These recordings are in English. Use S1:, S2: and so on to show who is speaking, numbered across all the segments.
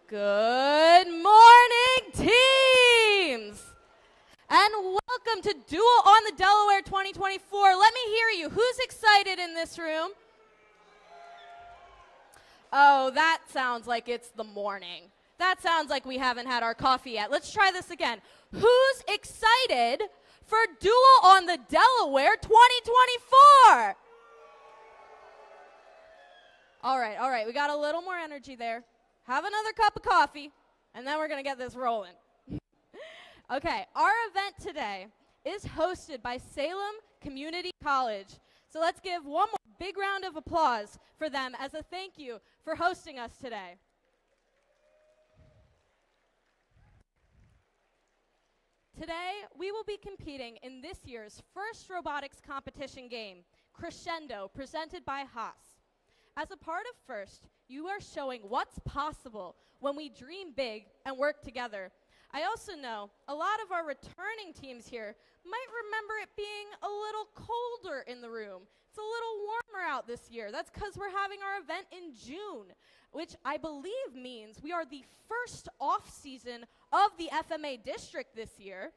S1: Good morning, teams! And welcome to Duel on the Delaware 2024. Let me hear you. Who's excited in this room? Oh, that sounds like it's the morning. That sounds like we haven't had our coffee yet. Let's try this again. Who's excited for Duel on the Delaware 2024? All right. We got a little more energy there. Have another cup of coffee, and then we're going to get this rolling. Okay, our event today is hosted by Salem Community College. So let's give one more big round of applause for them as a thank you for hosting us today. Today, we will be competing in this year's FIRST Robotics Competition game, Crescendo, presented by Haas. As a part of FIRST, you are showing what's possible when we dream big and work together. I also know a lot of our returning teams here might remember it being a little colder in the room. It's a little warmer out this year. That's because we're having our event in June, which I believe means we are the first off season of the FMA district this year,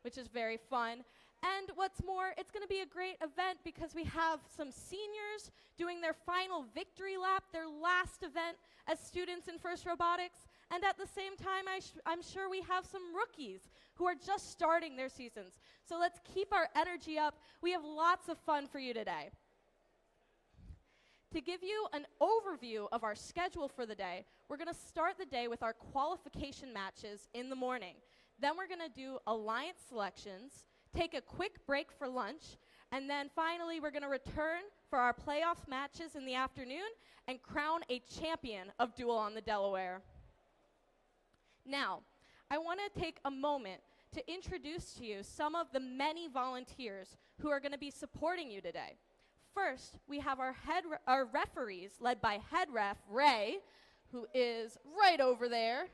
S1: which is very fun. And what's more, it's going to be a great event because we have some seniors doing their final victory lap, their last event as students in FIRST Robotics. And at the same time, I'm sure we have some rookies who are just starting their seasons. So let's keep our energy up. We have lots of fun for you today. To give you an overview of our schedule for the day, we're going to start the day with our qualification matches in the morning. Then we're going to do alliance selections, take a quick break for lunch, and then finally we're going to return for our playoff matches in the afternoon and crown a champion of Duel on the Delaware. Now, I want to take a moment to introduce to you some of the many volunteers who are going to be supporting you today. First, we have our referees led by head ref Ray, who is right over there.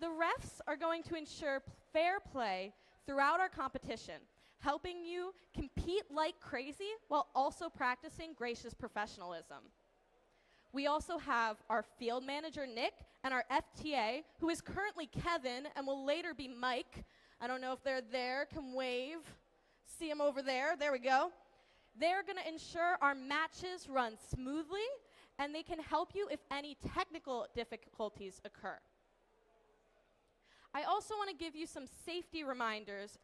S1: The refs are going to ensure fair play throughout our competition, helping you compete like crazy while also practicing gracious professionalism. We also have our field manager, Nick, and our FTA, who is currently Kevin and will later be Mike. I don't know if they're there, can wave. See him over there, there we go. They're gonna ensure our matches run smoothly, and they can help you if any technical difficulties occur. I also want to give you some safety reminders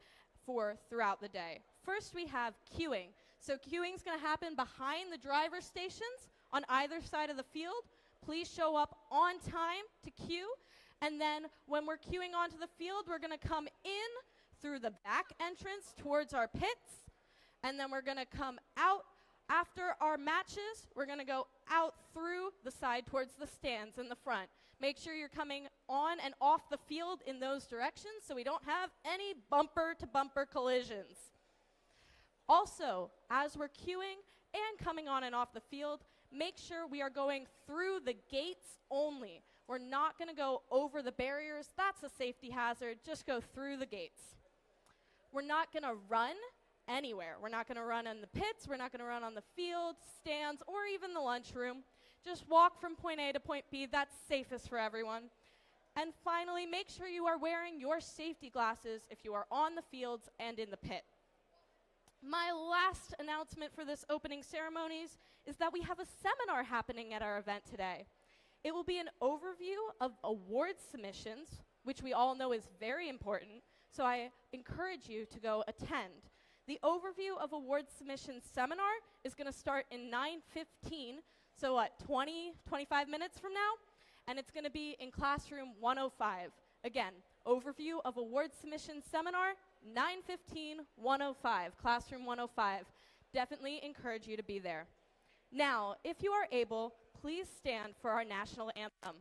S1: for throughout the day. First, we have queuing. So queuing is going to happen behind the driver stations on either side of the field. Please show up on time to queue. And then when we're queuing onto the field, we're going to come in through the back entrance towards our pits. And then we're going to come out after our matches. We're going to go out through the side towards the stands in the front. Make sure you're coming on and off the field in those directions so we don't have any bumper-to-bumper collisions. Also, as we're queuing and coming on and off the field, make sure we are going through the gates only. We're not going to go over the barriers. That's a safety hazard. Just go through the gates. We're not going to run anywhere. We're not going to run in the pits. We're not going to run on the field, stands, or even the lunchroom. Just walk from point A to point B. That's safest for everyone. And finally, make sure you are wearing your safety glasses if you are on the fields and in the pit. My last announcement for this opening ceremonies is that we have a seminar happening at our event today. It will be an overview of award submissions, which we all know is very important, so I encourage you to go attend. The overview of award submissions seminar is going to start in 9:15. So what, 25 minutes from now? And it's going to be in classroom 105. Again, overview of award submission seminar, 9:15, 105, classroom 105. Definitely encourage you to be there. Now, if you are able, please stand for our national anthem.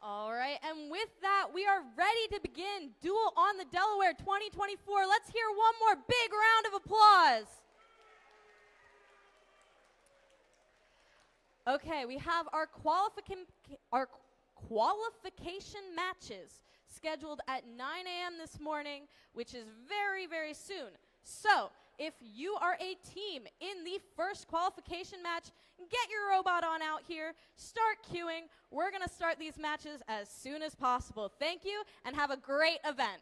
S1: All right, and with that, we are ready to begin Duel on the Delaware 2024. Let's hear one more big round of applause. Okay, we have our qualification matches scheduled at 9 a.m. this morning, which is very, very soon. So, if you are a team in the first qualification match, get your robot on out here, start queuing. We're going to start these matches as soon as possible. Thank you, and have a great event.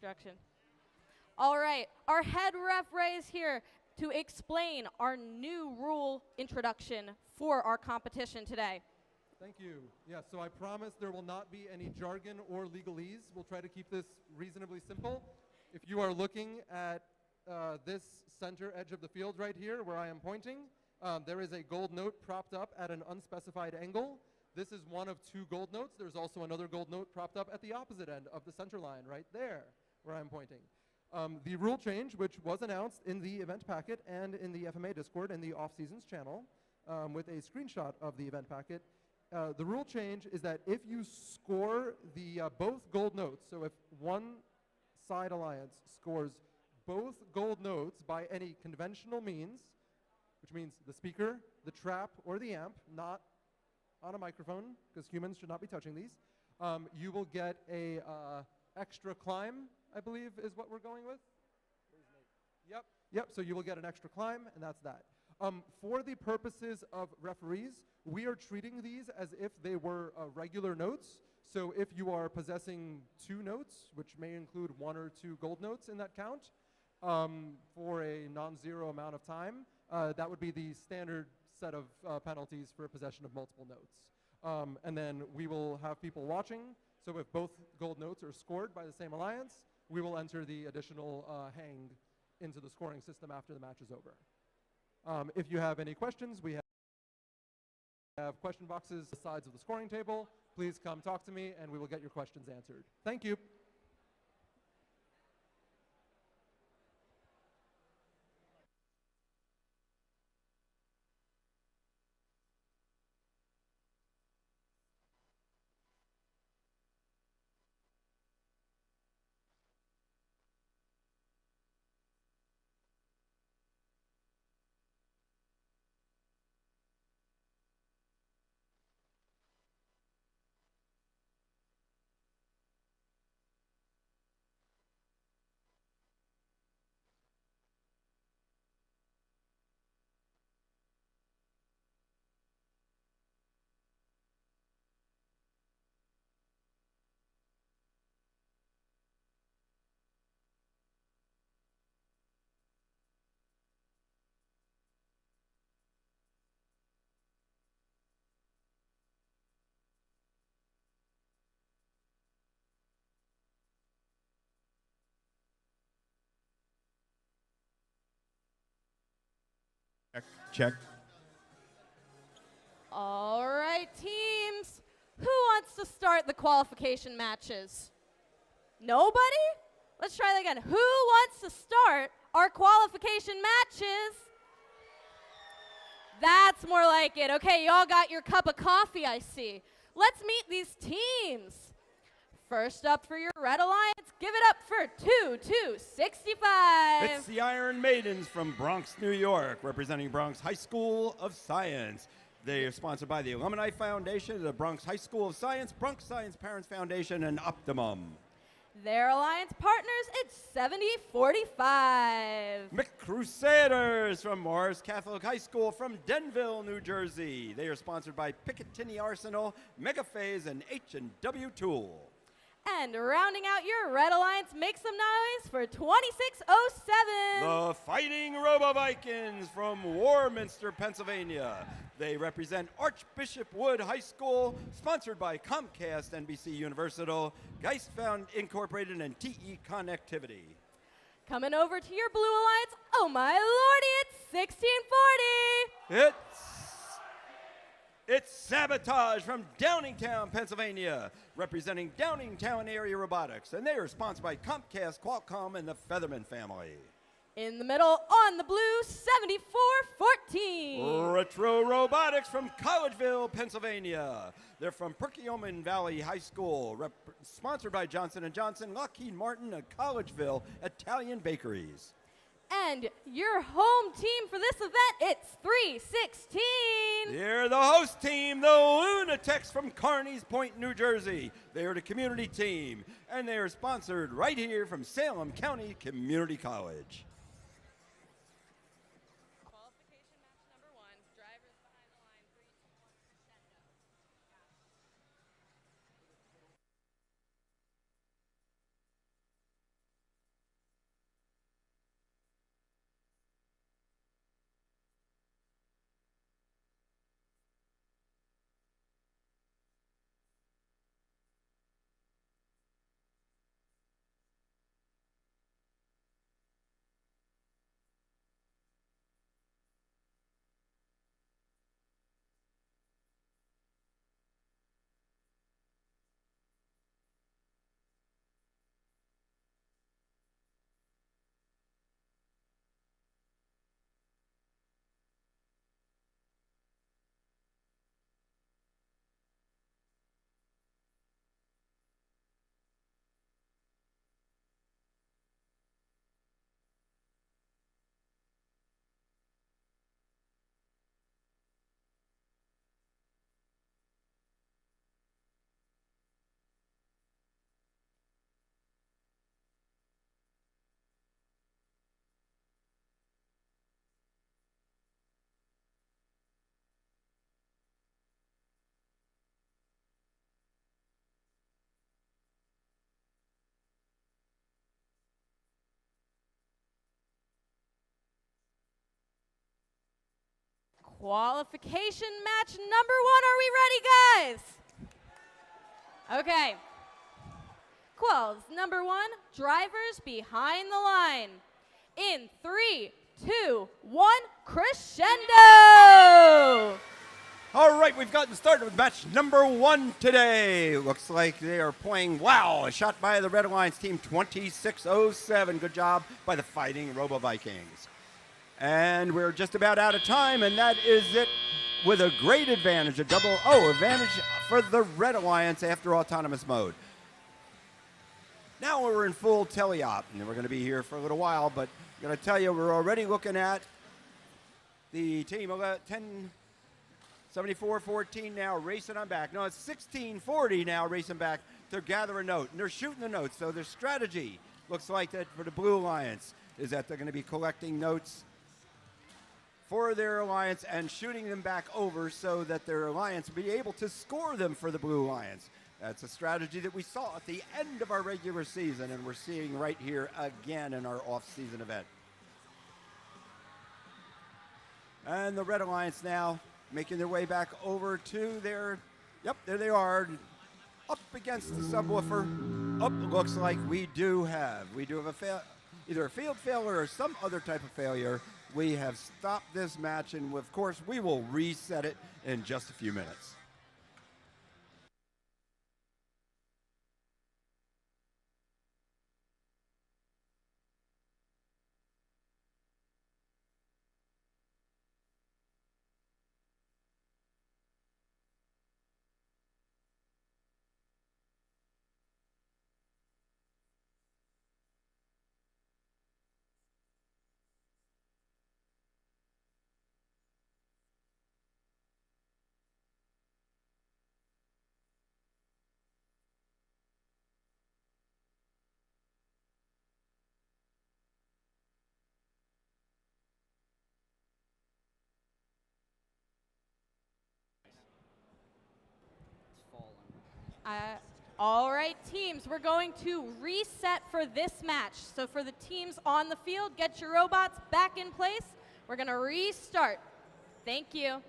S1: instruction. All right, our head ref Ray is here to explain our new rule introduction for our competition today.
S2: Thank you. Yeah, so I promise there will not be any jargon or legalese. We'll try to keep this reasonably simple. If you are looking at this center edge of the field right here where I am pointing, there is a gold note propped up at an unspecified angle. This is one of 2 gold notes. There's also another gold note propped up at the opposite end of the center line right there where I'm pointing. The rule change, which was announced in the event packet and in the FMA Discord and the off-seasons channel with a screenshot of the event packet, the rule change is that if you score the both gold notes, so if one side alliance scores both gold notes by any conventional means, which means the speaker, the trap, or the amp, not on a microphone, because humans should not be touching these, you will get a extra climb, I believe is what we're going with. Yep, so you will get an extra climb, and that's that. For the purposes of referees, we are treating these as if they were regular notes. So if you are possessing 2 notes, which may include 1 or 2 gold notes in that count, for a non-zero amount of time, that would be the standard set of penalties for possession of multiple notes. And then we will have people watching. So if both gold notes are scored by the same alliance, we will enter the additional hang into the scoring system after the match is over. If you have any questions, we have question boxes on the sides of the scoring table. Please come talk to me and we will get your questions answered. Thank you.
S3: Check.
S1: All right, teams. Who wants to start the qualification matches? Nobody? Let's try that again. Who wants to start our qualification matches? That's more like it. Okay, y'all got your cup of coffee, I see. Let's meet these teams. First up for your Red Alliance, give it up for 2265.
S3: It's the Iron Maidens from Bronx, New York, representing Bronx High School of Science. They are sponsored by the Alumni Foundation, the Bronx High School of Science, Bronx Science Parents Foundation, and Optimum.
S1: Their alliance partners, it's 7045.
S3: McCrusaders from Morris Catholic High School from Denville, New Jersey. They are sponsored by Picatinny Arsenal, Megaphase, and H&W Tool.
S1: And rounding out your Red Alliance, make some noise for 2607.
S3: The Fighting Robo-Vikings from Warminster, Pennsylvania. They represent Archbishop Wood High School, sponsored by Comcast, NBC Universal, Geist Found Incorporated, and TE Connectivity.
S1: Coming over to your Blue Alliance, oh my lordy, it's 1640.
S3: It's Sabotage from Downingtown, Pennsylvania, representing Downingtown Area Robotics, and they are sponsored by Comcast, Qualcomm, and the Featherman family.
S1: In the middle, on the blue, 7414.
S3: Retro Robotics from Collegeville, Pennsylvania. They're from Perkiomen Valley High School, sponsored by Johnson & Johnson, Lockheed Martin, and Collegeville Italian Bakeries.
S1: And your home team for this event, it's 316.
S3: They're the host team, the Lunatics from Carney's Point, New Jersey. They are the community team, and they are sponsored right here from Salem County Community College.
S1: Qualification match number 1, drivers behind the line, 3, 2, 1, send.
S2: 3,
S1: Qualification match number 1. Are we ready, guys? Okay. Quals number 1, drivers behind the line. In 3, 2, 1, crescendo!
S3: All right, we've gotten started with match number 1 today. Looks like they are playing, wow, a shot by the Red Alliance team, 2607. Good job by the Fighting Robo Vikings. And we're just about out of time, and that is it with a great advantage, a double advantage for the Red Alliance after autonomous mode. Now we're in full teleop, and we're going to be here for a little while, but I'm going to tell you we're already looking at the team 74-14 now racing on back. No, it's 16-40 now racing back to gather a note, and they're shooting the notes, so their strategy looks like that for the Blue Alliance is that they're going to be collecting notes for their alliance and shooting them back over so that their alliance will be able to score them for the Blue Alliance. That's a strategy that we saw at the end of our regular season, and we're seeing right here again in our off-season event. And the Red Alliance now making their way back over to their, yep, there they are, up against the subwoofer. Up, looks like we do have either a field failure or some other type of failure. We have stopped this match, and of course, we will reset it in just a few minutes.
S1: All right, teams, we're going to reset for this match. So for the teams on the field, get your robots back in place. We're going to restart. Thank you.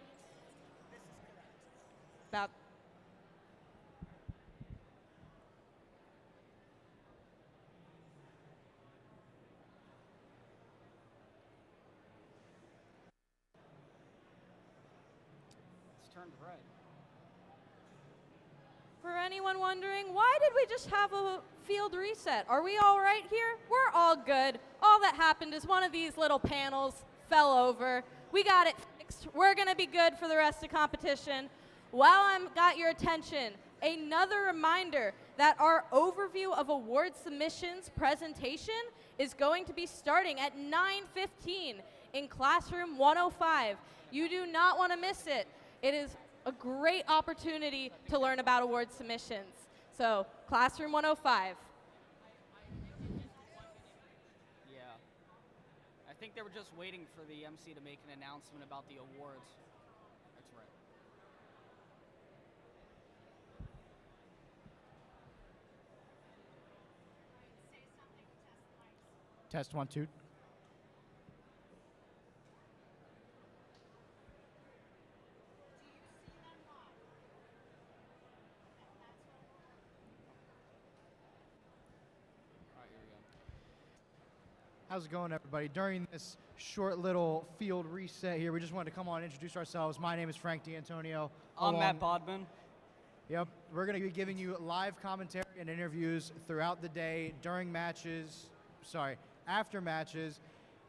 S1: About
S4: It's turned red.
S1: For anyone wondering, why did we just have a field reset? Are we all right here? We're all good. All that happened is one of these little panels fell over. We got it fixed. We're going to be good for the rest of competition. While I've got your attention, another reminder that our overview of award submissions presentation is going to be starting at 9:15 in classroom 105. You do not want to miss it. It is a great opportunity to learn about award submissions. So, classroom 105.
S4: Yeah. I think they were just waiting for the MC to make an announcement about the awards. That's right.
S5: Test 1, 2. How's it going, everybody? During this short little field reset here, we just wanted to come on and introduce ourselves. My name is Frank D'Antonio.
S4: I'm Matt Bodman.
S5: Yep. We're going to be giving you live commentary and interviews throughout the day, during matches, after matches.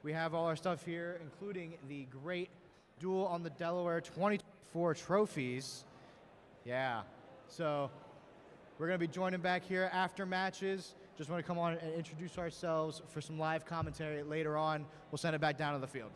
S5: We have all our stuff here, including the great Duel on the Delaware 2024 trophies. Yeah. So we're going to be joining back here after matches. Just want to come on and introduce ourselves for some live commentary later on. We'll send it back down to the field.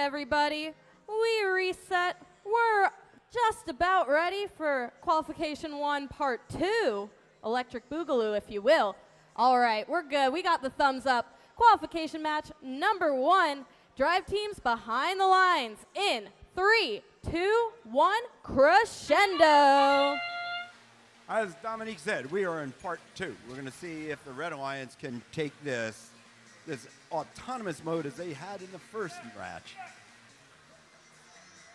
S1: everybody. We reset. We're just about ready for qualification 1, part 2. Electric Boogaloo, if you will. All right, we're good. We got the thumbs up. Qualification match number 1. Drive teams behind the lines in 3, 2, 1, crescendo.
S3: As Dominique said, we are in part 2. We're going to see if the Red Alliance can take this autonomous mode as they had in the first match.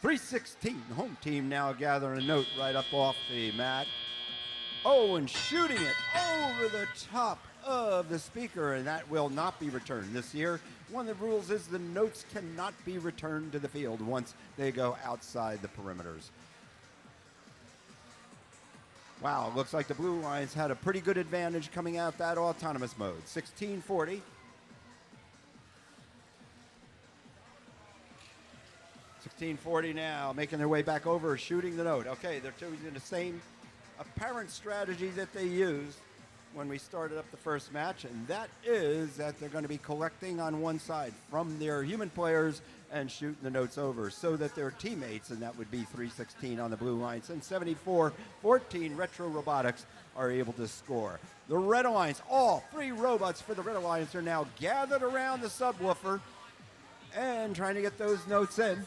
S3: 316, the home team now gathering a note right up off the mat. Oh, and shooting it over the top of the speaker, and that will not be returned this year. One of the rules is the notes cannot be returned to the field once they go outside the perimeters. Wow, looks like the Blue Lions had a pretty good advantage coming out that autonomous mode. 1640. 1640 now, making their way back over, shooting the note. Okay, they're choosing the same apparent strategy that they used when we started up the first match, and that is that they're going to be collecting on one side from their human players and shooting the notes over so that their teammates, and that would be 316 on the Blue Lions, and 74-14 Retro Robotics are able to score. The Red Alliance, all 3 robots for the Red Alliance are now gathered around the subwoofer and trying to get those notes in.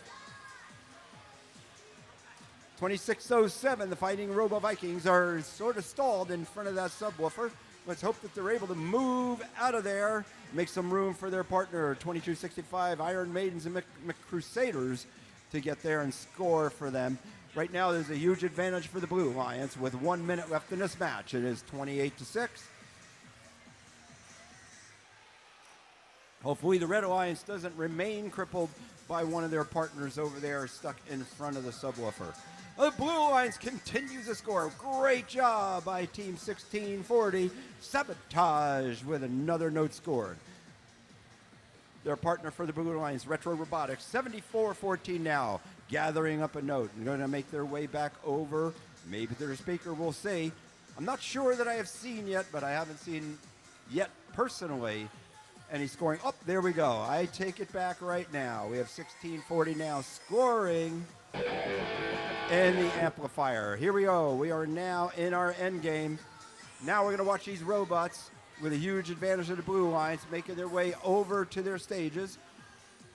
S3: 2607, the Fighting Robo Vikings are sort of stalled in front of that subwoofer. Let's hope that they're able to move out of there, make some room for their partner, 2265 Iron Maidens and McCrusaders, to get there and score for them. Right now, there's a huge advantage for the Blue Lions with 1 minute left in this match. It is 28-6. Hopefully, the Red Alliance doesn't remain crippled by one of their partners over there stuck in front of the subwoofer. The Blue Lions continue to score. Great job by Team 1640. Sabotage with another note scored. Their partner for the Blue Lions, Retro Robotics, 74-14 now, gathering up a note and going to make their way back over. Maybe their speaker, we'll see. I'm not sure that I have seen yet, but I haven't seen yet personally any scoring. Oh, there we go. I take it back right now. We have 1640 now scoring in the amplifier. Here we go. We are now in our end game. Now we're going to watch these robots with a huge advantage of the Blue Lions making their way over to their stages.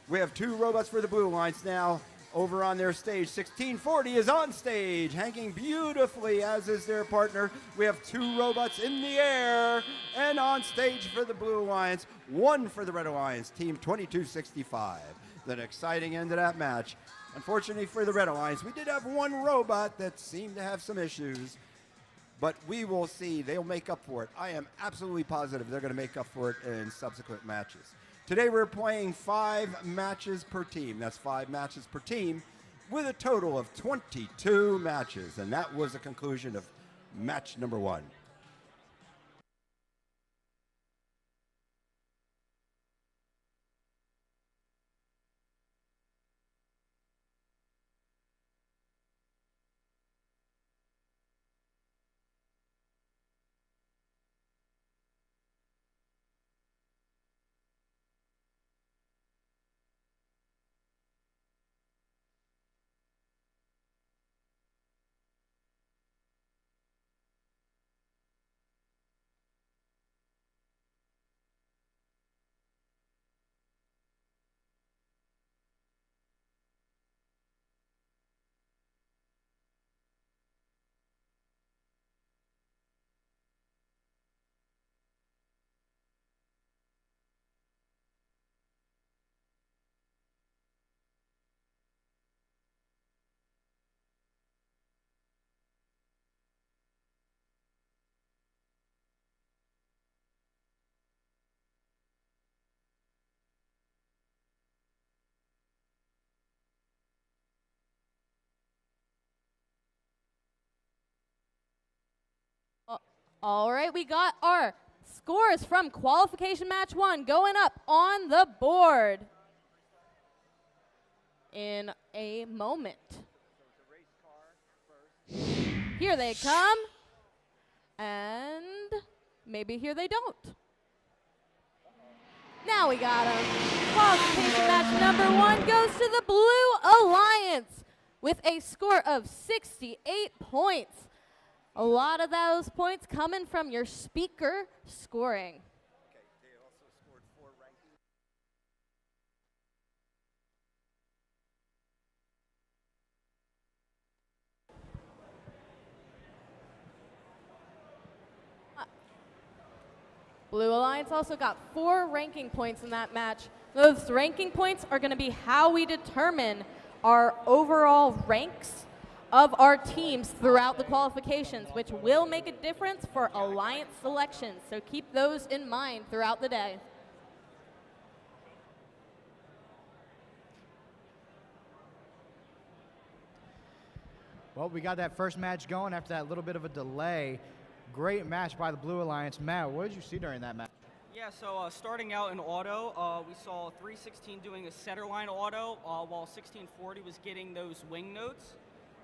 S3: We have 2 robots for the Blue Lions now over on their stage. 1640 is on stage, hanging beautifully, as is their partner. We have 2 robots in the air and on stage for the Blue Lions, 1 for the Red Alliance, Team 2265. An exciting end to that match. Unfortunately for the Red Alliance, we did have 1 robot that seemed to have some issues, but we will see. They'll make up for it. I am absolutely positive they're going to make up for it in subsequent matches. Today we're playing 5 matches per team. That's 5 matches per team with a total of 22 matches, and that was the conclusion of match number 1.
S1: All right, we got our scores from qualification match 1 going up on the board in a moment. Here they come, and maybe here they don't. Now we got him. Qualification match number 1 goes to the Blue Alliance with a score of 68 points. A lot of those points coming from your speaker scoring.
S3: Okay, they also scored 4 rankings.
S1: Blue Alliance also got 4 ranking points in that match. Those ranking points are going to be how we determine our overall ranks of our teams throughout the qualifications, which will make a difference for alliance selections. So keep those in mind throughout the day.
S5: Well, we got that first match going after that little bit of a delay. Great match by the Blue Alliance. Matt, what did you see during that match?
S4: Yeah, so starting out in auto, we saw 316 doing a center line auto, while 1640 was getting those wing notes.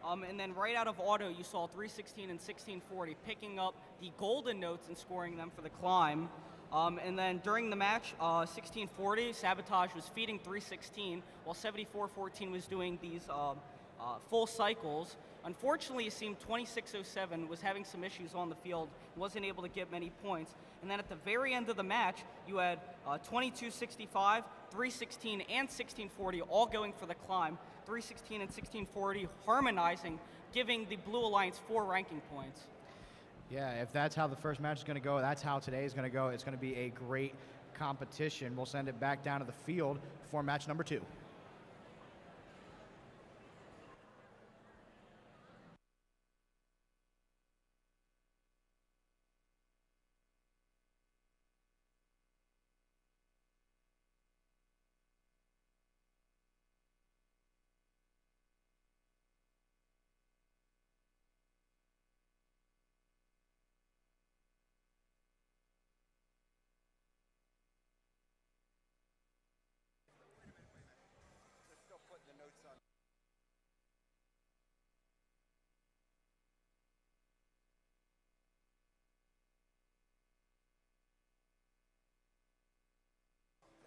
S4: And then right out of auto, you saw 316 and 1640 picking up the golden notes and scoring them for the climb. And then during the match, 1640, Sabotage was feeding 316, while 7414 was doing these full cycles. Unfortunately, it seemed 2607 was having some issues on the field, wasn't able to get many points. And then at the very end of the match, you had 2265, 316, and 1640 all going for the climb. 316 and 1640 harmonizing, giving the Blue Alliance 4 ranking points.
S5: Yeah, if that's how the first match is going to go, that's how today is going to go. It's going to be a great competition. We'll send it back down to the field for match number 2.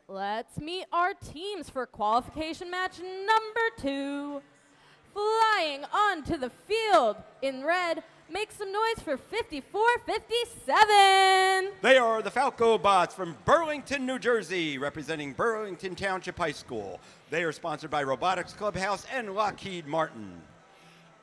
S1: Let's meet our teams for qualification match number 2. Flying onto the field in red, make some noise for 5457.
S3: They are the Falco Bots from Burlington, New Jersey, representing Burlington Township High School. They are sponsored by Robotics Clubhouse and Lockheed Martin.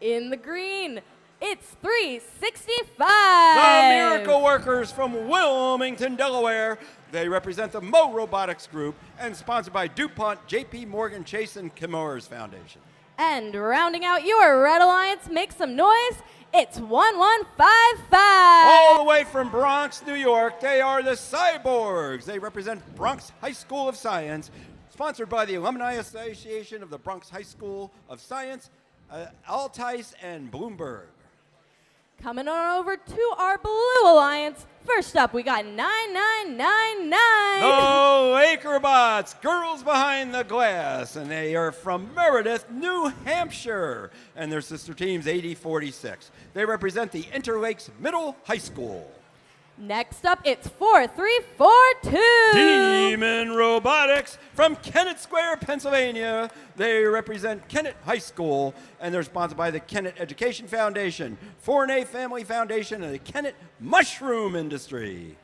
S1: In the green, it's 365.
S3: The Miracle Workers from Wilmington, Delaware. They represent the Mo Robotics Group and sponsored by DuPont, JP Morgan Chase, and Chemours Foundation.
S1: And rounding out your Red Alliance, make some noise, it's 1155.
S3: All the way from Bronx, New York, they are the Cyborgs. They represent Bronx High School of Science, sponsored by the Alumni Association of the Bronx High School of Science, Altice, and Bloomberg.
S1: Coming on over to our Blue Alliance. First up, we got 9999.
S3: The Laker Bots, girls behind the glass, and they are from Meredith, New Hampshire, and their sister team's 8046. They represent the Interlakes Middle High School.
S1: Next up, it's 4342.
S3: Demon Robotics from Kennett Square, Pennsylvania. They represent Kennett High School, and they're sponsored by the Kennett Education Foundation, Fournay Family Foundation, and the Kennett Mushroom Industry.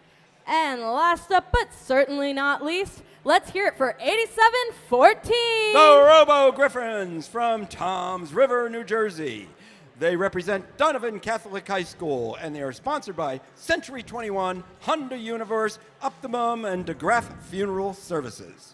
S1: And last up, but certainly not least, let's hear it for 8714.
S3: The Robo Griffins from Toms River, New Jersey. They represent Donovan Catholic High School, and they are sponsored by Century 21, Honda Universe, Optimum, and DeGraff Funeral Services.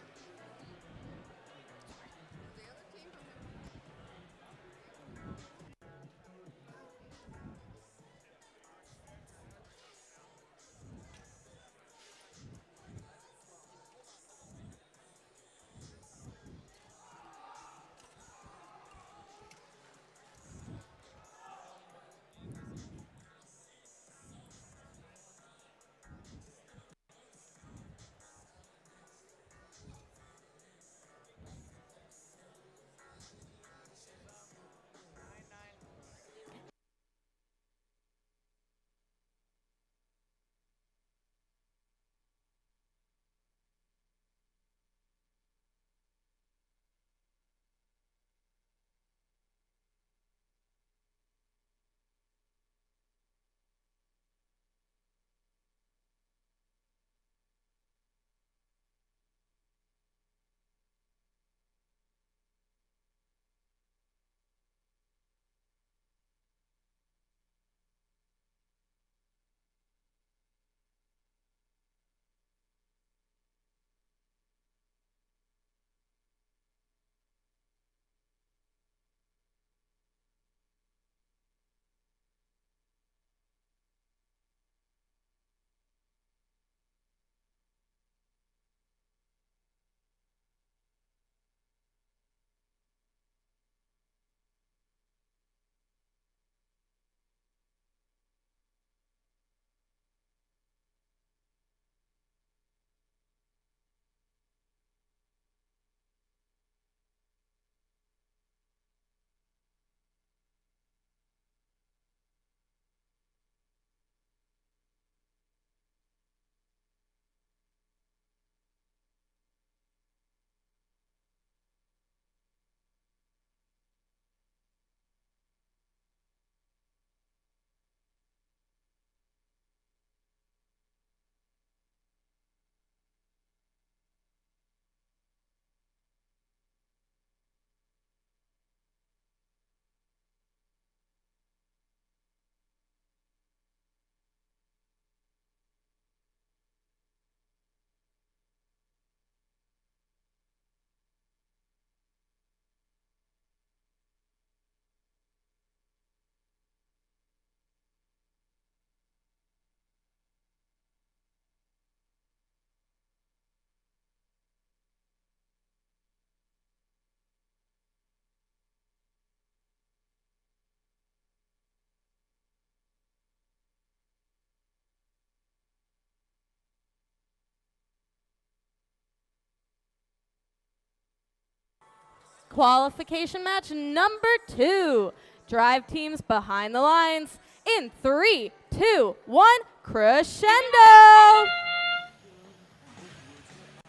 S1: Qualification match number 2. Drive teams behind the lines in 3, 2, 1, crescendo!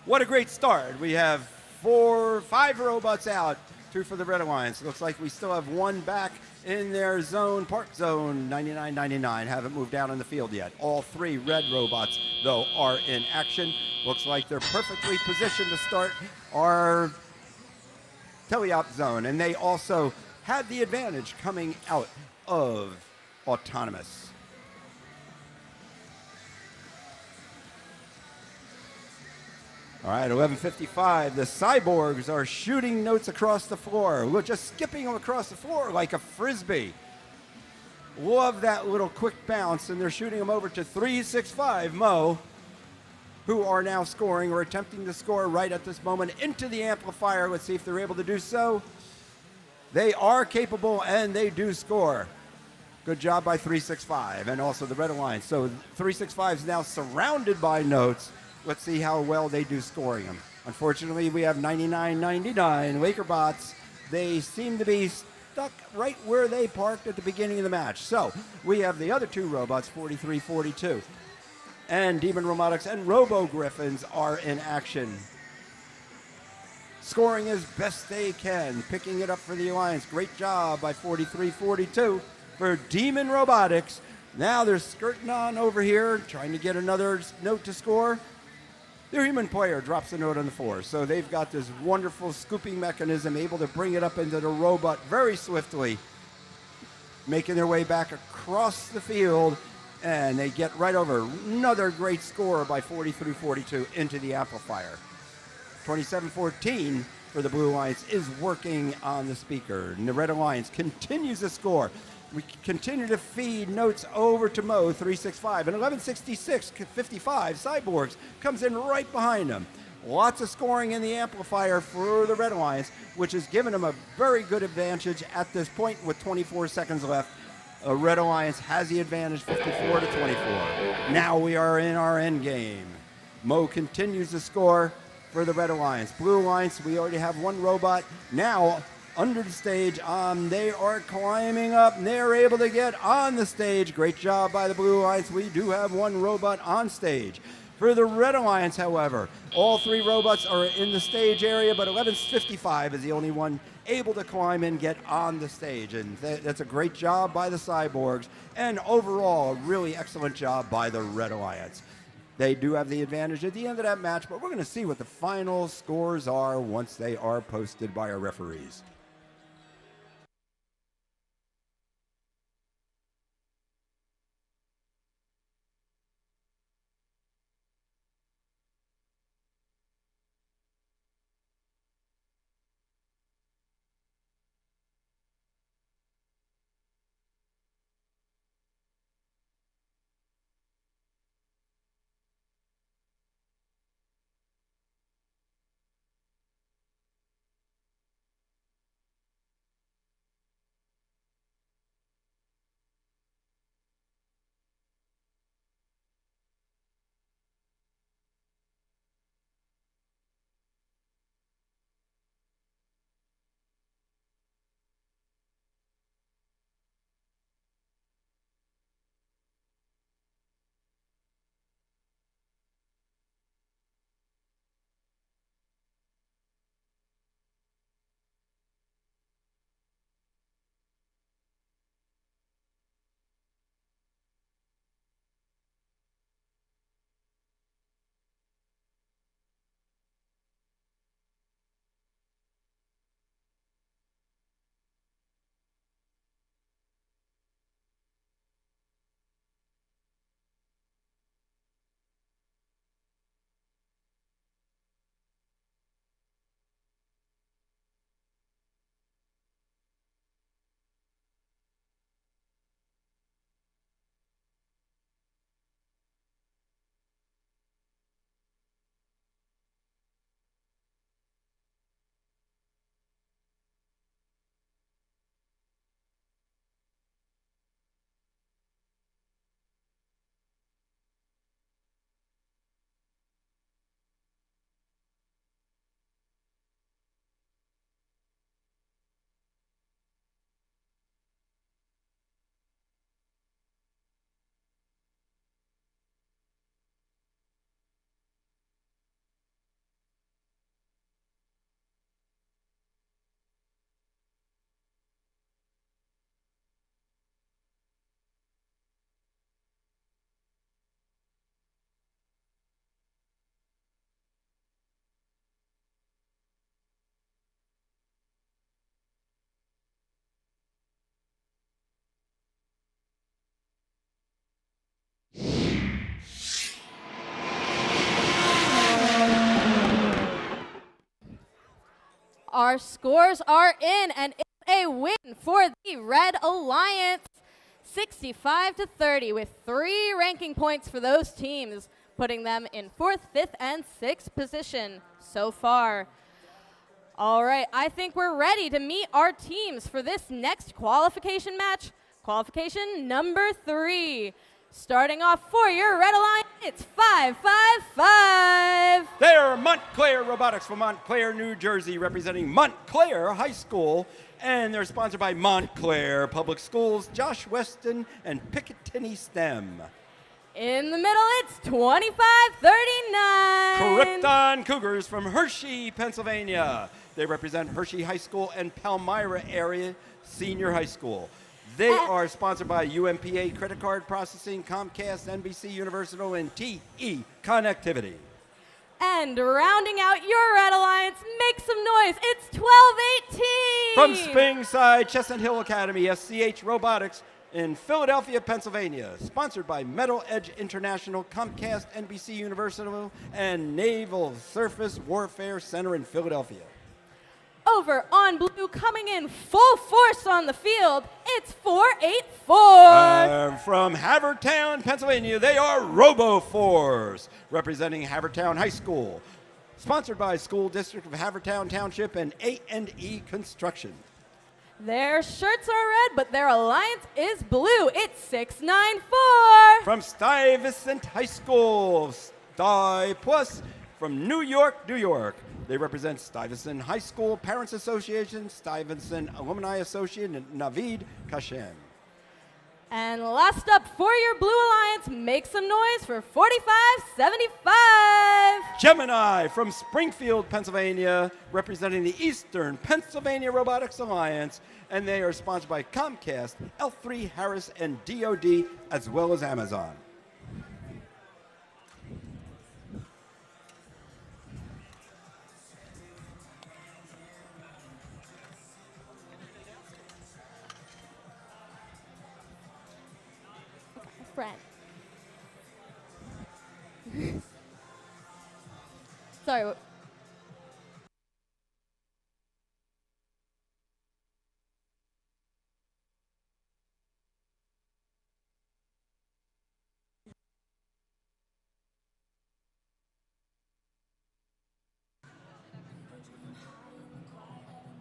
S3: What a great start. We have 5 robots out, 2 for the Red Alliance. Looks like we still have 1 back in their zone, park zone, 99-99. Haven't moved out on the field yet. All 3 red robots, though, are in action. Looks like they're perfectly positioned to start our teleop zone, and they also had the advantage coming out of autonomous. All right, 11:55. The cyborgs are shooting notes across the floor. We're just skipping them across the floor like a frisbee. Love that little quick bounce, and they're shooting them over to 365 Mo, who are now scoring or attempting to score right at this moment into the amplifier. Let's see if they're able to do so. They are capable, and they do score. Good job by 365 and also the Red Alliance. So 365 is now surrounded by notes. Let's see how well they do scoring them. Unfortunately, we have 99-99 Lakerbots. They seem to be stuck right where they parked at the beginning of the match. So we have the other 2 robots, 43-42. And Demon Robotics and Robo Griffins are in action. Scoring as best they can, picking it up for the Alliance. Great job by 43-42 for Demon Robotics. Now they're skirting on over here, trying to get another note to score. Their human player drops a note on the floor. So they've got this wonderful scooping mechanism, able to bring it up into the robot very swiftly, making their way back across the field, and they get right over. Another great score by 43-42 into the amplifier. 27-14 for the Blue Alliance is working on the speaker, and the Red Alliance continues to score. We continue to feed notes over to Mo, 365, and 11:66:55. Cyborgs comes in right behind them. Lots of scoring in the amplifier for the Red Alliance, which has given them a very good advantage at this point with 24 seconds left. Red Alliance has the advantage, 54-24. Now we are in our end game. Mo continues to score for the Red Alliance. Blue Alliance, we already have 1 robot. Now under the stage, they are climbing up, and they're able to get on the stage. Great job by the Blue Alliance. We do have 1 robot on stage. For the Red Alliance, however, all 3 robots are in the stage area, but 11:55 is the only one able to climb and get on the stage. And that's a great job by the Cyborgs, and overall, a really excellent job by the Red Alliance. They do have the advantage at the end of that match, but we're going to see what the final scores are once they are posted by our referees.
S1: Our scores are in, and it's a win for the Red Alliance, 65-30, with 3 ranking points for those teams, putting them in 4th, 5th, and 6th position so far. All right, I think we're ready to meet our teams for this next qualification match, qualification number 3. Starting off for your Red Alliance, it's 5-5-5.
S3: They're Montclair Robotics from Montclair, New Jersey, representing Montclair High School, and they're sponsored by Montclair Public Schools, Josh Weston, and Picatinny STEM.
S1: In the middle, it's 25-39.
S3: Krypton Cougars from Hershey, Pennsylvania. They represent Hershey High School and Palmyra area senior high school. They are sponsored by UMPA Credit Card Processing, Comcast, NBC Universal, and TE Connectivity.
S1: And rounding out your Red Alliance, make some noise, it's 12-18.
S3: From Springside Chestnut Hill Academy, SCH Robotics in Philadelphia, Pennsylvania. Sponsored by Metal Edge International, Comcast, NBC Universal, and Naval Surface Warfare Center in Philadelphia.
S1: Over on blue, coming in full force on the field, it's 4-8-4.
S3: From Havertown, Pennsylvania, they are RoboForce, representing Havertown High School. Sponsored by School District of Havertown Township and A&E Construction.
S1: Their shirts are red, but their alliance is blue. It's 6-9-4.
S3: From Stuyvesant High School, Sty Plus, from New York, New York. They represent Stuyvesant High School Parents Association, Stuyvesant Alumni Association, and Navid Kashem.
S1: And last up for your Blue Alliance, make some noise for 45-75.
S3: Gemini from Springfield, Pennsylvania, representing the Eastern Pennsylvania Robotics Alliance, and they are sponsored by Comcast, L3 Harris, and DoD, as well as Amazon.
S1: Friend. Sorry.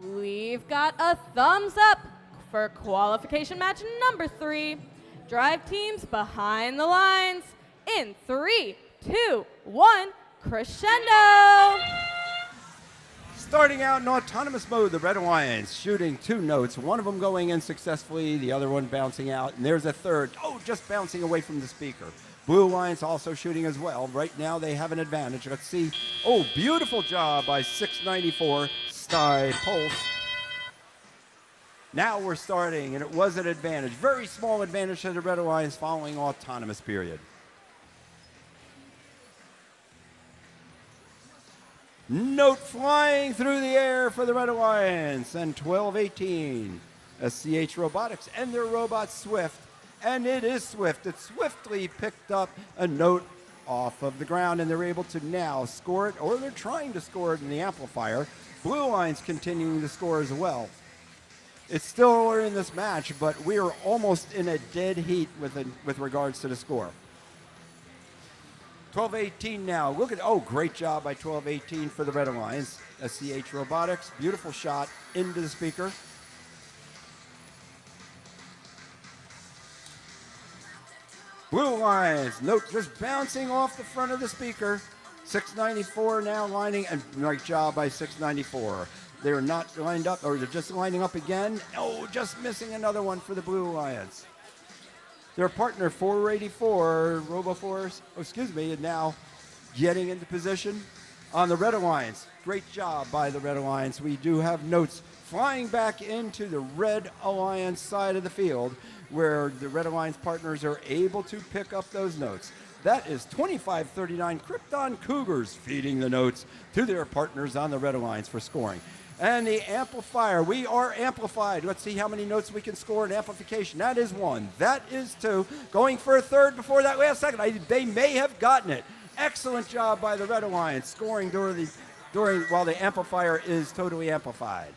S1: We've got a thumbs up for qualification match number 3. Drive teams behind the lines in 3, 2, 1, crescendo.
S3: Starting out in autonomous mode, the Red Alliance shooting 2 notes, one of them going in successfully, the other one bouncing out, and there's a third, just bouncing away from the speaker. Blue Alliance also shooting as well. Right now they have an advantage. Let's see. Beautiful job by 694 Sty Pulse. Now we're starting, and it was an advantage. Very small advantage to the Red Alliance following autonomous period. Note flying through the air for the Red Alliance, and 12-18. SCH Robotics and their robot Swift, and it is Swift. It swiftly picked up a note off of the ground, and they're able to now score it, or they're trying to score it in the amplifier. Blue Alliance continuing to score as well. It's still early in this match, but we are almost in a dead heat with regards to the score. 12-18 now. Look at, great job by 12-18 for the Red Alliance. SCH Robotics, beautiful shot into the speaker. Blue Alliance, note just bouncing off the front of the speaker. 694 now lining, and great job by 694. They're not lined up, or they're just lining up again. Just missing another one for the Blue Alliance. Their partner, 484, RoboForce, is now getting into position on the Red Alliance. Great job by the Red Alliance. We do have notes flying back into the Red Alliance side of the field, where the Red Alliance partners are able to pick up those notes. That is 25-39 Krypton Cougars feeding the notes to their partners on the Red Alliance for scoring. And the amplifier, we are amplified. Let's see how many notes we can score in amplification. That is 1. That is 2. Going for a third before that last second. They may have gotten it. Excellent job by the Red Alliance, scoring during the while the amplifier is totally amplified.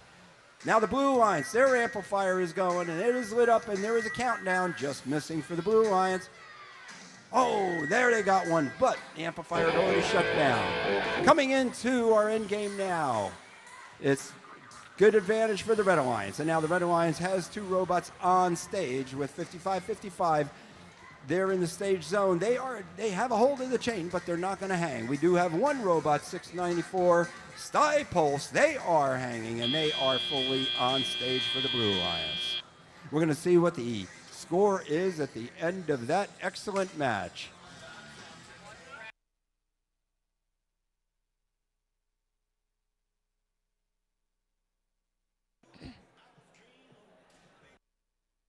S3: Now the Blue Alliance, their amplifier is going, and it is lit up, and there is a countdown just missing for the Blue Alliance. Oh, there they got one, but the amplifier had already shut down. Coming into our end game now. It's good advantage for the Red Alliance, and now the Red Alliance has 2 robots on stage with 55-55. They're in the stage zone. They have a hold of the chain, but they're not going to hang. We do have 1 robot, 694 Sty Pulse. They are hanging, and they are fully on stage for the Blue Alliance. We're going to see what the score is at the end of that excellent match.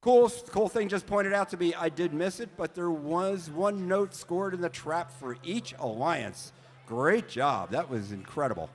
S3: Cool thing just pointed out to me, I did miss it, but there was 1 note scored in the trap for each alliance. Great job. That was incredible.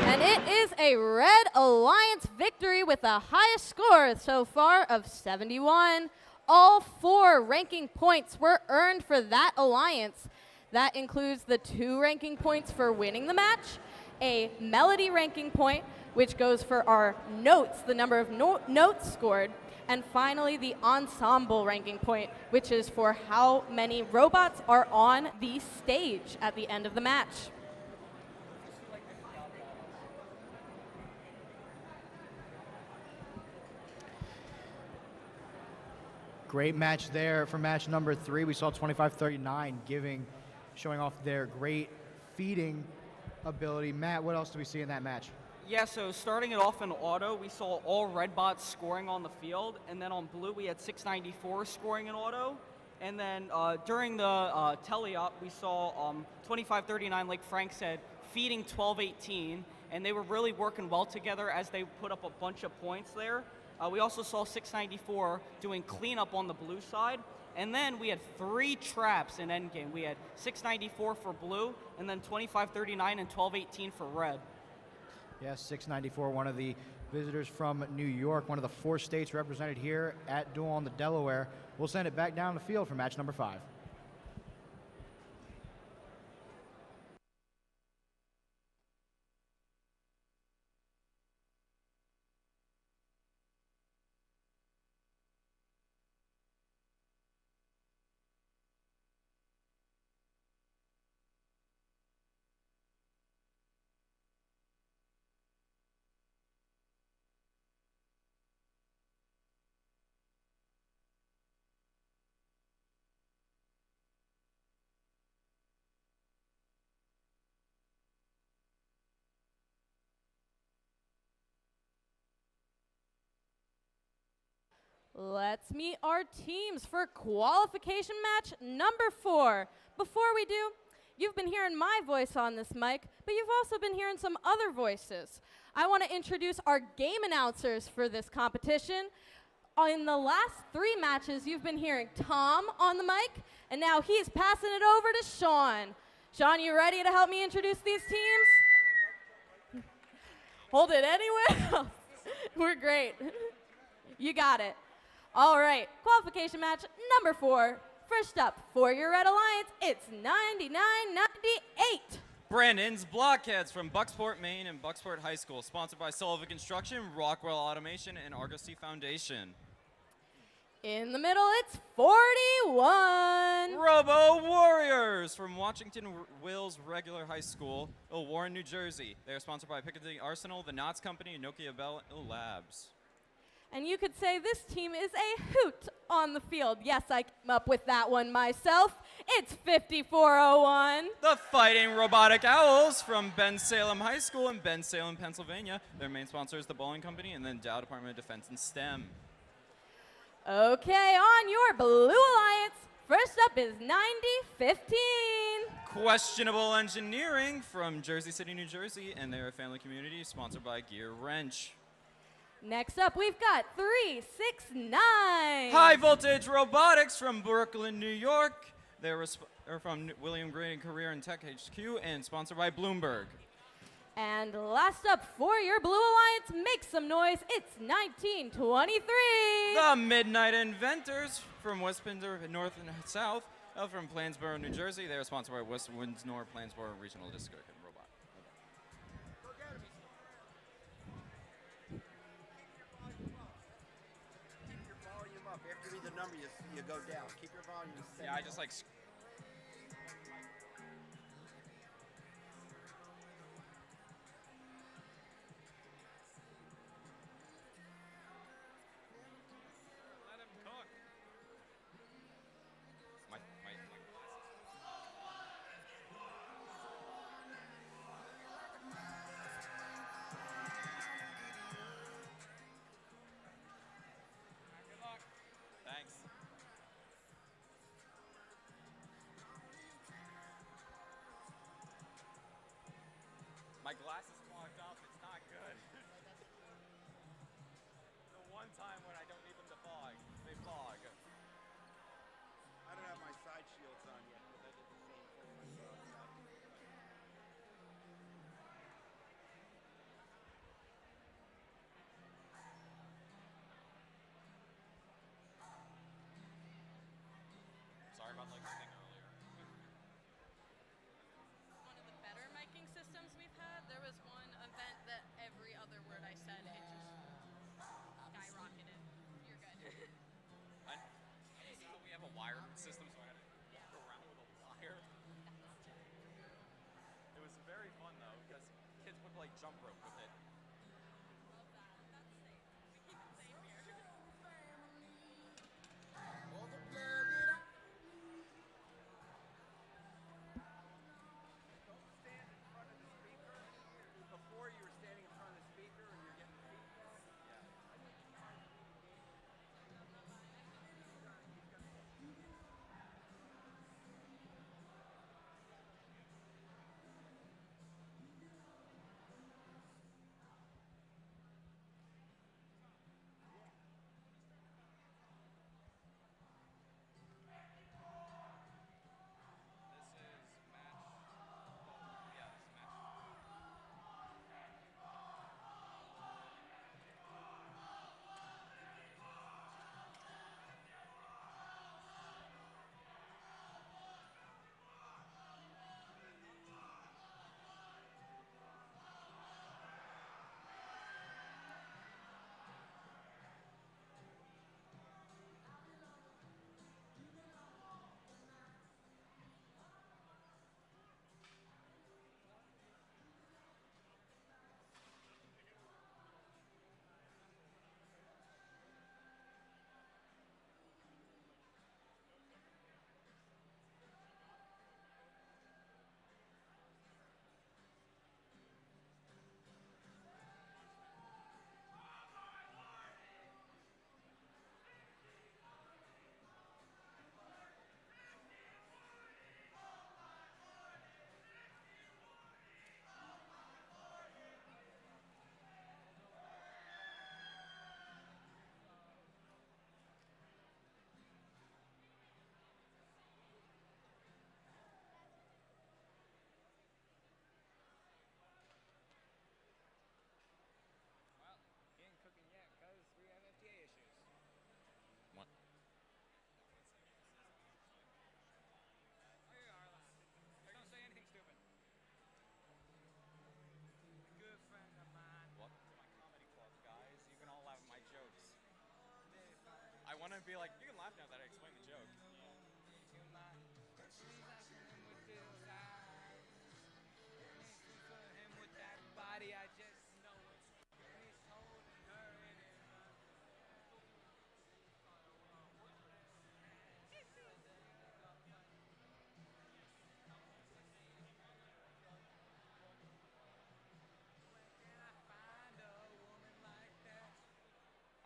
S1: And it is a Red Alliance victory with the highest score so far of 71. All 4 ranking points were earned for that alliance. That includes the 2 ranking points for winning the match, a melody ranking point, which goes for our notes, the number of notes scored, and finally the ensemble ranking point, which is for how many robots are on the stage at the end of the match.
S5: Great match there for match number 3. We saw 25-39 showing off their great feeding ability. Matt, what else do we see in that match?
S4: Yeah, so starting it off in auto, we saw all red bots scoring on the field, and then on blue we had 694 scoring in auto. And then during the tele-op, we saw 25-39, like Frank said, feeding 12-18, and they were really working well together as they put up a bunch of points there. We also saw 694 doing cleanup on the blue side. And then we had 3 traps in endgame. We had 694 for blue, and then 25-39 and 12-18 for red.
S5: Yes, 694, one of the visitors from New York, one of the 4 states represented here at Duel on the Delaware. We'll send it back down the field for match number 5.
S1: Let's meet our teams for qualification match number 4. Before we do, you've been hearing my voice on this mic, but you've also been hearing some other voices. I want to introduce our game announcers for this competition. In the last 3 matches, you've been hearing Tom on the mic, and now he's passing it over to Sean. Sean, you ready to help me introduce these teams? Hold it anywhere. We're great. You got it. All right, qualification match number 4. First up, for your Red Alliance, it's 99-98.
S6: Brandon's Blockheads from Bucksport, Maine and Bucksport High School, sponsored by Sullivan Construction, Rockwell Automation, and Argosy Foundation.
S1: In the middle, it's 41.
S6: Robo Warriors from Washington Wills Regular High School, Warren, New Jersey. They are sponsored by Piccadilly Arsenal, the Knots Company, and Nokia Bell Labs.
S1: And you could say this team is a hoot on the field. Yes, I came up with that one myself. It's 5401.
S6: The Fighting Robotic Owls from Ben Salem High School in Ben Salem, Pennsylvania. Their main sponsor is the Bowling Company and then Dow Department of Defense and STEM.
S1: Okay, on your Blue Alliance, first up is 90-15.
S6: Questionable Engineering from Jersey City, New Jersey, and they're a family community sponsored by Gear Wrench.
S1: Next up, we've got 369.
S6: High Voltage Robotics from Brooklyn, New York. They're from William Gray Career and Tech HQ and sponsored by Bloomberg.
S1: And last up for your Blue Alliance, make some noise, it's 1923.
S6: The Midnight Inventors from West Windsor, North and South, from Plansboro, New Jersey. They are sponsored by West Windsor, Plansboro Regional District and Robot.
S3: Keep your volume up. After you read the number, you go down. Keep your volume steady.
S6: Yeah, I just like. Let him cook. My Good luck. Thanks. My glasses fogged up. It's not good. The one time when I don't need them to fog, they fog.
S3: I don't have my side shields on yet, but I did the same thing myself.
S6: Sorry about like the thing earlier.
S7: One of the better miking systems we've had. There was one event that every other word I said, it just skyrocketed. You're good.
S6: I just thought we have a wired system, so I had to walk around with a wire. It was very fun though, because kids would like jump rope with it.
S7: Love that. That's safe. We keep it safe here.
S3: Don't stand in front of the speaker. Before you were standing in front of the speaker and you're getting feedback.
S6: I want to be like, you can laugh now that I explained the joke.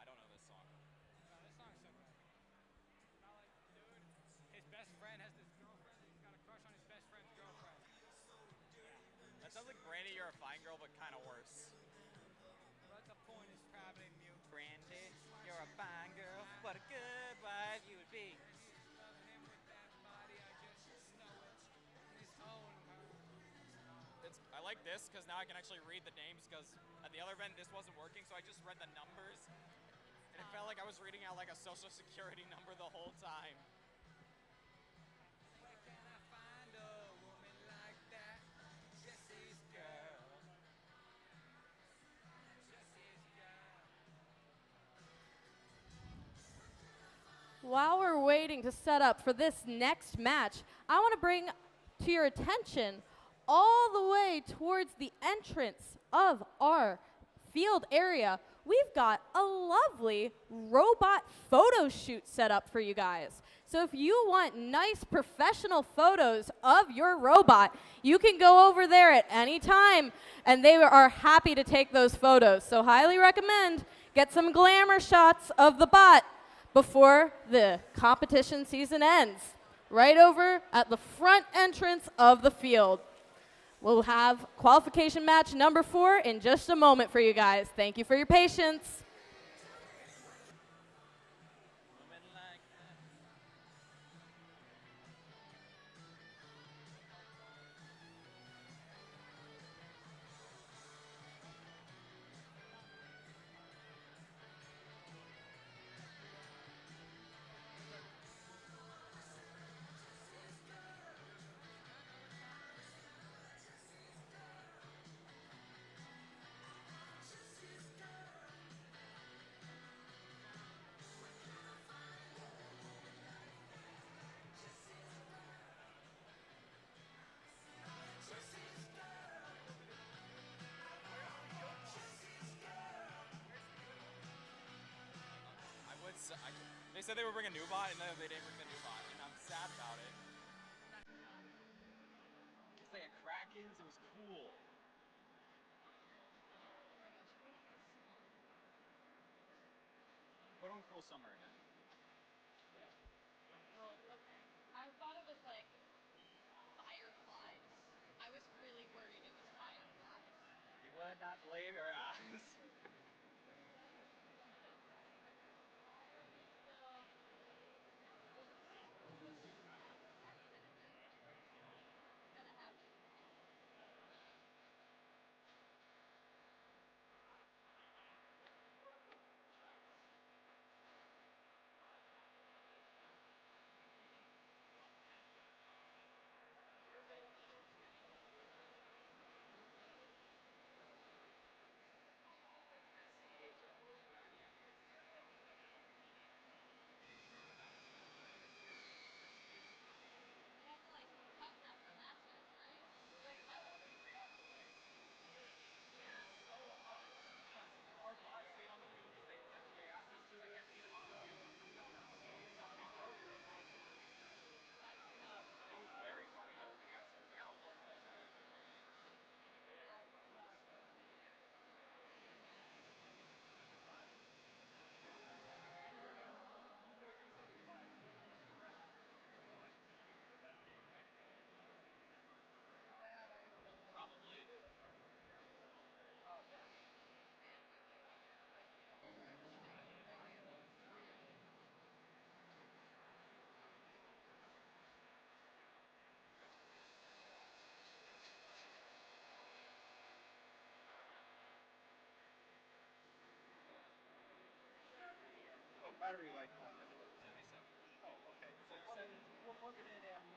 S6: I don't know this song.
S8: No, this song's so good.
S6: like this because now I can actually read the names, because at the other event this wasn't working, so I just read the numbers, and it felt like I was reading out like a social security number the whole time. Where can I find a woman like that? Jesse's girl. Jesse's girl.
S1: While we're waiting to set up for this next match, I want to bring to your attention all the way towards the entrance of our field area, we've got a lovely robot photo shoot set up for you guys. So if you want nice professional photos of your robot, you can go over there at any time, and they are happy to take those photos. So highly recommend get some glamour shots of the bot before the competition season ends, right over at the front entrance of the field. We'll have qualification match number 4 in just a moment for you guys. Thank you for your patience.
S6: They said they would bring a new bot, and then they didn't bring the new bot, and I'm sad about it.
S8: It's like a Krakens. It was cool. Put on Cruel Summer again.
S7: Well, okay. I thought it was like fireflies. I was really worried it was fireflies.
S8: You would not believe your eyes. Oh, battery life on this one. 77. Oh, okay. We'll plug it in after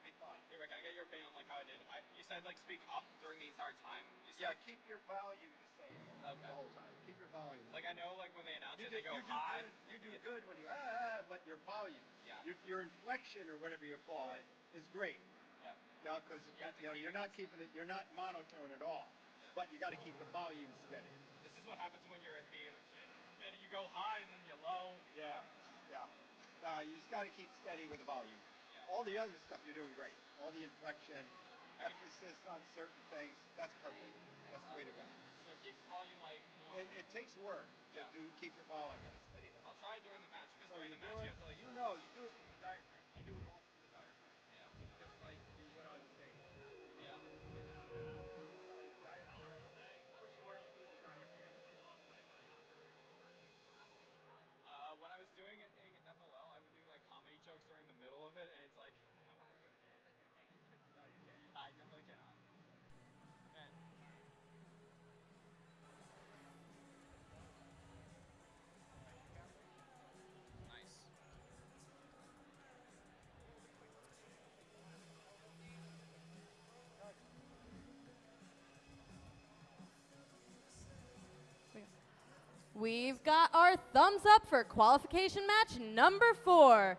S8: we thought.
S6: Here, Rick, can I get your opinion on like how I did? You said like speak up during the entire time.
S8: Yeah, keep your volume the same
S6: Okay.
S8: the whole time. Keep your volume.
S6: Like I know like when they announce
S8: You
S6: it,
S8: do,
S6: they go
S8: you do
S6: high.
S8: good. You do good when you but your volume,
S6: Yeah.
S8: your inflection or whatever you call it, is great.
S6: Yeah.
S8: Now, because you're not keeping it, you're not monotone at all. But you got to keep the volume steady.
S6: This is what happens when you're at theater shit. And you go high and then you low.
S8: Yeah, yeah. You just got to keep steady with the volume.
S6: Yeah.
S8: All the other stuff you're doing great. All the inflection, emphasis on certain things, that's perfect. That's the way to go.
S6: So keep the volume like normal.
S8: It takes work to keep your volume at a steady level.
S6: I'll try during the match because
S8: So
S6: during
S8: you
S6: the match you have to like.
S8: you know, you do it from the diaphragm. You do it all through the diaphragm.
S6: Yeah.
S8: Just like you would on stage.
S6: Yeah.
S8: Push more through the diaphragm.
S6: When I was doing it in FLL, I would do like comedy jokes during the middle of it, and it's like, how am I gonna do it?
S8: No, you can't.
S6: I definitely cannot.
S1: We've got our thumbs up for qualification match number 4.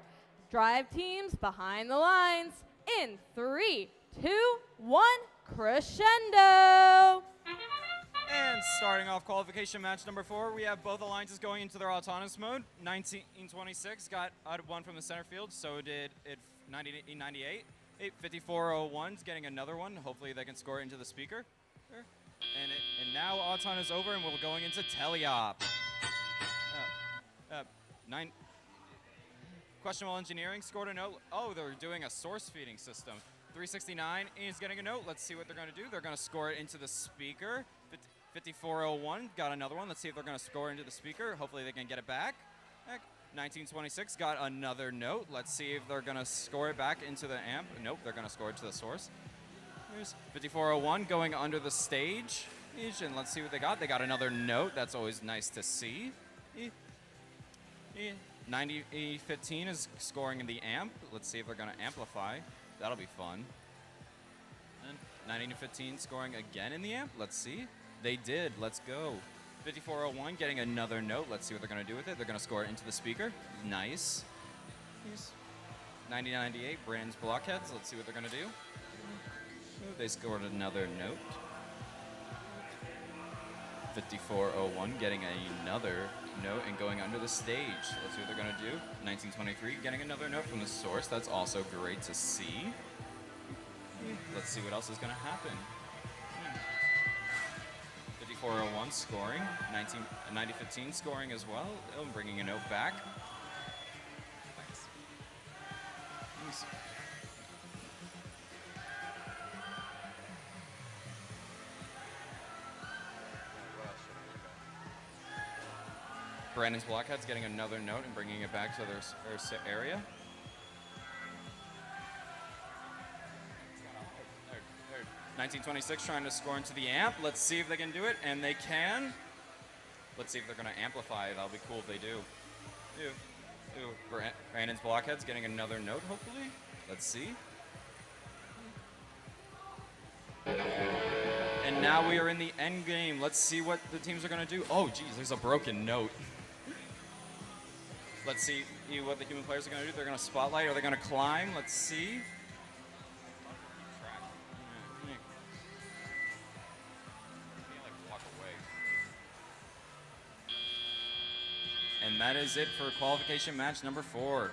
S1: Drive teams behind the lines in 3, 2, 1, crescendo.
S6: And starting off qualification match number 4, we have both alliances going into their autonomous mode. 1926 got out of one from the center field, so did it 98. 5401's getting another one. Hopefully they can score it into the speaker. And now Auton is over, and we're going into teleop. Questionable engineering scored a note. Oh, they're doing a source feeding system. 369 is getting a note. Let's see what they're going to do. They're going to score it into the speaker. 5401 got another one. Let's see if they're going to score into the speaker. Hopefully they can get it back. 1926 got another note. Let's see if they're going to score it back into the amp. Nope, they're going to score it to the source. Here's 5401 going under the stage. And let's see what they got. They got another note. That's always nice to see. 9015 is scoring in the amp. Let's see if they're going to amplify. That'll be fun. And 1915 scoring again in the amp. Let's see. They did. Let's go. 5401 getting another note. Let's see what they're going to do with it. They're going to score it into the speaker. Nice. 9098 Brandon's Blockheads. Let's see what they're going to do. They scored another note. 5401 getting another note and going under the stage. Let's see what they're going to do. 1923 getting another note from the source. That's also great to see. Let's see what else is going to happen. 5401 scoring. 9015 scoring as well. Oh, bringing a note back. Nice. Brandon's Blockhead's getting another note and bringing it back to their area. 1926 trying to score into the amp. Let's see if they can do it, and they can. Let's see if they're going to amplify. That'll be cool if they do. Brandon's Blockhead's getting another note, hopefully. Let's see. And now we are in the end game. Let's see what the teams are going to do. Oh, geez, there's a broken note. Let's see what the human players are going to do. They're going to spotlight. Are they going to climb? Let's see. And that is it for qualification match number 4.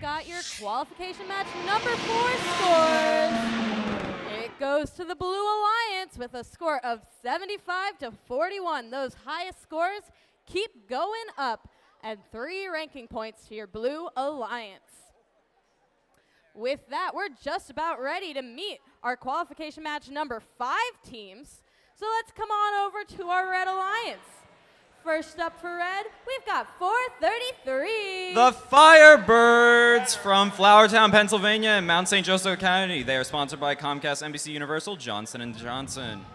S1: got your qualification match number 4 scores. It goes to the Blue Alliance with a score of 75 to 41. Those highest scores keep going up, and 3 ranking points to your Blue Alliance. With that, we're just about ready to meet our qualification match number 5 teams. So let's come on over to our Red Alliance. First up for Red, we've got 433.
S6: The Firebirds from Flowertown, Pennsylvania and Mount St. Joseph County. They are sponsored by Comcast, NBC Universal, Johnson & Johnson.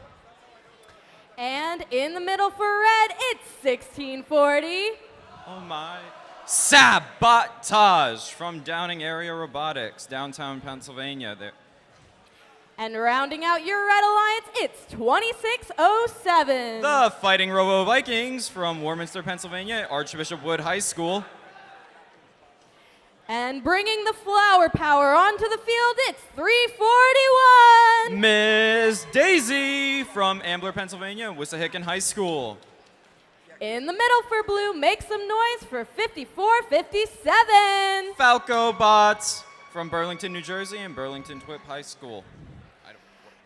S1: And in the middle for Red, it's 1640.
S6: Oh my. Sabotage from Downing Area Robotics, downtown Pennsylvania.
S1: And rounding out your Red Alliance, it's 2607.
S6: The Fighting Robo Vikings from Warminster, Pennsylvania, Archbishop Wood High School.
S1: And bringing the flower power onto the field, it's 341.
S6: Miss Daisy from Ambler, Pennsylvania, Wissahickon High School.
S1: In the middle for Blue, make some noise for 5457.
S6: Falco Bots from Burlington, New Jersey and Burlington Twip High School.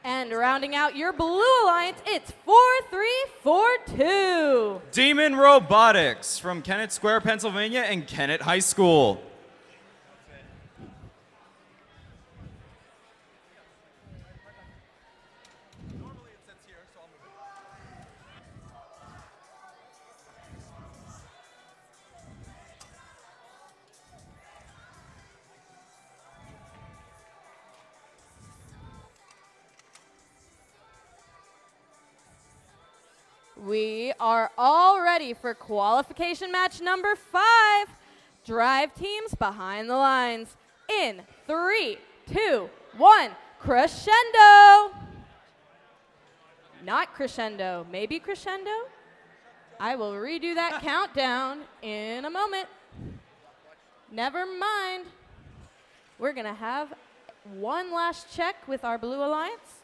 S1: And rounding out your Blue Alliance, it's 4342.
S6: Demon Robotics from Kennett Square, Pennsylvania and Kennett High School.
S1: We are all ready for qualification match number 5. Drive teams behind the lines. In 3, 2, 1, crescendo. Not crescendo, maybe crescendo? I will redo that countdown in a moment. Never mind. We're gonna have one last check with our Blue Alliance.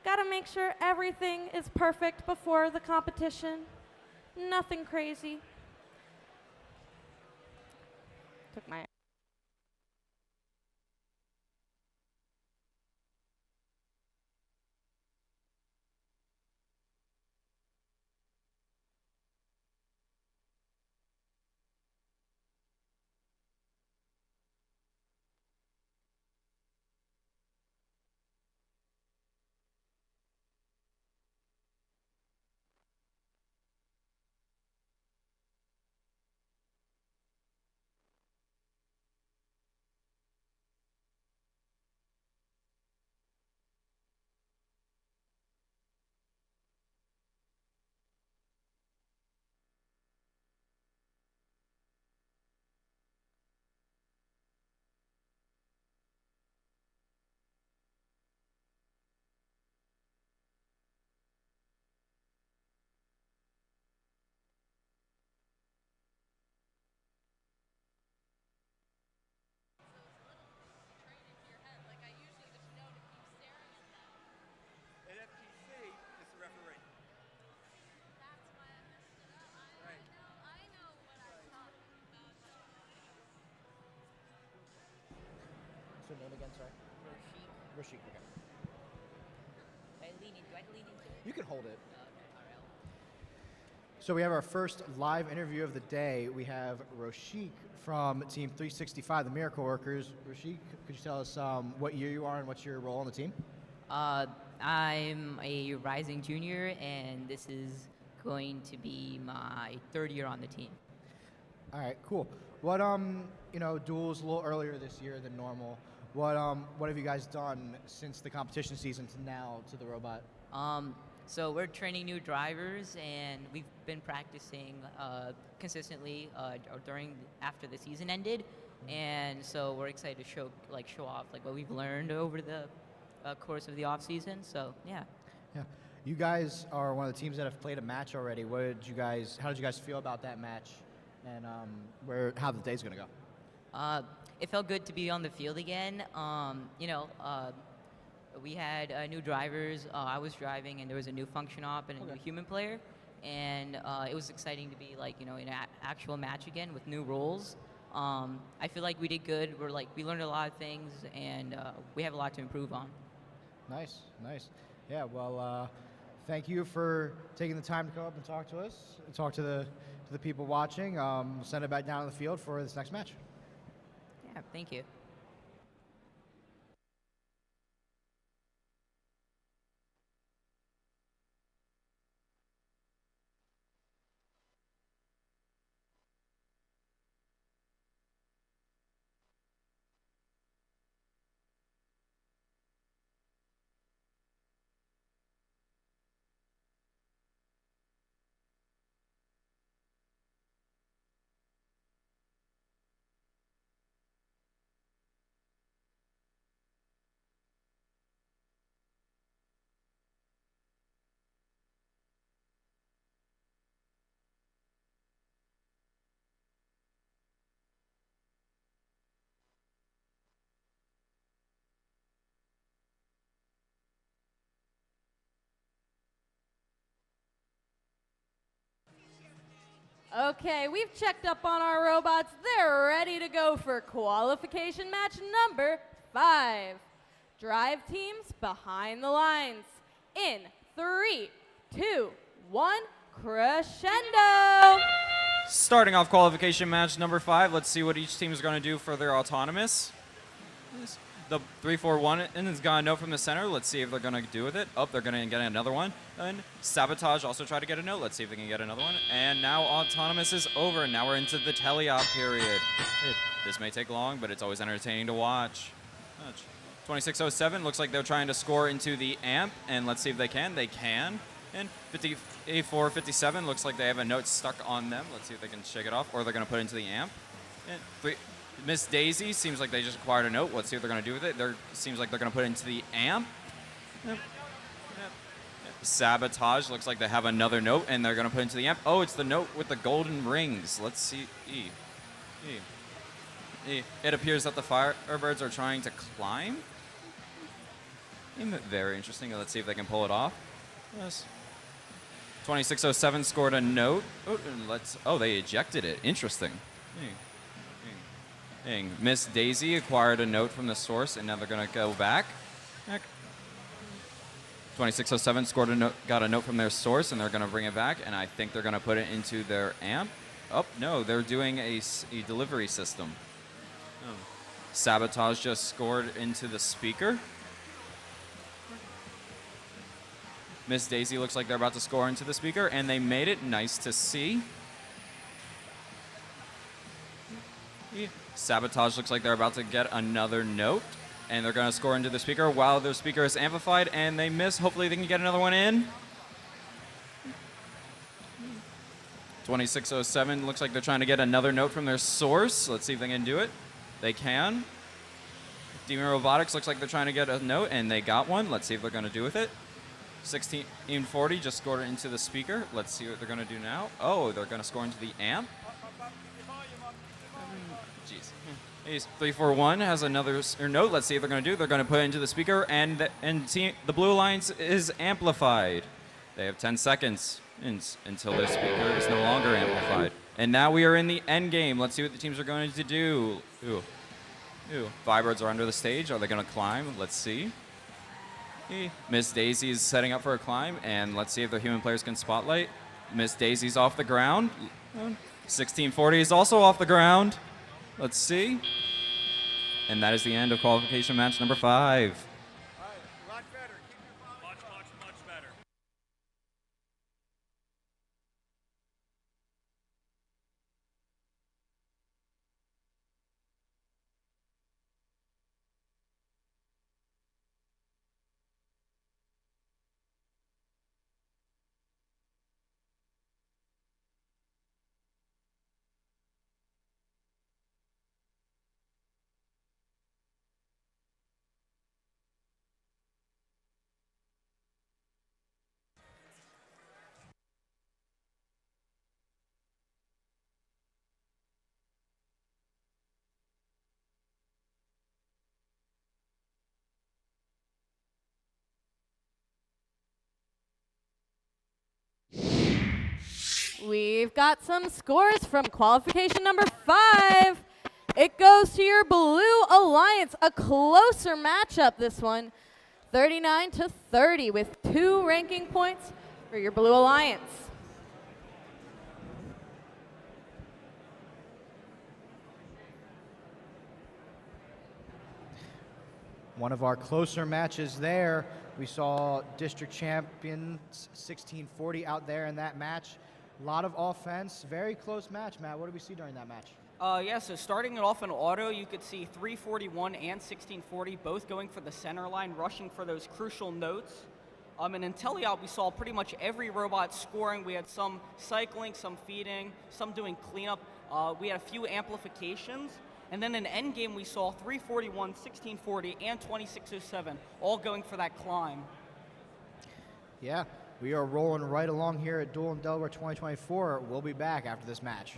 S1: Gotta make sure everything is perfect before the competition. Nothing crazy. Took my
S5: What's your name again, sorry? Rashik, okay.
S9: Do I lean into it?
S5: You can hold it. So we have our first live interview of the day. We have Rashik from Team 365, the Miracle Workers. Rashik, could you tell us what year you are and what's your role on the team?
S9: I'm a rising junior, and this is going to be my 3rd year on the team.
S5: All right, cool. What Duel's a little earlier this year than normal. What have you guys done since the competition season to now to the robot?
S9: So we're training new drivers, and we've been practicing consistently after the season ended, and so we're excited to show off what we've learned over the course of the off season. So yeah.
S5: Yeah, you guys are one of the teams that have played a match already. How did you guys feel about that match, and how the day's gonna go?
S9: It felt good to be on the field again. We had new drivers. I was driving, and there was a new function op and a new human player, and it was exciting to be in an actual match again with new rules. I feel like we did good. We learned a lot of things, and we have a lot to improve on.
S5: Nice, nice. Yeah, well, thank you for taking the time to come up and talk to us, and talk to the people watching. We'll send it back down to the field for this next match.
S9: Yeah, thank you.
S1: Okay, we've checked up on our robots. They're ready to go for qualification match number 5. Drive teams behind the lines. In 3, 2, 1, crescendo!
S6: Starting off qualification match number 5, let's see what each team is going to do for their autonomous. The 3-4-1 has got a note from the center. Let's see if they're going to do with it. Oh, they're going to get another one. And Sabotage also try to get a note. Let's see if they can get another one. And now autonomous is over. Now we're into the teleop period. This may take long, but it's always entertaining to watch. 2607 looks like they're trying to score into the amp, and let's see if they can. They can. And 5457 looks like they have a note stuck on them. Let's see if they can shake it off, or they're going to put it into the amp. And Miss Daisy seems like they just acquired a note. Let's see what they're going to do with it. Seems like they're going to put it into the amp. Sabotage looks like they have another note, and they're going to put it into the amp. Oh, it's the note with the golden rings. Let's see. It appears that the Firebirds are trying to climb. Very interesting. Let's see if they can pull it off. Yes. 2607 scored a note. Oh, they ejected it. Interesting. Miss Daisy acquired a note from the source, and now they're going to go back. 2607 scored a note, got a note from their source, and they're going to bring it back, and I think they're going to put it into their amp. Oh, no, they're doing a delivery system. Sabotage just scored into the speaker. Miss Daisy looks like they're about to score into the speaker, and they made it. Nice to see. Sabotage looks like they're about to get another note, and they're going to score into the speaker while their speaker is amplified, and they miss. Hopefully they can get another one in. 2607 looks like they're trying to get another note from their source. Let's see if they can do it. They can. Demon Robotics looks like they're trying to get a note, and they got one. Let's see if they're going to do with it. 1640 just scored it into the speaker. Let's see what they're going to do now. Oh, they're going to score into the amp. Jeez. 341 has another note. Let's see if they're going to do. They're going to put it into the speaker, and the Blue Alliance is amplified. They have 10 seconds until their speaker is no longer amplified. And now we are in the end game. Let's see what the teams are going to do. Firebirds are under the stage. Are they going to climb? Let's see. Miss Daisy is setting up for a climb, and let's see if the human players can spotlight. Miss Daisy's off the ground. 1640 is also off the ground. Let's see. And that is the end of qualification match number 5.
S1: We've got some scores from qualification number 5. It goes to your Blue Alliance. A closer matchup, this one. 39-30 with 2 ranking points for your Blue Alliance.
S5: One of our closer matches there. We saw district champions 1640 out there in that match. A lot of offense, very close match, Matt. What did we see during that match?
S4: Yeah, so starting it off in auto, you could see 341 and 1640 both going for the center line, rushing for those crucial notes. And in teleop, we saw pretty much every robot scoring. We had some cycling, some feeding, some doing cleanup. We had a few amplifications. And then in endgame, we saw 341, 1640, and 2607, all going for that climb.
S5: Yeah, we are rolling right along here at Duel in Delaware 2024. We'll be back after this match.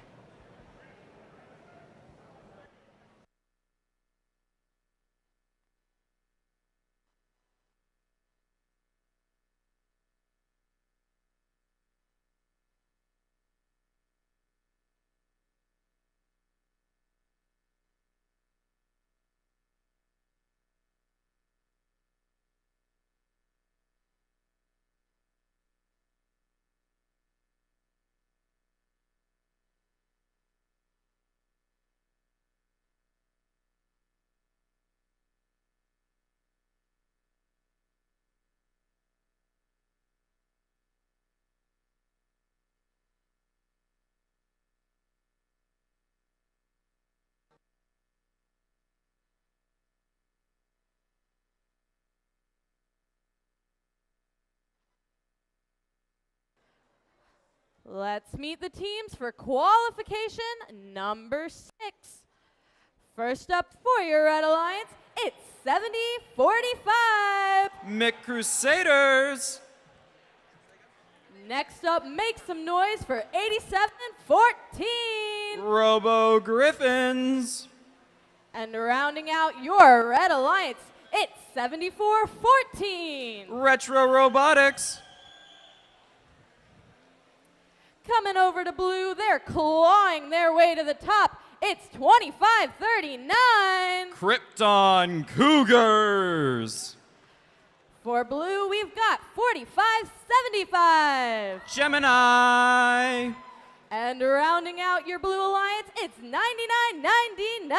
S1: Let's meet the teams for qualification number 6. First up for your Red Alliance, it's 70-45.
S6: Mick Crusaders.
S1: Next up, make some noise for 87-14.
S6: Robo Griffins.
S1: And rounding out your Red Alliance, it's 74-14.
S6: Retro Robotics.
S1: Coming over to blue, they're clawing their way to the top. It's 25-39.
S6: Krypton Cougars.
S1: For blue, we've got 45-75.
S6: Gemini.
S1: And rounding out your Blue Alliance, it's 99-99.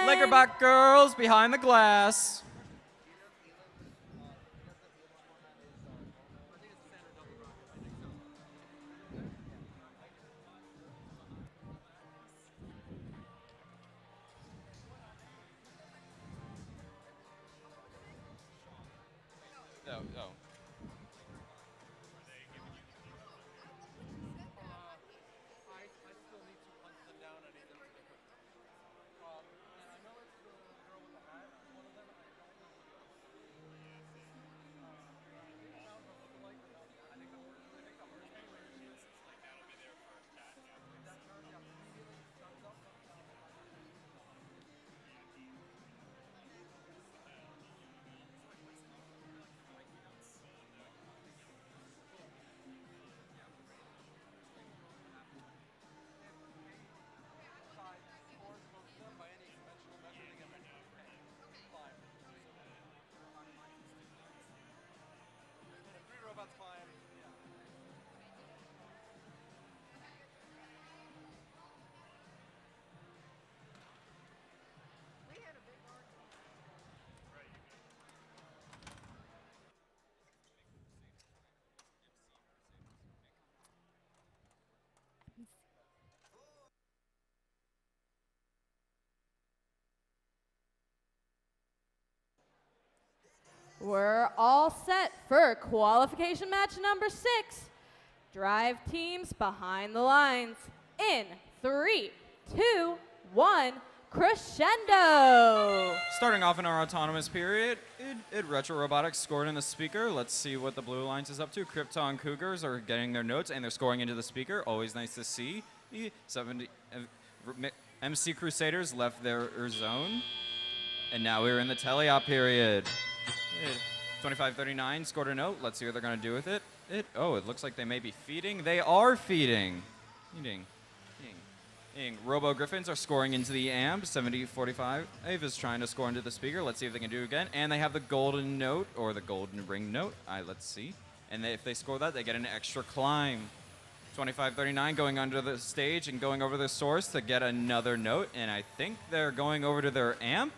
S6: Lakerbach Girls behind the glass. No.
S1: We're all set for qualification match number 6. Drive teams behind the lines. In 3, 2, 1, crescendo.
S6: Starting off in our autonomous period, Retro Robotics scored in the speaker. Let's see what the Blue Alliance is up to. Krypton Cougars are getting their notes, and they're scoring into the speaker. Always nice to see. MC Crusaders left their zone. And now we're in the teleop period. 25-39 scored a note. Let's see what they're going to do with it. It looks like they may be feeding. They are feeding. Feeding. Robo Griffins are scoring into the amp. 70-45. Ave is trying to score into the speaker. Let's see if they can do it again. And they have the golden note, or the golden ring note. Let's see. And if they score that, they get an extra climb. 25-39 going under the stage and going over the source to get another note. And I think they're going over to their amp.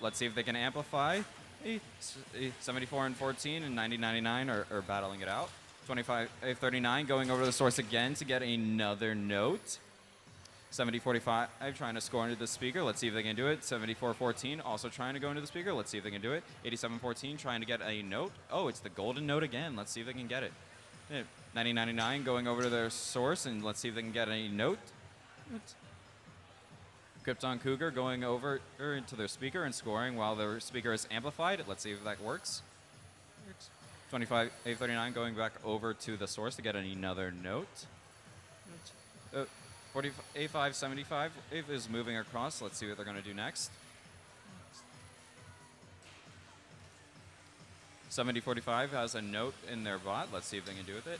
S6: Let's see if they can amplify. 74-14 and 90-99 are battling it out. 25-39 going over to the source again to get another note. 70-45 trying to score into the speaker. Let's see if they can do it. 74-14 also trying to go into the speaker. Let's see if they can do it. 87-14 trying to get a note. Oh, it's the golden note again. Let's see if they can get it. 90-99 going over to their source, and let's see if they can get a note. Krypton Cougar going over into their speaker and scoring while their speaker is amplified. Let's see if that works. 25-39 going back over to the source to get another note. 45-75 is moving across. Let's see what they're going to do next. 70-45 has a note in their bot. Let's see if they can do with it.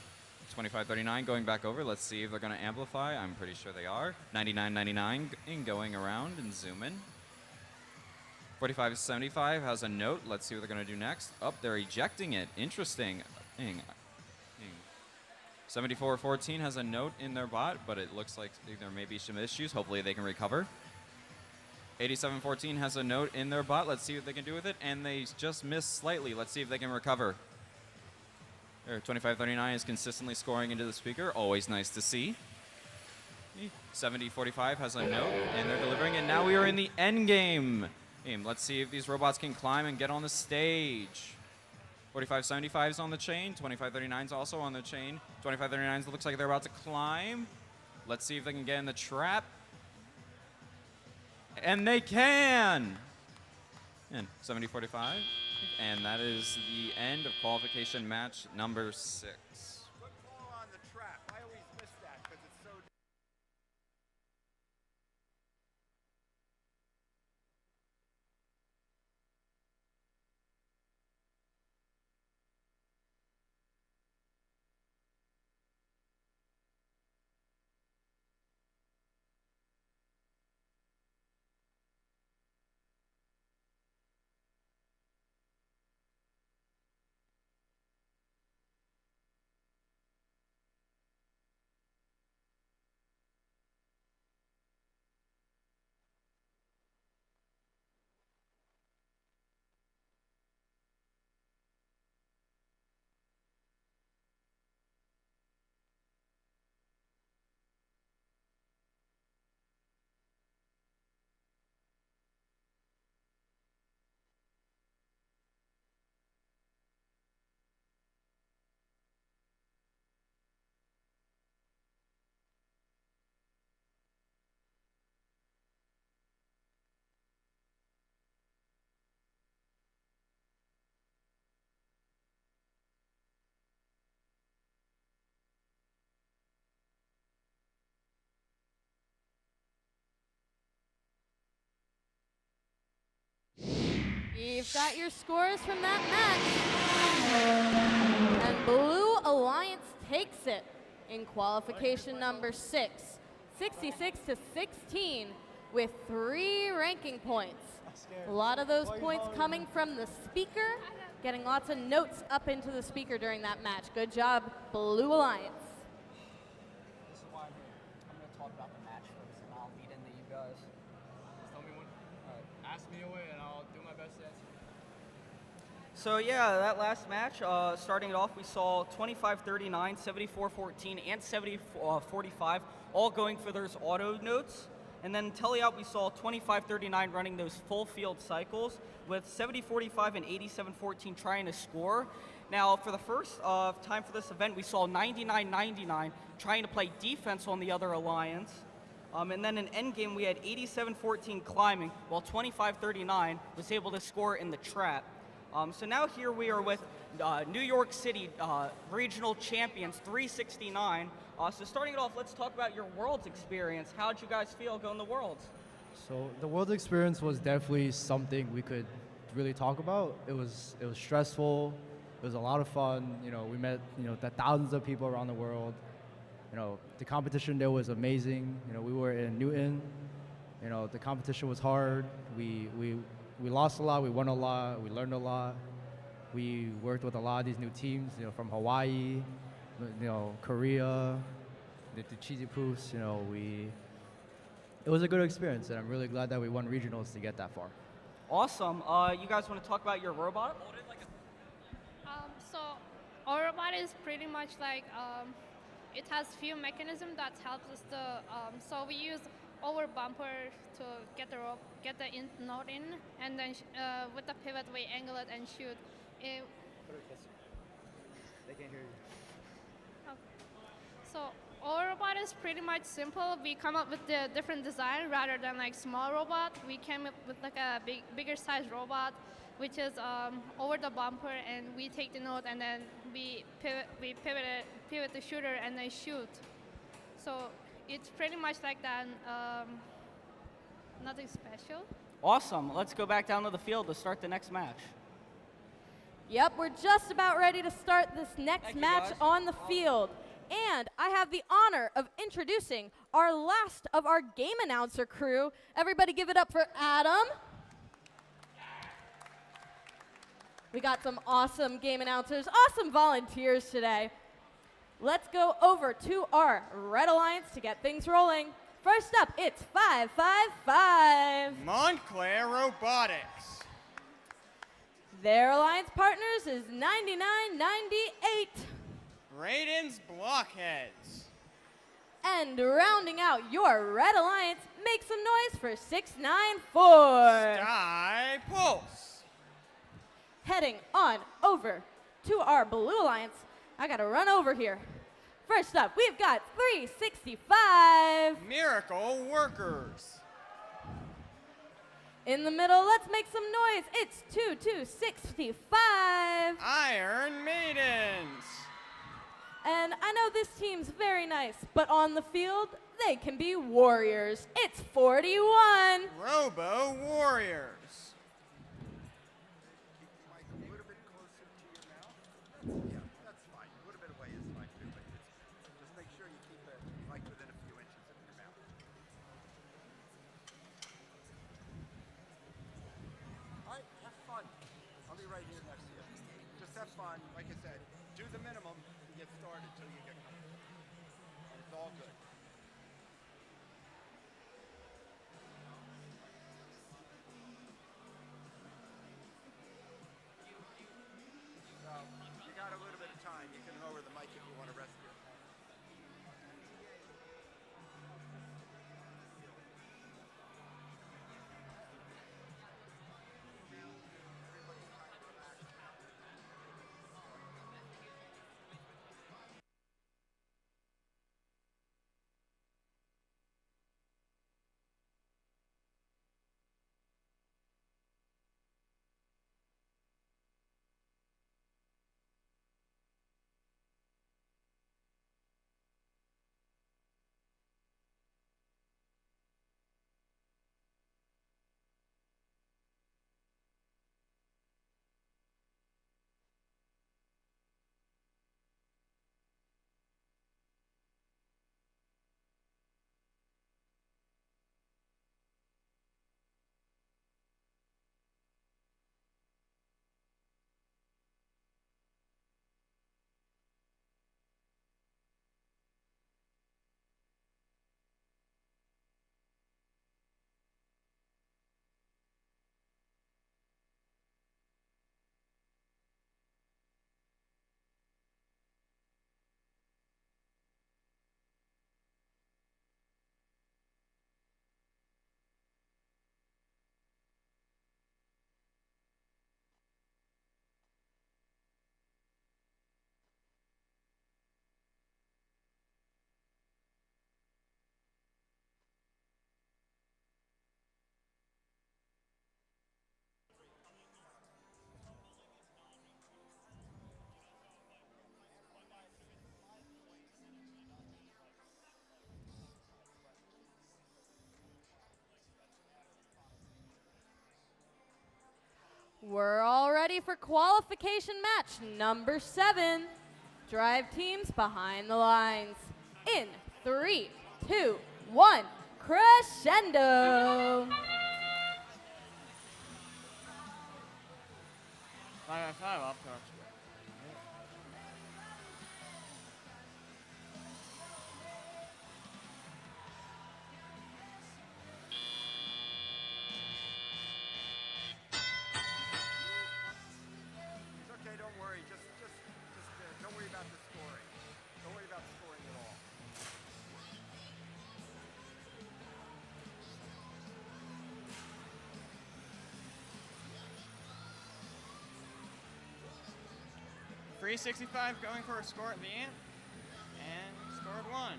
S6: 25-39 going back over. Let's see if they're going to amplify. I'm pretty sure they are. 99-99 going around and zoom in. 45-75 has a note. Let's see what they're going to do next. Oh, they're ejecting it. Interesting. 74-14 has a note in their bot, but it looks like there may be some issues. Hopefully they can recover. 87-14 has a note in their bot. Let's see what they can do with it. And they just missed slightly. Let's see if they can recover. 25-39 is consistently scoring into the speaker. Always nice to see. 70-45 has a note, and they're delivering it. Now we are in the end game. Let's see if these robots can climb and get on the stage. 45-75 is on the chain. 25-39 is also on the chain. 25-39 looks like they're about to climb. Let's see if they can get in the trap. And they can! And 70-45. And that is the end of qualification match number 6.
S8: Good call on the trap. I always miss that because it's so.
S1: You've got your scores from that match. And Blue Alliance takes it in qualification number 6, 66-16, with 3 ranking points. A lot of those points coming from the speaker, getting lots of notes up into the speaker during that match. Good job, Blue Alliance.
S4: This is why I'm here. I'm going to talk about the match first, and I'll lead into you guys.
S10: Just tell me when. Ask me away, and I'll do my best to answer.
S4: So yeah, that last match, starting it off, we saw 25-39, 74-14, and 70-45, all going for those auto notes. And then telly-out, we saw 25-39 running those full field cycles, with 70-45 and 87-14 trying to score. Now, for the first time for this event, we saw 99-99 trying to play defense on the other alliance. And then in endgame, we had 87-14 climbing, while 25-39 was able to score in the trap. So now here we are with New York City regional champions, 369. So starting it off, let's talk about your Worlds experience. How'd you guys feel going to Worlds?
S5: So the Worlds experience was definitely something we could really talk about. It was stressful. It was a lot of fun. You know, we met the thousands of people around the world. The competition there was amazing. We were in Newton. The competition was hard. We lost a lot. We won a lot. We learned a lot. We worked with a lot of these new teams. From Hawaii, Korea, the Cheesy Poofs. It was a good experience, and I'm really glad that we won regionals to get that far.
S4: Awesome. You guys want to talk about your robot?
S11: So our robot is pretty much like it has few mechanisms that helps us to. So we use our bumper to get the node in, and then with the pivot we angle it and shoot.
S5: They can't hear you.
S11: So our robot is pretty much simple. We come up with the different design rather than like small robot. We came up with like a bigger size robot, which is over the bumper, and we take the node and then we pivot the shooter and then shoot. So it's pretty much like that. Nothing special.
S4: Awesome. Let's go back down to the field to start the next match.
S1: Yep, we're just about ready to start this next
S4: Thank you,
S1: match
S4: guys.
S1: on the field. And I have the honor of introducing our last of our game announcer crew. Everybody give it up for Adam. We got some awesome game announcers, awesome volunteers today. Let's go over to our Red Alliance to get things rolling. First up, it's 555.
S12: Montclair Robotics.
S1: Their alliance partners is 9998.
S12: Raiden's Blockheads.
S1: And rounding out your Red Alliance, make some noise for 694.
S12: Sky Pulse.
S1: Heading on over to our Blue Alliance. I gotta run over here. First up, we've got 365.
S12: Miracle Workers.
S1: In the middle, let's make some noise. It's 2265.
S12: Iron Maidens.
S1: And I know this team's very nice, but on the field, they can be warriors. It's 41.
S12: Robo Warriors.
S8: Fun, like I said, do the minimum to get started till you get comfortable. It's all good. So, you got a little bit of time. You can lower the mic if you want to rest your opponent.
S1: We're all ready for qualification match number 7. Drive teams behind the lines. In 3, 2, 1, crescendo.
S12: 5 off to our score.
S3: It's okay, don't worry. Just don't worry about the scoring. Don't worry about the scoring at all.
S12: .365 going for a score at the amp, and scored 1.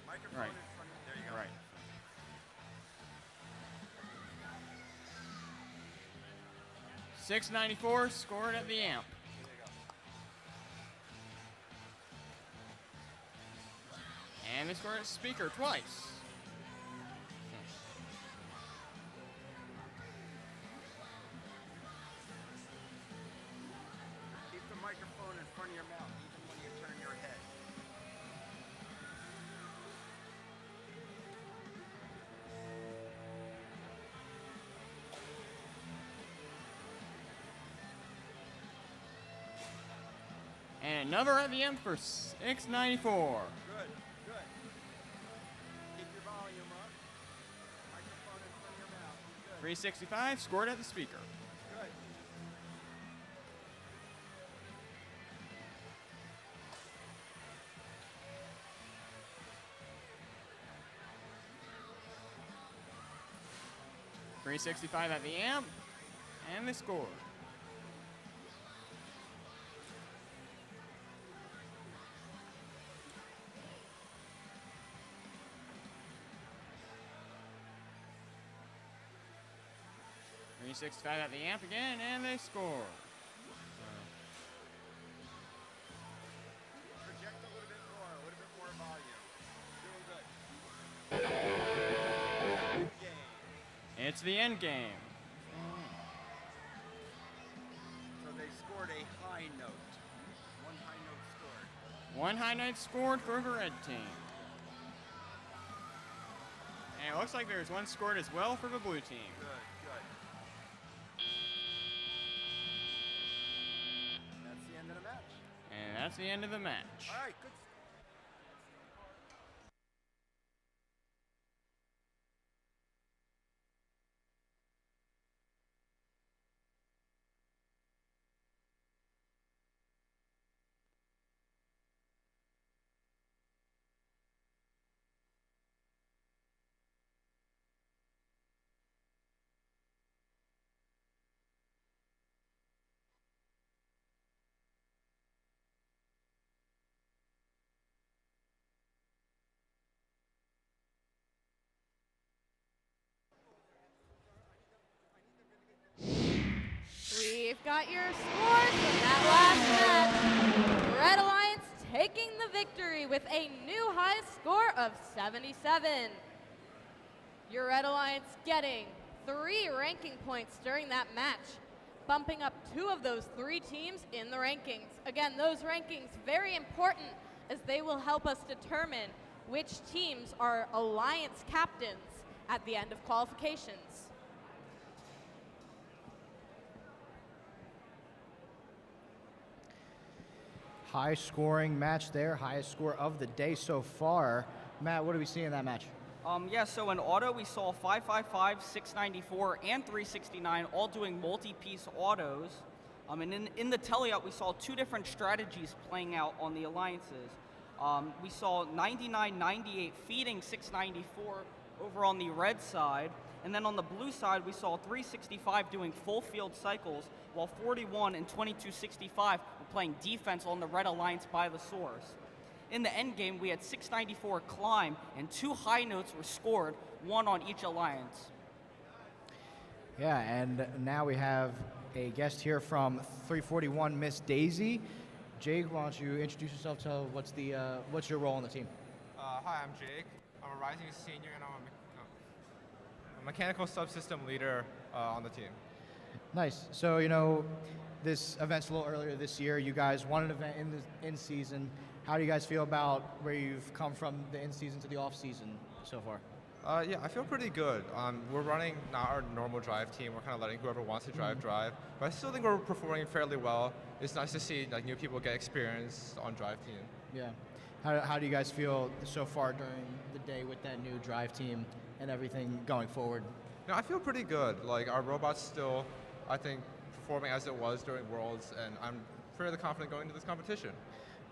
S3: Microphone
S12: Right.
S3: in front of you. There you go.
S12: Right. .694 scored at the amp.
S3: There you go.
S12: And they scored at speaker twice.
S3: Keep the microphone in front of your mouth, even when you turn your head.
S12: And another at the amp for .694.
S3: Good, good. Keep your volume up. Microphone in front of your mouth. Good.
S12: 365 scored at the speaker.
S3: Good.
S12: .365 at the amp, and they scored. .365 at the amp again, and they score.
S3: Project a little bit more volume. Doing good. Game.
S12: It's the end game.
S3: So they scored a high note. One high note scored.
S12: One high note scored for the red team. And it looks like there's one scored as well for the blue team.
S3: Good, good. That's the end of the match.
S12: And that's the end of the match.
S3: All right, good.
S1: We've got your scores from that last match. Red Alliance taking the victory with a new high score of 77. Your Red Alliance getting 3 ranking points during that match, bumping up 2 of those 3 teams in the rankings. Again, those rankings very important as they will help us determine which teams are Alliance captains at the end of qualifications.
S5: High scoring match there, highest score of the day so far. Matt, what do we see in that match?
S4: Yeah, so in auto, we saw 555, 694, and 369 all doing multi-piece autos. And in the teleout, we saw 2 different strategies playing out on the alliances. We saw 99-98 feeding 694 over on the red side. And then on the blue side, we saw 365 doing full field cycles, while 41 and 2265 were playing defense on the red alliance by the source. In the end game, we had 694 climb, and 2 high notes were scored, 1 on each alliance.
S5: Yeah, and now we have a guest here from 341, Miss Daisy. Jake, why don't you introduce yourself? Tell what's your role on the team?
S10: Hi, I'm Jake. I'm a rising senior, and I'm a mechanical subsystem leader on the team.
S5: Nice. So, you know, this event's a little earlier this year. You guys won an event in season. How do you guys feel about where you've come from the in-season to the off-season so far?
S10: Yeah, I feel pretty good. We're running not our normal drive team. We're kind of letting whoever wants to drive. But I still think we're performing fairly well. It's nice to see like new people get experience on drive team.
S5: Yeah. How do you guys feel so far during the day with that new drive team and everything going forward?
S10: No, I feel pretty good. Like our robot's still, I think, performing as it was during Worlds, and I'm fairly confident going into this competition.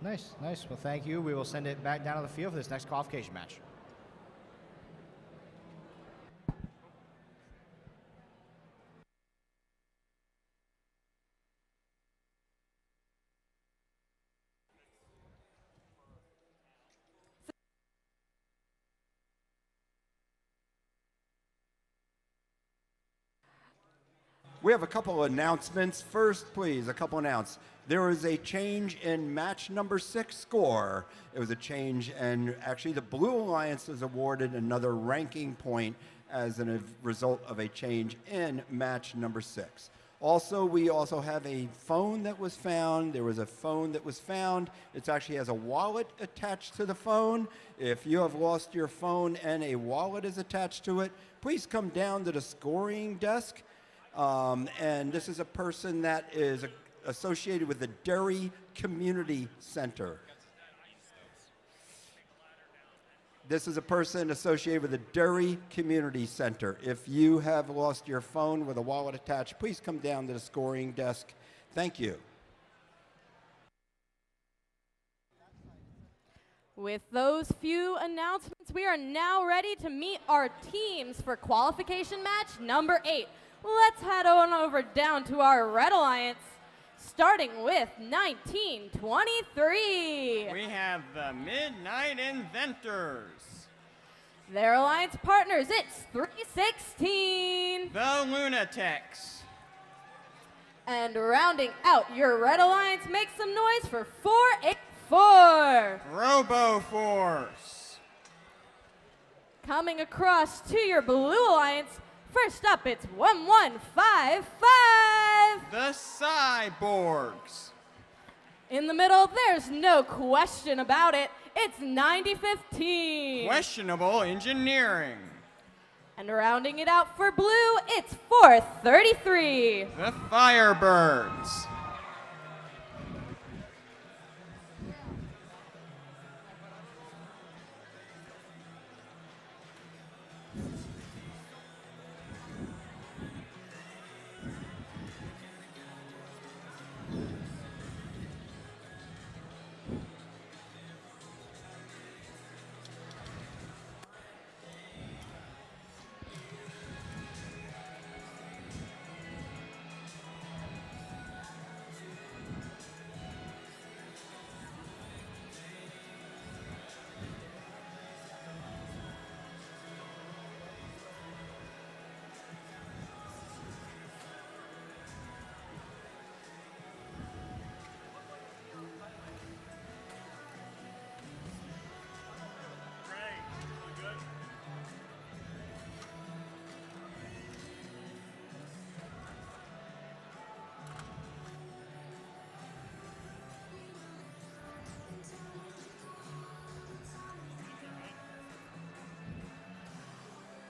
S5: Nice, nice. Well, thank you. We will send it back down to the field for this next qualification match.
S3: We have a couple of announcements. First, please, a couple announcements. There was a change in match number 6 score. It was a change, and actually the Blue Alliance was awarded another ranking point as a result of a change in match number 6. Also, we also have a phone that was found. There was a phone that was found. It actually has a wallet attached to the phone. If you have lost your phone and a wallet is attached to it, please come down to the scoring desk. And this is a person that is associated with the Derry Community Center. This is a person associated with the Derry Community Center. If you have lost your phone with a wallet attached, please come down to the scoring desk. Thank you.
S1: With those few announcements, we are now ready to meet our teams for qualification match number 8. Let's head on over down to our Red Alliance, starting with 1923.
S12: We have the Midnight Inventors.
S1: Their alliance partners, it's 316.
S12: The Lunatics.
S1: And rounding out your Red Alliance, make some noise for 484.
S12: RoboForce.
S1: Coming across to your Blue Alliance, first up, it's 1155.
S12: The Cyborgs.
S1: In the middle, there's no question about it. It's 9015.
S12: Questionable Engineering.
S1: And rounding it out for Blue, it's 433.
S12: The Firebirds.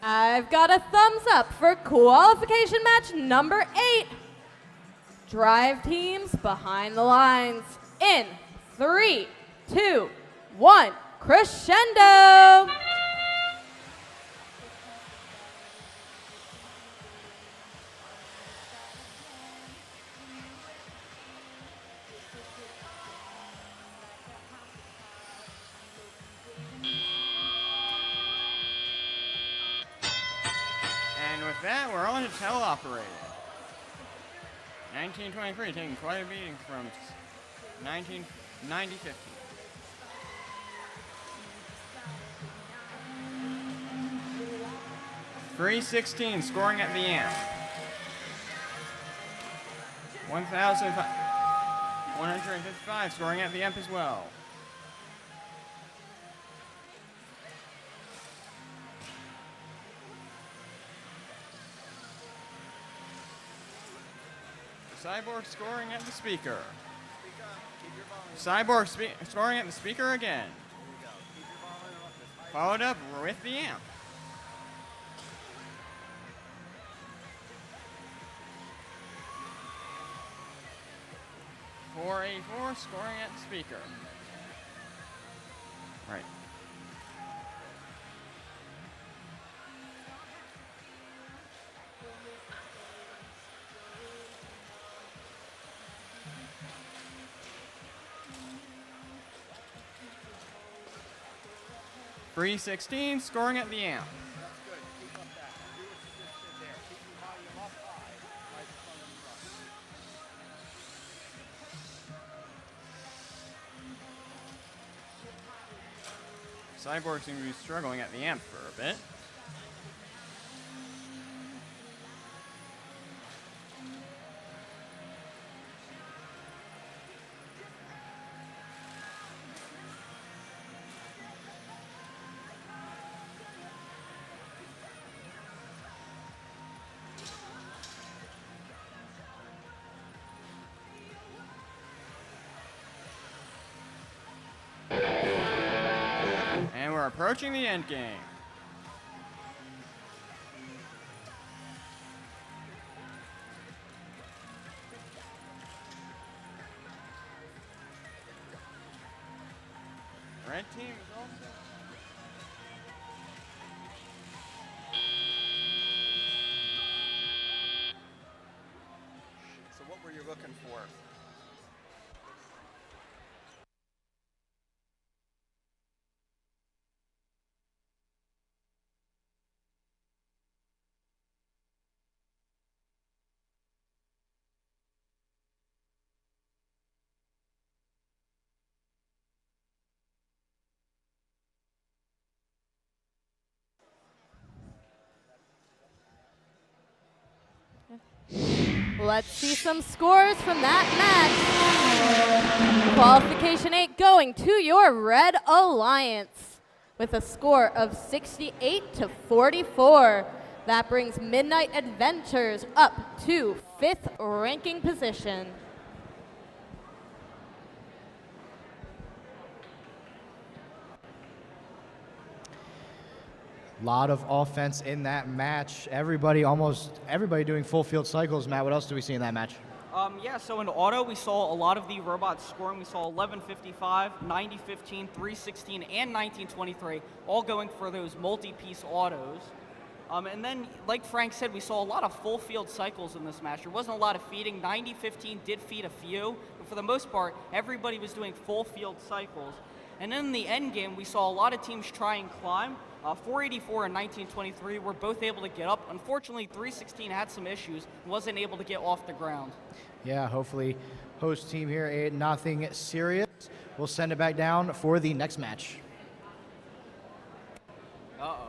S1: I've got a thumbs up for qualification match number 8. Drive teams behind the lines in 3, 2, 1, crescendo.
S12: And with that, we're on to teleoperated. 1923 taking quite a beating from 1990-15. .316 scoring at the amp. 1,155 scoring at the amp as well. Cyborg scoring at the speaker.
S3: Speak up. Keep your volume
S12: Cyborg scoring at the speaker again. Followed up with the amp. .484 scoring at the speaker. Right. .316 scoring at the amp. Cyborg seems to be struggling at the amp for a bit. And we're approaching the end game. Red team is also.
S3: So what were you looking for?
S1: Let's see some scores from that match. Qualification 8 going to your Red Alliance with a score of 68 to 44. That brings Midnight Adventures up to 5th ranking position.
S5: Lot of offense in that match. Almost everybody doing full field cycles. Matt, what else do we see in that match?
S4: Yeah, so in auto, we saw a lot of the robots scoring. We saw 1155, 9015, 316, and 1923, all going for those multi-piece autos. And then, like Frank said, we saw a lot of full field cycles in this match. There wasn't a lot of feeding. 9015 did feed a few, but for the most part, everybody was doing full field cycles. And then in the end game, we saw a lot of teams try and climb. 484 and 1923 were both able to get up. Unfortunately, 316 had some issues and wasn't able to get off the ground.
S5: Yeah, hopefully host team here ain't nothing serious. We'll send it back down for the next match.
S4: Uh-oh.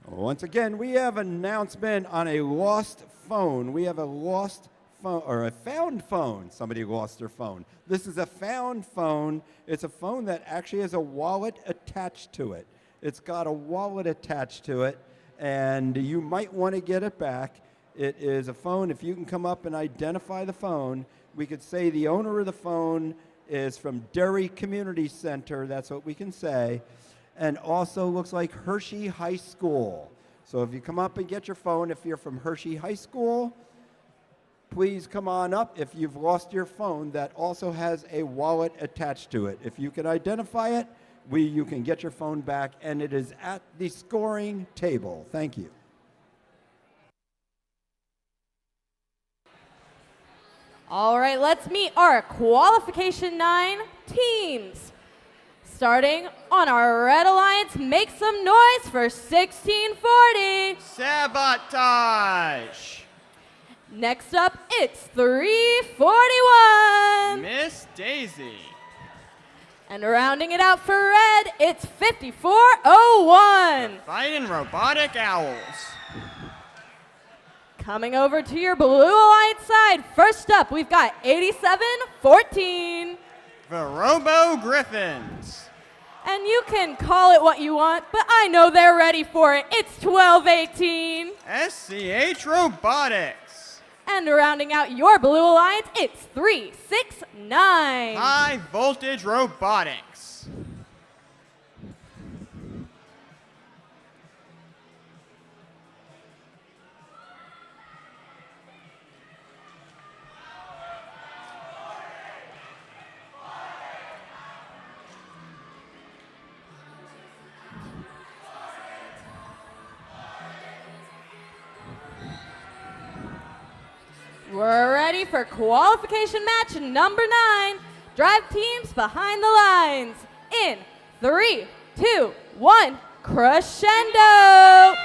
S3: Once again, we have an announcement on a lost phone. We have a lost phone, or a found phone. Somebody lost their phone. This is a found phone. It's a phone that actually has a wallet attached to it. It's got a wallet attached to it, and you might want to get it back. It is a phone. If you can come up and identify the phone, we could say the owner of the phone is from Derry Community Center. That's what we can say. And also looks like Hershey High School.
S13: So if you come up and get your phone, if you're from Hershey High School, please come on up. If you've lost your phone, that also has a wallet attached to it. If you can identify it, you can get your phone back, and it is at the scoring table. Thank you.
S1: All right, let's meet our qualification 9 teams. Starting on our Red Alliance, make some noise for 1640.
S12: Sabotage.
S1: Next up, it's 341.
S12: Miss Daisy.
S1: And rounding it out for Red, it's 5401.
S12: Fighting Robotic Owls.
S1: Coming over to your Blue Alliance side, first up, we've got 8714.
S12: The Robo Griffins.
S1: And you can call it what you want, but I know they're ready for it. It's 1218.
S12: SCH Robotics.
S1: And rounding out your Blue Alliance, it's 369.
S12: High Voltage Robotics.
S1: We're ready for qualification match number 9. Drive teams behind the lines. In 3, 2, 1, crescendo!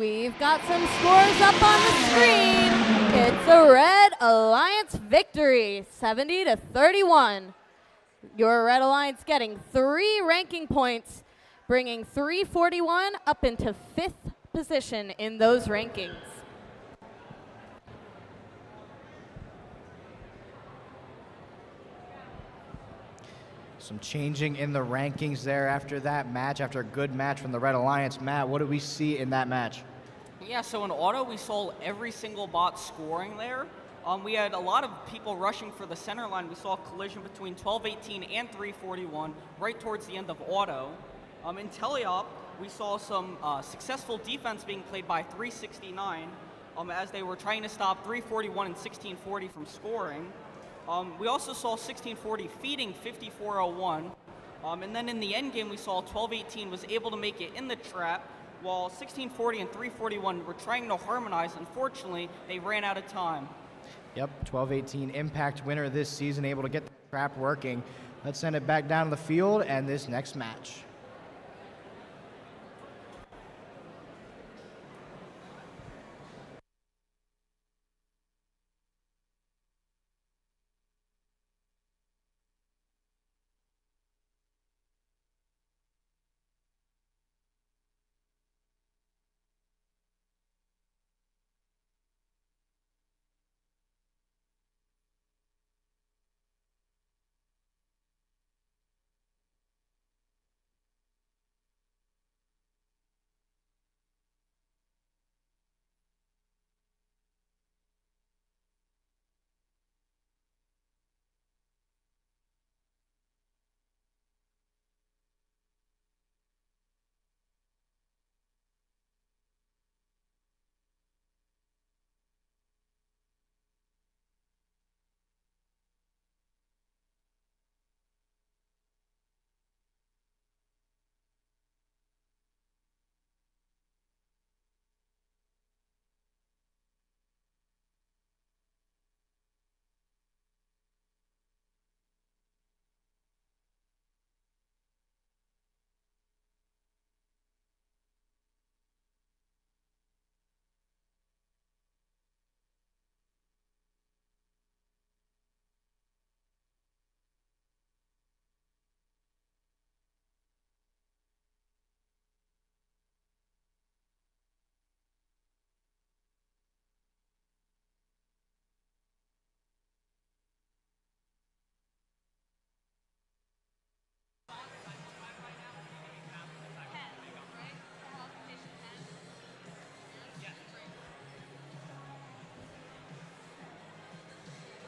S1: We've got some scores up on the screen. It's a Red Alliance victory, 70-31. Your Red Alliance getting 3 ranking points, bringing 341 up into 5th position in those rankings.
S5: Some changing in the rankings there after that match, after a good match from the Red Alliance. Matt, what did we see in that match?
S4: Yeah, so in auto, we saw every single bot scoring there. We had a lot of people rushing for the center line. We saw a collision between 1218 and 341 right towards the end of auto. In teleop, we saw some successful defense being played by 369 as they were trying to stop 341 and 1640 from scoring. We also saw 1640 feeding 5401. And then in the end game, we saw 1218 was able to make it in the trap, while 1640 and 341 were trying to harmonize. Unfortunately, they ran out of time.
S5: Yep, 12-18 impact winner this season, able to get the trap working. Let's send it back down to the field and this next match.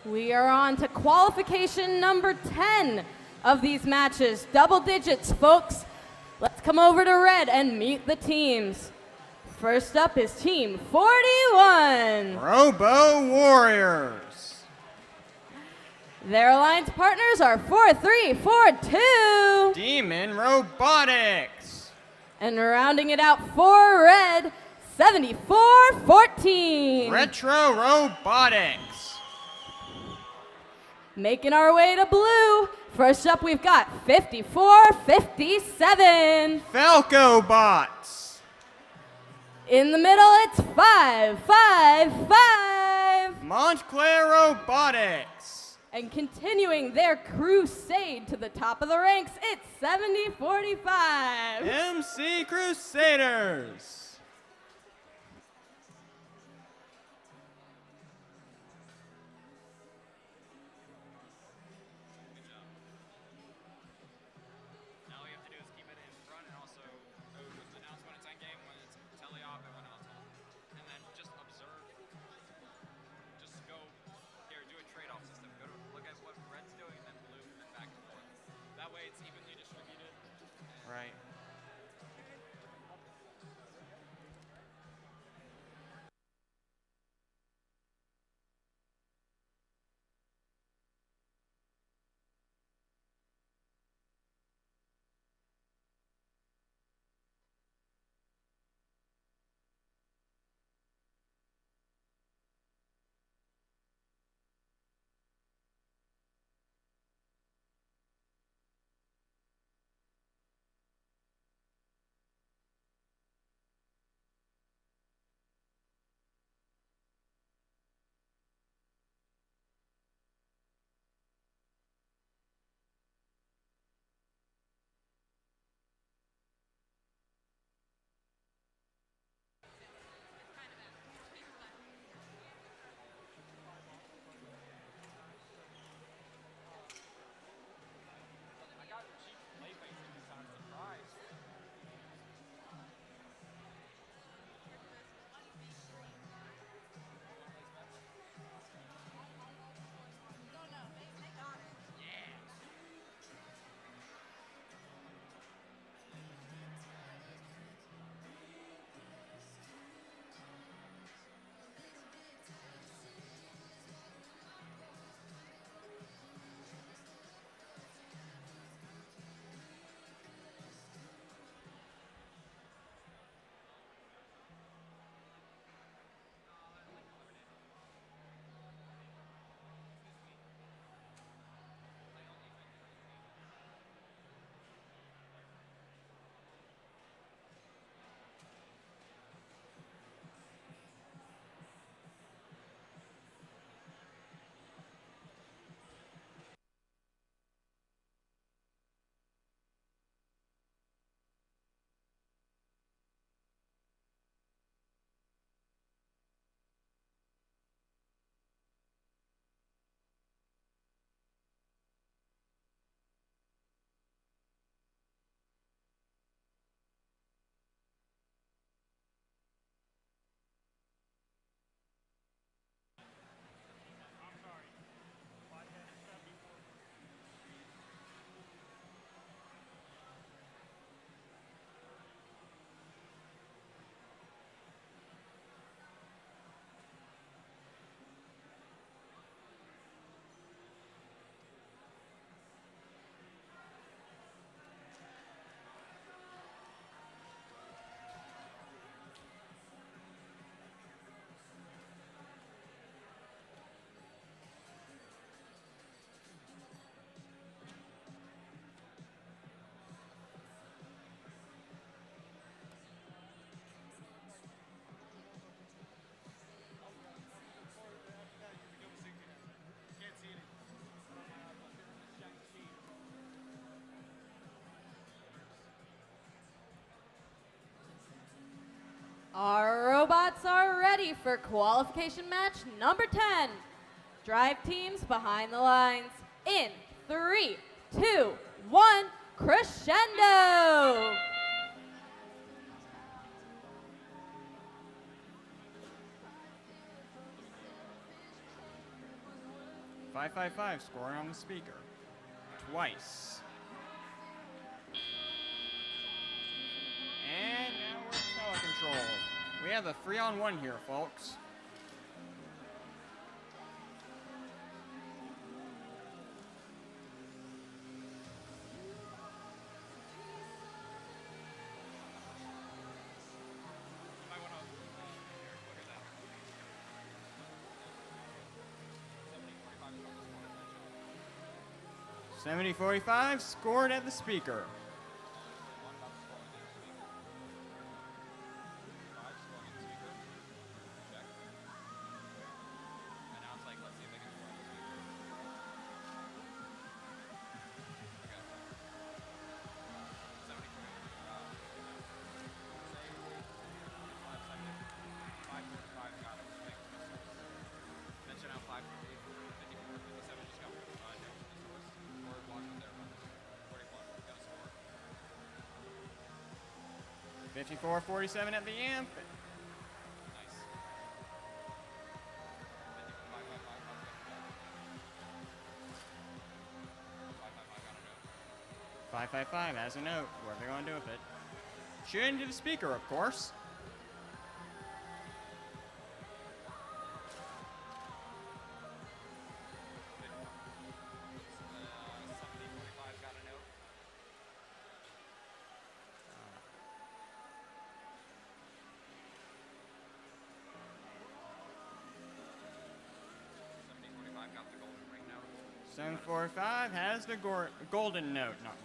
S1: We are on to qualification number 10 of these matches. Double digits, folks. Let's come over to red and meet the teams. First up is Team 41.
S12: Robo Warriors.
S1: Their alliance partners are 4342.
S12: Demon Robotics.
S1: And rounding it out for red, 7414.
S12: Retro Robotics.
S1: Making our way to blue. First up, we've got 5457.
S12: Falco Bots.
S1: In the middle, it's 555.
S12: Montclair Robotics.
S1: And continuing their crusade to the top of the ranks, it's 7045.
S12: MC Crusaders.
S1: Our robots are ready for qualification match number 10. Drive teams behind the lines in 3, 2, 1, crescendo!
S12: .555 scoring on the speaker. Twice. And now we're telecontrol. We have a 3-on-1 here, folks. .7045 scored at the speaker. .5447 at the amp. Nice. 555 has a note. What are they going to do with it? Shoot into the speaker, of course.
S8: Got the golden ring note.
S12: 745 has the golden note. Not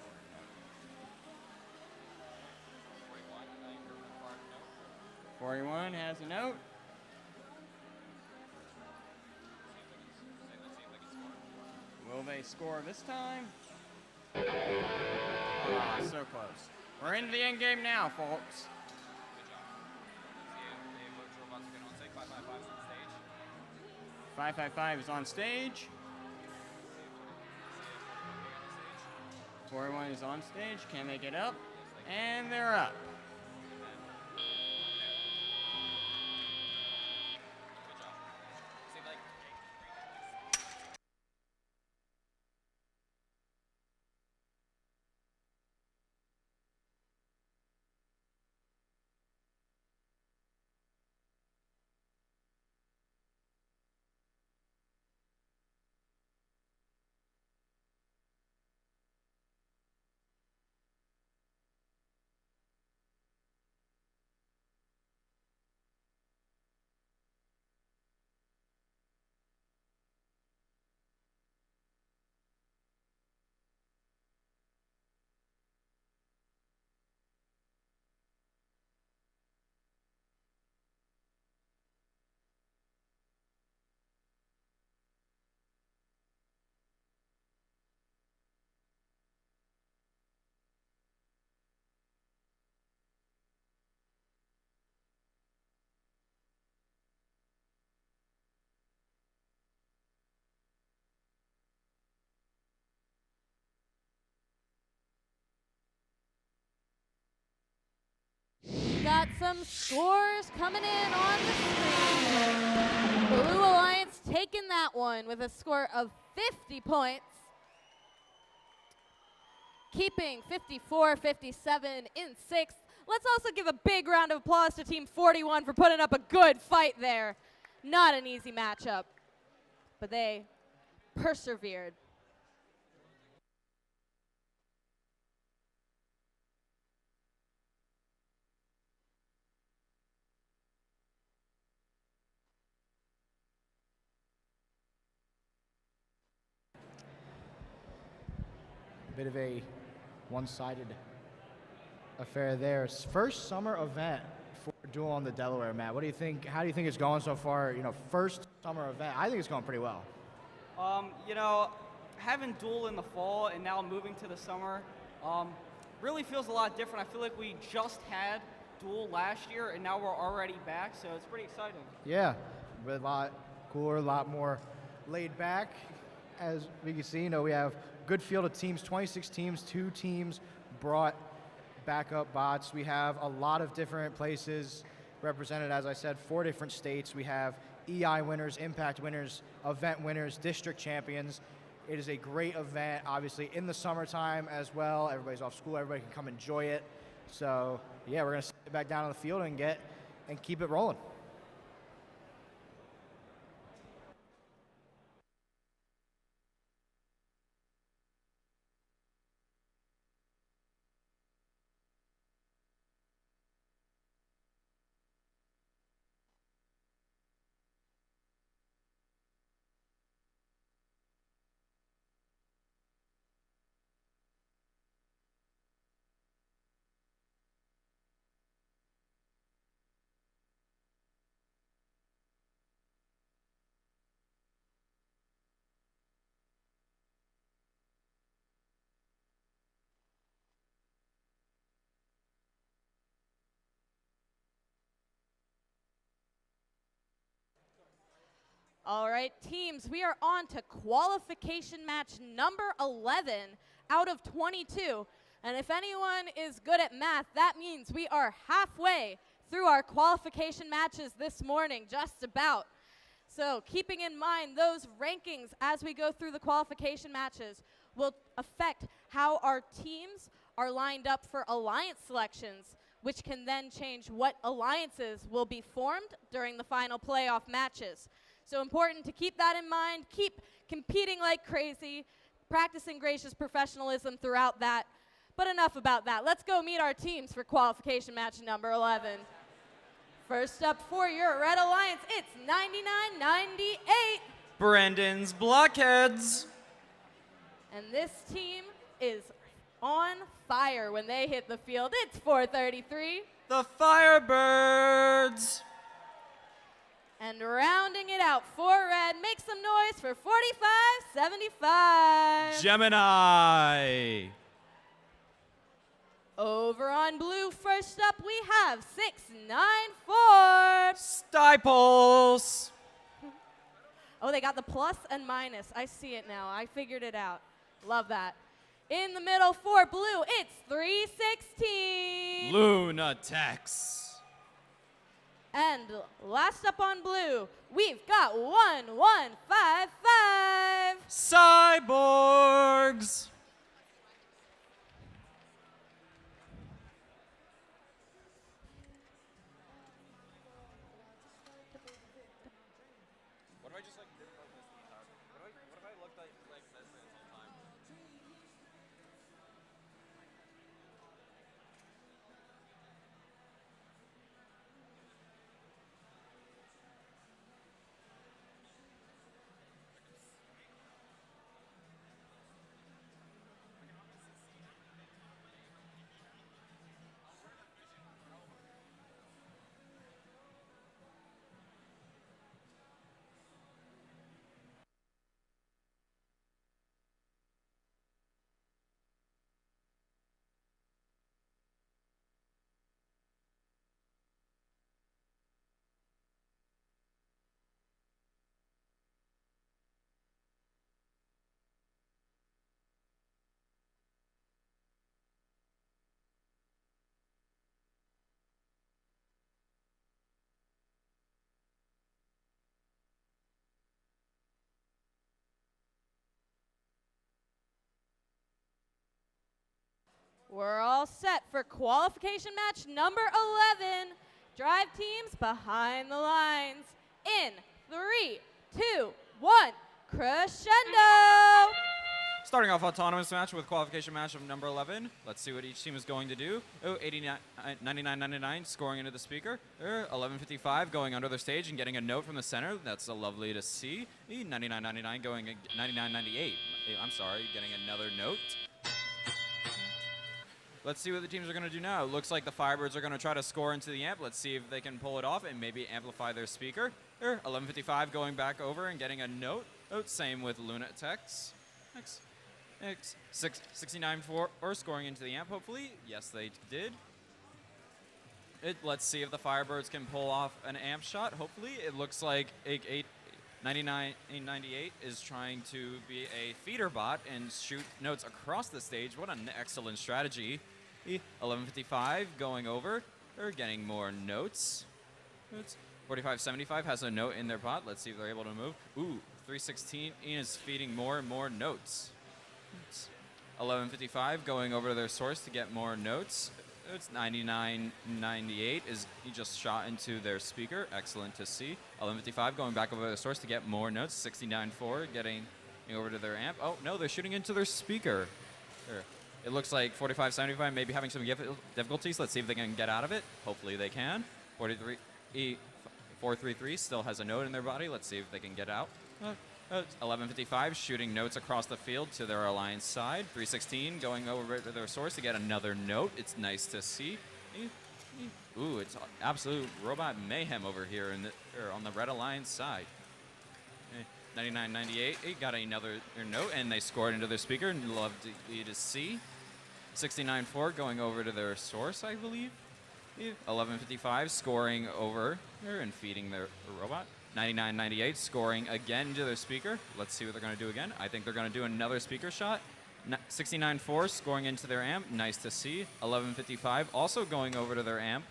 S12: 41 has a note. Will they score this time? Ah, so close. We're into the end game now, folks. 555 is on stage. 41 is on stage. Can they get up? And they're up.
S1: Got some scores coming in on the screen. Blue Alliance taking that one with a score of 50 points. Keeping 54-57 in sixth. Let's also give a big round of applause to Team 41 for putting up a good fight there. Not an easy matchup, but they persevered.
S5: Bit of a one-sided affair there. First summer event for Duel on the Delaware, Matt. What do you think? How do you think it's going so far? You know, first summer event. I think it's going pretty well.
S4: You know, having Duel in the fall and now moving to the summer really feels a lot different. I feel like we just had Duel last year, and now we're already back, so it's pretty exciting.
S5: Yeah, a lot cooler, a lot more laid back. As we can see, we have good field of teams, 26 teams, 2 teams brought backup bots. We have a lot of different places represented, as I said, 4 different states. We have EI winners, Impact winners, event winners, district champions. It is a great event, obviously, in the summertime as well. Everybody's off school, everybody can come enjoy it. So, yeah, we're going to sit back down on the field and keep it rolling.
S1: All right, teams, we are on to qualification match number 11 out of 22. And if anyone is good at math, that means we are halfway through our qualification matches this morning, just about. So keeping in mind those rankings as we go through the qualification matches will affect how our teams are lined up for alliance selections, which can then change what alliances will be formed during the final playoff matches. So important to keep that in mind, keep competing like crazy, practicing gracious professionalism throughout that. But enough about that. Let's go meet our teams for qualification match number 11. First up for your Red Alliance, it's 99-98.
S6: Brandon's Blockheads.
S1: And this team is on fire when they hit the field. It's 433.
S6: The Firebirds.
S1: And rounding it out for Red, make some noise for 45-75.
S6: Gemini.
S1: Over on Blue, first up we have 694.
S6: Stiples.
S1: Oh, they got the plus and minus. I see it now. I figured it out. Love that. In the middle for Blue, it's 316.
S6: Lunatex.
S1: And last up on Blue, we've got 1155.
S6: Cyborgs. What if I just like did like this the entire time? What if I looked like this the whole time?
S1: We're all set for qualification match number 11. Drive teams behind the lines. In 3, 2, 1, crescendo!
S6: Starting off autonomous match with qualification match of number 11. Let's see what each team is going to do. Oh, 99-99 scoring into the speaker. 11:55 going under the stage and getting a note from the center. That's lovely to see. 99-99 going 99-98. I'm sorry, getting another note. Let's see what the teams are going to do now. It looks like the Firebirds are going to try to score into the amp. Let's see if they can pull it off and maybe amplify their speaker. 11:55 going back over and getting a note. Oh, same with Lunatex. 69 for or scoring into the amp, hopefully. Yes, they did. Let's see if the Firebirds can pull off an amp shot. Hopefully, it looks like 898 is trying to be a feeder bot and shoot notes across the stage. What an excellent strategy. 1155 going over. They're getting more notes. 4575 has a note in their bot. Let's see if they're able to move. Ooh, 316 is feeding more and more notes. 1155 going over to their source to get more notes. It's 9998 he just shot into their speaker. Excellent to see. 1155 going back over to the source to get more notes. 694 getting over to their amp. Oh no, they're shooting into their speaker. There. It looks like 4575 may be having some difficulties. Let's see if they can get out of it. Hopefully they can. 433 still has a note in their body. Let's see if they can get out. 1155 shooting notes across the field to their alliance side. 316 going over to their source to get another note. It's nice to see. Ooh, it's absolute robot mayhem over here on the red alliance side. 9998 got another note and they scored into their speaker. Love to see. 694 going over to their source, I believe. 1155 scoring over there and feeding their robot. 9998 scoring again to their speaker. Let's see what they're going to do again. I think they're going to do another speaker shot. 694 scoring into their amp. Nice to see. 1155 also going over to their amp.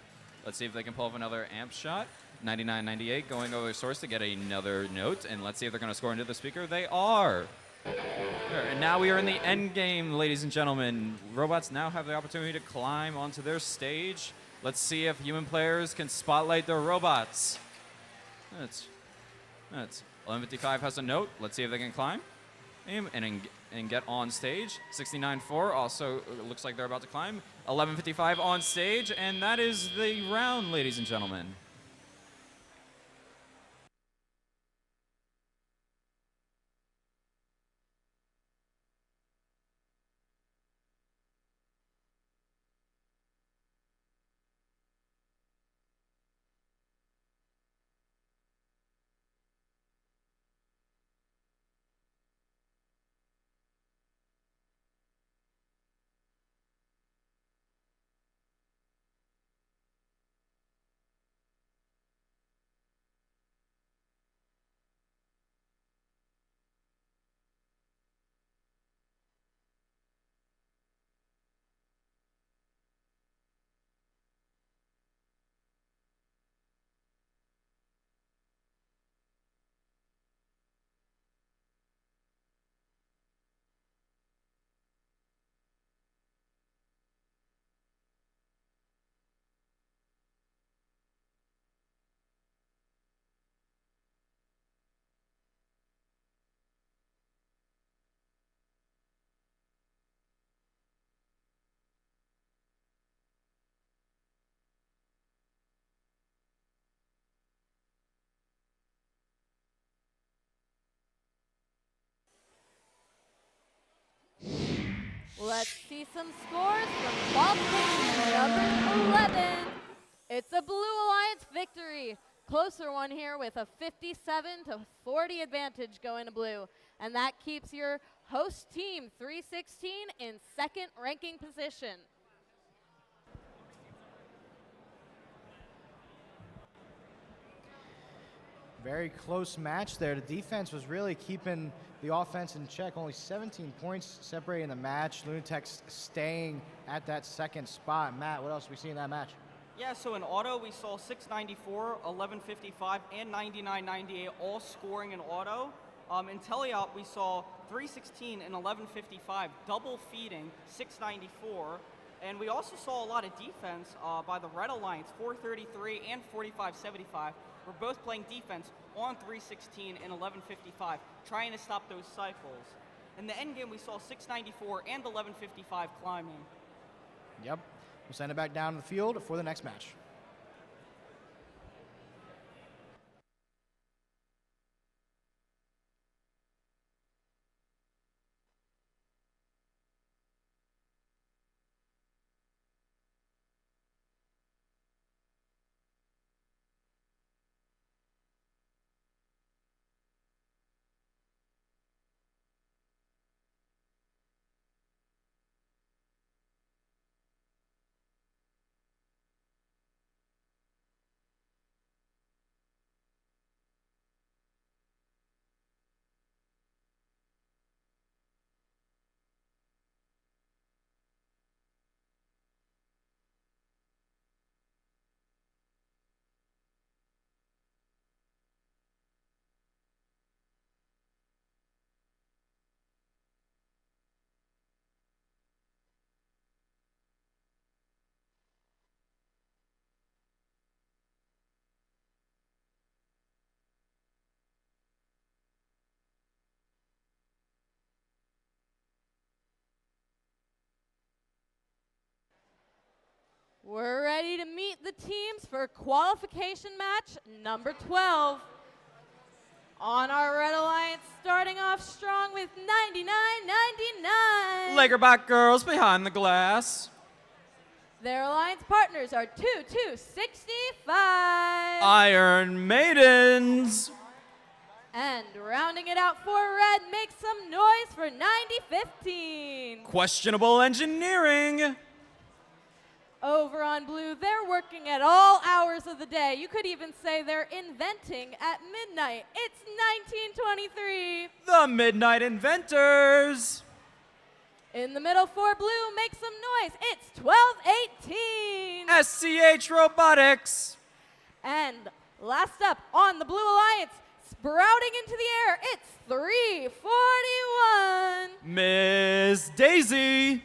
S6: Let's see if they can pull off another amp shot. 9998 going over their source to get another note. And let's see if they're going to score into the speaker. They are. And now we are in the end game, ladies and gentlemen. Robots now have the opportunity to climb onto their stage. Let's see if human players can spotlight their robots. That's 1155 has a note. Let's see if they can climb and get on stage. 694 also looks like they're about to climb. 1155 on stage, and that is the round, ladies and gentlemen.
S1: Let's see some scores from ball station number 11. It's a Blue Alliance victory. Closer one here with a 57-40 advantage going to blue. And that keeps your host team 316 in second ranking position.
S5: Very close match there. The defense was really keeping the offense in check. Only 17 points separating the match. Lunatech's staying at that second spot. Matt, what else did we see in that match?
S4: Yeah, so in auto, we saw 694, 1155, and 9998 all scoring in auto. In teleop, we saw 316 and 1155 double feeding 694. And we also saw a lot of defense by the Red Alliance, 433 and 4575. We're both playing defense on 316 and 1155, trying to stop those cycles. In the end game, we saw 694 and 1155 climbing.
S5: Yep. We'll send it back down to the field for the next match.
S1: We're ready to meet the teams for qualification match number 12. On our Red Alliance, starting off strong with 99.99.
S6: Lagerback girls behind the glass.
S1: Their alliance partners are 2265.
S6: Iron Maidens.
S1: And rounding it out for red, make some noise for 9015.
S6: Questionable engineering.
S1: Over on blue, they're working at all hours of the day. You could even say they're inventing at midnight. It's 1923.
S6: The Midnight Inventors.
S1: In the middle for blue, make some noise. It's 1218.
S6: SCH Robotics.
S1: And last up on the Blue Alliance, sprouting into the air, it's 341.
S6: Miss Daisy.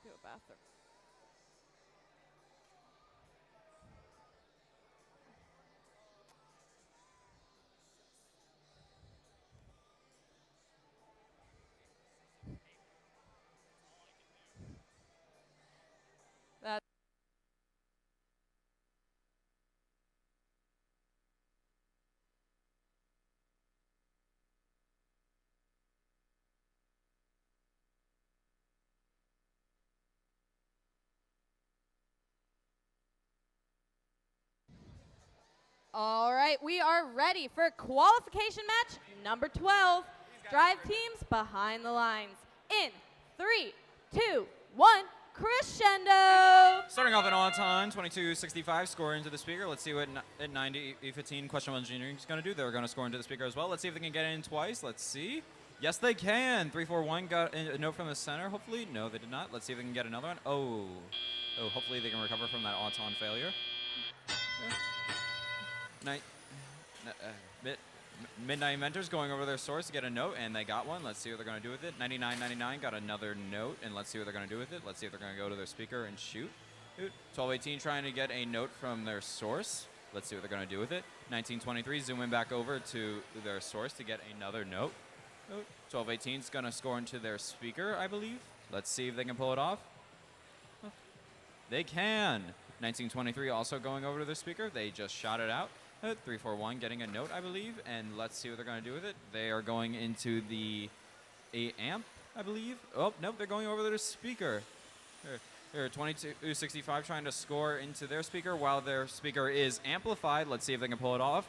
S1: To a bathroom. That All right, we are ready for qualification match number 12. Drive teams behind the lines. In 3, 2, 1, crescendo.
S6: Starting off at on time, 2265, score into the speaker. Let's see what at 90-15 questionable engineering is going to do. They're going to score into the speaker as well. Let's see if they can get in twice. Let's see. Yes, they can. 341 got a note from the center, hopefully. No, they did not. Let's see if they can get another one. Oh, hopefully they can recover from that on-time failure. Midnight Inventors going over their source to get a note, and they got one. Let's see what they're going to do with it. 9999 got another note, and let's see what they're going to do with it. Let's see if they're going to go to their speaker and shoot. 1218 trying to get a note from their source. Let's see what they're going to do with it. 1923 zooming back over to their source to get another note. 1218 is going to score into their speaker, I believe. Let's see if they can pull it off. They can. 1923 also going over to their speaker. They just shot it out. 341 getting a note, I believe, and let's see what they're going to do with it. They are going into the 8 amp, I believe. Oh, nope, they're going over to their speaker. Here, 2265 trying to score into their speaker while their speaker is amplified. Let's see if they can pull it off.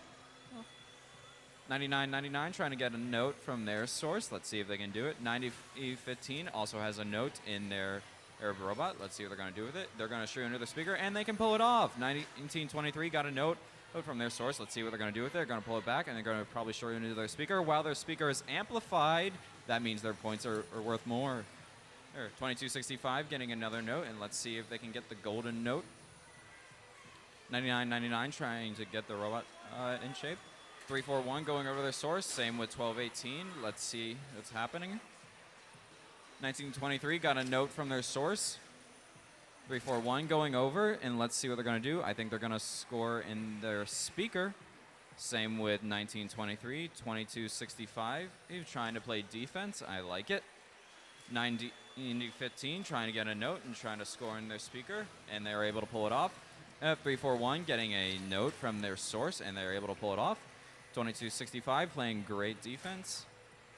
S6: 9999 trying to get a note from their source. Let's see if they can do it. 9015 also has a note in their robot. Let's see what they're going to do with it. They're going to shoot into the speaker, and they can pull it off. 1923 got a note from their source. Let's see what they're going to do with it. They're going to pull it back, and they're going to probably shoot into their speaker. While their speaker is amplified, that means their points are worth more. 2265 getting another note, and let's see if they can get the golden note. 9999 trying to get the robot in shape. 341 going over their source. Same with 1218. Let's see what's happening. 1923 got a note from their source. 341 going over, and let's see what they're going to do. I think they're going to score in their speaker. Same with 1923, 2265. He's trying to play defense. I like it. 19-15 trying to get a note and trying to score in their speaker, and they were able to pull it off. F341 getting a note from their source, and they're able to pull it off. 2265 playing great defense.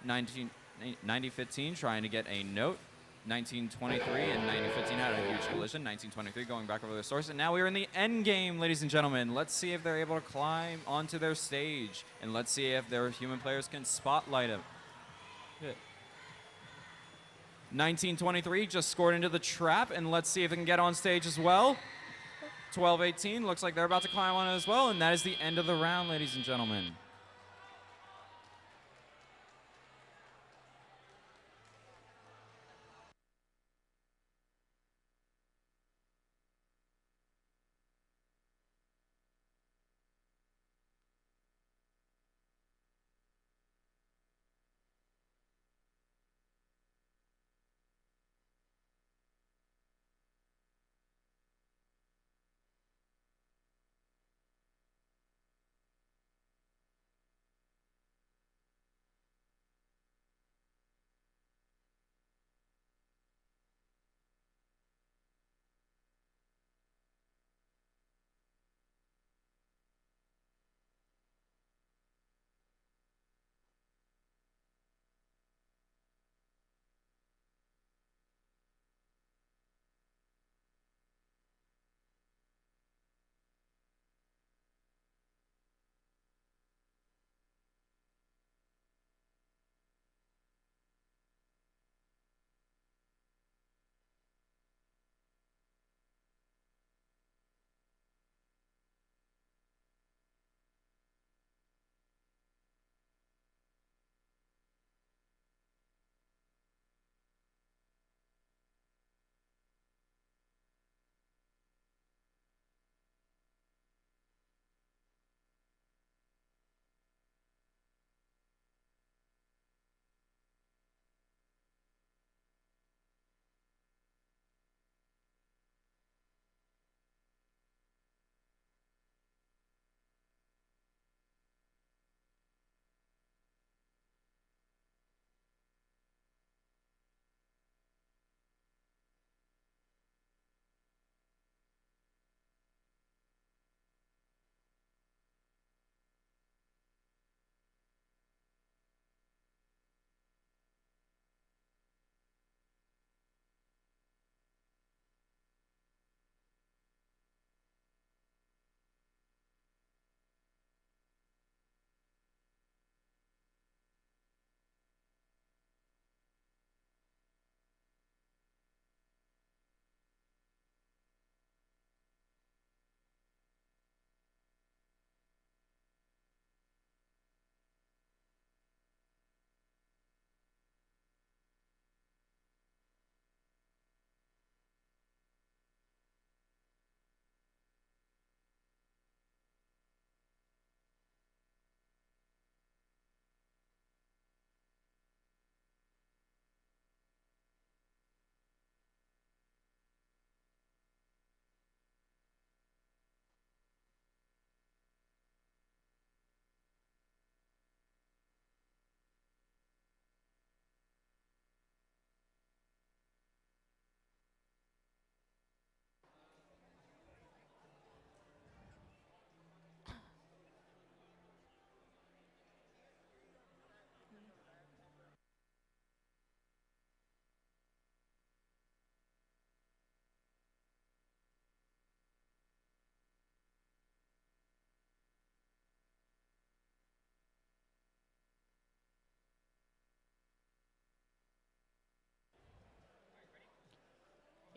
S6: 90-15 trying to get a note. 1923 and 90-15 had a huge collision. 1923 going back over their source, and now we are in the end game, ladies and gentlemen. Let's see if they're able to climb onto their stage, and let's see if their human players can spotlight them. 1923 just scored into the trap, and let's see if they can get on stage as well. 12-18 looks like they're about to climb on it as well, and that is the end of the round, ladies and gentlemen.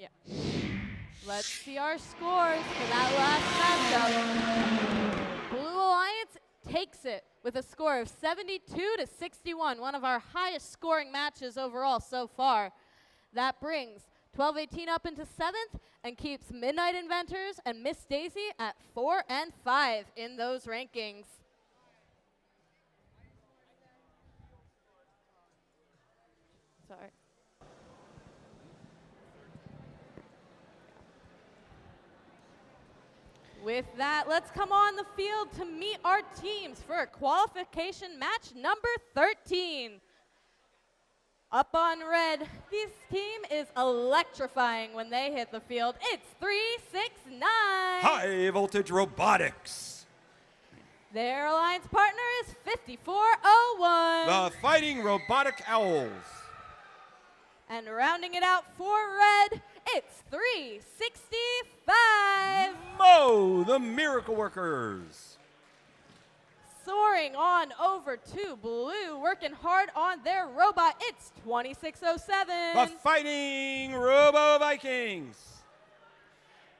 S1: Yeah. Let's see our scores for that last matchup. Blue Alliance takes it with a score of 72-61, one of our highest scoring matches overall so far. That brings 12-18 up into 7th and keeps Midnight Inventors and Miss Daisy at 4 and 5 in those rankings. Sorry. With that, let's come on the field to meet our teams for qualification match number 13. Up on red, this team is electrifying when they hit the field. It's 369.
S3: High Voltage Robotics.
S1: Their alliance partner is 5401.
S3: The Fighting Robotic Owls.
S1: And rounding it out for red, it's 365.
S3: Mo, the Miracle Workers.
S1: Soaring on over to blue, working hard on their robot, it's 2607.
S3: The Fighting Robo Vikings.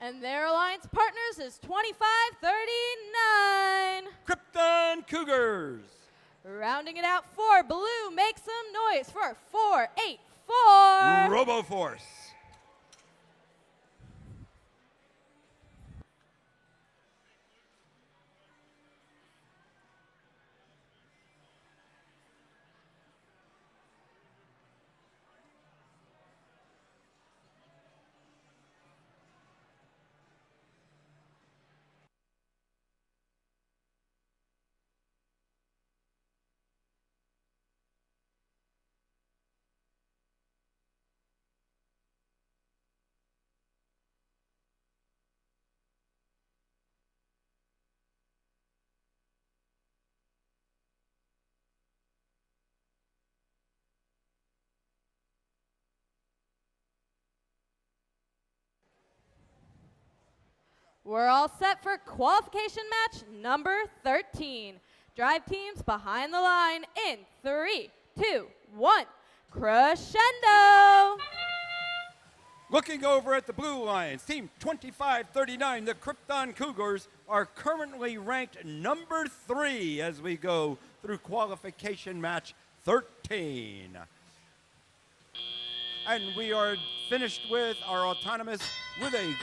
S1: And their alliance partners is 2539.
S3: Krypton Cougars.
S1: Rounding it out for blue, make some noise for 484.
S3: RoboForce.
S1: We're all set for qualification match number 13. Drive teams behind the line in 3, 2, 1. Crescendo!
S3: Looking over at the Blue Lions, Team 2539, the Krypton Cougars, are currently ranked number 3 as we go through qualification match 13. And we are finished with our autonomous with a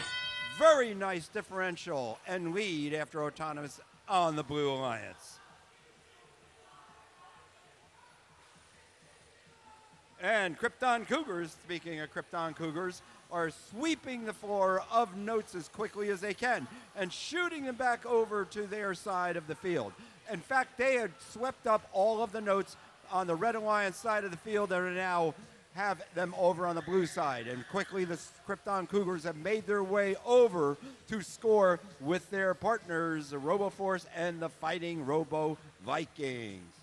S3: very nice differential and lead after autonomous on the Blue Alliance. And Krypton Cougars, speaking of Krypton Cougars, are sweeping the floor of notes as quickly as they can and shooting them back over to their side of the field. In fact, they had swept up all of the notes on the Red Alliance side of the field and are now have them over on the blue side. And quickly the Krypton Cougars have made their way over to score with their partners, the RoboForce and the Fighting Robo Vikings.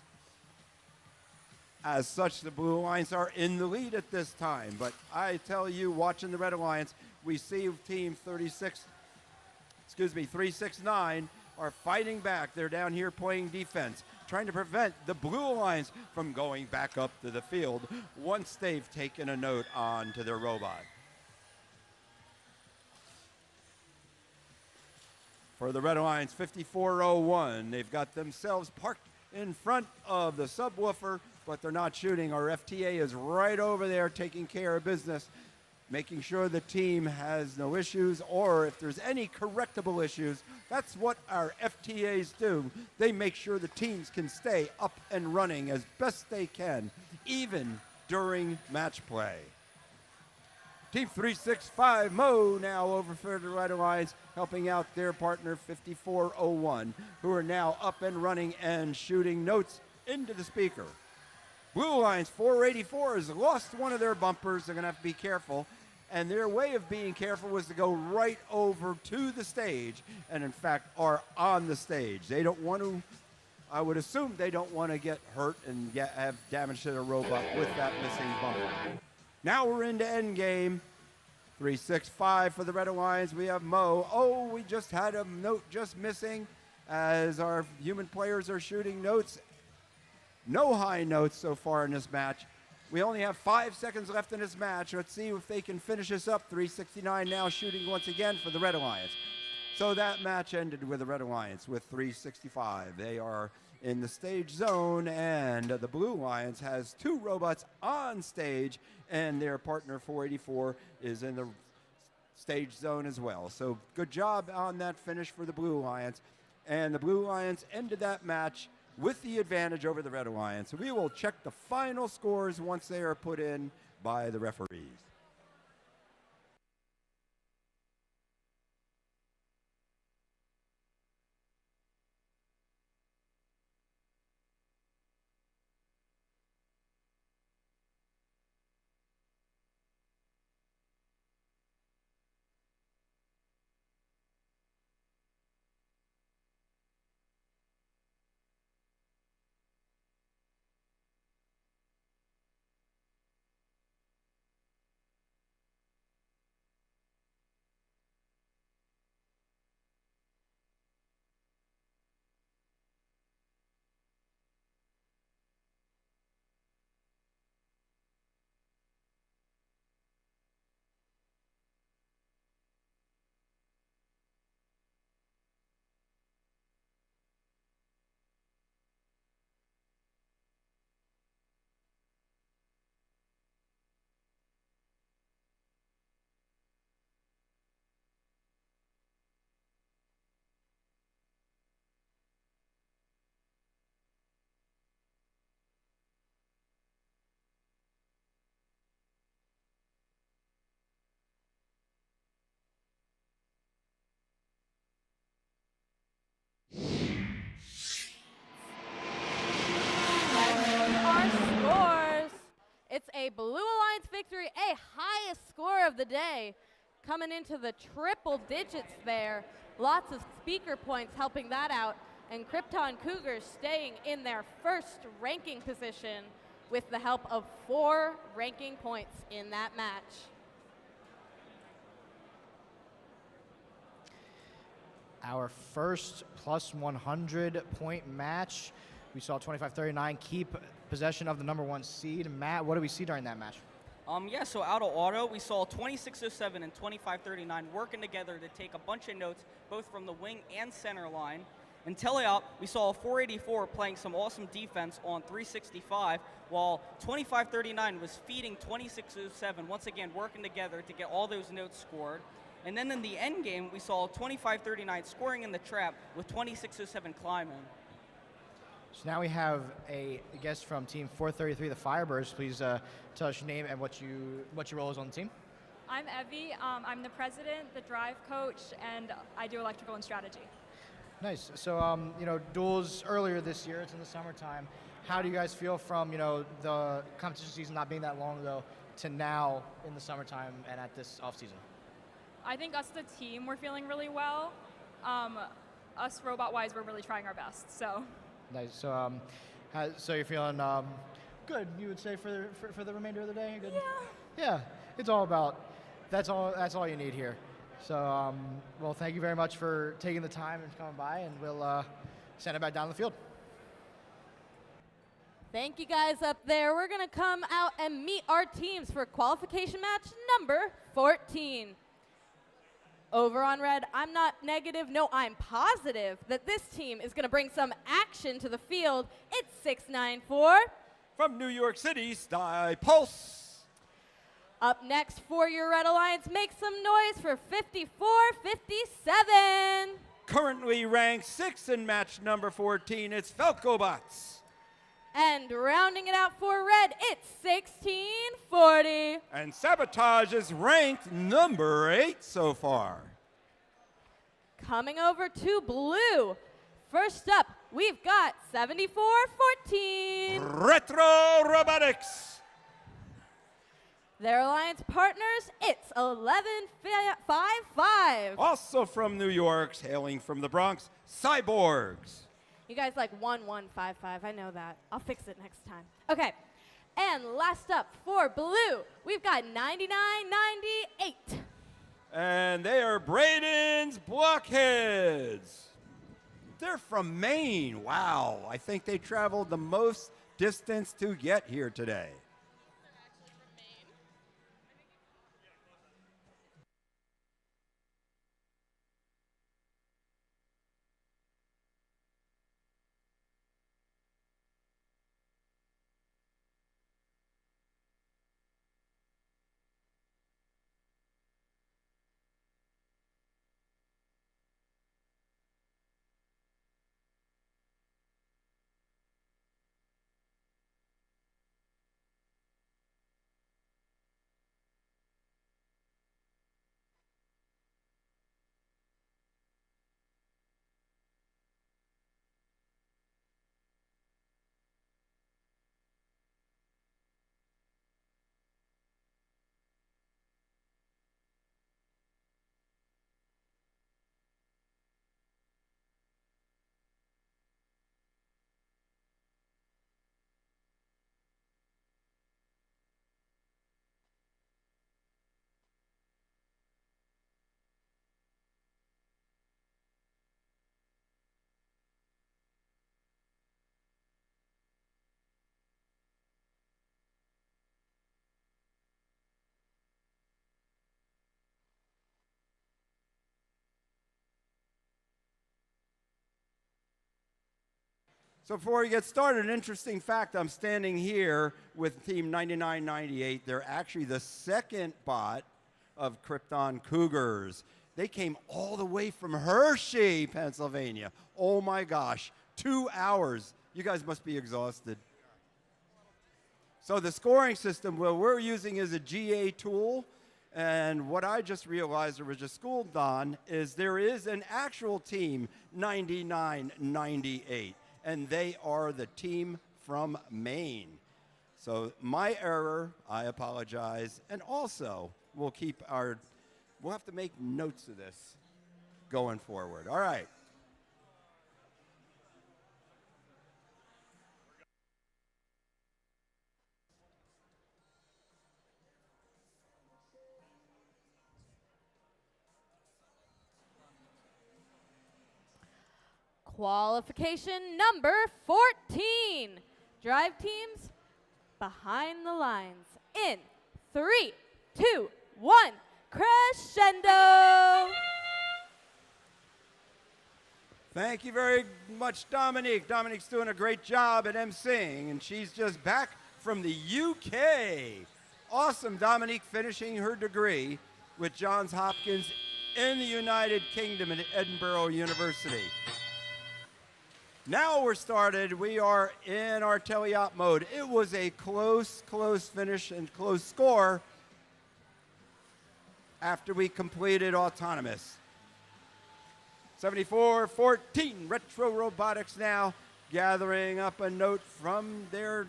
S3: As such, the Blue Alliance are in the lead at this time. But I tell you, watching the Red Alliance, we see Team 369 are fighting back. They're down here playing defense, trying to prevent the Blue Alliance from going back up to the field once they've taken a note onto their robot. For the Red Alliance, 5401, they've got themselves parked in front of the subwoofer, but they're not shooting. Our FTA is right over there taking care of business, making sure the team has no issues, or if there's any correctable issues, that's what our FTAs do. They make sure the teams can stay up and running as best they can, even during match play. Team 365, Mo, now over for the Red Alliance, helping out their partner 5401, who are now up and running and shooting notes into the speaker. Blue Alliance 484 has lost one of their bumpers. They're going to have to be careful. And their way of being careful was to go right over to the stage, and in fact are on the stage. They don't want to, I would assume they don't want to get hurt and have damage to their robot with that missing bumper. Now we're into endgame. 365 for the Red Alliance. We have Mo. Oh, we just had a note just missing as our human players are shooting notes. No high notes so far in this match. We only have 5 seconds left in this match. Let's see if they can finish this up. 369 now shooting once again for the Red Alliance. So that match ended with the Red Alliance with 365. They are in the stage zone, and the Blue Alliance has 2 robots on stage, and their partner 484 is in the stage zone as well. So good job on that finish for the Blue Alliance. And the Blue Alliance ended that match with the advantage over the Red Alliance. We will check the final scores once they are put in by the referees.
S1: It's a Blue Alliance victory, a highest score of the day, coming into the triple digits there. Lots of speaker points helping that out, and Krypton Cougars staying in their first ranking position with the help of 4 ranking points in that match.
S5: Our first plus 100 point match. We saw 25-39 keep possession of the #1 seed. Matt, what do we see during that match?
S4: Yeah, so out of auto, we saw 2607 and 2539 working together to take a bunch of notes, both from the wing and center line. In teleop, we saw 484 playing some awesome defense on 365, while 2539 was feeding 2607, once again working together to get all those notes scored. And then in the end game, we saw 2539 scoring in the trap with 2607 climbing.
S5: So now we have a guest from team 433, the Firebirds. Please tell us your name and what your role is on the team.
S14: I'm Evie. I'm the president, the drive coach, and I do electrical and strategy.
S5: Nice. So, duels earlier this year, it's in the summertime. How do you guys feel from, the competition season not being that long ago to now in the summertime and at this off season?
S14: I think us, the team, we're feeling really well. Us, robot-wise, we're really trying our best, so.
S5: Nice. So, so you're feeling good, you would say, for the remainder of the day? Good? Yeah. It's all about, that's all you need here. So, well, thank you very much for taking the time and coming by, and we'll send it back down the field.
S1: Thank you guys up there. We're going to come out and meet our teams for qualification match number 14. Over on red, I'm not negative, no, I'm positive that this team is going to bring some action to the field. It's 694.
S3: From New York City, Sty Pulse.
S1: Up next for your Red Alliance, make some noise for 54-57.
S3: Currently ranked 6th in match number 14, it's Falcobots.
S1: And rounding it out for red, it's 1640.
S3: And Sabotage is ranked number 8 so far.
S1: Coming over to blue. First up, we've got 7414.
S3: Retro Robotics.
S1: Their alliance partners, it's 1155.
S3: Also from New York, hailing from the Bronx, Cyborgs.
S1: You guys like 1155, I know that. I'll fix it next time. Okay, and last up for blue, we've got 9998.
S3: And they are Braden's Blockheads. They're from Maine. Wow, I think they traveled the most distance to get here today. So before we get started, an interesting fact, I'm standing here with Team 9998. They're actually the second bot of Krypton Cougars. They came all the way from Hershey, Pennsylvania. Oh my gosh, 2 hours. You guys must be exhausted. So the scoring system, what we're using is a GA tool. And what I just realized, or was just schooled on, is there is an actual team, 9998. And they are the team from Maine. So my error, I apologize. And also, we'll have to make notes of this going forward. All right.
S1: Qualification number 14. Drive teams behind the lines. In 3, 2, 1, crescendo!
S3: Thank you very much, Dominique. Dominique's doing a great job at emceeing, and she's just back from the UK. Awesome, Dominique finishing her degree with Johns Hopkins in the United Kingdom at Edinburgh University. Now we're started. We are in our teleop mode. It was a close finish and close score after we completed autonomous. 74-14, Retro Robotics now gathering up a note from their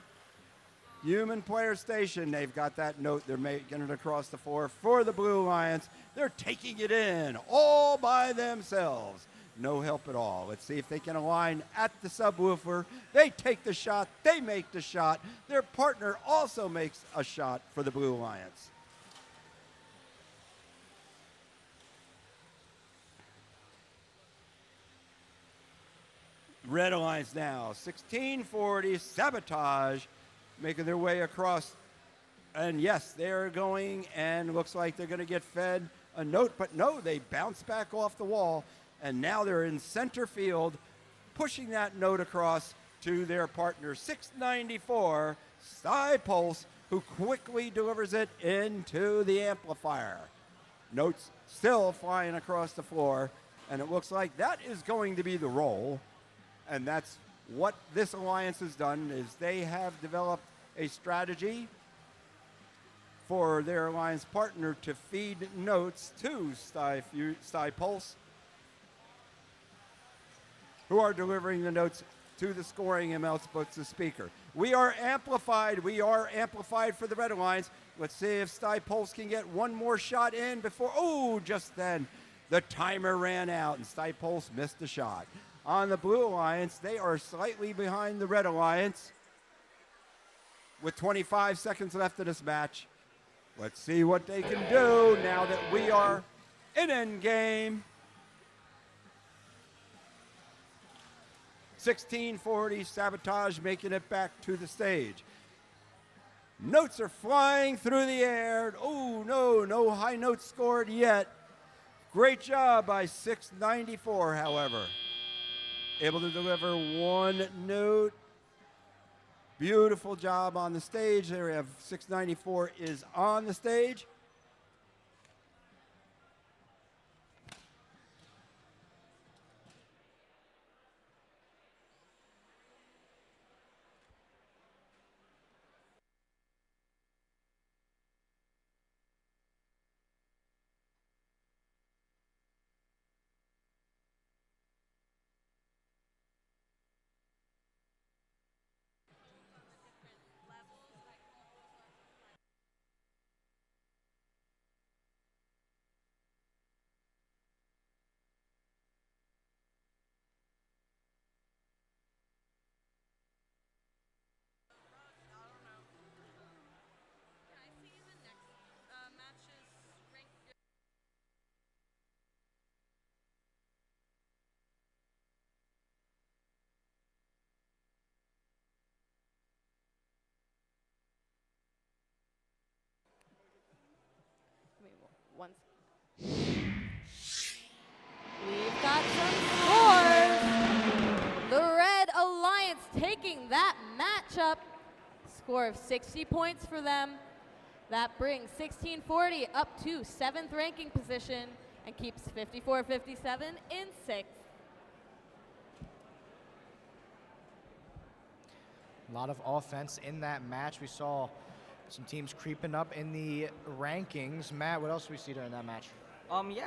S3: human player station. They've got that note. They're making it across the floor for the Blue Alliance. They're taking it in all by themselves. No help at all. Let's see if they can align at the subwoofer. They take the shot. They make the shot. Their partner also makes a shot for the Blue Alliance. Red Alliance now, 1640, Sabotage, making their way across. And yes, they're going, and looks like they're going to get fed a note, but no, they bounce back off the wall, and now they're in center field, pushing that note across to their partner, 694, Sty Pulse, who quickly delivers it into the amplifier. Notes still flying across the floor, and it looks like that is going to be the roll. And that's what this alliance has done, is they have developed a strategy for their alliance partner to feed notes to Sty Pulse, who are delivering the notes to the scoring ML speaker. We are amplified for the Red Alliance. Let's see if Sty Pulse can get one more shot in before, just then the timer ran out and Sty Pulse missed the shot. On the Blue Alliance, they are slightly behind the Red Alliance with 25 seconds left of this match. Let's see what they can do now that we are in endgame. 1640, Sabotage making it back to the stage. Notes are flying through the air. Oh, no high notes scored yet. Great job by 694, however. Able to deliver one note. Beautiful job on the stage. There we have 694 is on the stage.
S1: We've got some scores. The Red Alliance taking that matchup. Score of 60 points for them. That brings 1640 up to 7th ranking position and keeps 54-57 in 6th.
S5: A lot of offense in that match. We saw some teams creeping up in the rankings. Matt, what else did we see during that match?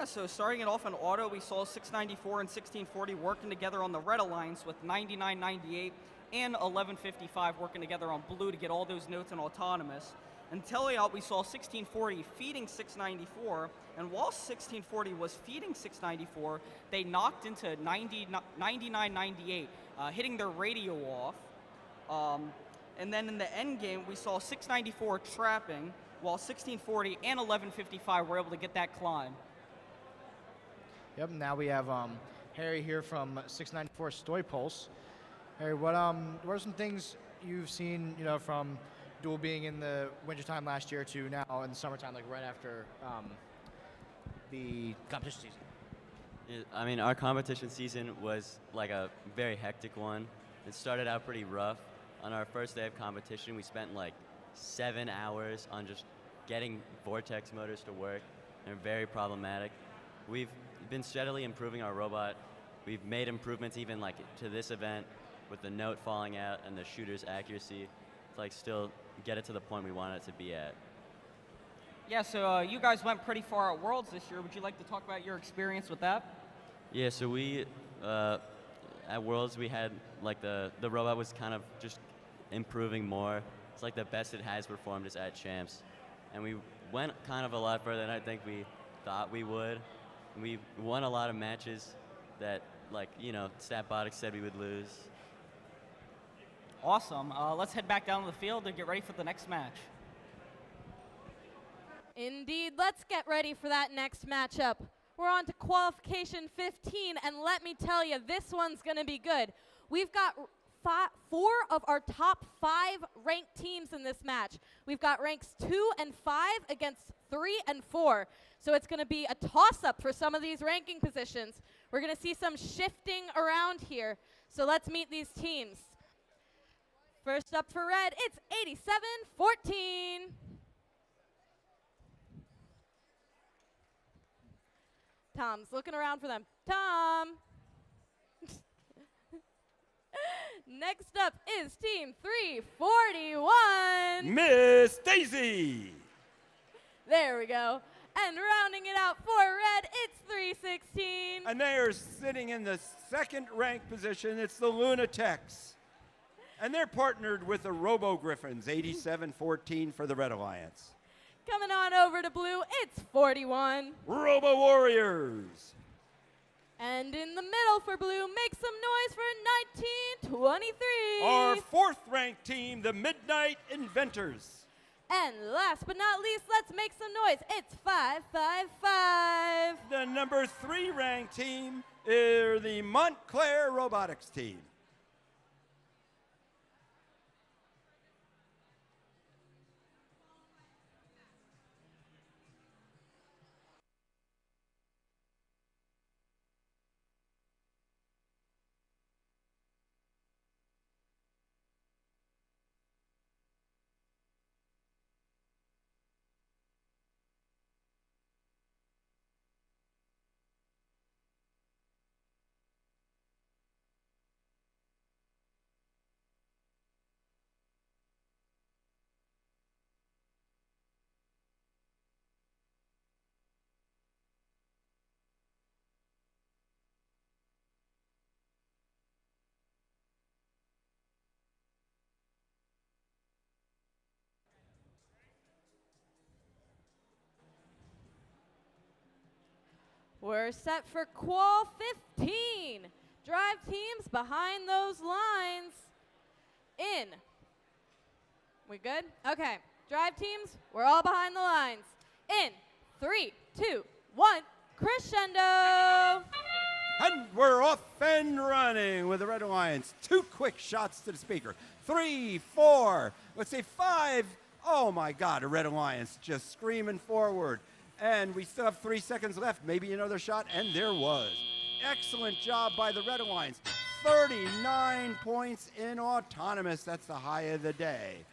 S4: So starting it off in auto, we saw 694 and 1640 working together on the Red Alliance with 99-98 and 1155 working together on blue to get all those notes in autonomous. And teleop, we saw 1640 feeding 694, and while 1640 was feeding 694, they knocked into 9998, hitting their radio off. And then in the end game, we saw 694 trapping, while 1640 and 1155 were able to get that climb.
S5: Yep, now we have Harry here from 694 Stoy Pulse. Harry, what are some things you've seen, from Duel being in the wintertime last year to now in the summertime, like right after the competition season?
S15: I mean, our competition season was like a very hectic one. It started out pretty rough. On our first day of competition, we spent like 7 hours on just getting vortex motors to work. They're very problematic. We've been steadily improving our robot. We've made improvements even like to this event with the note falling out and the shooter's accuracy to like still get it to the point we want it to be at.
S4: Yeah, so you guys went pretty far at Worlds this year. Would you like to talk about your experience with that?
S15: Yeah, so we, at Worlds, we had like the robot was kind of just improving more. It's like the best it has performed is at Champs. And we went kind of a lot further than I think we thought we would. We won a lot of matches that, like, Statbotics said we would lose.
S4: Awesome. Let's head back down to the field and get ready for the next match.
S1: Indeed, let's get ready for that next matchup. We're on to qualification 15, and let me tell you, this one's going to be good. We've got 4 of our top 5 ranked teams in this match. We've got ranks 2 and 5 against 3 and 4. So it's going to be a toss-up for some of these ranking positions. We're going to see some shifting around here. So let's meet these teams. First up for red, it's 87-14. Tom's looking around for them. Tom. Next up is team 341.
S3: Miss Daisy.
S1: There we go. And rounding it out for red, it's 316.
S3: And they are sitting in the second ranked position. It's the Lunatics. And they're partnered with the Robo Griffins, 87-14 for the Red Alliance.
S1: Coming on over to blue, it's 41.
S3: Robo Warriors.
S1: And in the middle for blue, make some noise for 1923.
S3: Our fourth ranked team, the Midnight Inventors.
S1: And last but not least, let's make some noise. It's 555.
S3: The number 3 ranked team is the Montclair Robotics team.
S1: We're set for qual 15. Drive teams behind those lines. In. We good? Okay. Drive teams, we're all behind the lines. In 3, 2, 1, crescendo.
S3: And we're off and running with the Red Alliance. 2 quick shots to the speaker. 3, 4, let's say 5. Oh my God, a Red Alliance just screaming forward. And we still have 3 seconds left, maybe another shot, and there was. Excellent job by the Red Alliance. 39 points in autonomous, that's the high of the day.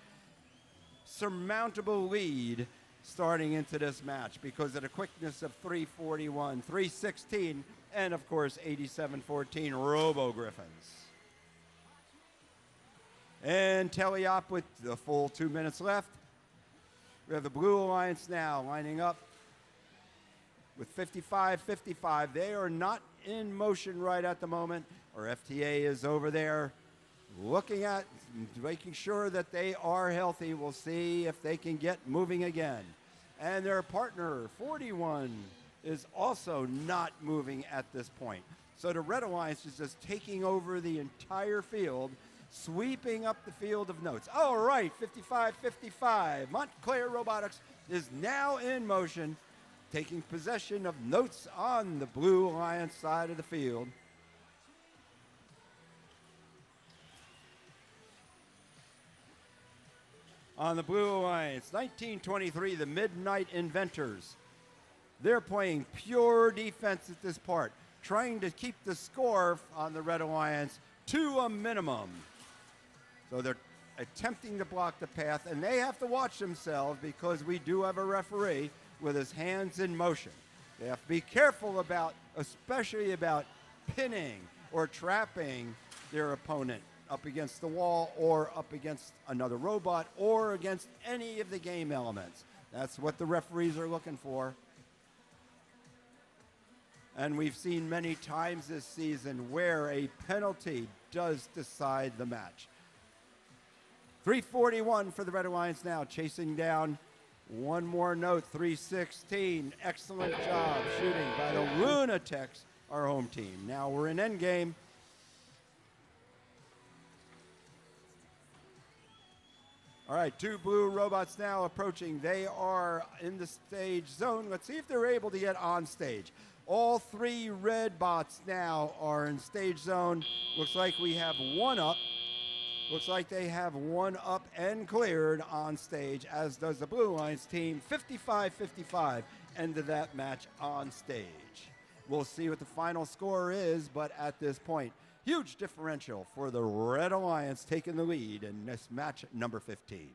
S3: Surmountable lead starting into this match because of the quickness of 341, 316, and of course 87-14 Robo Griffins. And teleop with the full 2 minutes left. We have the Blue Alliance now lining up with 55-55. They are not in motion right at the moment. Our FTA is over there
S13: looking at, making sure that they are healthy. We'll see if they can get moving again. And their partner, 41, is also not moving at this point. So the Red Alliance is just taking over the entire field, sweeping up the field of notes. All right, 55-55. Montclair Robotics is now in motion, taking possession of notes on the Blue Alliance side of the field. On the Blue Alliance, 1923, the Midnight Inventors. They're playing pure defense at this part, trying to keep the score on the Red Alliance to a minimum. So they're attempting to block the path, and they have to watch themselves because we do have a referee with his hands in motion. They have to be careful about, especially about pinning or trapping their opponent up against the wall or up against another robot or against any of the game elements. That's what the referees are looking for. And we've seen many times this season where a penalty does decide the match. 341 for the Red Alliance now, chasing down one more note, 316. Excellent job shooting by the Lunatics, our home team. Now we're in endgame. All right, two blue robots now approaching. They are in the stage zone. Let's see if they're able to get on stage. All three red bots now are in stage zone. Looks like we have one up. Looks like they have one up and cleared on stage, as does the Blue Alliance team. 55-55, end of that match on stage. We'll see what the final score is, but at this point, huge differential for the Red Alliance taking the lead in this match number 15.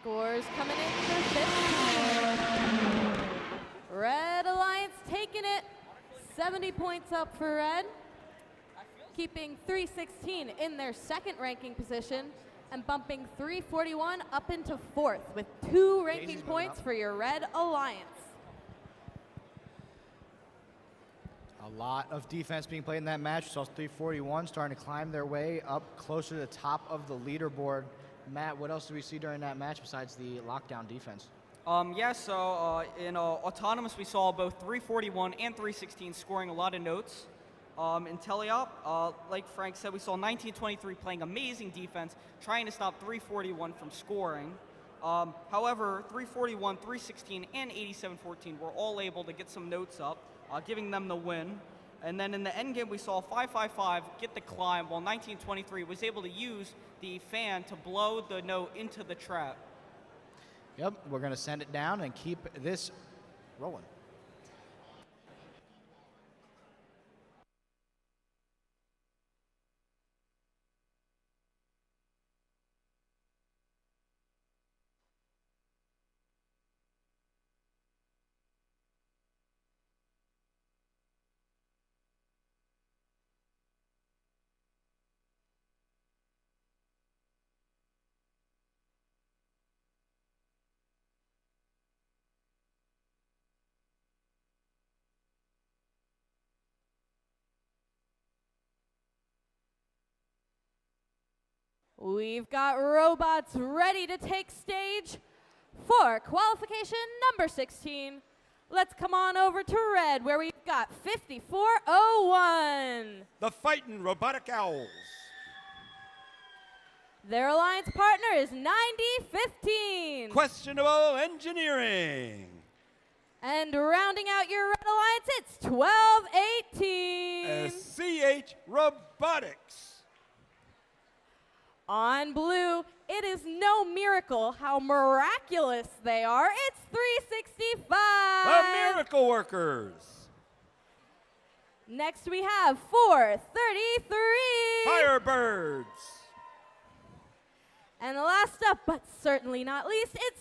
S1: Scores coming in for 15. Red Alliance taking it. 70 points up for Red, keeping 316 in their second ranking position and bumping 341 up into fourth with 2 ranking points for your Red Alliance.
S5: A lot of defense being played in that match. We saw 341 starting to climb their way up closer to the top of the leaderboard. Matt, what else do we see during that match besides the lockdown defense?
S4: In Autonomous, we saw both 341 and 316 scoring a lot of notes. In Teleop, like Frank said, we saw 1923 playing amazing defense, trying to stop 341 from scoring. However, 341, 316, and 8714 were all able to get some notes up, giving them the win. And then in the end game, we saw 555 get the climb, while 1923 was able to use the fan to blow the note into the trap.
S5: Yep, we're going to send it down and keep this rolling.
S1: We've got robots ready to take stage for qualification number 16. Let's come on over to red, where we've got 5401.
S3: The Fightin' Robotic Owls.
S1: Their alliance partner is 9015.
S3: Questionable Engineering.
S1: And rounding out your red alliance, it's 1218.
S3: SCH Robotics.
S1: On blue, it is no miracle how miraculous they are. It's 365.
S3: The Miracle Workers.
S1: Next we have 433.
S3: Firebirds.
S1: And last up, but certainly not least, it's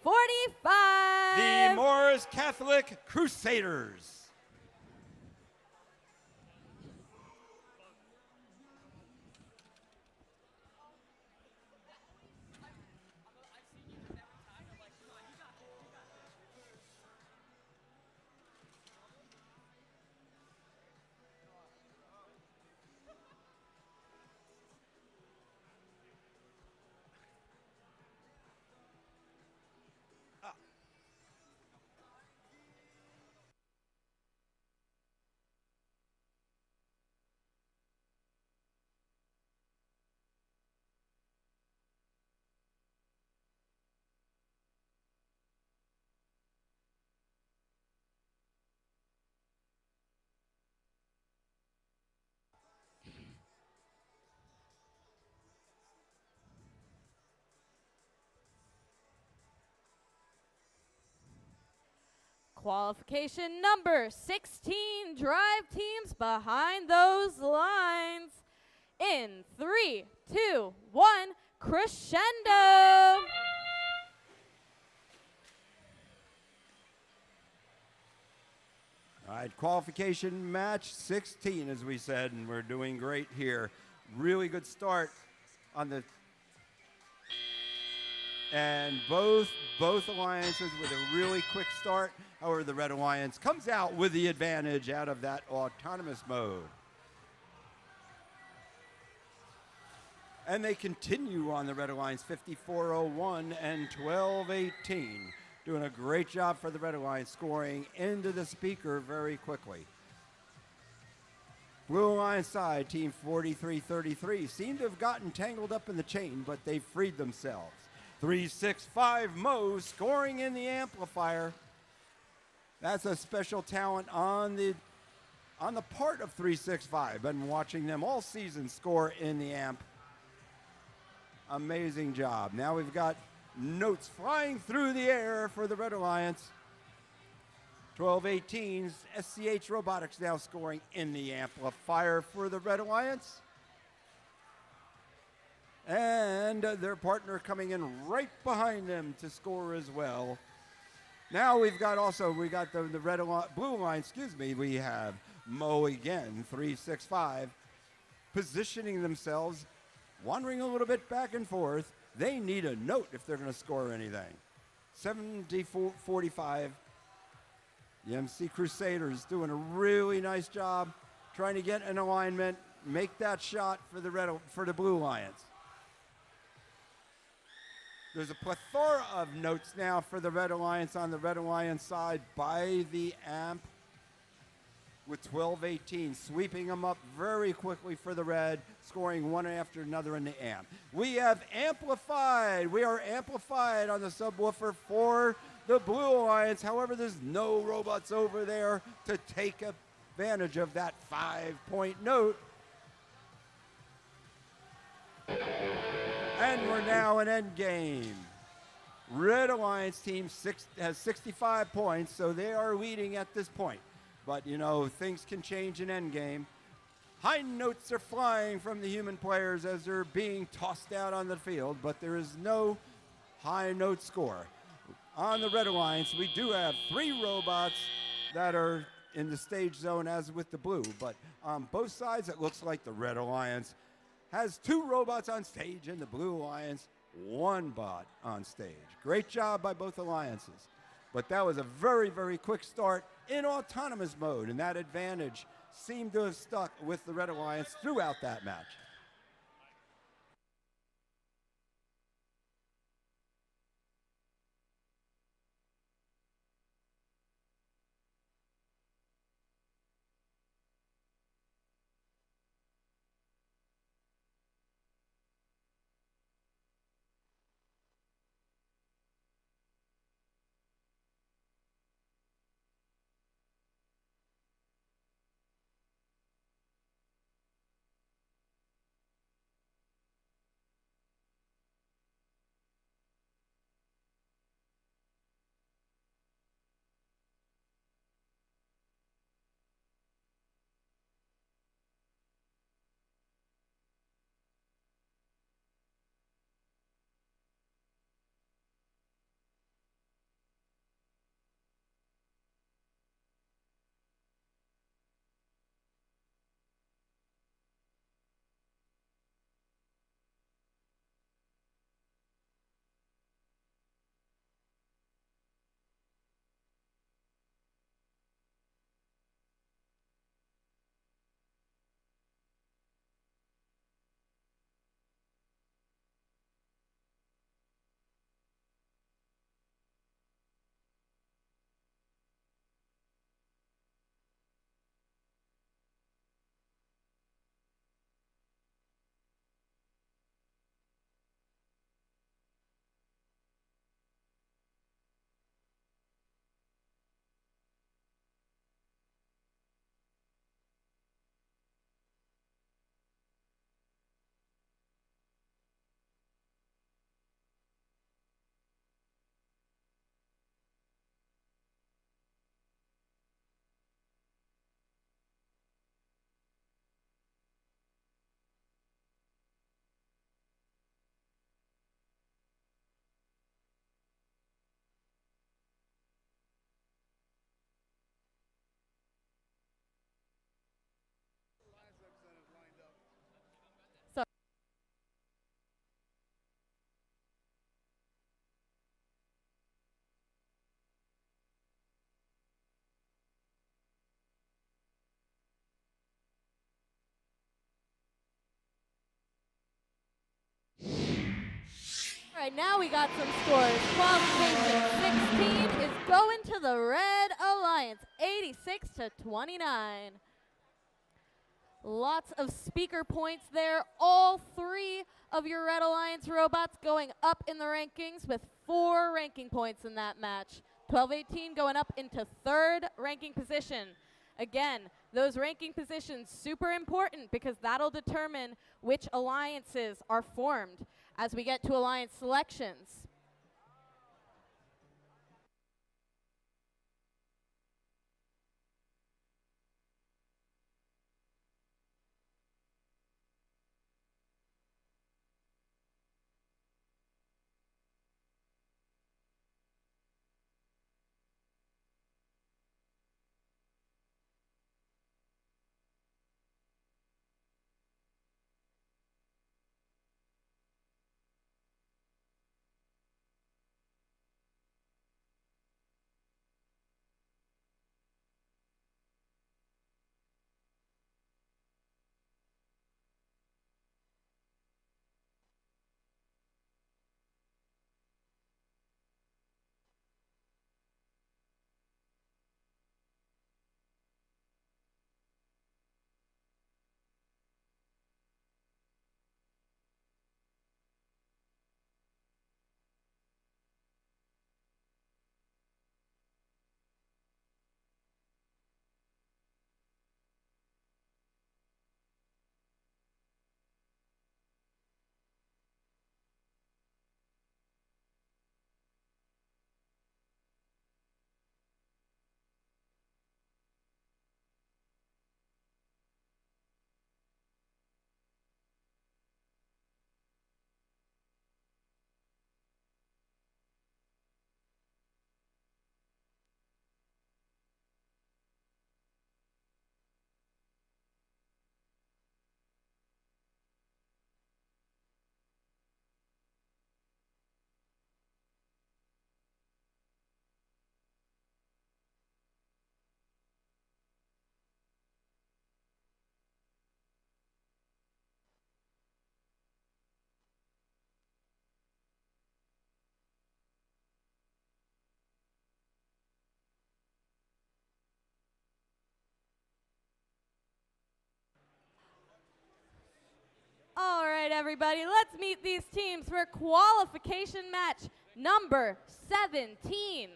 S1: 7045.
S3: The Moors Catholic Crusaders.
S1: Qualification number 16, drive teams behind those lines. In 3, 2, 1, crescendo.
S13: All right, qualification match 16, as we said, and we're doing great here. Really good start on the, and both alliances with a really quick start. However, the Red Alliance comes out with the advantage out of that autonomous mode. And they continue on the Red Alliance, 5401 and 1218. Doing a great job for the Red Alliance, scoring into the speaker very quickly. Blue Alliance side, team 4333, seem to have gotten tangled up in the chain, but they freed themselves. 365 Mo scoring in the amplifier. That's a special talent on the part of 365. Been watching them all season score in the amp. Amazing job. Now we've got notes flying through the air for the Red Alliance. 1218's SCH Robotics now scoring in the amplifier for the Red Alliance. And their partner coming in right behind them to score as well. Now we got the Blue Alliance, we have Mo again, 365, positioning themselves, wandering a little bit back and forth. They need a note if they're going to score anything. 7045, the MC Crusaders doing a really nice job trying to get an alignment, make that shot for the Blue Alliance. There's a plethora of notes now for the Red Alliance on the Red Alliance side by the amp with 12-18, sweeping them up very quickly for the Red, scoring one after another in the amp. We have amplified. We are amplified on the subwoofer for the Blue Alliance. However, there's no robots over there to take advantage of that 5-point note. And we're now in end game. Red Alliance team has 65 points, so they are leading at this point. But, you know, things can change in end game. High notes are flying from the human players as they're being tossed out on the field, but there is no high note score. On the Red Alliance, we do have 3 robots that are in the stage zone as with the blue, but on both sides it looks like the Red Alliance has 2 robots on stage and the Blue Alliance 1 bot on stage. Great job by both alliances. But that was a very, very quick start in autonomous mode, and that advantage seemed to have stuck with the Red Alliance throughout that match.
S1: All right, now we got some scores. Qualification 16 is going to the Red Alliance, 86-29. Lots of speaker points there. All 3 of your Red Alliance robots going up in the rankings with 4 ranking points in that match. 12-18 going up into 3rd ranking position. Again, those ranking positions super important because that'll determine which alliances are formed as we get to alliance selections. right, everybody, let's meet these teams for qualification match number 17.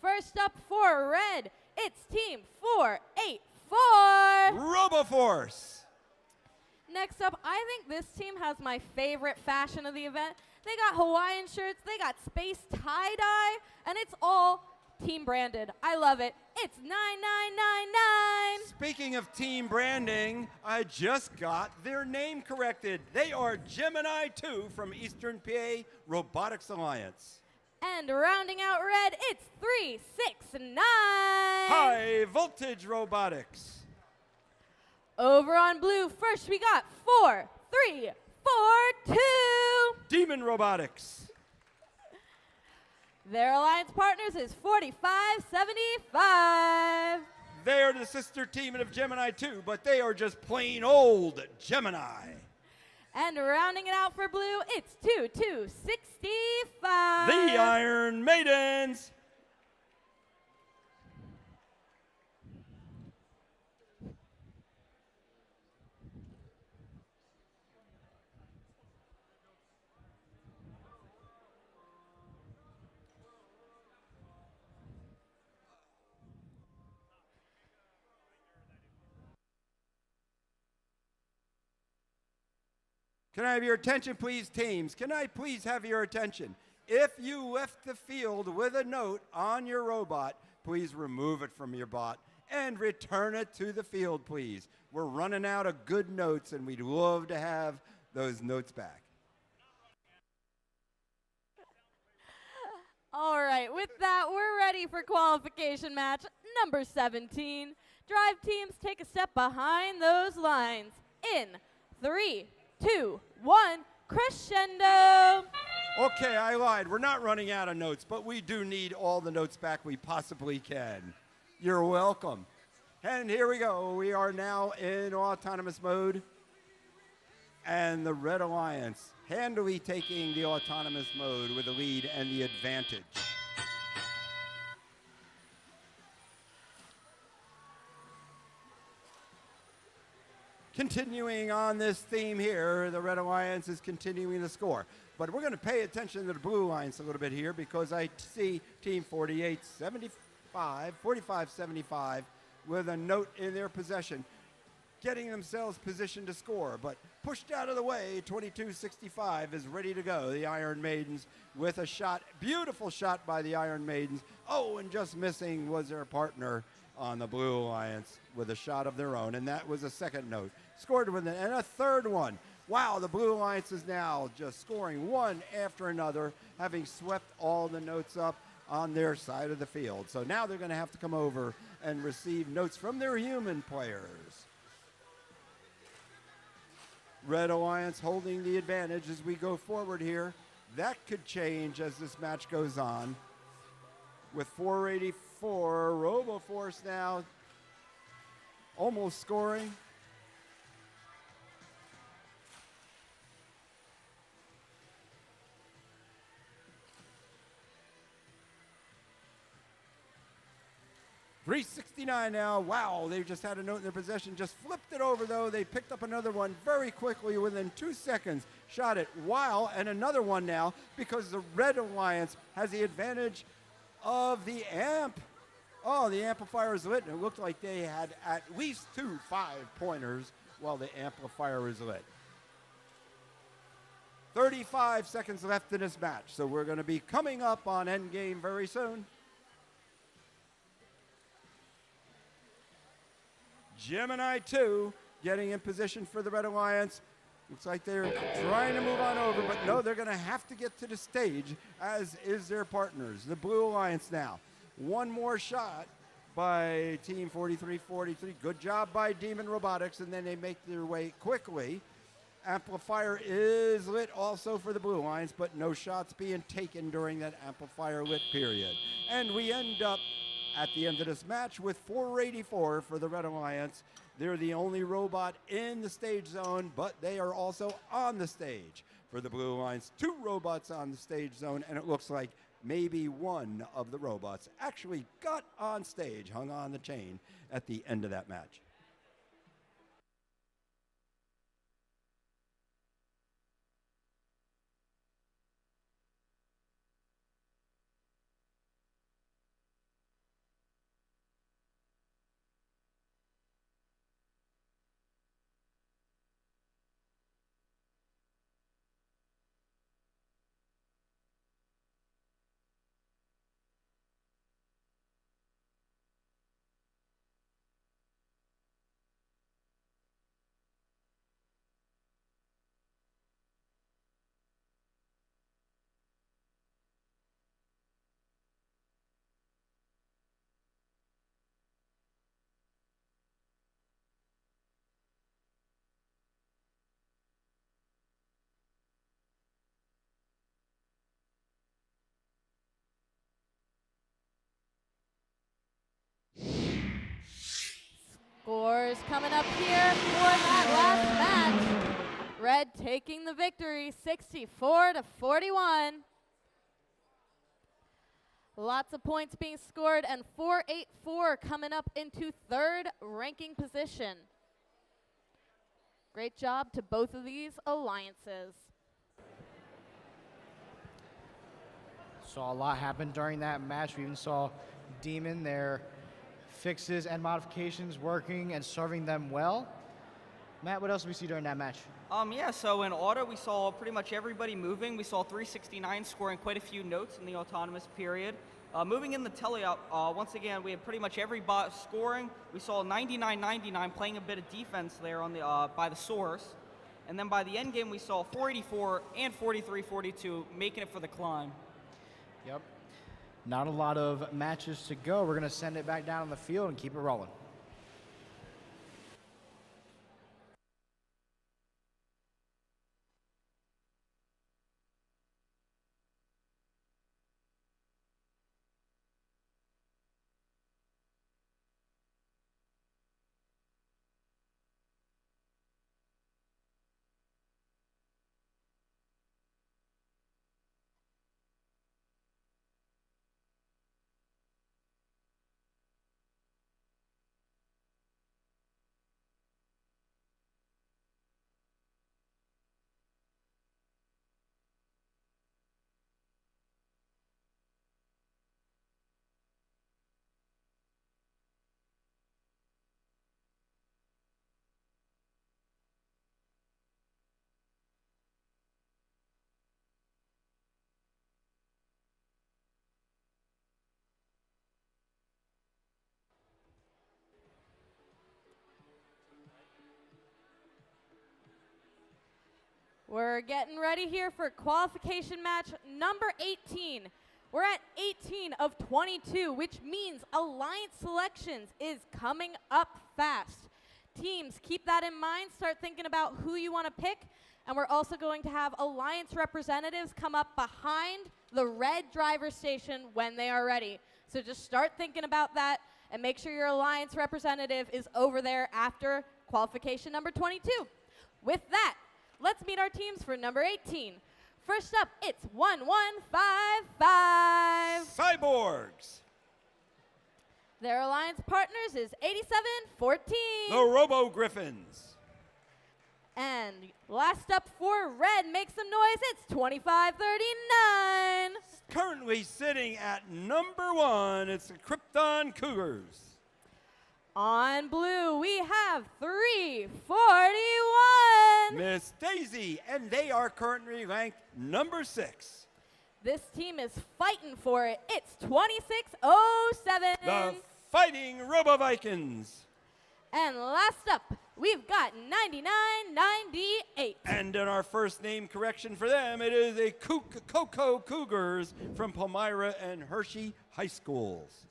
S1: First up for red, it's team 484.
S3: RoboForce.
S1: Next up, I think this team has my favorite fashion of the event. They got Hawaiian shirts, they got space tie-dye, and it's all team branded. I love it. It's 9999.
S3: Speaking of team branding, I just got their name corrected. They are Gemini 2 from Eastern PA Robotics Alliance.
S1: And rounding out red, it's 369.
S3: High Voltage Robotics.
S1: Over on blue, first we got 4342.
S3: Demon Robotics.
S1: Their alliance partners is 4575.
S3: They are the sister team of Gemini 2, but they are just plain old Gemini.
S1: And rounding it out for blue, it's 2265.
S3: The Iron Maidens. Can I have your attention, please, teams? Can I please have your attention? If you left the field with a note on your robot, please remove it from your bot and return it to the field, please. We're running out of good notes, and we'd love to have those notes back.
S1: All right, with that, we're ready for qualification match number 17. Drive teams take a step behind those lines. In 3, 2, 1, crescendo.
S3: Okay, I lied. We're not running out of notes, but we do need all the notes back we possibly can. You're welcome. And here we go. We are now in autonomous mode. And the Red Alliance handily taking the autonomous mode with the lead and the advantage. Continuing on this theme here, the Red Alliance is continuing the score. But we're going to pay attention to the Blue Alliance a little bit here because I see Team 4575 with a note in their possession, getting themselves positioned to score. But pushed out of the way, 2265 is ready to go. The Iron Maidens with a shot, beautiful shot by the Iron Maidens. Oh, and just missing was their partner on the Blue Alliance with a shot of their own, and that was a second note. Scored with it, and a third one. Wow, the Blue Alliance is now just scoring one after another, having swept all the notes up on their side of the field. So now they're going to have to come over and receive notes from their human players. Red Alliance holding the advantage as we go forward here. That could change as this match goes on. With 484, RoboForce now almost scoring. .369 now. Wow, they just had a note in their possession. Just flipped it over, though. They picked up another one very quickly within 2 seconds. Shot it. Wow, and another one now because the Red Alliance has the advantage of the amp. Oh, the amplifier is lit, and it looked like they had at least 2 5-pointers while the amplifier is lit. 35 seconds left in this match, so we're going to be coming up on endgame very soon. Gemini 2 getting in position for the Red Alliance. Looks like they're trying to move on over, but no, they're going to have to get to the stage, as is their partners. The Blue Alliance now. One more shot by Team 4343. Good job by Demon Robotics, and then they make their way quickly. Amplifier is lit also for the Blue Alliance, but no shots being taken during that amplifier lit period. And we end up at the end of this match with 484 for the Red Alliance. They're the only robot in the stage zone, but they are also on the stage. For the Blue Alliance, 2 robots on the stage zone, and it looks like maybe one of the robots actually got on stage, hung on the chain at the end of that match.
S1: scores coming up here for that last match. Red taking the victory, 64-41. Lots of points being scored, and 484 coming up into third ranking position. Great job to both of these alliances.
S5: Saw a lot happen during that match. We even saw Demon, their fixes and modifications working and serving them well. Matt, what else did we see during that match?
S4: Yeah, so in auto, we saw pretty much everybody moving. We saw 369 scoring quite a few notes in the autonomous period. Moving in the tele-up, once again, we had pretty much every bot scoring. We saw 99-99 playing a bit of defense there on the by the source. And then by the end game, we saw 484 and 43-42 making it for the climb.
S5: Yep. Not a lot of matches to go. We're going to send it back down on the field and keep it rolling.
S1: We're getting ready here for qualification match number 18. We're at 18 of 22, which means Alliance Selections is coming up fast. Teams, keep that in mind. Start thinking about who you want to pick. And we're also going to have Alliance representatives come up behind the red driver station when they are ready. So just start thinking about that and make sure your Alliance representative is over there after qualification number 22. With that, let's meet our teams for number 18. First up, it's 1155.
S3: Cyborgs.
S1: Their alliance partners is 8714.
S3: The Robo Griffins.
S1: And last up for red, make some noise, it's 2539.
S3: Currently sitting at number 1, it's the Krypton Cougars.
S1: On blue, we have 341.
S3: Miss Daisy, and they are currently ranked number 6.
S1: This team is fighting for it. It's 2607.
S3: The Fighting Robo Vikings.
S1: And last up, we've got 9998.
S3: And in our first name correction for them, it is a Cocoa Cougars from Palmyra and Hershey High Schools.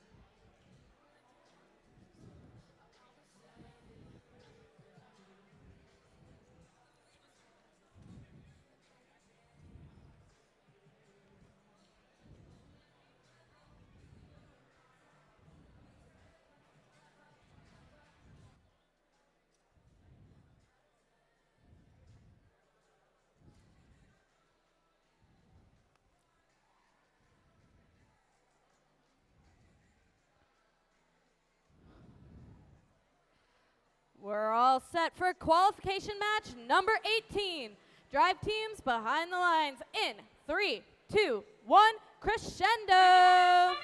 S1: We're all set for qualification match number 18. Drive teams behind the lines in 3, 2, 1, crescendo.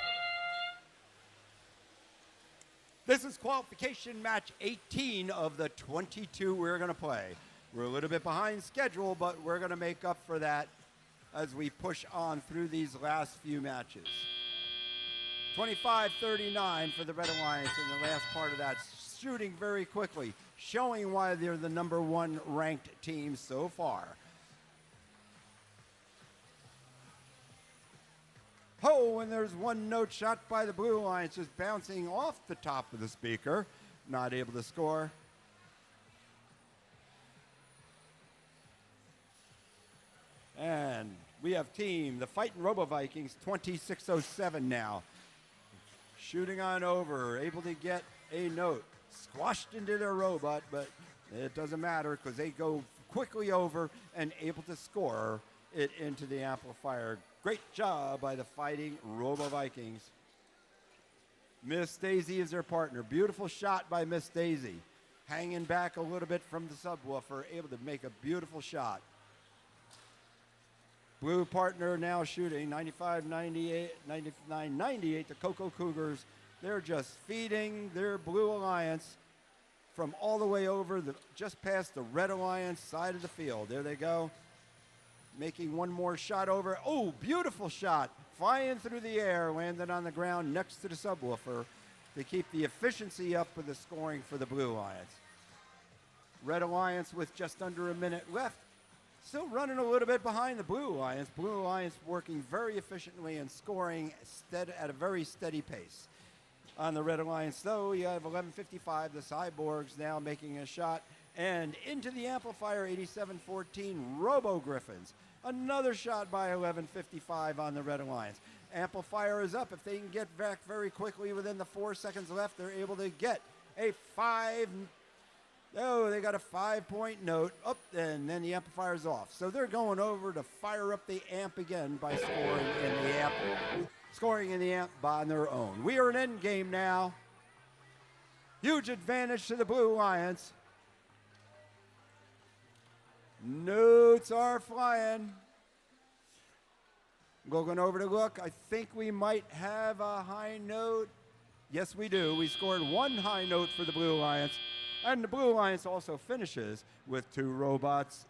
S3: This is qualification match 18 of the 22 we're going to play. We're a little bit behind schedule, but we're going to make up for that as we push on through these last few matches. 25-39 for the Red Alliance in the last part of that, shooting very quickly, showing why they're the number 1 ranked team so far. Oh, and there's one note shot by the Blue Alliance just bouncing off the top of the speaker, not able to score. And we have team, the Fighting Robo Vikings, 2607 now. Shooting on over, able to get a note.
S13: squashed into their robot, but it doesn't matter because they go quickly over and able to score it into the amplifier. Great job by the Fighting Robo Vikings. Miss Daisy is their partner. Beautiful shot by Miss Daisy. Hanging back a little bit from the subwoofer, able to make a beautiful shot. Blue partner now shooting 95-98, 99-98. The Cocoa Cougars, they're just feeding their Blue Alliance from all the way over, just past the Red Alliance side of the field. There they go. Making one more shot over. Oh, beautiful shot. Flying through the air, landed on the ground next to the subwoofer to keep the efficiency up for the scoring for the Blue Alliance. Red Alliance with just under a minute left. Still running a little bit behind the Blue Alliance. Blue Alliance working very efficiently and scoring at a very steady pace. On the Red Alliance, though, you have 11:55. The Cyborgs now making a shot. And into the amplifier, 87-14, Robo Griffins. Another shot by 11:55 on the Red Alliance. Amplifier is up. If they can get back very quickly within the 4 seconds left, they're able to get a 5. Oh, they got a 5-point note up, and then the amplifier's off. So they're going over to fire up the amp again by scoring in the amp by their own. We are in end game now. Huge advantage to the Blue Alliance. Notes are flying. Going over to look. I think we might have a high note. Yes, we do. We scored one high note for the Blue Alliance. And the Blue Alliance also finishes with 2 robots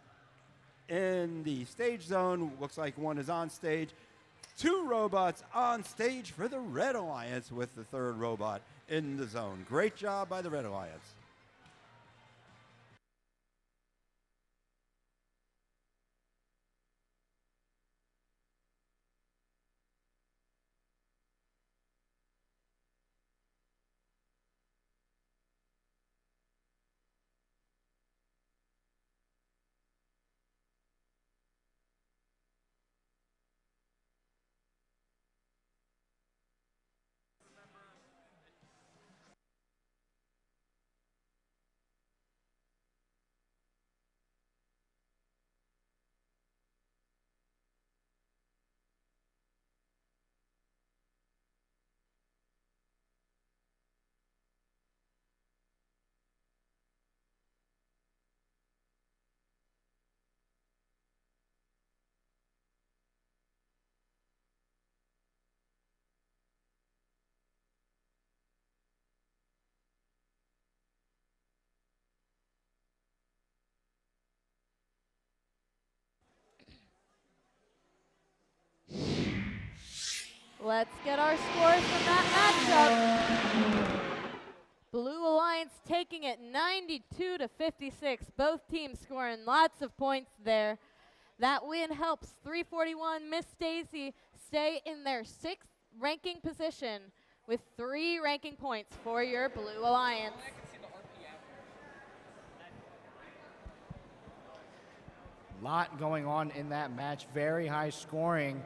S13: in the stage zone. Looks like one is on stage. 2 robots on stage for the Red Alliance with the 3rd robot in the zone. Great job by the Red Alliance.
S1: Let's get our scores from that matchup. Blue Alliance taking it 92-56. Both teams scoring lots of points there. That win helps 341 Miss Daisy stay in their 6th ranking position with 3 ranking points for your Blue Alliance.
S5: Lot going on in that match. Very high scoring.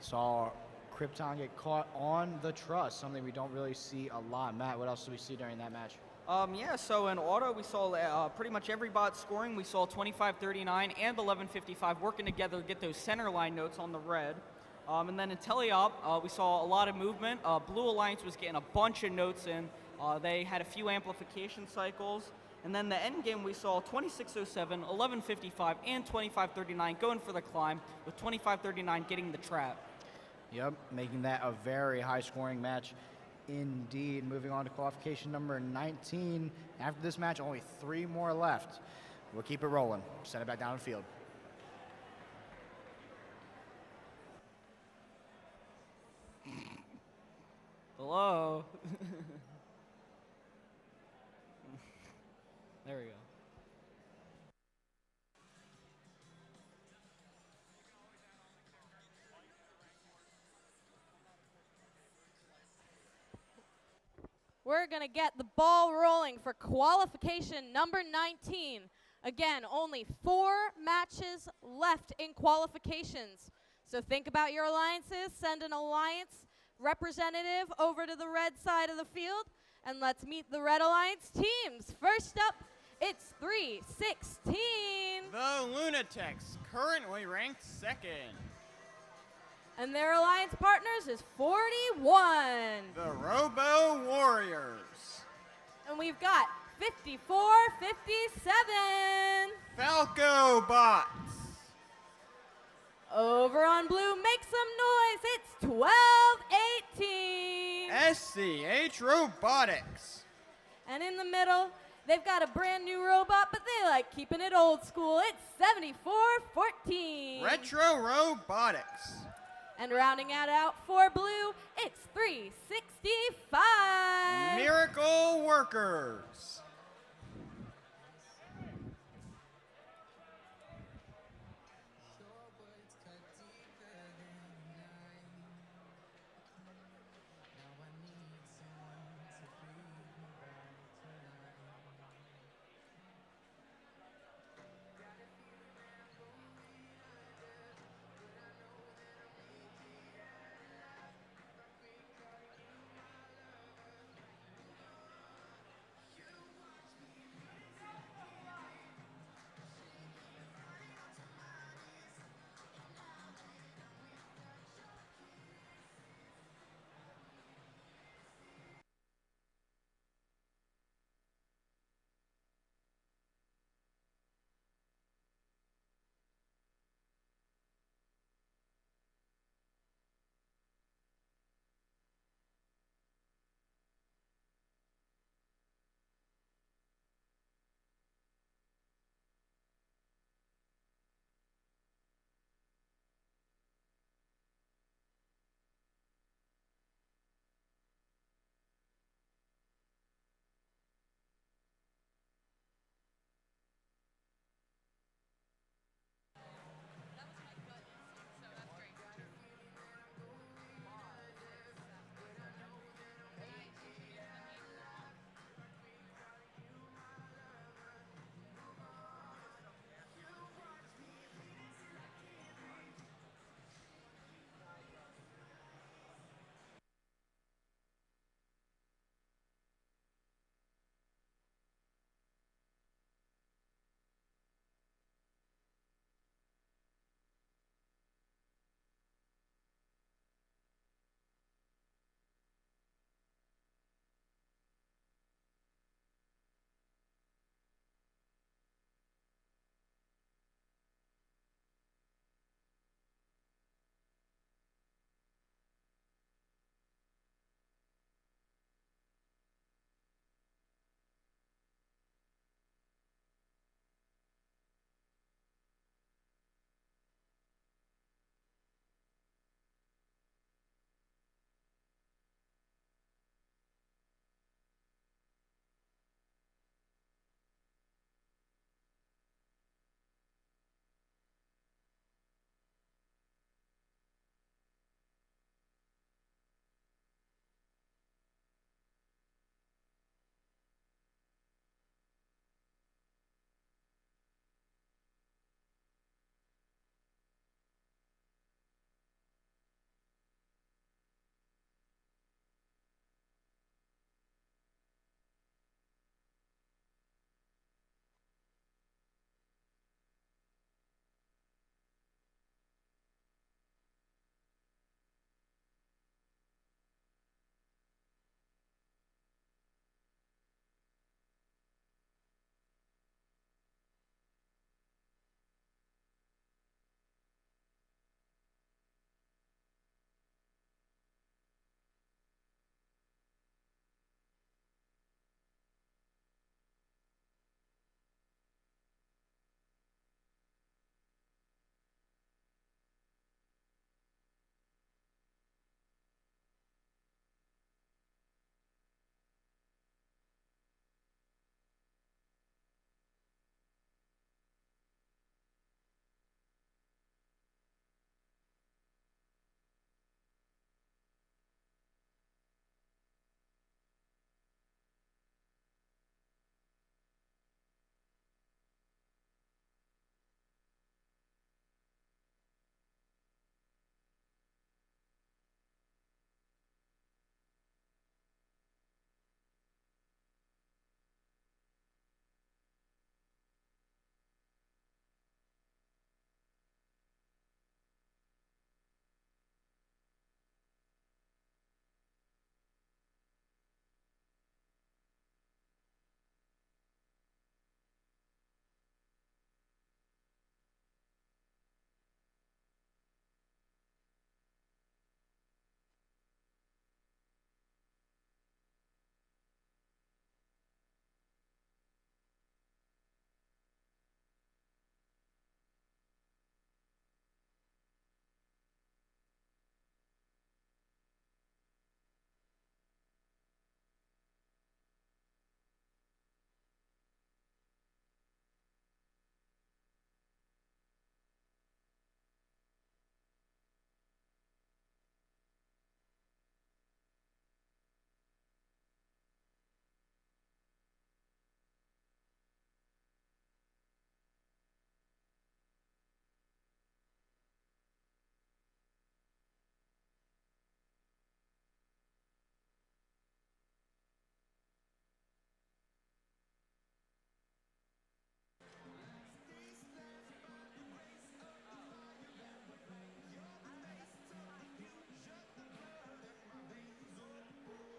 S5: Saw Krypton get caught on the truss, something we don't really see a lot. Matt, what else did we see during that match?
S4: Yeah, so in auto, we saw pretty much every bot scoring. We saw 25-39 and 11-55 working together to get those center line notes on the red. And then in teleop, we saw a lot of movement. Blue Alliance was getting a bunch of notes in. They had a few amplification cycles. And then the end game, we saw 26-07, 11-55, and 25-39 going for the climb, with 25-39 getting the trap.
S5: Yep, making that a very high-scoring match indeed. Moving on to qualification number 19. After this match, only 3 more left. We'll keep it rolling. Send it back down the field.
S4: Hello? There we go.
S1: We're going to get the ball rolling for qualification number 19. Again, only 4 matches left in qualifications. So think about your alliances. Send an alliance representative over to the red side of the field And let's meet the Red Alliance teams. First up, it's 316.
S12: The Lunatics, currently ranked second.
S1: And their alliance partners is 41.
S12: The Robo Warriors.
S1: And we've got 54-57.
S12: Falco Bots.
S1: Over on blue, make some noise. It's 12-18.
S12: SCH Robotics.
S1: And in the middle, they've got a brand new robot, but they like keeping it old school. It's 74-14.
S12: Retro Robotics.
S1: And rounding it out for blue, it's 365.
S12: Miracle Workers.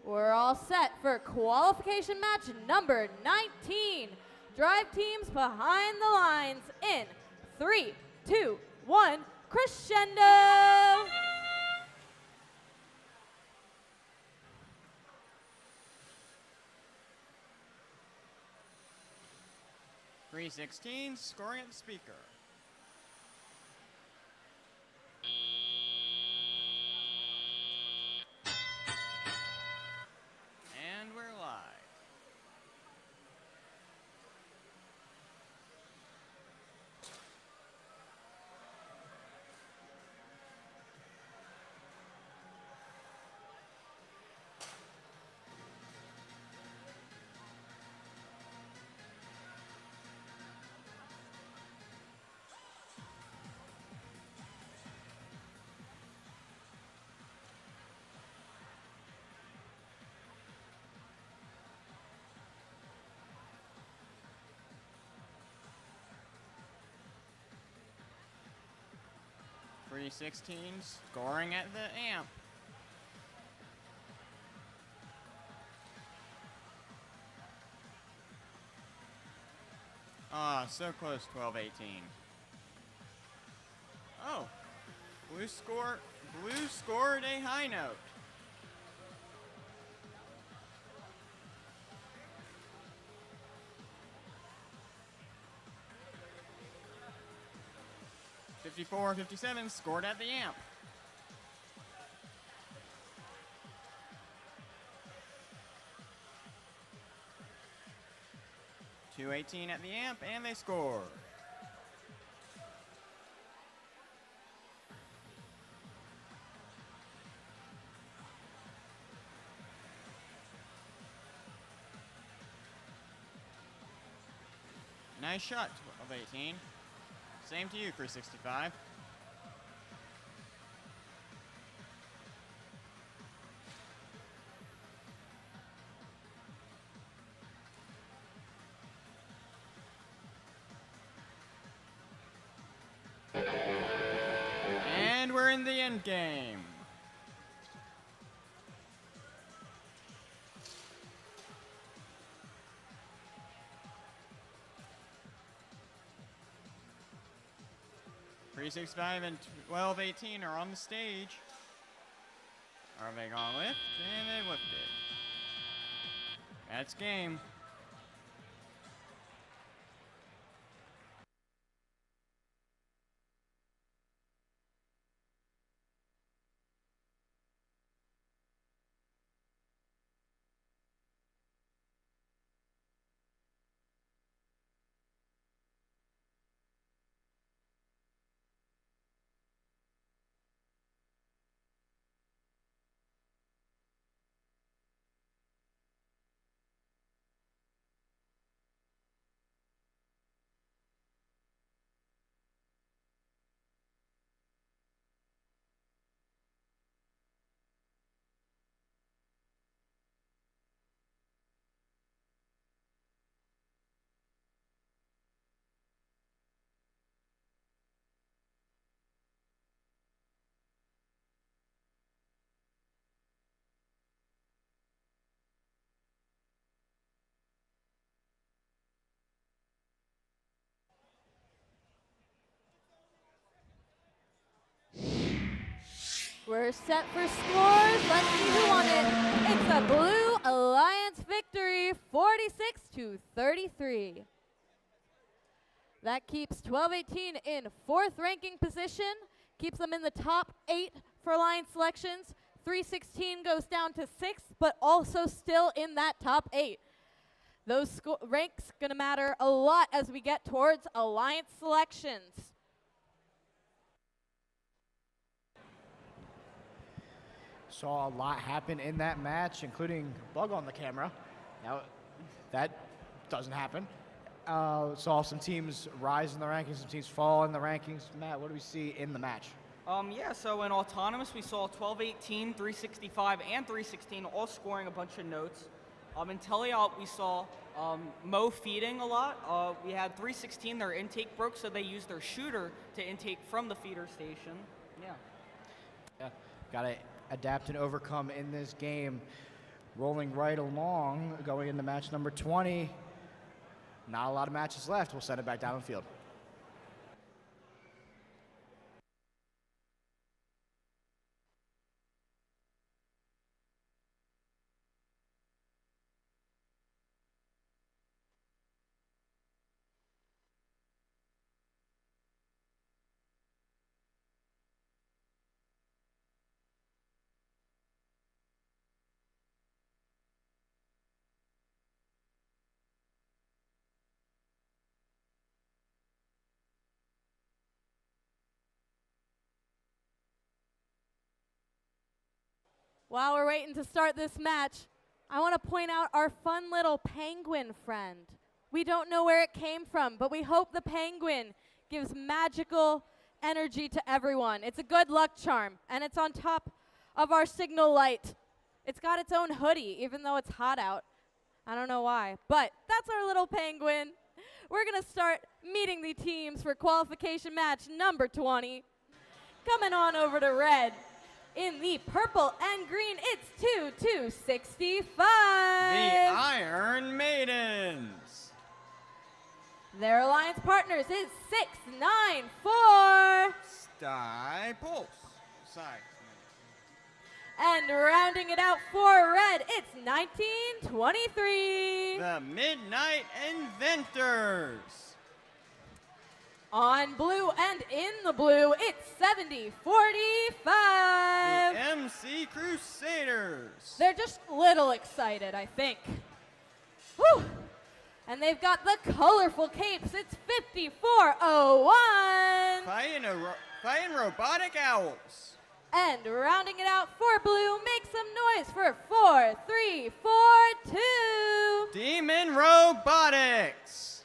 S1: We're all set for qualification match number 19. Drive teams behind the lines in 3, 2, 1, crescendo!
S12: 316, scoring at the speaker. And we're live. .316 scoring at the amp. Ah, so close, 12-18. Oh, blue scored a high note. .54-57 scored at the amp. .218 at the amp, and they score. Nice shot, 12-18. Same to you, 365. And we're in the end game. .365 and 12-18 are on the stage. Are they gonna lift? And they lifted. That's game.
S1: We're set for scores. Let's see who won it. It's a Blue Alliance victory, 46-33. That keeps 12-18 in 4th ranking position, keeps them in the top 8 for Alliance selections. 316 goes down to 6th, but also still in that top 8. Those ranks gonna matter a lot as we get towards Alliance selections.
S5: Saw a lot happen in that match, including a bug on the camera. Now, that doesn't happen. Saw some teams rise in the rankings, some teams fall in the rankings. Matt, what do we see in the match?
S4: Yeah, so in Autonomous, we saw 12-18, 365, and 316 all scoring a bunch of notes. In Teleop, we saw Mo feeding a lot. We had 316, their intake broke, so they used their shooter to intake from the feeder station. Yeah.
S5: Yeah, got to adapt and overcome in this game. rolling right along, going into match number 20. Not a lot of matches left. We'll send it back down the field.
S1: While we're waiting to start this match, I want to point out our fun little penguin friend. We don't know where it came from, but we hope the penguin gives magical energy to everyone. It's a good luck charm, and it's on top of our signal light. It's got its own hoodie, even though it's hot out. I don't know why, but that's our little penguin. We're going to start meeting the teams for qualification match number 20. Coming on over to red. In the purple and green, it's 2-2-65.
S12: The Iron Maidens.
S1: Their alliance partners is 6-9-4.
S12: Sty Pulse. Side.
S1: And rounding it out for red, it's 19-23.
S12: The Midnight Inventors.
S1: On blue and in the blue, it's 70-45.
S12: The MC Crusaders.
S1: They're just a little excited, I think. Whew. And they've got the colorful capes. It's 54-01.
S12: Fighting Robotic Owls.
S1: And rounding it out for blue, make some noise for 4-3-4-2.
S12: Demon Robotics.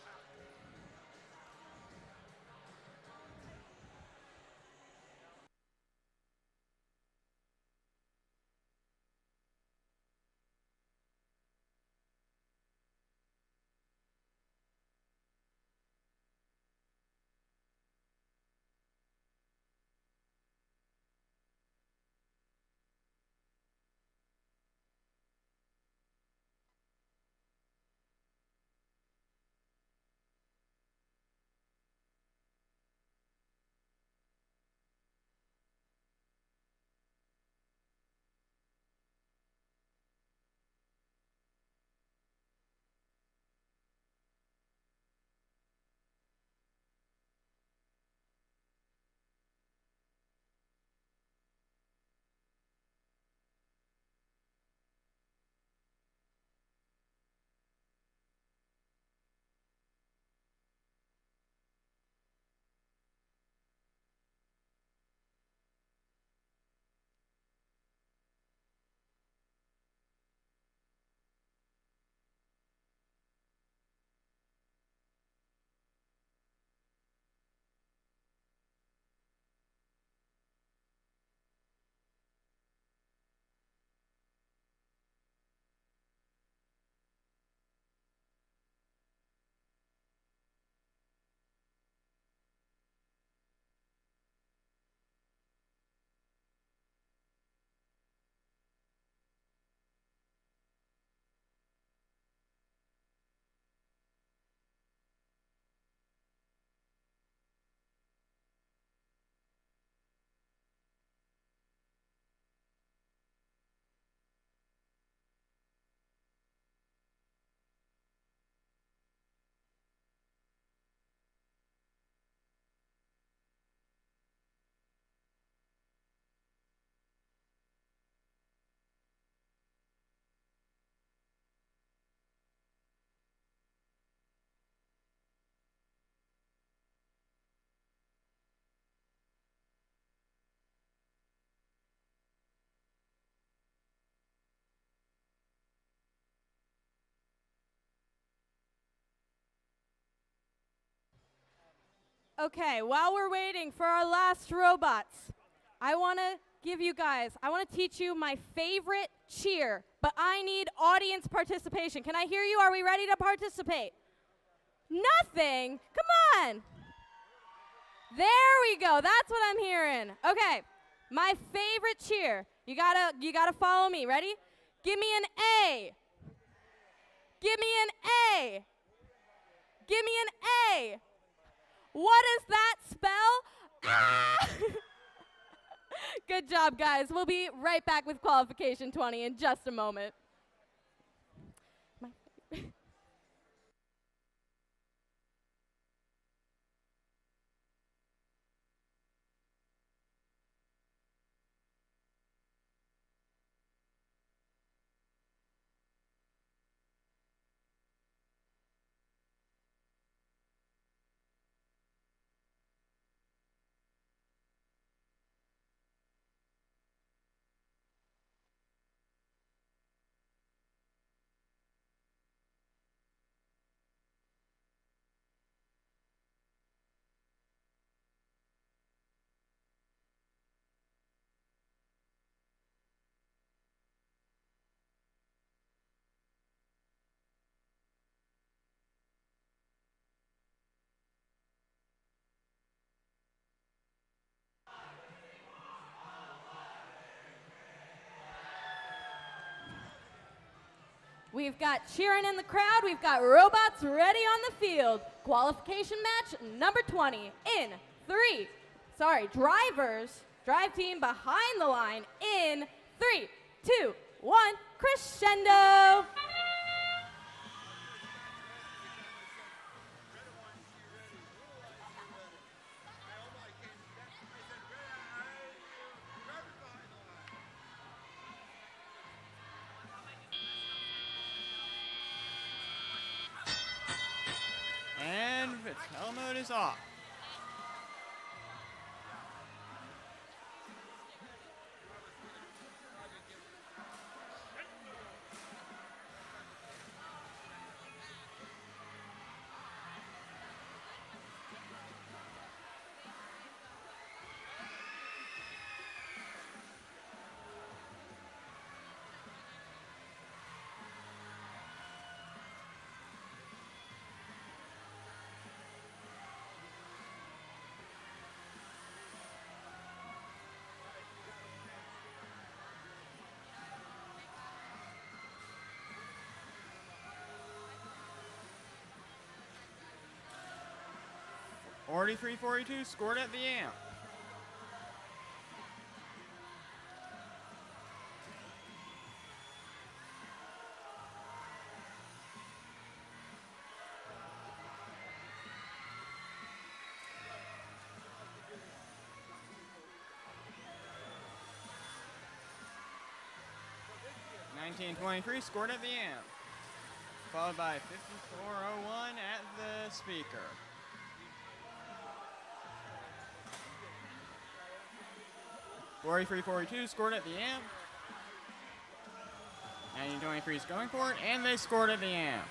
S1: Okay, while we're waiting for our last robots, I want to teach you my favorite cheer, but I need audience participation. Can I hear you? Are we ready to participate? Nothing? Come on. There we go. That's what I'm hearing. Okay, my favorite cheer. You gotta follow me. Ready? Give me an A. Give me an A. Give me an A. What does that spell? Ah! Good job, guys. We'll be right back with qualification 20 in just a moment. We've got cheering in the crowd. We've got robots ready on the field. Qualification match number 20 in drive team behind the line in 3, 2, 1, crescendo.
S12: And Vittel mode is off. .43.42 scored at the amp. .1923 scored at the amp, followed by 54.01 at the speaker. .43.42 scored at the amp. 1923 is going for it, and they scored at the amp.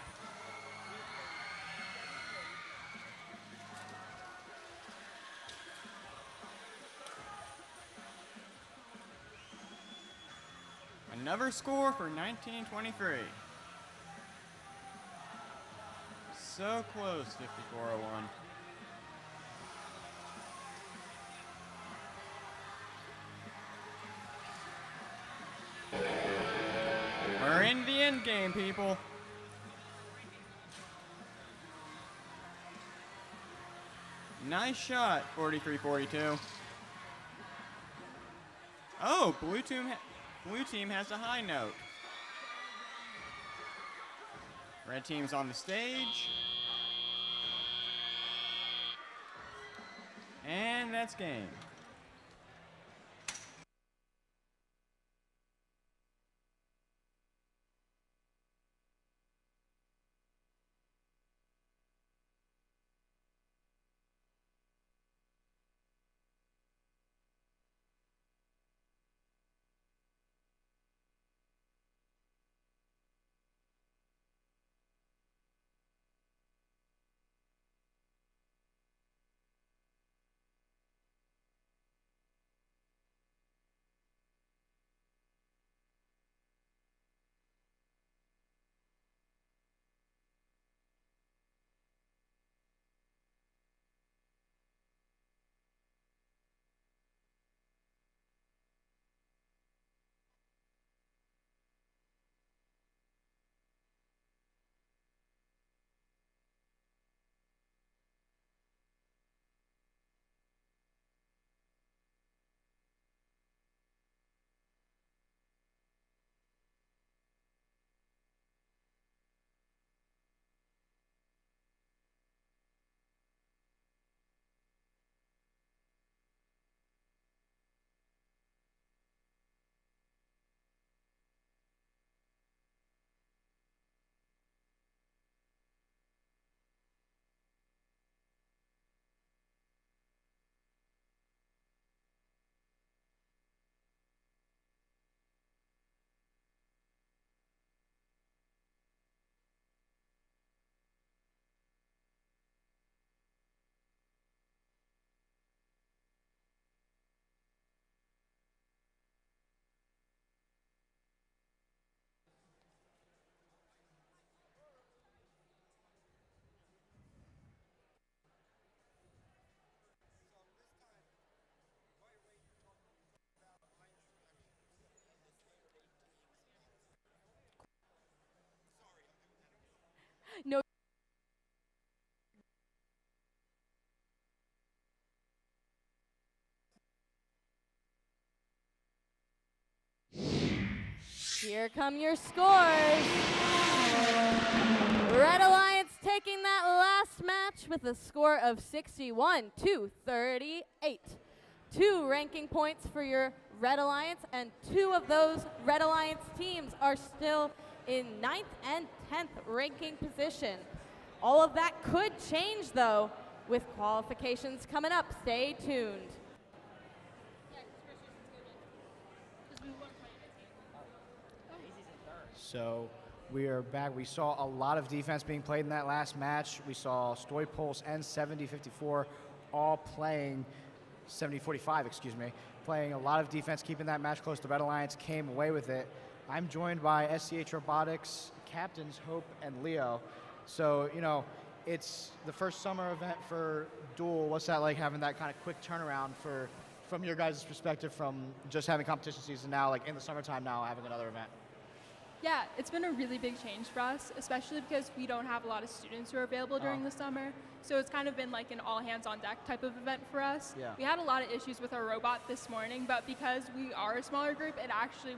S12: Another score for 1923. So close, 54.01. We're in the end game, people. Nice shot, 43.42. Oh, blue team has a high note. Red team's on the stage. And that's game.
S1: No. Here come your scores. Red Alliance taking that last match with a score of 61-38. 2 ranking points for your Red Alliance, and 2 of those Red Alliance teams are still in 9th and 10th ranking position. All of that could change, though, with qualifications coming up. Stay tuned.
S5: So we are back. We saw a lot of defense being played in that last match. We saw Stoy Pulse and 7054 all playing, 7045, excuse me, playing a lot of defense, keeping that match close. The Red Alliance came away with it. I'm joined by SCH Robotics captains Hope and Leo. So, you know, it's the first summer event for Duel. What's that like, having that kind of quick turnaround from your guys' perspective, from just having competition season now, like in the summertime now, having another event?
S14: Yeah, it's been a really big change for us, especially because we don't have a lot of students who are available during the summer. So it's kind of been like an all-hands-on-deck type of event for us.
S5: Yeah.
S14: We had a lot of issues with our robot this morning, but because we are a smaller group,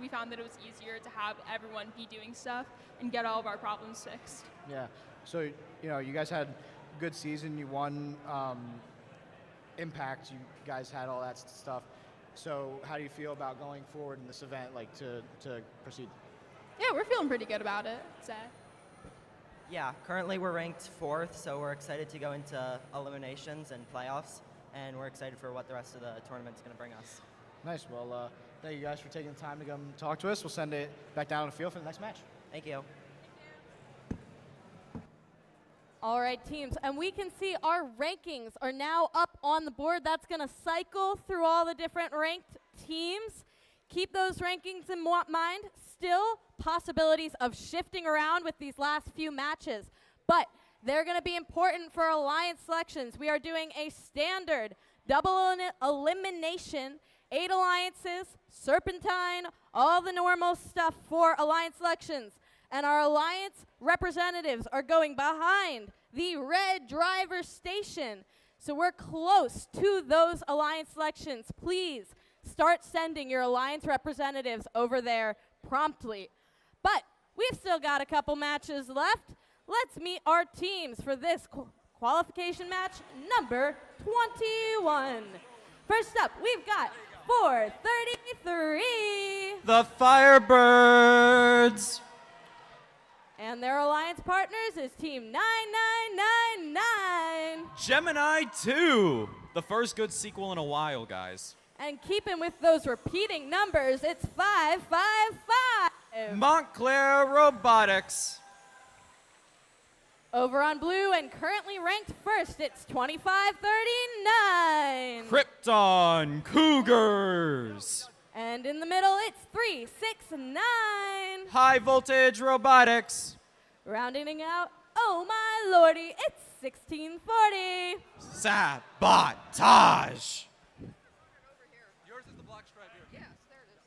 S14: we found that it was easier to have everyone be doing stuff and get all of our problems fixed.
S5: Yeah. So, you know, you guys had a good season. You won Impact. You guys had all that stuff. So how do you feel about going forward in this event, like to proceed?
S14: Yeah, we're feeling pretty good about it, I'd say.
S16: Yeah, currently we're ranked 4th, so we're excited to go into eliminations and playoffs, and we're excited for what the rest of the tournament's going to bring us.
S5: Nice. Well, thank you guys for taking the time to come talk to us. We'll send it back down on the field for the next match.
S16: Thank you.
S1: All right, teams, and we can see our rankings are now up on the board. That's going to cycle through all the different ranked teams. Keep those rankings in mind. Still possibilities of shifting around with these last few matches, but they're going to be important for alliance selections. We are doing a standard double elimination, 8 alliances, serpentine, all the normal stuff for alliance selections. And our alliance representatives are going behind the red driver station. So we're close to those alliance selections. Please start sending your alliance representatives over there promptly. But we've still got a couple matches left. Let's meet our teams for this qualification match number 21. First up, we've got 433.
S6: The Firebirds.
S1: And their alliance partners is Team 9999.
S6: Gemini 2. The first good sequel in a while, guys.
S1: And keeping with those repeating numbers, it's 555.
S6: Montclair Robotics.
S1: Over on blue and currently ranked first, it's 2539.
S6: Krypton Cougars.
S1: And in the middle, it's 369.
S6: High Voltage Robotics.
S1: Rounding out, oh my lordy, it's 1640.
S6: Sabotage.
S2: Yours is the black stripe here.
S7: Yes, there it is.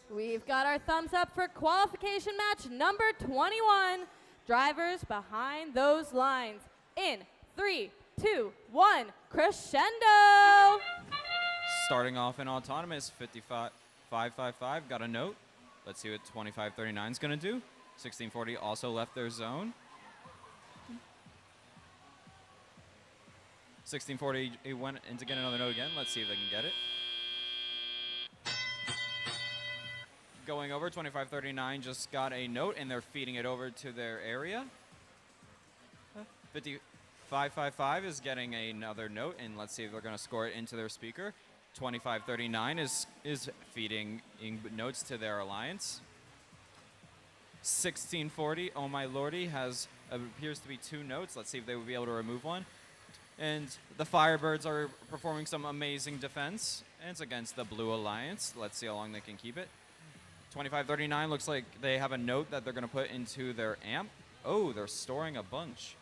S1: We've got our thumbs up for qualification match number 21. Drivers behind those lines. In 3, 2, 1, crescendo!
S6: Starting off in autonomous, 555 got a note. Let's see what 2539 is going to do. 1640 also left their zone. 1640 he went in to get another note again. Let's see if they can get it. Going over, 2539 just got a note, and they're feeding it over to their area. 555 is getting another note, and let's see if they're going to score it into their speaker. 2539 is feeding notes to their alliance. 1640, oh my lordy, appears to be 2 notes. Let's see if they will be able to remove one. And the Firebirds are performing some amazing defense. And it's against the Blue Alliance. Let's see how long they can keep it. 2539 looks like they have a note that they're going to put into their amp. Oh, they're storing a bunch.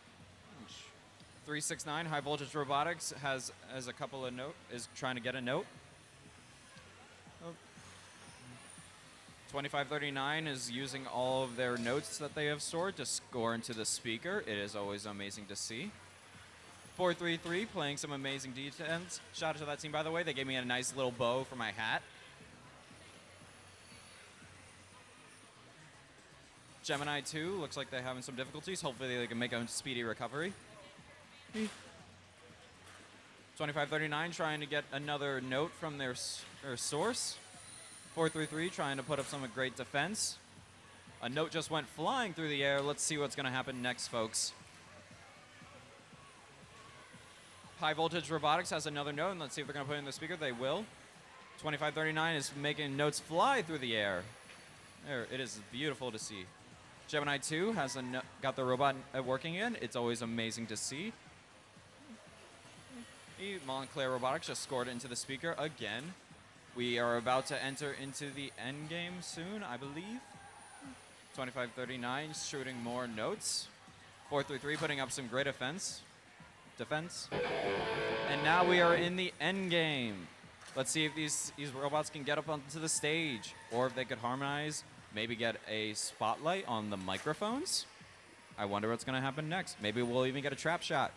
S6: 369 High Voltage Robotics has a couple of is trying to get a note. 2539 is using all of their notes that they have stored to score into the speaker. It is always amazing to see. 433 playing some amazing defense. Shout out to that team, by the way. They gave me a nice little bow for my hat. Gemini 2 looks like they're having some difficulties. Hopefully they can make a speedy recovery. 2539 trying to get another note from their source. 433 trying to put up some great defense. A note just went flying through the air. Let's see what's going to happen next, folks. High Voltage Robotics has another note, and let's see if they're going to put it in the speaker. They will. 2539 is making notes fly through the air. There, it is beautiful to see. Gemini 2 has got the robot working in. It's always amazing to see. Montclair Robotics just scored into the speaker again. We are about to enter into the end game soon, I believe. 2539 shooting more notes. 433 putting up some great defense. And now we are in the end game. Let's see if these robots can get up onto the stage, or if they could harmonize, maybe get a spotlight on the microphones. I wonder what's going to happen next. Maybe we'll even get a trap shot.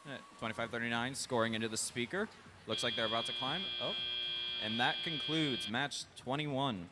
S6: 2539 scoring into the speaker. Looks like they're about to climb. Oh, and that concludes match 21.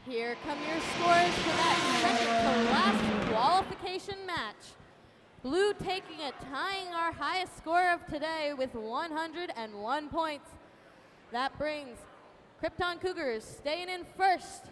S1: Here come your scores for that second to last qualification match. Blue taking it, tying our highest score of today with 101 points. That brings Krypton Cougars staying in first.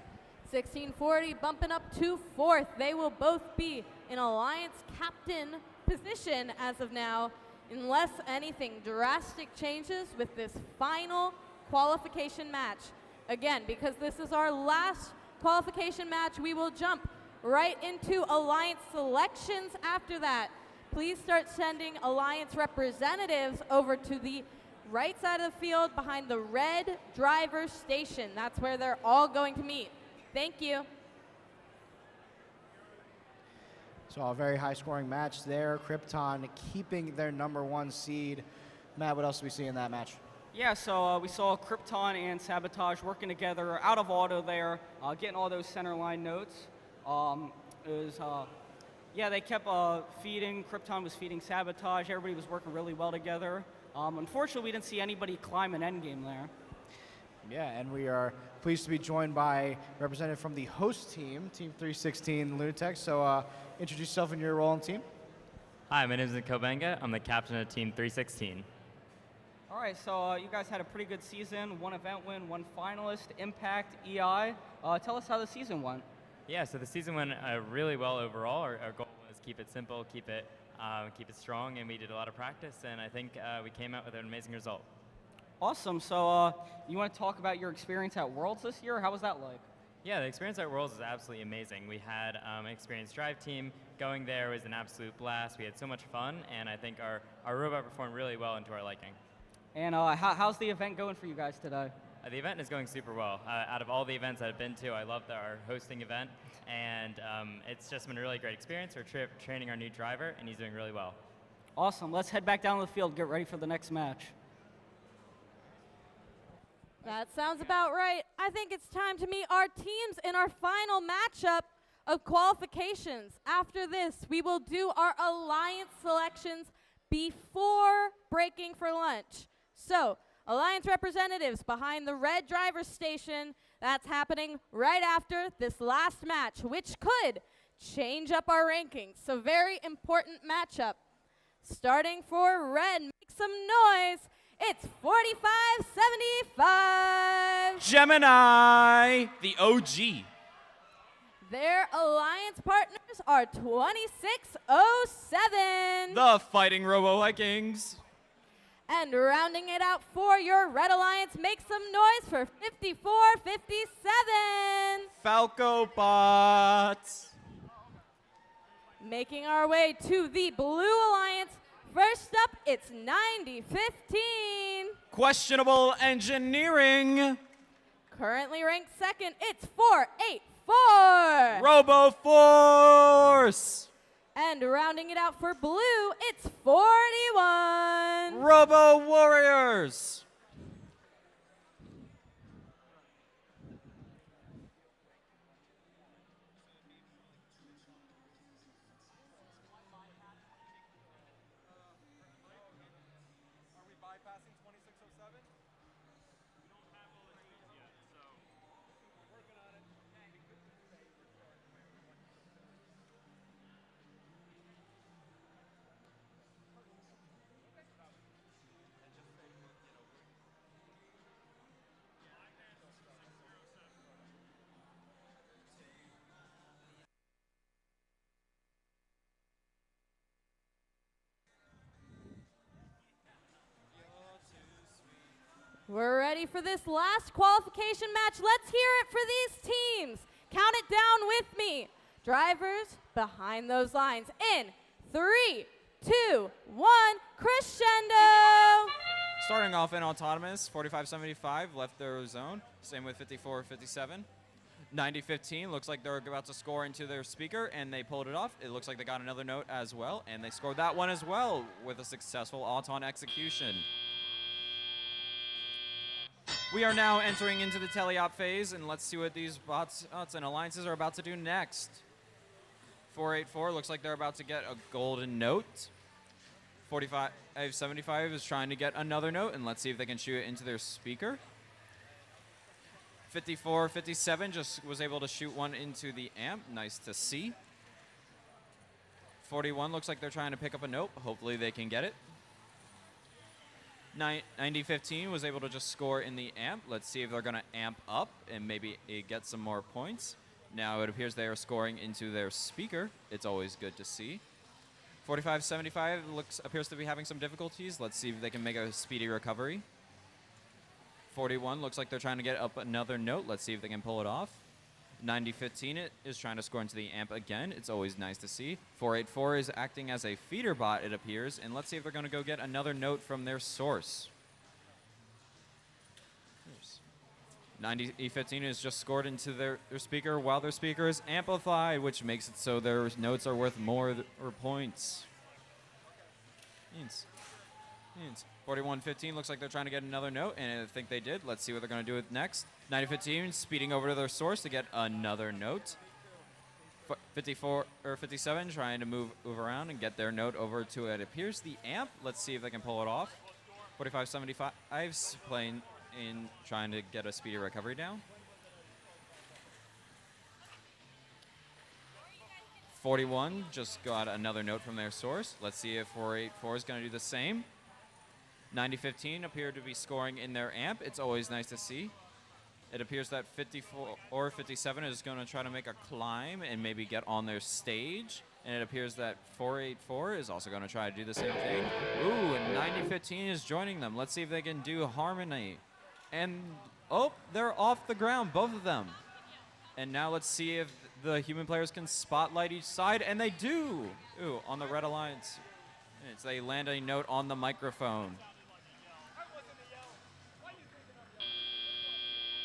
S1: 1640 bumping up to fourth. They will both be in Alliance captain position as of now, unless anything drastic changes with this final qualification match. Again, because this is our last qualification match, we will jump right into Alliance selections after that. Please start sending Alliance representatives over to the right side of the field behind the red driver station. That's where they're all going to meet. Thank you.
S5: So a very high-scoring match there. Krypton keeping their #1 seed. Matt, what else do we see in that match?
S4: Yeah, so we saw Krypton and Sabotage working together out of auto there, getting all those center line notes. Yeah, they kept feeding. Krypton was feeding Sabotage. Everybody was working really well together. Unfortunately, we didn't see anybody climb an endgame there.
S5: Yeah, and we are pleased to be joined by representative from the host team, Team 316 Lunatics. So introduce yourself and your role in the team.
S17: Hi, my name is Nico Benga. I'm the captain of Team 316.
S4: All right, so you guys had a pretty good season. 1 event win, 1 finalist, Impact, EI. Tell us how the season went.
S17: Yeah, so the season went really well overall. Our goal was keep it simple, keep it strong, and we did a lot of practice, and I think we came out with an amazing result.
S4: Awesome. So you want to talk about your experience at Worlds this year? How was that like?
S17: Yeah, the experience at Worlds was absolutely amazing. We had an experienced drive team. Going there was an absolute blast. We had so much fun, and I think our robot performed really well and to our liking.
S4: And how's the event going for you guys today?
S17: The event is going super well. Out of all the events I've been to, I loved our hosting event, and it's just been a really great experience. We're training our new driver, and he's doing really well.
S4: Awesome. Let's head back down to the field, get ready for the next match.
S1: That sounds about right. I think it's time to meet our teams in our final matchup of qualifications. After this, we will do our Alliance selections before breaking for lunch. So, Alliance representatives behind the red driver station. That's happening right after this last match, which could change up our rankings. So very important matchup. Starting for red, make some noise. It's 45-75.
S6: Gemini, the OG.
S1: Their alliance partners are 2607.
S6: The Fighting Robo Vikings.
S1: And rounding it out for your red alliance, make some noise for 54-57.
S6: Falco Bots.
S1: Making our way to the blue alliance. First up, it's 90-15.
S6: Questionable Engineering.
S1: Currently ranked second, it's 484.
S6: Robo Force.
S1: And rounding it out for blue, it's 41.
S6: Robo Warriors.
S1: We're ready for this last qualification match. Let's hear it for these teams. Count it down with me. Drivers behind those lines. In 3, 2, 1, crescendo.
S6: Starting off in autonomous, 45-75, left their zone. Same with 54-57. 90-15, looks like they're about to score into their speaker, and they pulled it off. It looks like they got another note as well, and they scored that one as well with a successful auton execution. We are now entering into the teleop phase, and let's see what these bots and alliances are about to do next. 484 looks like they're about to get a golden note. 45-75 is trying to get another note, and let's see if they can shoot it into their speaker. 54-57 just was able to shoot one into the amp. Nice to see. 41 looks like they're trying to pick up a note. Hopefully they can get it. 90-15 was able to just score in the amp. Let's see if they're going to amp up and maybe get some more points. Now it appears they are scoring into their speaker. It's always good to see. 45-75 appears to be having some difficulties. Let's see if they can make a speedy recovery. 41 looks like they're trying to get up another note. Let's see if they can pull it off. 9015 is trying to score into the amp again. It's always nice to see. 484 is acting as a feeder bot, it appears, and let's see if they're going to go get another note from their source. 90E15 is just scored into their speaker while their speaker is amplified, which makes it so their notes are worth more or points. 4115 looks like they're trying to get another note, and I think they did. Let's see what they're going to do with next. 9015 speeding over to their source to get another note. 54 or 57 trying to move around and get their note over to it appears the amp. Let's see if they can pull it off. 4575's playing in trying to get a speedy recovery down. 41 just got another note from their source. Let's see if 484 is going to do the same. 9015 appear to be scoring in their amp. It's always nice to see. It appears that 54 or 57 is going to try to make a climb and maybe get on their stage. And it appears that 484 is also going to try to do the same thing. Ooh, and 9015 is joining them. Let's see if they can do harmony. And, oh, they're off the ground, both of them. And now let's see if the human players can spotlight each side, and they do. Ooh, on the Red Alliance. They land a note on the microphone.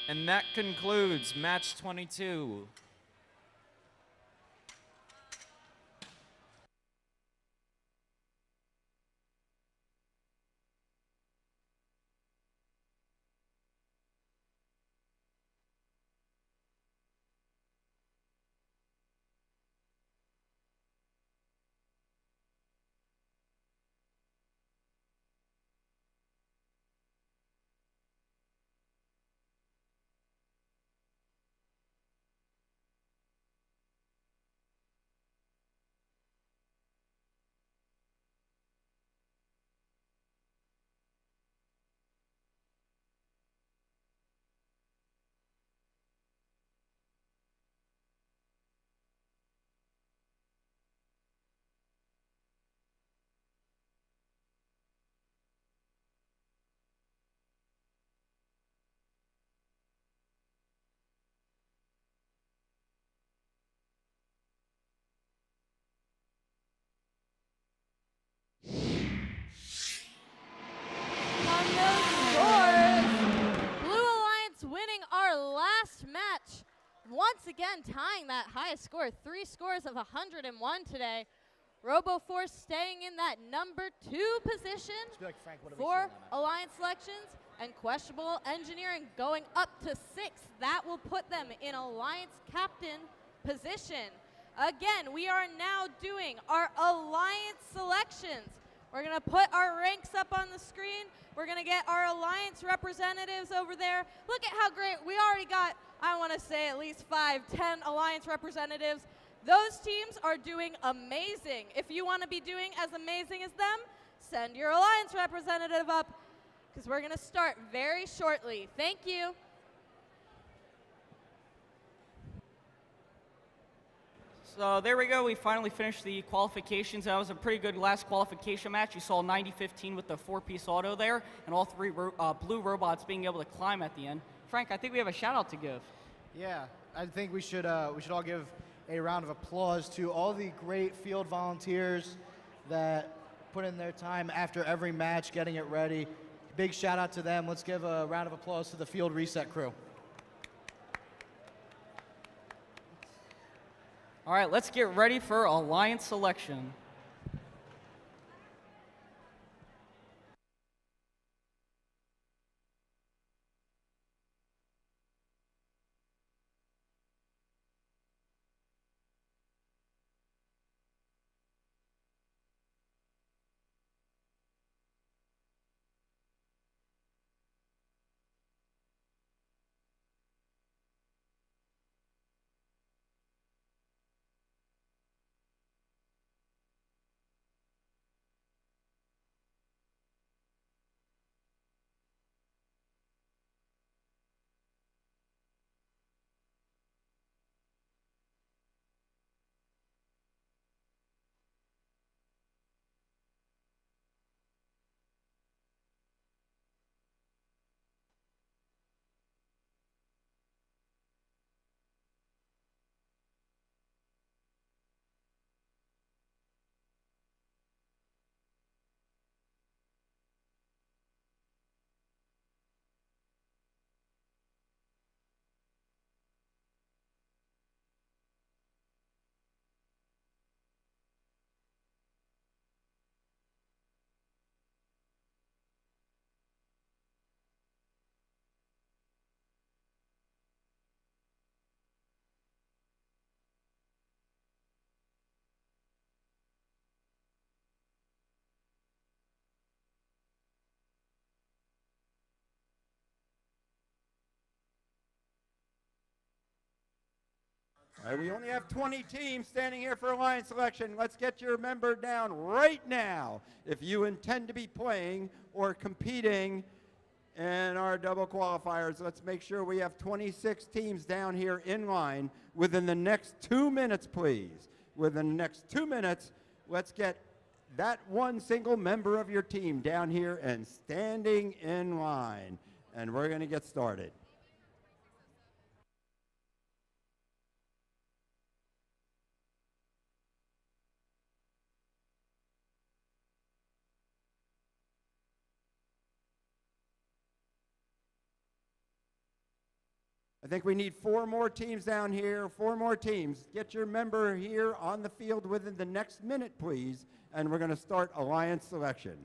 S6: And that concludes match 22.
S1: Once again, tying that highest score, 3 scores of 101 today. RoboForce staying in that number 2 position for Alliance selections, and Questionable Engineering going up to 6. That will put them in Alliance captain position. Again, we are now doing our Alliance selections. We're going to put our ranks up on the screen. We're going to get our Alliance representatives over there. Look at how great. We already got, I want to say, at least 5, 10 Alliance representatives. Those teams are doing amazing. If you want to be doing as amazing as them, send your Alliance representative up, because we're going to start very shortly. Thank you.
S4: So there we go. We finally finished the qualifications. That was a pretty good last qualification match. You saw 90-15 with the 4-piece auto there, and all 3 blue robots being able to climb at the end. Frank, I think we have a shout out to give.
S5: Yeah, I think we should all give a round of applause to all the great field volunteers that put in their time after every match getting it ready. Big shout out to them. Let's give a round of applause to the field reset crew.
S4: All right, let's get ready for Alliance selection.
S13: All right, we only have 20 teams standing here for alliance selection. Let's get your member down right now if you intend to be playing or competing in our double qualifiers. Let's make sure we have 26 teams down here in line within the next 2 minutes, please. Within the next 2 minutes, let's get that one single member of your team down here and standing in line. And we're going to get started. I think we need 4 more teams down here, 4 more teams. Get your member here on the field within the next minute, please, and we're going to start alliance selection.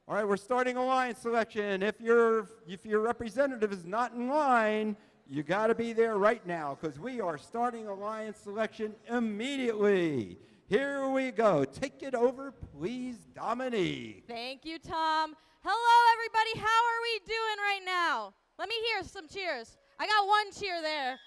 S13: All right, we're starting alliance selection. If your representative is not in line, you got to be there right now because we are starting alliance selection immediately. Here we go. Take it over, please, Dominique.
S1: Thank you, Tom. Hello, everybody. How are we doing right now? Let me hear some cheers. I got one cheer there.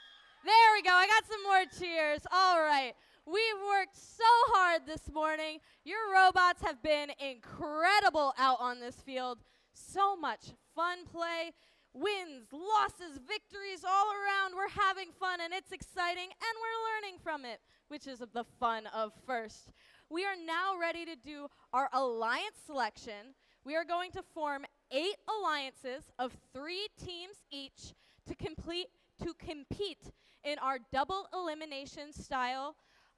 S1: There we go. I got some more cheers. All right. We've worked so hard this morning. Your robots have been incredible out on this field. So much fun play, wins, losses, victories all around. We're having fun, and it's exciting, and we're learning from it, which is the fun of FIRST. We are now ready to do our alliance selection. We are going to form 8 alliances of 3 teams each to compete in our double elimination style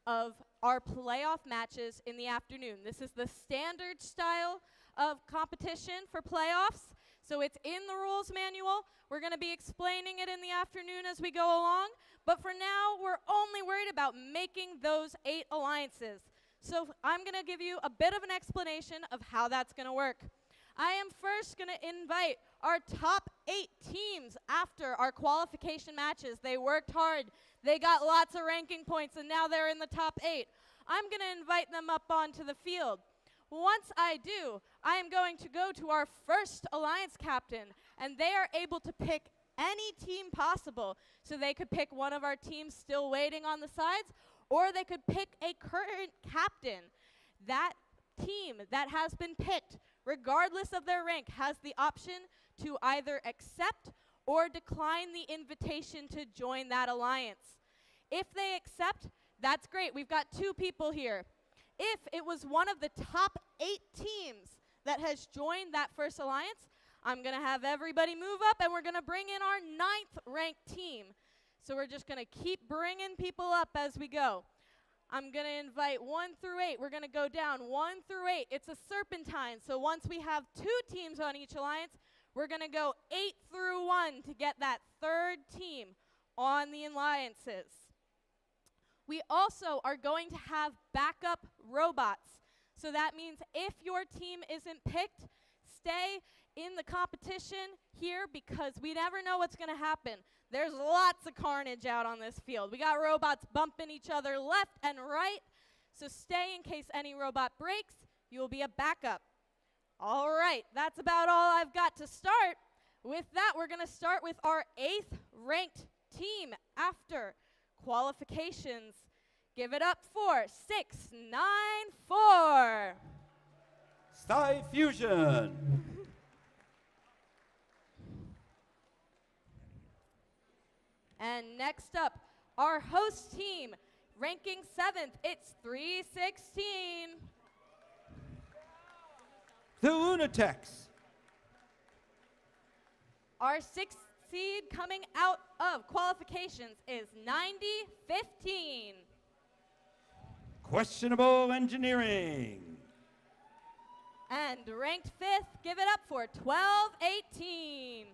S1: of our playoff matches in the afternoon. This is the standard style of competition for playoffs, so it's in the rules manual. We're going to be explaining it in the afternoon as we go along, but for now, we're only worried about making those 8 alliances. So I'm going to give you a bit of an explanation of how that's going to work. I am first going to invite our top 8 teams after our qualification matches. They worked hard. They got lots of ranking points, and now they're in the top 8. I'm going to invite them up onto the field. Once I do, I am going to go to our first alliance captain, and they are able to pick any team possible. So they could pick one of our teams still waiting on the sides, or they could pick a current captain. That team that has been picked, regardless of their rank, has the option to either accept or decline the invitation to join that alliance. If they accept, that's great. We've got 2 people here. If it was one of the top 8 teams that has joined that first alliance, I'm going to have everybody move up, and we're going to bring in our 9th ranked team. So we're just going to keep bringing people up as we go. I'm going to invite 1 through 8. We're going to go down 1 through 8. It's a serpentine, so once we have 2 teams on each alliance, we're going to go 8 through 1 to get that 3rd team on the alliances. We also are going to have backup robots. So that means if your team isn't picked, stay in the competition here because we never know what's going to happen. There's lots of carnage out on this field. We got robots bumping each other left and right. So stay in case any robot breaks. You will be a backup. All right, that's about all I've got to start. With that, we're going to start with our 8th ranked team after qualifications Give it up for 694.
S13: Sty Fusion.
S1: And next up, our host team, ranking 7th, it's 316.
S13: The Lunatex.
S1: Our 6th seed coming out of qualifications is 9015.
S13: Questionable Engineering.
S1: And ranked 5th, give it up for 1218.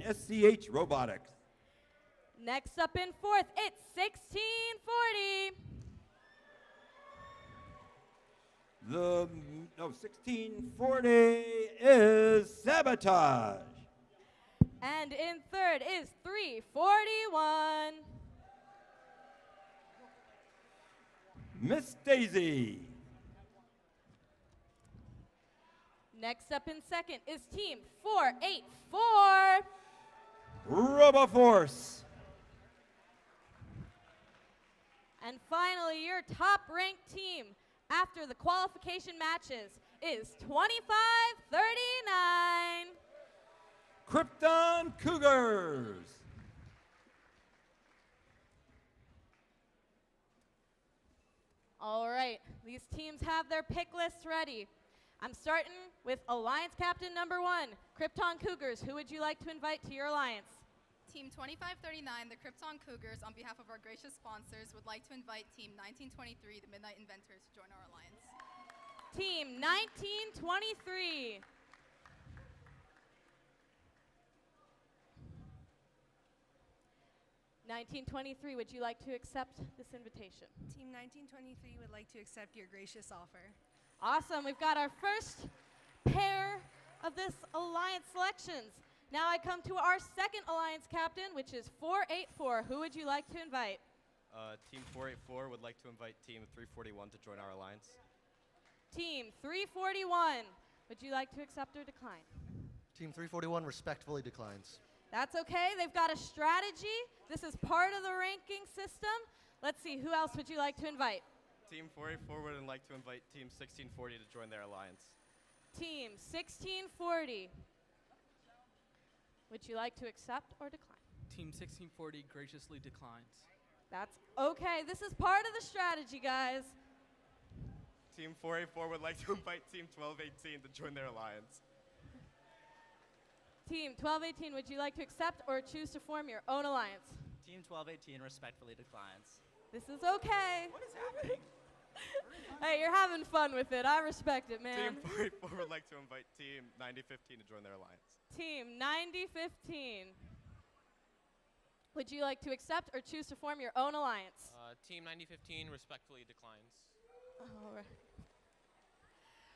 S13: SCH Robotics.
S1: Next up in 4th, it's 1640.
S13: The 1640 is Sabotage.
S1: And in 3rd is 341.
S13: Miss Daisy.
S1: Next up in 2nd is team 484.
S13: RoboForce.
S1: And finally, your top-ranked team after the qualification matches is 2539.
S13: Krypton Cougars.
S1: All right, these teams have their pick lists ready. I'm starting with Alliance Captain number 1, Krypton Cougars. Who would you like to invite to your alliance?
S18: Team 2539, the Krypton Cougars, on behalf of our gracious sponsors, would like to invite Team 1923, the Midnight Inventors, to join our alliance.
S1: Team 1923. Would you like to accept this invitation?
S19: Team 1923 would like to accept your gracious offer.
S1: Awesome, we've got our first pair of this alliance selections. Now I come to our 2nd alliance captain, which is 484. Who would you like to invite?
S20: Team 484 would like to invite Team 341 to join our alliance.
S1: Team 341. Would you like to accept or decline?
S21: Team 341 respectfully declines.
S1: That's okay. They've got a strategy. This is part of the ranking system. Let's see, who else would you like to invite?
S20: Team 484 would like to invite Team 1640 to join their alliance.
S1: Team 1640. Would you like to accept or decline?
S22: Team 1640 graciously declines.
S1: That's okay. This is part of the strategy, guys.
S20: Team 484 would like to invite Team 1218 to join their alliance.
S1: Team 1218, would you like to accept or choose to form your own alliance?
S23: Team 1218 respectfully declines.
S1: This is okay. What is happening? Hey, you're having fun with it. I respect it, man.
S20: Team 484 would like to invite Team 9015 to join their alliance.
S1: Team 9015. Would you like to accept or choose to form your own alliance?
S24: Team 9015 respectfully declines.
S1: All right.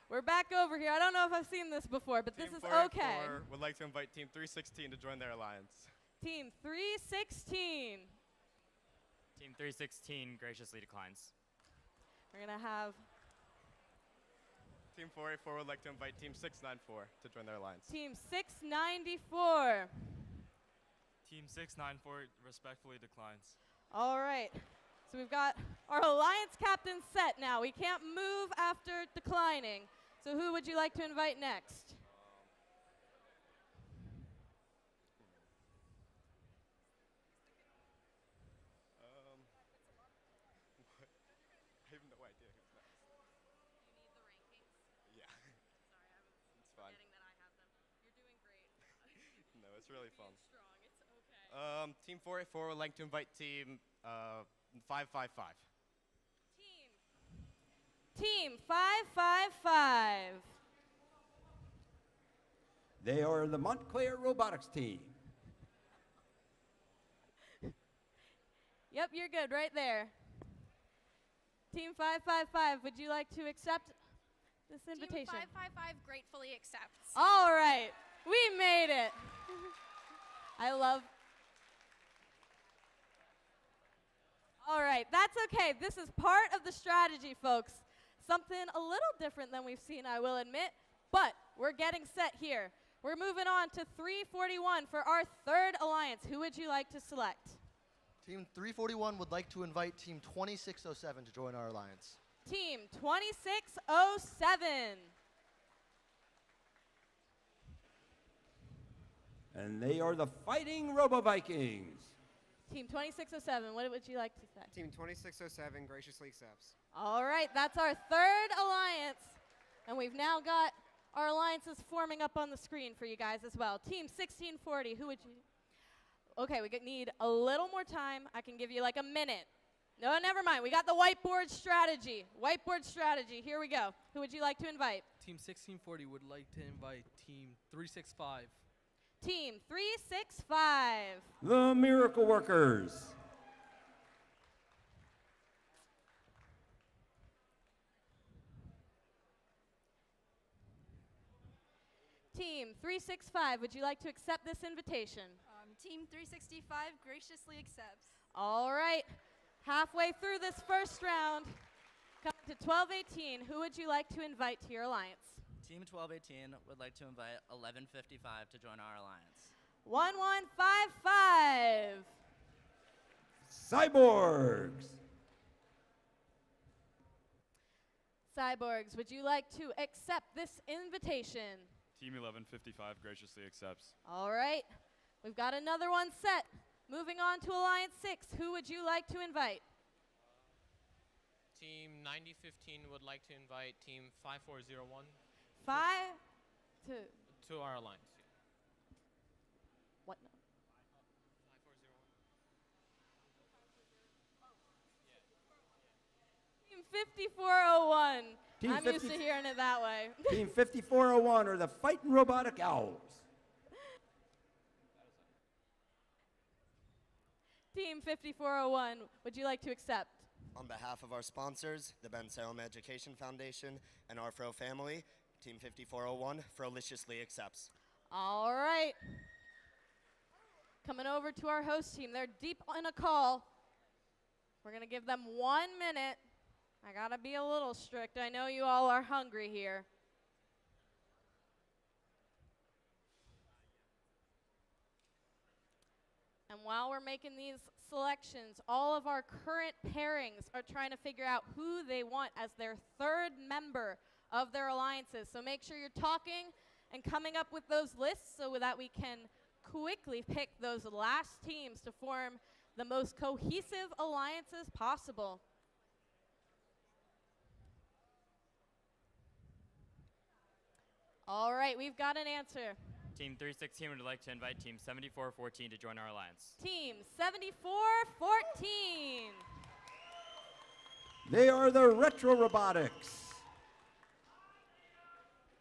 S1: We're back over here. I don't know if I've seen this before, but
S20: Team
S1: this is
S20: 484
S1: okay.
S20: would like to invite Team 316 to join their alliance.
S1: Team 316.
S17: Team 316 graciously declines.
S1: We're going to have
S20: Team 484 would like to invite Team 694 to join their alliance.
S1: Team 694.
S25: Team 694 respectfully declines.
S1: All right. So we've got our alliance captain set now. We can't move after declining. So who would you like to invite next?
S20: I have no idea who's next.
S7: You need the rankings?
S20: Yeah.
S7: Sorry, I was
S20: It's fine.
S7: forgetting that I have them. You're doing great.
S20: No, it's really fun.
S7: Being strong, it's okay.
S20: Team 484 would like to invite Team 555.
S1: Team 555.
S13: They are the Montclair Robotics team.
S1: Yep, you're good right there. Team 555, would you like to accept this invitation?
S18: Team 555 gratefully accepts.
S1: All right, we made it. I love. All right, that's okay. This is part of the strategy, folks. Something a little different than we've seen, I will admit, but we're getting set here. We're moving on to 341 for our third alliance. Who would you like to select?
S21: Team 341 would like to invite Team 2607 to join our alliance.
S1: Team 2607.
S13: And they are the Fighting Robo Vikings.
S1: Team 2607, what would you like to say?
S8: Team 2607 graciously accepts.
S1: All right, that's our third alliance. And we've now got our alliances forming up on the screen for you guys as well. Team 1640, who would you? Okay, we need a little more time. I can give you like a minute. No, never mind. We got the whiteboard strategy. Whiteboard strategy. Here we go. Who would you like to invite?
S22: Team 1640 would like to invite Team 365.
S1: Team 365.
S13: The Miracle Workers.
S1: Team 365, would you like to accept this invitation?
S18: Team 365 graciously accepts.
S1: All right. Halfway through this first round, coming to 1218, who would you like to invite to your alliance?
S23: Team 1218 would like to invite 1155 to join our alliance.
S1: 1155.
S13: Cyborgs.
S1: Cyborgs, would you like to accept this invitation?
S25: Team 1155 graciously accepts.
S1: All right. We've got another one set. Moving on to Alliance 6, who would you like to invite?
S24: Team 9015 would like to invite Team 5401 to our alliance.
S1: What? Team 5401.
S13: Team
S1: I'm used to hearing it that way.
S13: Team 5401 are the Fighting Robotic Owls.
S1: Team 5401, would you like to accept?
S9: On behalf of our sponsors, the Ben Salem Education Foundation, and our Fro family, Team 5401 felicitously accepts.
S1: All right. Coming over to our host team. They're deep in a call. We're going to give them 1 minute. I got to be a little strict. I know you all are hungry here. And while we're making these selections, all of our current pairings are trying to figure out who they want as their third member of their alliances. So make sure you're talking and coming up with those lists so that we can quickly pick those last teams to form the most cohesive alliances possible. All right, we've got an answer.
S17: Team 316 would like to invite Team 7414 to join our alliance.
S1: Team 7414.
S13: They are the Retro Robotics.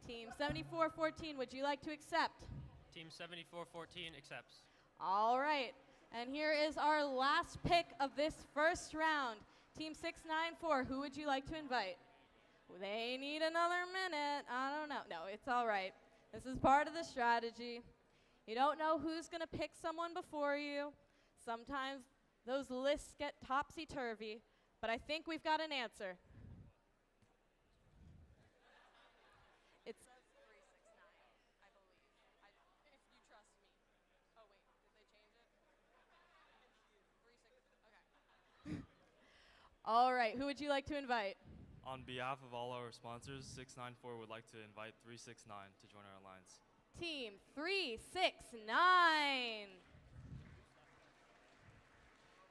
S1: Team 7414, would you like to accept?
S24: Team 7414 accepts.
S1: All right, and here is our last pick of this first round. Team 694, who would you like to invite? They need another minute. I don't know. No, it's all right. This is part of the strategy. You don't know who's going to pick someone before you. Sometimes those lists get topsy-turvy, but I think we've got an answer. It says 369, I believe. If you trust me. Oh, wait, did they change it? 36, okay. All right, who would you like to invite?
S25: On behalf of all our sponsors, 694 would like to invite 369 to join our alliance.
S1: Team 369.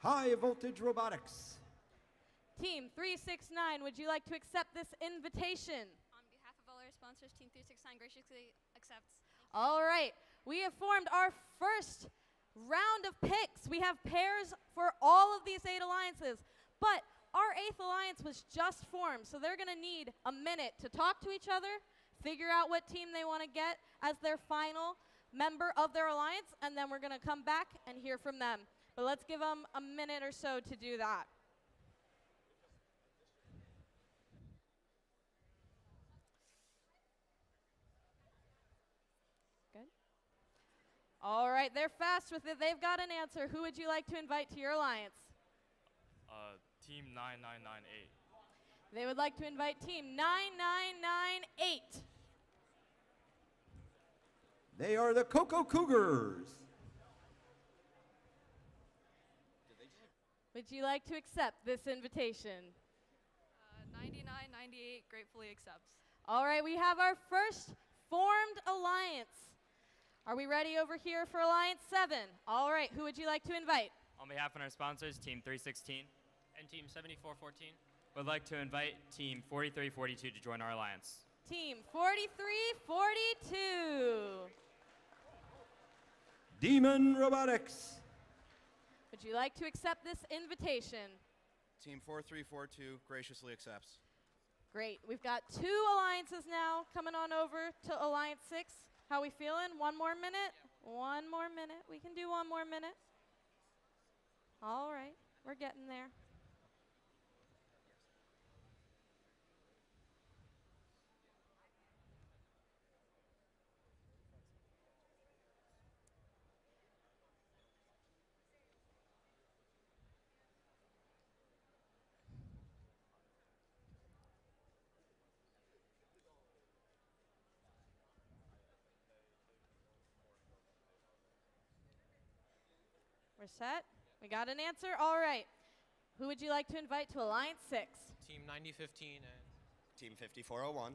S13: High Voltage Robotics.
S1: Team 369, would you like to accept this invitation?
S18: On behalf of all our sponsors, Team 369 graciously accepts.
S1: All right, we have formed our first round of picks. We have pairs for all of these 8 alliances, but our 8th alliance was just formed, so they're going to need a minute to talk to each other, figure out what team they want to get as their final member of their alliance, and then we're going to come back and hear from them. But let's give them a minute or so to do that. Good. All right, they're fast with it. They've got an answer. Who would you like to invite to your alliance?
S25: Team 9998.
S1: They would like to invite Team 9998.
S13: They are the Cocoa Cougars.
S1: Would you like to accept this invitation?
S7: 9998 gratefully accepts.
S1: All right, we have our first formed alliance. Are we ready over here for Alliance 7? All right, who would you like to invite?
S17: On behalf of our sponsors, Team 316
S24: And Team 7414.
S17: would like to invite Team 4342 to join our alliance.
S1: Team 4342.
S13: Demon Robotics.
S1: Would you like to accept this invitation?
S3: Team 4342 graciously accepts.
S1: Great. We've got 2 alliances now coming on over to Alliance 6. How we feeling? One more minute? One more minute. We can do one more minute. All right. We're getting there. We're set? We got an answer? All right. Who would you like to invite to Alliance 6?
S24: Team 9015 and
S9: Team 5401.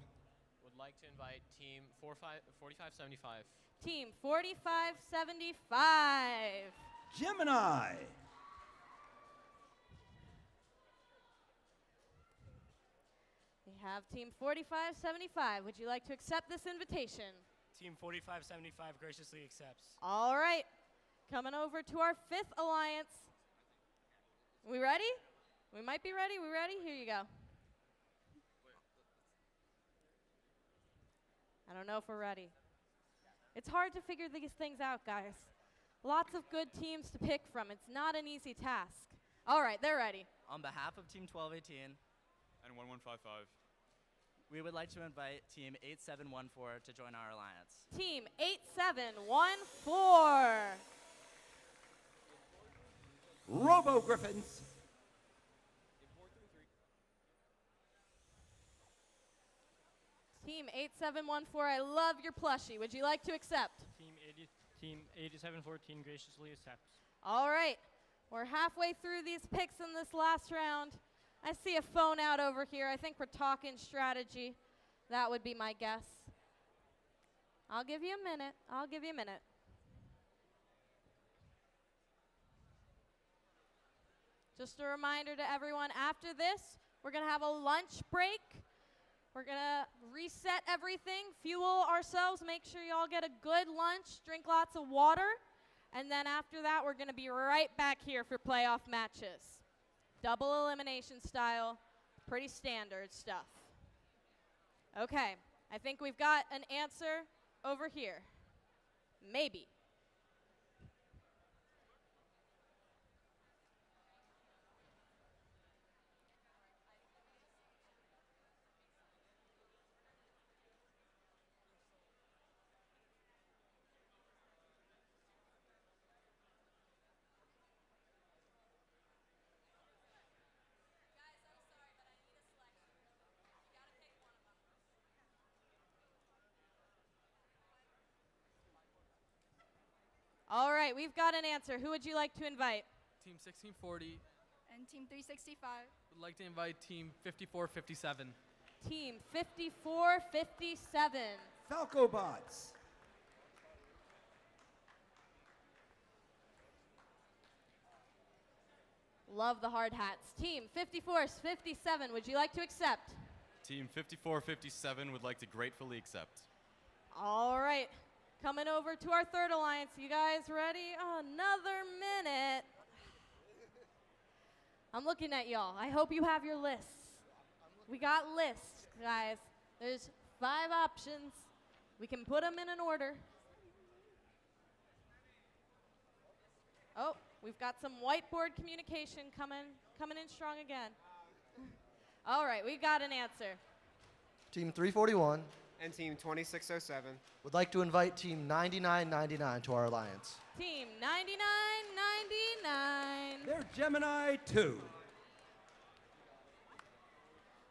S24: would like to invite Team 4575.
S1: Team 4575.
S13: Gemini.
S1: We have Team 4575. Would you like to accept this invitation?
S10: Team 4575 graciously accepts.
S1: All right. Coming over to our 5th alliance. We ready? We might be ready. We ready? Here you go. I don't know if we're ready. It's hard to figure these things out, guys. Lots of good teams to pick from. It's not an easy task. All right, they're ready.
S23: On behalf of Team 1218,
S25: And 1155.
S23: we would like to invite Team 8714 to join our alliance.
S1: Team 8714.
S13: Robo Griffins.
S1: Team 8714, I love your plushie. Would you like to accept?
S10: Team 8714 graciously accepts.
S1: All right. We're halfway through these picks in this last round. I see a phone out over here. I think we're talking strategy. That would be my guess. I'll give you a minute. I'll give you a minute. Just a reminder to everyone, after this, we're going to have a lunch break. We're going to reset everything, fuel ourselves, make sure you all get a good lunch, drink lots of water, and then after that, we're going to be right back here for playoff matches. Double elimination style, pretty standard stuff. Okay, I think we've got an answer over here. Maybe. All right, we've got an answer. Who would you like to invite?
S22: Team 1640
S18: And Team 365.
S22: would like to invite Team 5457.
S1: Team 5457.
S13: Falcobots.
S1: Love the hard hats. Team 5457, would you like to accept?
S25: Team 5457 would like to gratefully accept.
S1: All right, coming over to our 3rd alliance. You guys ready? Another minute. I'm looking at y'all. I hope you have your lists. We got lists, guys. There's 5 options. We can put them in an order. Oh, we've got some whiteboard communication coming in strong again. All right, we've got an answer.
S21: Team 341
S8: And Team 2607.
S21: would like to invite Team 9999 to our alliance.
S1: Team 9999.
S13: They're Gemini 2.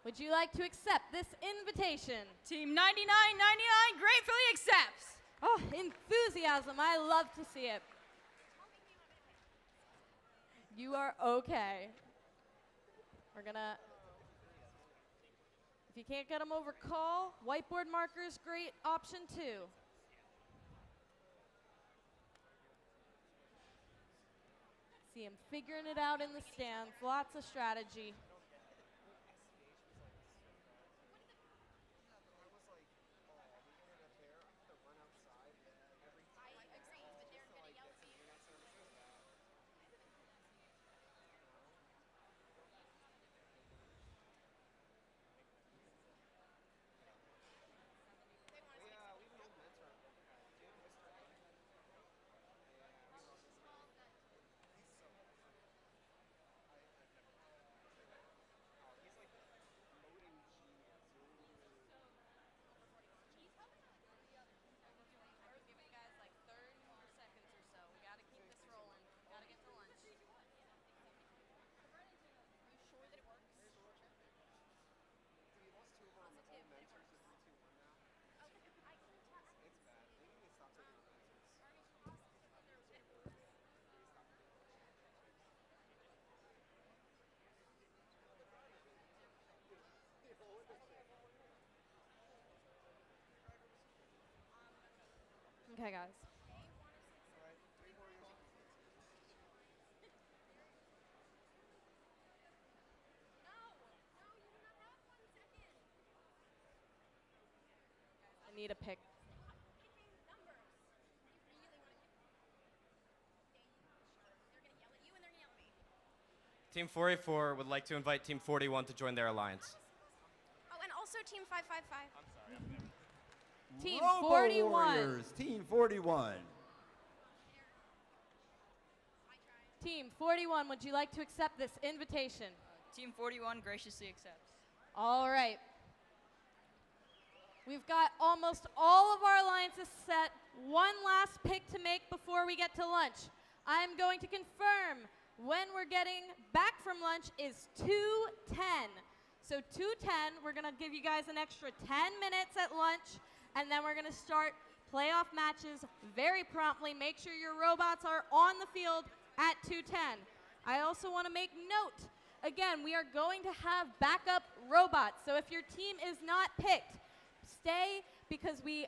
S1: Would you like to accept this invitation?
S7: Team 9999 gratefully accepts.
S1: Oh, enthusiasm. I love to see it. You are okay. We're gonna, if you can't get them over, call. Whiteboard markers, great option too. See him figuring it out in the stands. Lots of strategy. Okay, guys. I need a pick.
S20: Team 484 would like to invite Team 41 to join their alliance.
S11: Oh, and also Team 555.
S1: Team
S13: Robo
S1: 41.
S13: Warriors, Team 41.
S1: Team 41, would you like to accept this invitation?
S12: Team 41 graciously accepts.
S1: All right. We've got almost all of our alliances set. One last pick to make before we get to lunch. I'm going to confirm when we're getting back from lunch is 2:10. So 2:10, we're going to give you guys an extra 10 minutes at lunch, and then we're going to start playoff matches very promptly. Make sure your robots are on the field at 2:10. I also want to make note, again, we are going to have backup robots. So if your team is not picked, stay, because we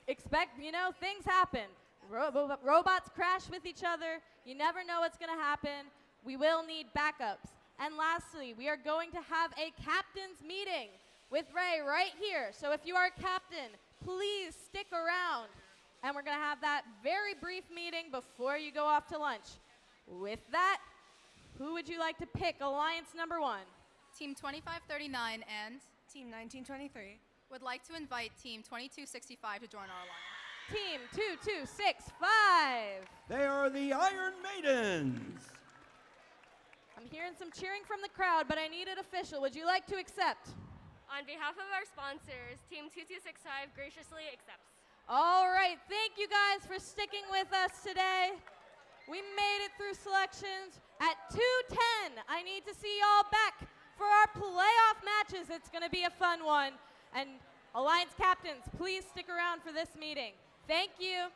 S1: expect, things happen. Robots crash with each other. You never know what's going to happen. We will need backups. And lastly, we are going to have a captain's meeting with Ray right here. So if you are a captain, please stick around. And we're going to have that very brief meeting before you go off to lunch. With that, who would you like to pick alliance number 1?
S18: Team 2539 and
S19: Team 1923
S18: would like to invite Team 2265 to join our alliance.
S1: Team 2265.
S13: They are the Iron Maidens.
S1: I'm hearing some cheering from the crowd, but I need it official. Would you like to accept?
S11: On behalf of our sponsors, Team 2265 graciously accepts.
S1: All right, thank you guys for sticking with us today. We made it through selections at 2:10. I need to see y'all back for our playoff matches. It's going to be a fun one. And Alliance captains, please stick around for this meeting. Thank you.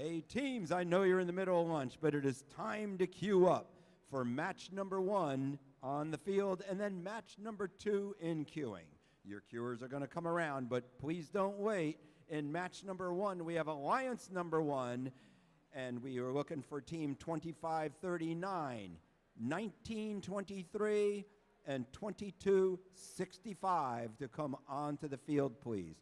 S13: Hey, teams, I know you're in the middle of lunch, but it is time to queue up for match number 1 on the field and then match number 2 in queuing. Your queuers are going to come around, but please don't wait. In match number 1, we have Alliance number 1, and we are looking for team 2539, 1923, and 2265 to come onto the field, please.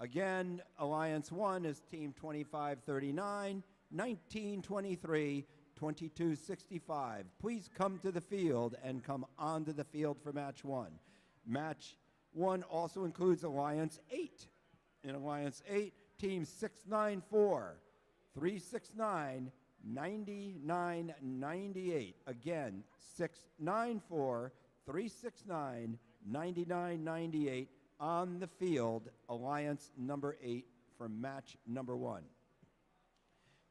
S13: Again, Alliance 1 is team 2539, 1923, 2265. Please come to the field and come onto the field for match 1. Match 1 also includes Alliance 8. In Alliance 8, team 694, 369, 9998. Again, 694, 369, 9998 on the field, Alliance number 8 for match number 1.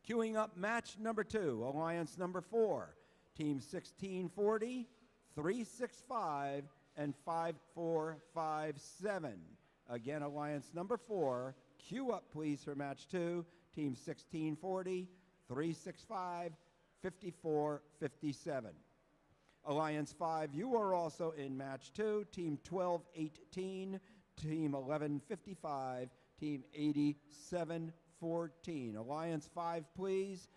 S13: Queuing up match number 2, Alliance number 4, team 1640, 365, and 5457. Again, Alliance number 4, queue up please for match 2, team 1640, 365, 5457. Alliance 5, you are also in match 2, team 1218, team 1155, team 8714. Alliance 5, please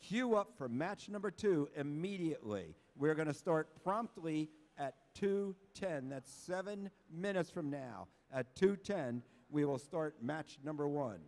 S13: queue up for match number 2 immediately. We're going to start promptly at 2:10. That's 7 minutes from now. At 2:10, we will start match number 1.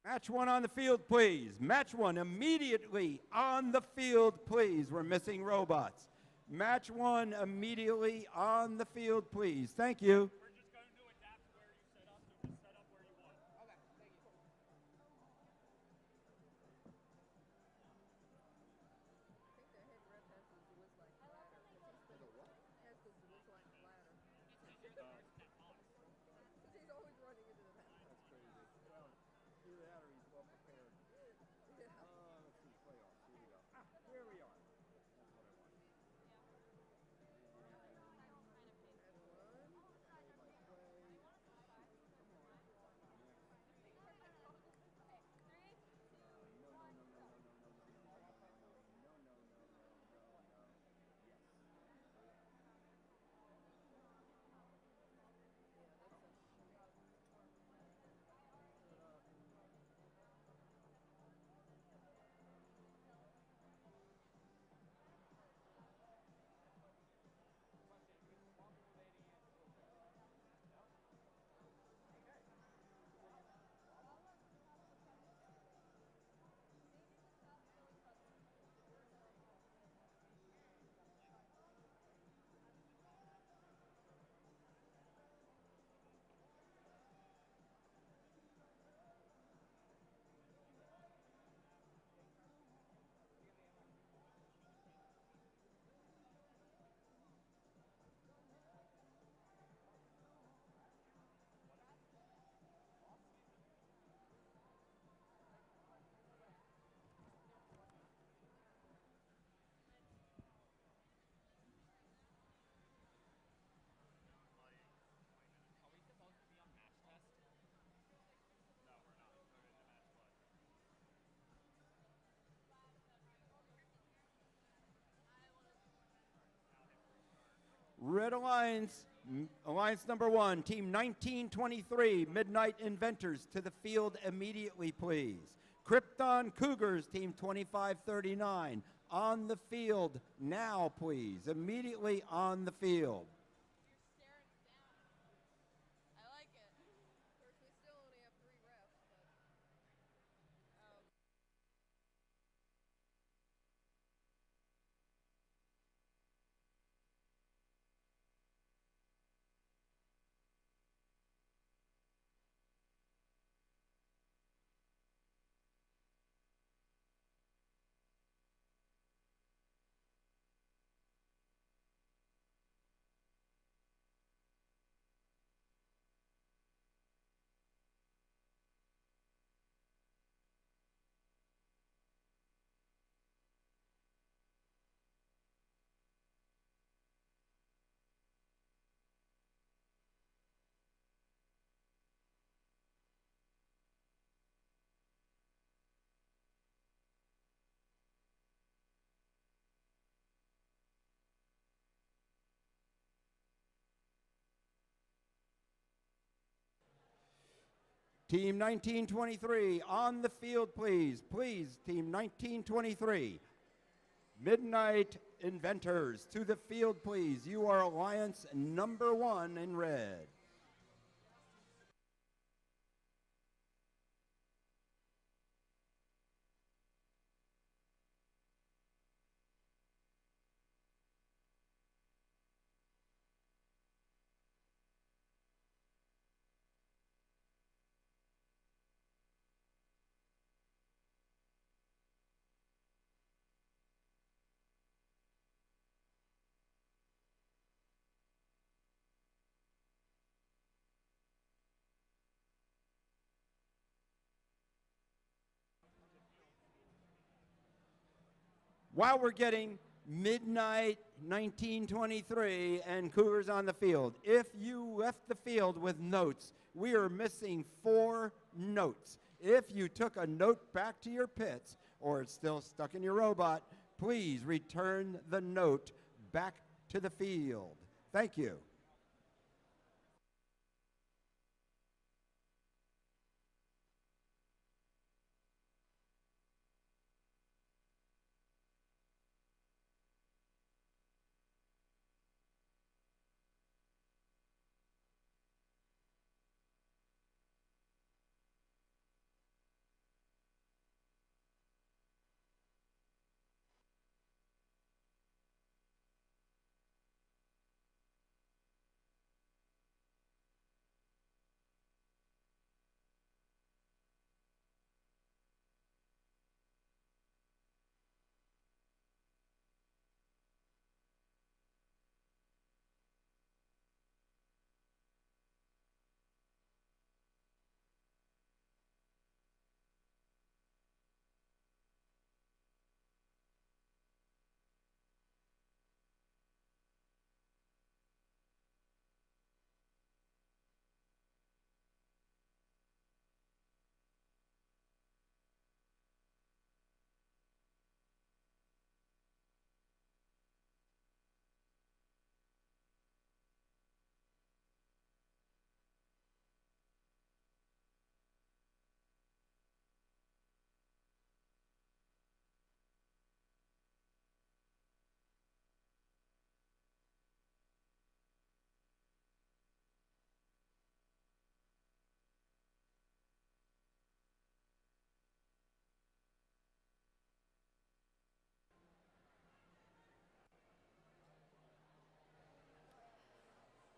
S13: Match one on the field, please. Match one immediately on the field, please. We're missing robots. Match one immediately on the field, please. Thank you. Red Alliance, Alliance number one, team 1923, Midnight Inventors, to the field immediately, please. Krypton Cougars, team 2539, on the field now, please. Immediately on the field. Team 1923, on the field, please. Please, team 1923. Midnight Inventors, to the field, please. You are Alliance number one in red. While we're getting Midnight 1923 and Cougars on the field, if you left the field with notes, we are missing 4 notes. If you took a note back to your pits or it's still stuck in your robot, please return the note back to the field. Thank you.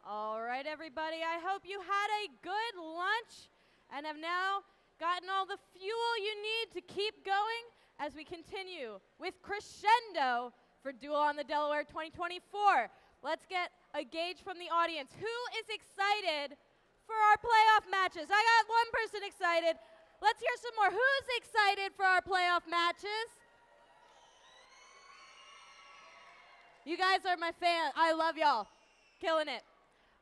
S1: All right, everybody. I hope you had a good lunch and have now gotten all the fuel you need to keep going as we continue with Crescendo for Duel on the Delaware 2024. Let's get a gauge from the audience. Who is excited for our playoff matches? I got one person excited. Let's hear some more. Who's excited for our playoff matches? You guys are my fan. I love y'all. Killing it.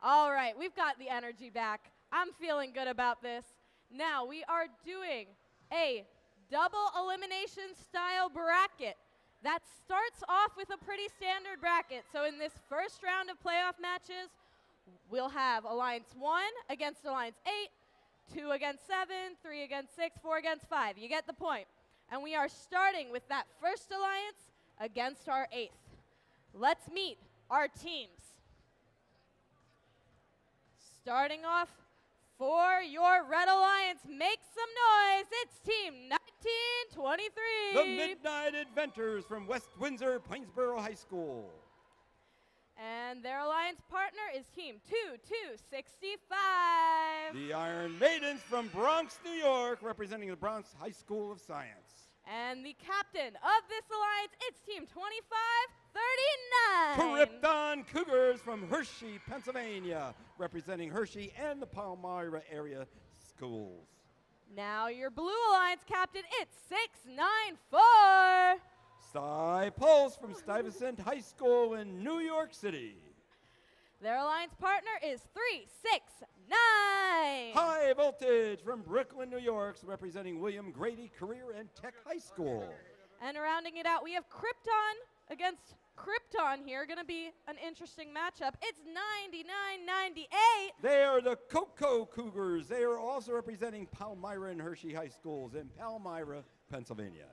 S1: All right, we've got the energy back. I'm feeling good about this. Now we are doing a double elimination style bracket that starts off with a pretty standard bracket. So in this first round of playoff matches, we'll have Alliance 1 against Alliance 8, 2 against 7, 3 against 6, 4 against 5. You get the point. And we are starting with that first alliance against our 8th. Let's meet our teams. Starting off for your Red Alliance, make some noise. It's Team 1923.
S13: The Midnight Inventors from West Windsor, Plainsboro High School.
S1: And their alliance partner is Team 2265.
S13: The Iron Maidens from Bronx, New York, representing the Bronx High School of Science.
S1: And the captain of this alliance, it's Team 2539.
S13: Krypton Cougars from Hershey, Pennsylvania, representing Hershey and the Palmyra area schools.
S1: Now your Blue Alliance captain, it's 694.
S13: Cy Pulse from Stuyvesant High School in New York City.
S1: Their alliance partner is 369.
S13: High Voltage from Brooklyn, New York, representing William Grady Career and Tech High School.
S1: And rounding it out, we have Krypton against Krypton here. Going to be an interesting matchup. It's 99-98.
S13: They are the Cocoa Cougars. They are also representing Palmyra and Hershey High Schools in Palmyra, Pennsylvania.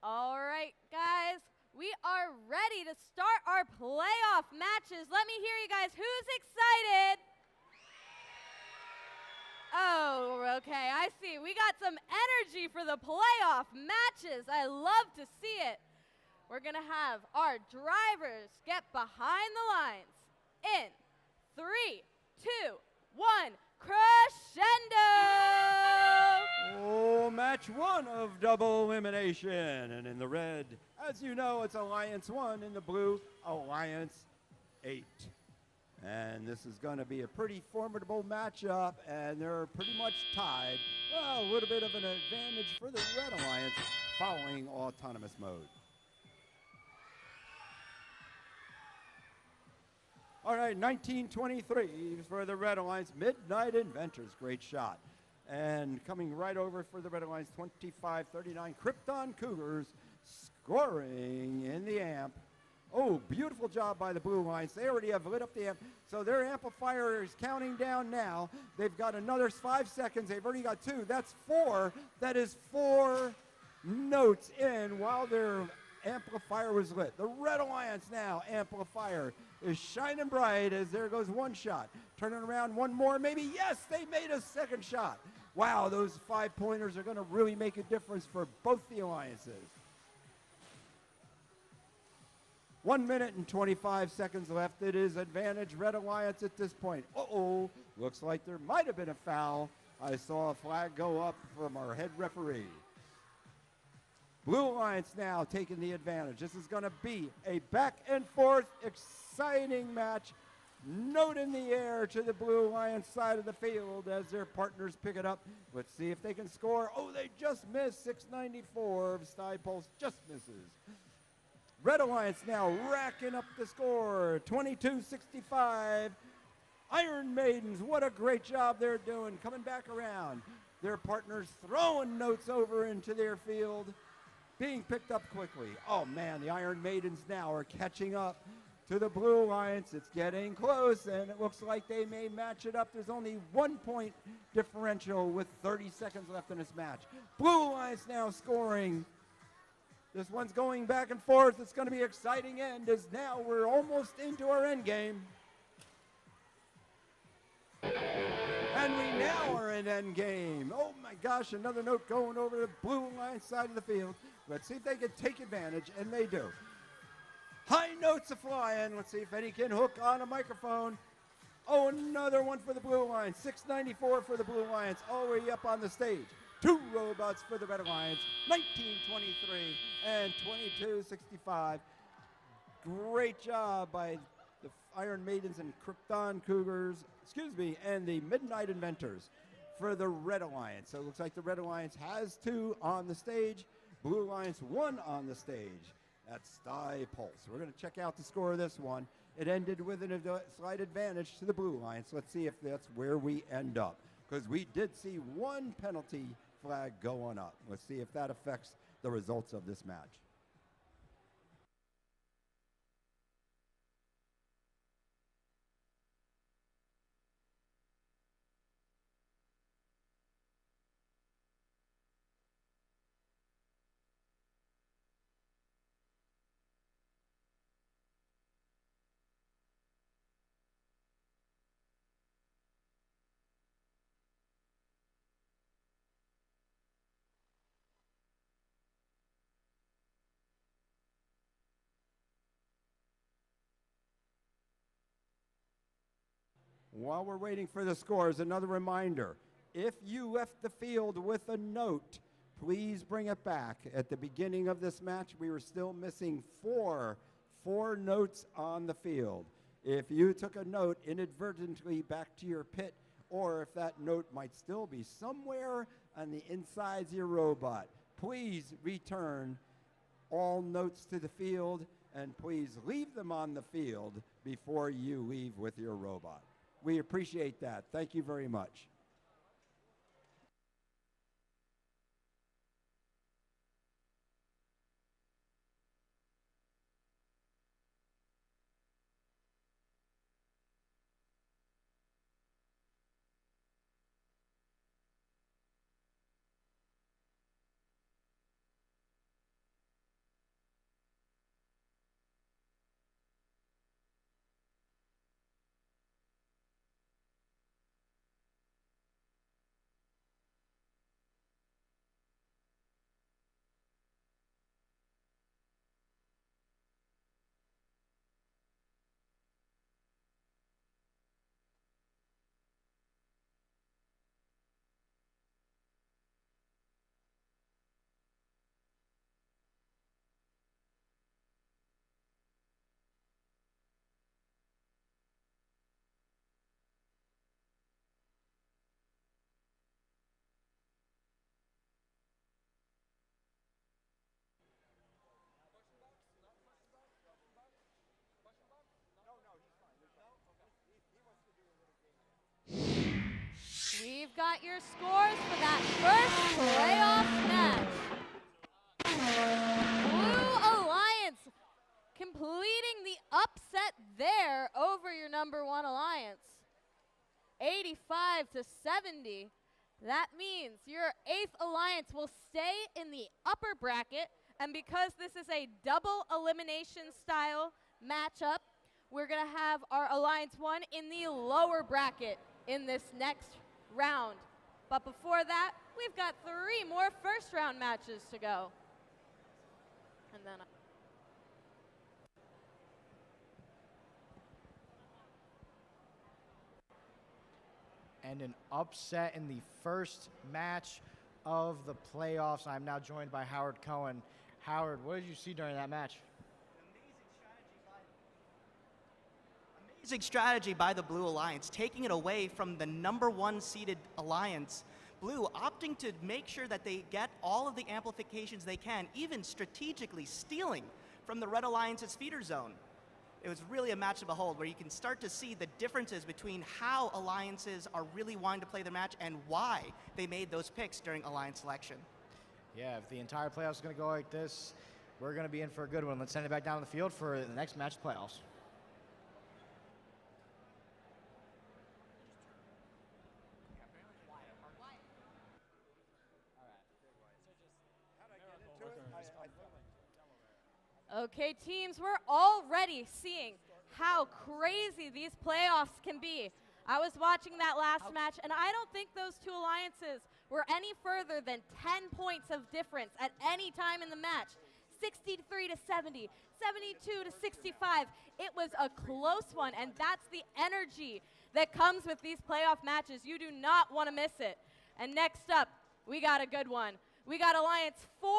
S1: All right, guys, we are ready to start our playoff matches. Let me hear you guys. Who's excited? Oh, okay, I see. We got some energy for the playoff matches. I love to see it. We're going to have our drivers get behind the lines in 3, 2, 1, crescendo!
S13: Oh, match 1 of double elimination. And in the red, as you know, it's Alliance 1. In the blue, Alliance 8. And this is going to be a pretty formidable matchup, and they're pretty much tied. Well, a little bit of an advantage for the Red Alliance following autonomous mode. All right, 1923 for the Red Alliance, Midnight Inventors, great shot. And coming right over for the Red Alliance, 2539, Krypton Cougars, scoring in the amp. Oh, beautiful job by the Blue Alliance. They already have lit up the amp, so their amplifier is counting down now. They've got another 5 seconds. They've already got 2. That's 4. That is 4 notes in while their amplifier was lit. The Red Alliance now, amplifier is shining bright as there goes 1 shot. Turning around, 1 more, maybe. Yes, they made a 2nd shot. Wow, those 5-pointers are going to really make a difference for both the alliances. 1 minute and 25 seconds left. It is advantage Red Alliance at this point. Uh-oh, looks like there might have been a foul. I saw a flag go up from our head referee. Blue Alliance now taking the advantage. This is going to be a back and forth, exciting match. Note in the air to the Blue Alliance side of the field as their partners pick it up. Let's see if they can score. Oh, they just missed. 694 of Stuypulse just misses. Red Alliance now racking up the score, 22-65. Iron Maidens, what a great job they're doing, coming back around. Their partners throwing notes over into their field, being picked up quickly. Oh man, the Iron Maidens now are catching up to the Blue Alliance. It's getting close, and it looks like they may match it up. There's only 1 point differential with 30 seconds left in this match. Blue Alliance now scoring. This one's going back and forth. It's going to be an exciting end as now we're almost into our end game. And we now are in end game. Oh my gosh, another note going over the Blue Alliance side of the field. Let's see if they can take advantage, and they do. High notes are flying. Let's see if any can hook on a microphone. Oh, another one for the Blue Alliance. 694 for the Blue Alliance, all the way up on the stage. 2 robots for the Red Alliance, 1923 and 2265. Great job by the Iron Maidens and Krypton Cougars, and the Midnight Inventors for the Red Alliance. So it looks like the Red Alliance has 2 on the stage, Blue Alliance 1 on the stage. That's Stuypulse. We're going to check out the score of this one. It ended with a slight advantage to the Blue Alliance. Let's see if that's where we end up, because we did see 1 penalty flag going up. Let's see if that affects the results of this match. While we're waiting for the scores, another reminder. If you left the field with a note, please bring it back. At the beginning of this match, we were still missing four notes on the field. If you took a note inadvertently back to your pit, or if that note might still be somewhere on the insides of your robot, please return all notes to the field, and please leave them on the field before you leave with your robot. We appreciate that. Thank you very much.
S1: we've got your scores for that first playoff match. Blue Alliance completing the upset there over your number 1 Alliance. 85 to 70. That means your 8th Alliance will stay in the upper bracket, and because this is a double elimination style matchup, we're going to have our Alliance 1 in the lower bracket in this next round. But before that, we've got 3 more first round matches to go. And then
S5: and an upset in the first match of the playoffs. I'm now joined by Howard Cohen. Howard, what did you see during that match?
S2: Amazing strategy by the Blue Alliance, taking it away from the number 1 seeded Alliance. Blue opting to make sure that they get all of the amplifications they can, even strategically stealing from the Red Alliance's feeder zone. It was really a match to behold where you can start to see the differences between how alliances are really wanting to play their match and why they made those picks during alliance selection.
S5: Yeah, if the entire playoffs is going to go like this, we're going to be in for a good one. Let's send it back down to the field for the next match playoffs.
S1: Okay, teams, we're already seeing how crazy these playoffs can be. I was watching that last match, and I don't think those 2 alliances were any further than 10 points of difference at any time in the match. 63 to 70, 72 to 65. It was a close one, and that's the energy that comes with these playoff matches. You do not want to miss it. And next up, we got a good one. We got Alliance 4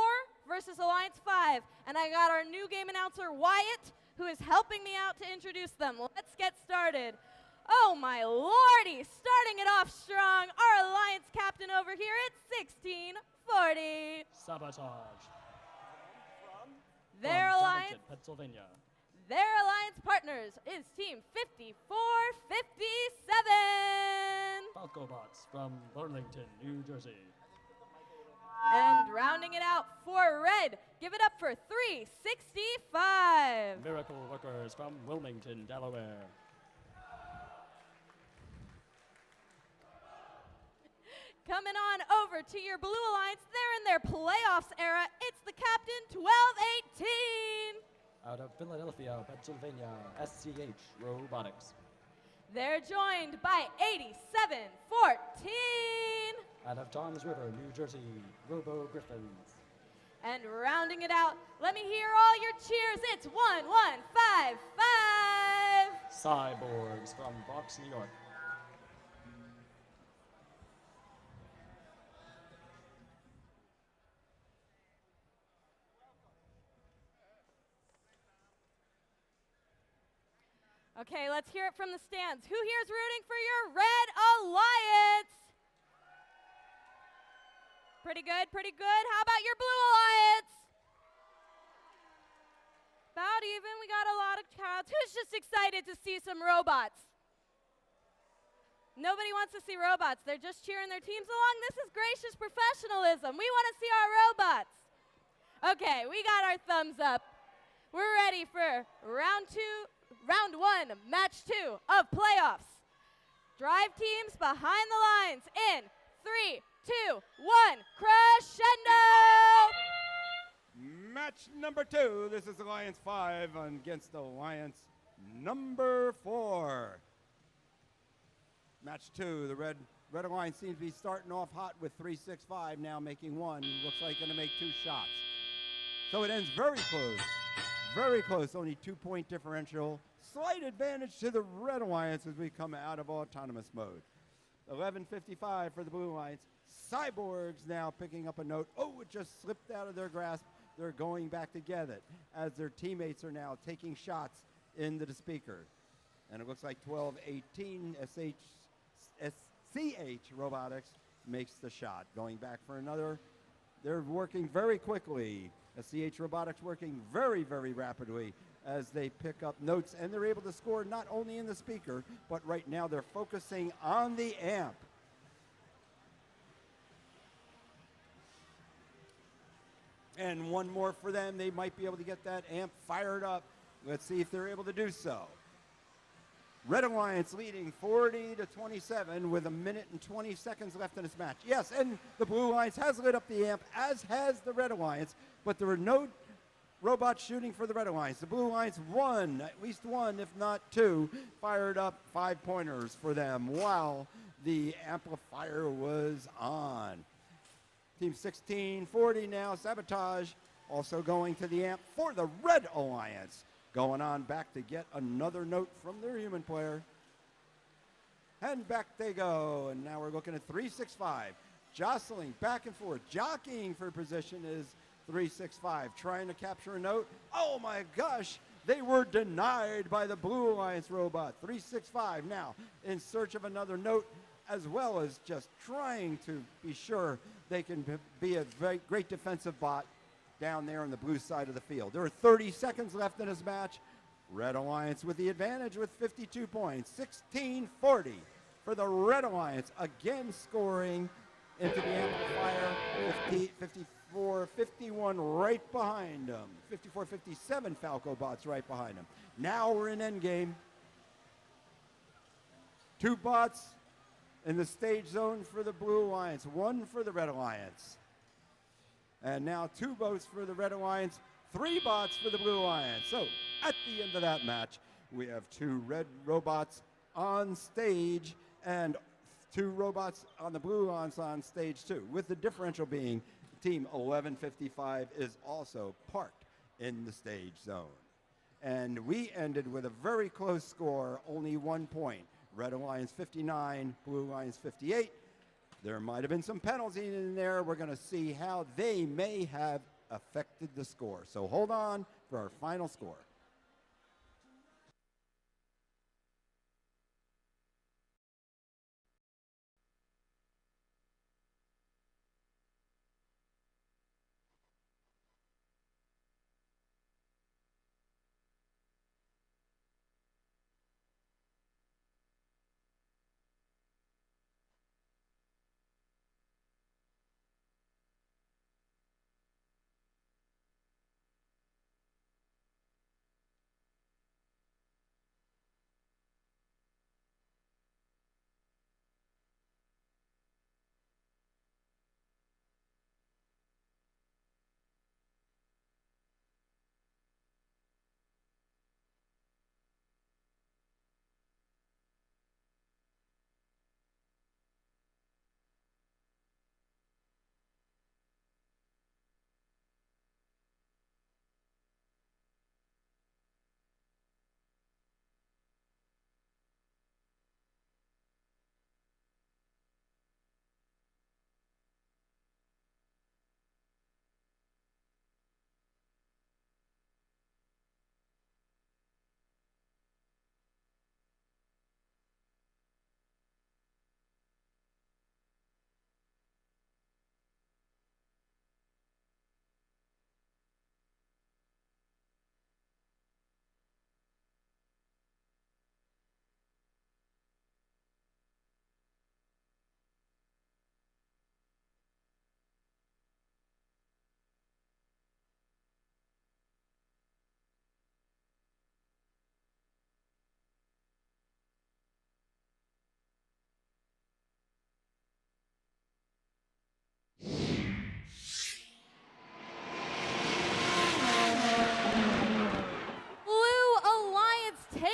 S1: versus Alliance 5, and I got our new game announcer, Wyatt, who is helping me out to introduce them. Let's get started. Oh my lordy, starting it off strong, our Alliance captain over here at 1640.
S6: Sabotage.
S1: Their
S6: from
S1: Alliance,
S6: Darlington, Pennsylvania.
S1: their Alliance partners is Team 5457.
S6: Falcobots from Burlington, New Jersey.
S1: And rounding it out for red, give it up for 365.
S6: Miracle Workers from Wilmington, Delaware.
S1: Coming on over to your Blue Alliance, they're in their playoffs era. It's the captain, 1218.
S6: Out of Philadelphia, Pennsylvania, SCH Robotics.
S1: They're joined by 8714.
S6: Out of Toms River, New Jersey, Robo Griffins.
S1: And rounding it out, let me hear all your cheers. It's 1155.
S6: Cyborgs from Bronx, New York.
S1: Okay, let's hear it from the stands. Who here's rooting for your Red Alliance? Pretty good, pretty good. How about your Blue Alliance? About even. We got a lot of crowds. Who's just excited to see some robots? Nobody wants to see robots. They're just cheering their teams along. This is gracious professionalism. We want to see our robots. Okay, we got our thumbs up. We're ready for round one, match 2 of playoffs. Drive teams behind the lines in 3, 2, 1, crescendo!
S13: Match number 2. This is Alliance 5 against Alliance number 4. Match 2. The Red Alliance seems to be starting off hot with 3-6-5, now making 1. Looks like going to make 2 shots. So it ends very close. Very close. Only 2-point differential. Slight advantage to the Red Alliance as we come out of autonomous mode. 11:55 for the Blue Alliance. Cyborgs now picking up a note. Oh, it just slipped out of their grasp. They're going back to get it as their teammates are now taking shots into the speaker. And it looks like 12-18 CH Robotics makes the shot. Going back for another. They're working very quickly. CH Robotics working very, very rapidly as they pick up notes, and they're able to score not only in the speaker, but right now they're focusing on the amp. And one more for them. They might be able to get that amp fired up. Let's see if they're able to do so. Red Alliance leading 40-27 with 1:20 left in this match. Yes, and the Blue Alliance has lit up the amp, as has the Red Alliance, but there were no robots shooting for the Red Alliance. The Blue Alliance won, at least one, if not two, fired up 5-pointers for them while the amplifier was on. Team 1640 now, Sabotage, also going to the amp for the Red Alliance. Going on back to get another note from their human player. And back they go. And now we're looking at 365. Jostling back and forth. Jockeying for position is 365. Trying to capture a note. Oh my gosh. They were denied by the Blue Alliance robot. 365 now in search of another note, as well as just trying to be sure they can be a very great defensive bot down there on the blue side of the field. There are 30 seconds left in this match. Red Alliance with the advantage with 52 points. 16-40 for the Red Alliance. Again scoring into the amplifier. 54-51 right behind them. 54-57 Falco bots right behind them. Now we're in endgame. 2 bots in the stage zone for the Blue Alliance. 1 for the Red Alliance. And now 2 boats for the Red Alliance, 3 bots for the Blue Alliance. So at the end of that match, we have 2 red robots on stage and 2 robots on the Blue Alliance on stage too, with the differential being Team 1155 is also parked in the stage zone. And we ended with a very close score, only 1 point. Red Alliance 59, Blue Alliance 58. There might have been some penalties in there. We're going to see how they may have affected the score. So hold on for our final score.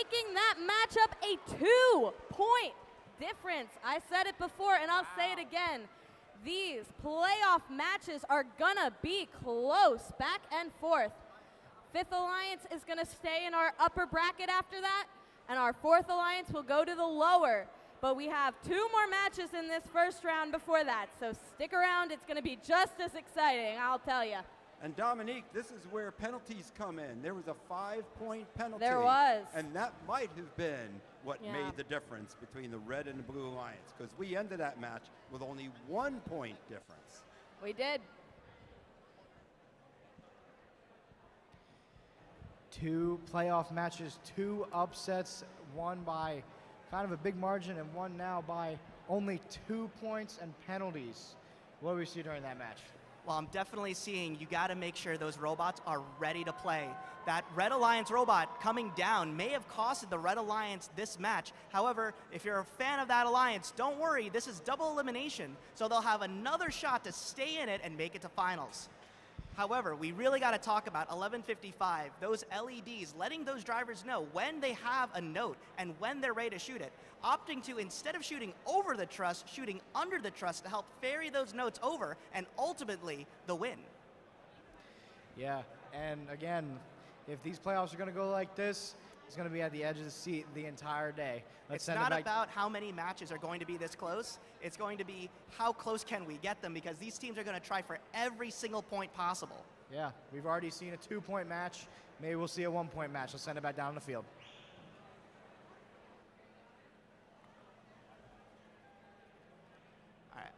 S1: making that matchup a 2-point difference. I said it before and I'll say it again. These playoff matches are gonna be close, back and forth. Fifth Alliance is gonna stay in our upper bracket after that, and our Fourth Alliance will go to the lower. But we have 2 more matches in this first round before that, so stick around. It's gonna be just as exciting, I'll tell you.
S13: And Dominique, this is where penalties come in. There was a 5-point penalty.
S1: There was.
S13: And that might have been what made the difference between the Red and the Blue Alliance, because we ended that match with only 1-point difference.
S1: We did.
S5: 2 playoff matches, 2 upsets, one by kind of a big margin and one now by only 2 points and penalties. What do we see during that match?
S2: Well, I'm definitely seeing you got to make sure those robots are ready to play. That Red Alliance robot coming down may have costed the Red Alliance this match. However, if you're a fan of that alliance, don't worry, this is double elimination, so they'll have another shot to stay in it and make it to finals. However, we really got to talk about 1155, those LEDs, letting those drivers know when they have a note and when they're ready to shoot it, opting to, instead of shooting over the truss, shooting under the truss to help ferry those notes over and ultimately the win.
S5: Yeah, and again, if these playoffs are going to go like this, it's going to be at the edge of the seat the entire day.
S2: It's not about how many matches are going to be this close. It's going to be how close can we get them, because these teams are going to try for every single point possible.
S5: Yeah, we've already seen a 2-point match. Maybe we'll see a 1-point match. Let's send it back down the field.
S2: All right.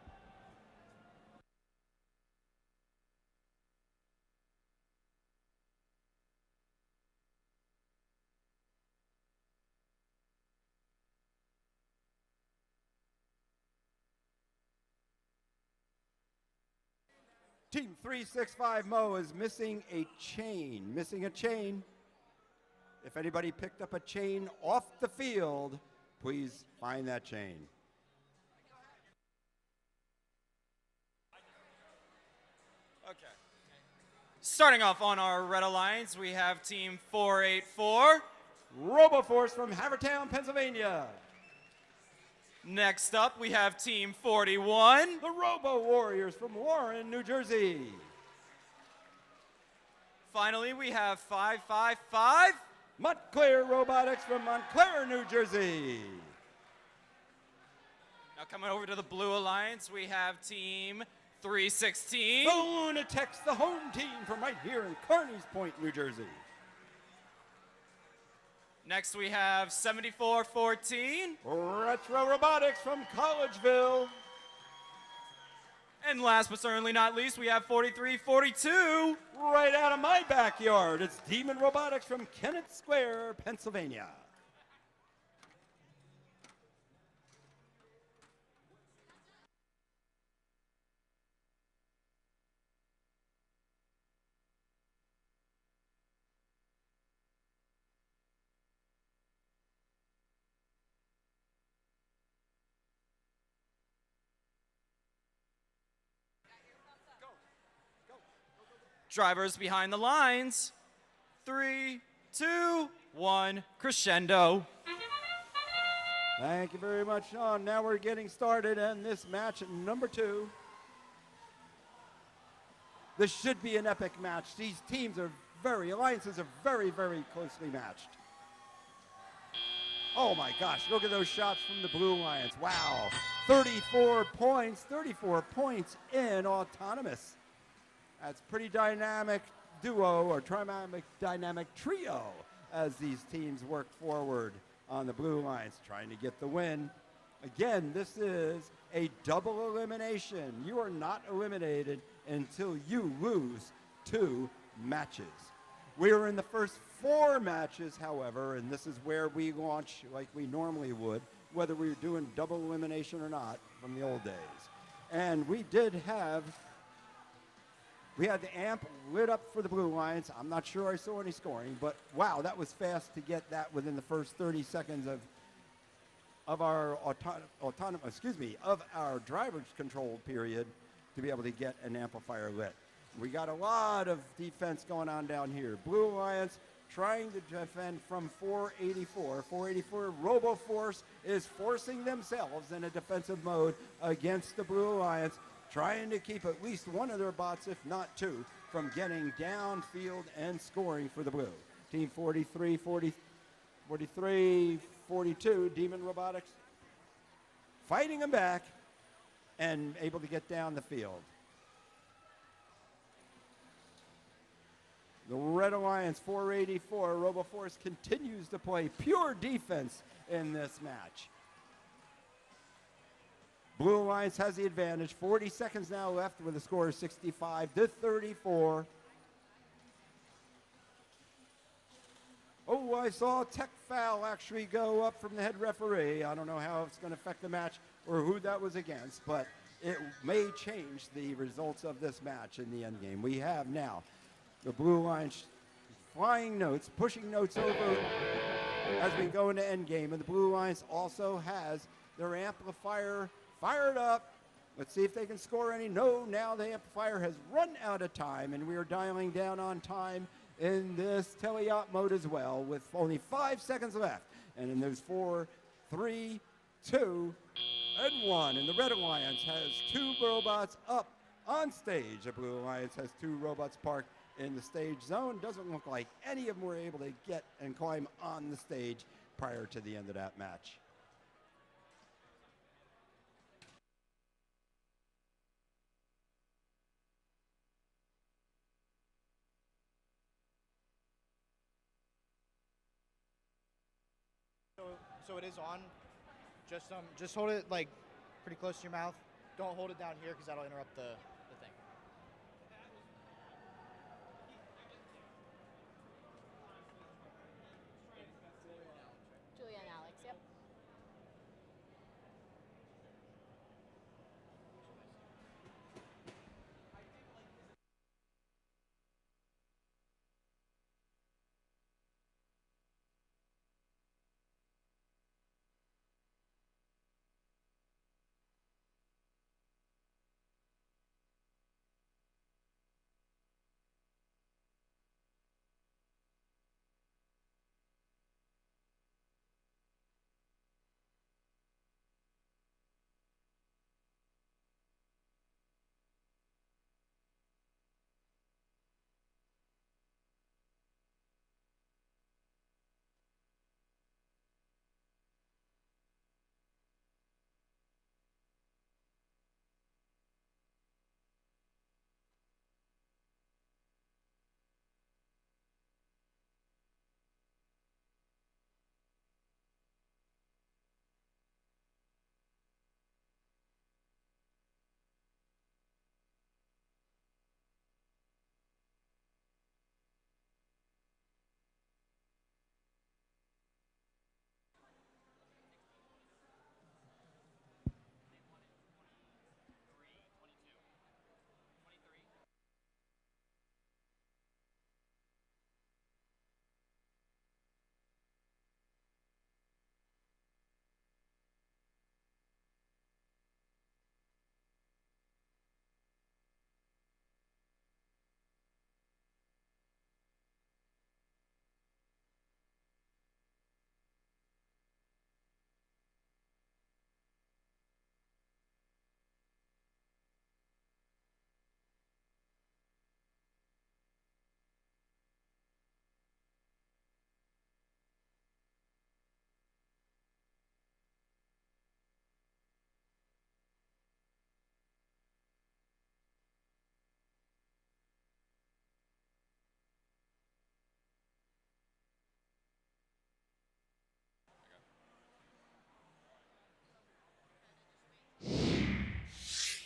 S13: Team 365 Mo is missing a chain. Missing a chain. If anybody picked up a chain off the field, please find that chain.
S4: Okay. Starting off on our Red Alliance, we have Team 484.
S13: RoboForce from Havertown, Pennsylvania.
S4: Next up, we have Team 41.
S13: The Robo Warriors from Warren, New Jersey.
S4: Finally, we have 555.
S13: Montclair Robotics from Montclair, New Jersey.
S4: Now coming over to the Blue Alliance, we have Team 316.
S13: The Lunatics, the home team from right here in Carney's Point, New Jersey.
S4: Next we have 7414.
S13: Retro Robotics from Collegeville.
S4: And last but certainly not least, we have 4342.
S13: Right out of my backyard, it's Demon Robotics from Kennett Square, Pennsylvania.
S4: Drivers behind the lines. 3, 2, 1, crescendo.
S13: Thank you very much, Sean. Now we're getting started, and this match number 2. This should be an epic match. These teams are alliances are very, very closely matched. Oh my gosh, look at those shots from the Blue Alliance. Wow, 34 points in autonomous. That's pretty dynamic duo or dynamic trio as these teams work forward on the Blue Alliance, trying to get the win. Again, this is a double elimination. You are not eliminated until you lose 2 matches. We are in the first 4 matches, however, and this is where we launch like we normally would, whether we were doing double elimination or not from the old days. And we had the amp lit up for the Blue Alliance. I'm not sure I saw any scoring, but wow, that was fast to get that within the first 30 seconds of our driver's control period to be able to get an amplifier lit. We got a lot of defense going on down here. Blue Alliance trying to defend from 484. 484 RoboForce is forcing themselves in a defensive mode against the Blue Alliance, trying to keep at least one of their bots, if not 2, from getting downfield and scoring for the Blue. Team 42, Demon Robotics, fighting them back and able to get down the field. The Red Alliance 484, RoboForce continues to play pure defense in this match. Blue Alliance has the advantage. 40 seconds now left with a score of 65-34. Oh, I saw a tech foul actually go up from the head referee. I don't know how it's going to affect the match or who that was against, but it may change the results of this match in the end game. We have now the Blue Alliance flying notes, pushing notes over as we go into end game. And the Blue Alliance also has their amplifier fired up. Let's see if they can score any. No, now the amplifier has run out of time, and we are dialing down on time in this teleop mode as well with only 5 seconds left. And in those 4, 3, 2, and 1. And the Red Alliance has 2 robots up on stage. The Blue Alliance has 2 robots parked in the stage zone. Doesn't look like any of them were able to get and climb on the stage prior to the end of that match.
S5: So it is on. Just hold it like pretty close to your mouth. Don't hold it down here because that'll interrupt the thing.
S3: Julia and Alex, yep.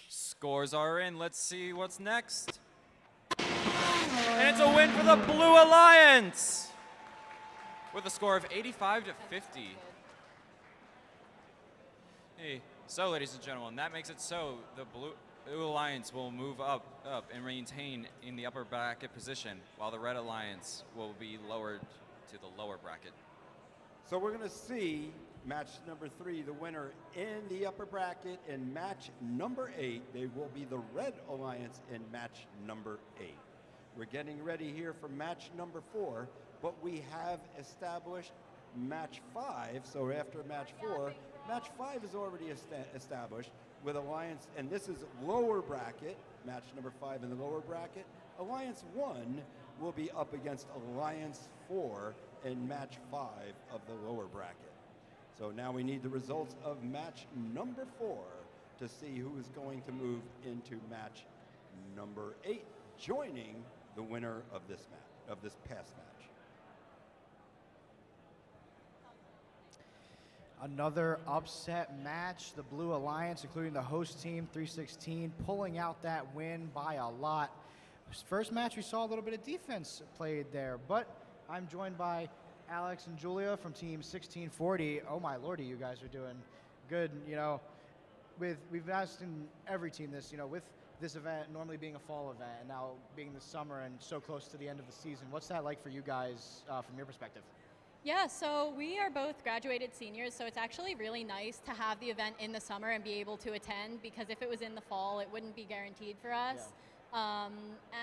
S4: Scores are in. Let's see what's next. And it's a win for the Blue Alliance with a score of 85 to 50. Hey, so ladies and gentlemen, that makes it so the Blue Alliance will move up and maintain in the upper bracket position, while the Red Alliance will be lowered to the lower bracket.
S13: So we're going to see match number 3, the winner in the upper bracket. In match number 8, they will be the Red Alliance in match number 8. We're getting ready here for match number 4, but we have established match 5. So after match 4, match 5 is already established with Alliance, and this is lower bracket, match number 5 in the lower bracket. Alliance 1 will be up against Alliance 4 in match 5 of the lower bracket. So now we need the results of match number 4 to see who is going to move into match number 8, joining the winner of this match, of this past match.
S5: Another upset match. The Blue Alliance, including the host team, 316, pulling out that win by a lot. First match, we saw a little bit of defense played there, but I'm joined by Alex and Julia from team 1640. Oh my lordy, you guys are doing good. You know, we've asked in every team this, with this event normally being a fall event and now being the summer and so close to the end of the season, what's that like for you guys from your perspective?
S3: Yeah, so we are both graduated seniors, so it's actually really nice to have the event in the summer and be able to attend, because if it was in the fall, it wouldn't be guaranteed for us. Yeah.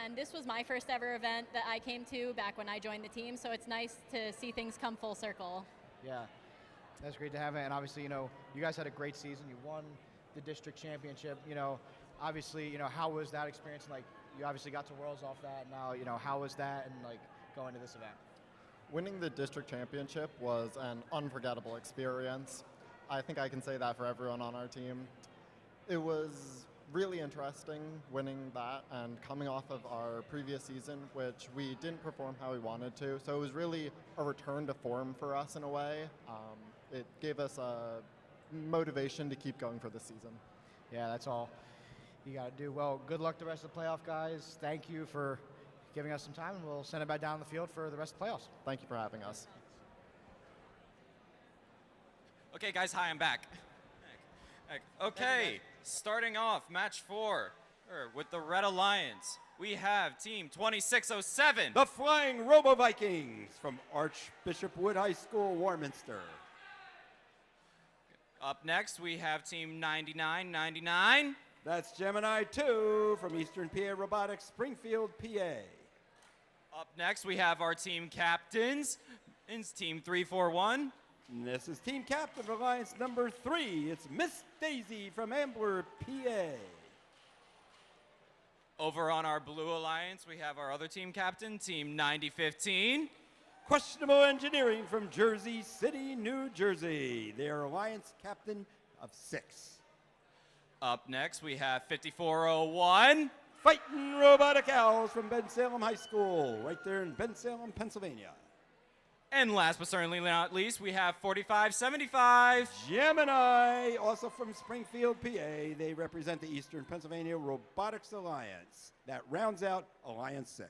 S3: And this was my first ever event that I came to back when I joined the team, so it's nice to see things come full circle.
S5: Yeah, that's great to have it. And obviously, you guys had a great season. You won the district championship. Obviously, how was that experience? Like, you obviously got to Worlds off that. Now, how was that and like going to this event?
S14: Winning the district championship was an unforgettable experience. I think I can say that for everyone on our team. It was really interesting winning that and coming off of our previous season, which we didn't perform how we wanted to. So it was really a return to form for us in a way. It gave us a motivation to keep going for this season.
S5: Yeah, that's all you got to do. Well, good luck the rest of the playoff, guys. Thank you for giving us some time, and we'll send it back down the field for the rest of the playoffs.
S14: Thank you for having us.
S4: Okay, guys, hi, I'm back. Okay, starting off match 4 with the Red Alliance. We have team 2607.
S13: The Flying Robo Vikings from Archbishop Wood High School, Warminster.
S4: Up next, we have team 9999.
S13: That's Gemini 2 from Eastern PA Robotics, Springfield, PA.
S4: Up next, we have our team captains. It's team 341.
S13: And this is team captain of Alliance number 3. It's Miss Daisy from Ambler, PA.
S4: Over on our Blue Alliance, we have our other team captain, team 9015.
S13: Questionable Engineering from Jersey City, New Jersey. They are Alliance captain of 6.
S4: Up next, we have 5401.
S13: Fighting Robotic Owls from Ben Salem High School, right there in Ben Salem, Pennsylvania.
S4: And last but certainly not least, we have 4575.
S13: Gemini, also from Springfield, PA. They represent the Eastern Pennsylvania Robotics Alliance. That rounds out Alliance 6.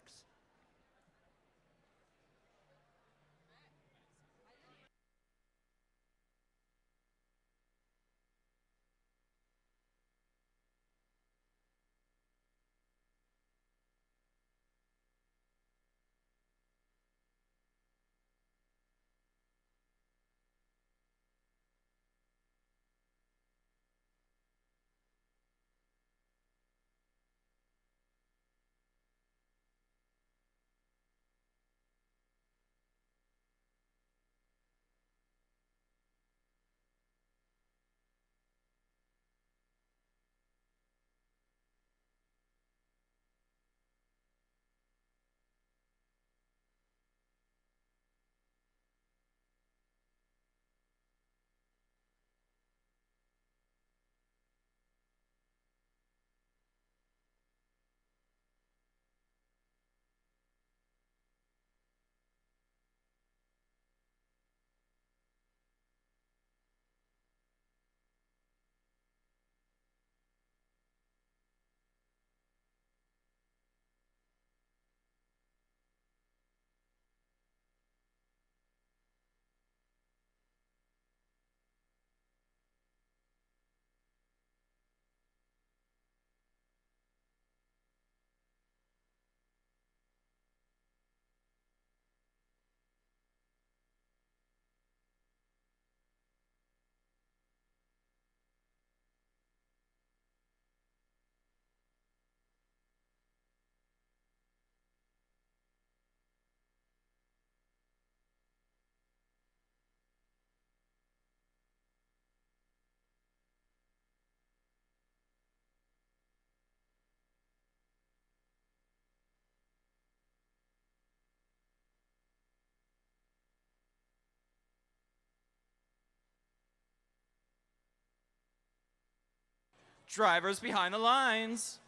S4: Drivers behind the lines.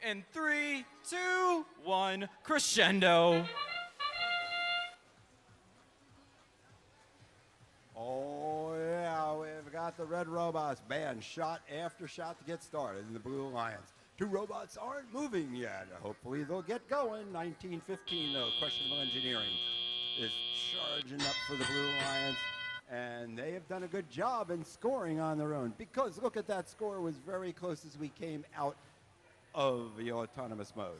S4: In 3, 2, 1, crescendo.
S13: Oh, yeah, we've got the Red Robots band shot after shot to get started in the Blue Alliance. 2 robots aren't moving yet. Hopefully they'll get going. 1915, though, Questionable Engineering is charging up for the Blue Alliance. And they have done a good job in scoring on their own, because look at that score, was very close as we came out of the autonomous mode.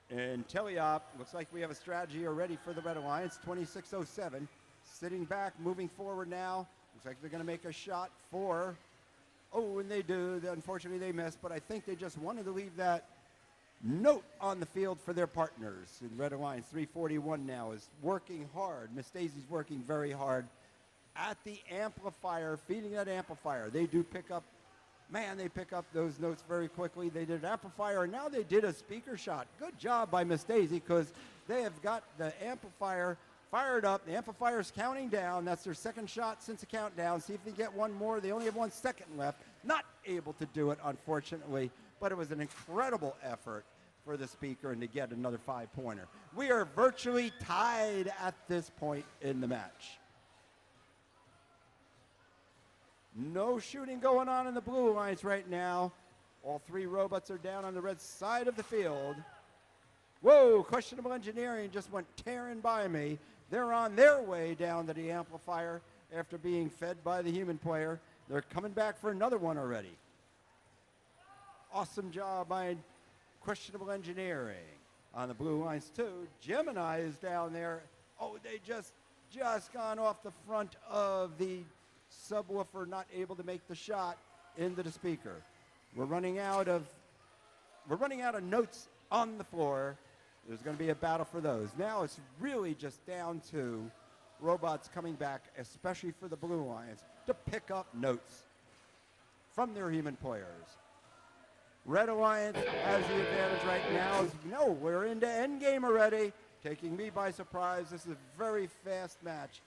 S13: In teleop, looks like we have a strategy already for the Red Alliance, 2607. Sitting back, moving forward now. Looks like they're going to make a shot for, oh, and they do. Unfortunately, they missed, but I think they just wanted to leave that note on the field for their partners. And Red Alliance 341 now is working hard. Miss Daisy's working very hard at the amplifier, feeding that amplifier. They do pick up, man, they pick up those notes very quickly. They did an amplifier, and now they did a speaker shot. Good job by Miss Daisy, because they have got the amplifier fired up. The amplifier's counting down. That's their second shot since the countdown. See if they get one more. They only have 1 second left. Not able to do it, unfortunately, but it was an incredible effort for the speaker and to get another 5-pointer. We are virtually tied at this point in the match. No shooting going on in the Blue Alliance right now. All 3 robots are down on the red side of the field. Whoa, questionable engineering just went tearing by me. They're on their way down to the amplifier after being fed by the human player. They're coming back for another one already. Awesome job by questionable engineering on the Blue Alliance too. Gemini is down there. Oh, they just gone off the front of the subwoofer, not able to make the shot into the speaker. We're running out of notes on the floor. There's going to be a battle for those. Now it's really just down to robots coming back, especially for the Blue Alliance, to pick up notes from their human players. Red Alliance has the advantage right now. No, we're into endgame already. Taking me by surprise. This is a very fast match.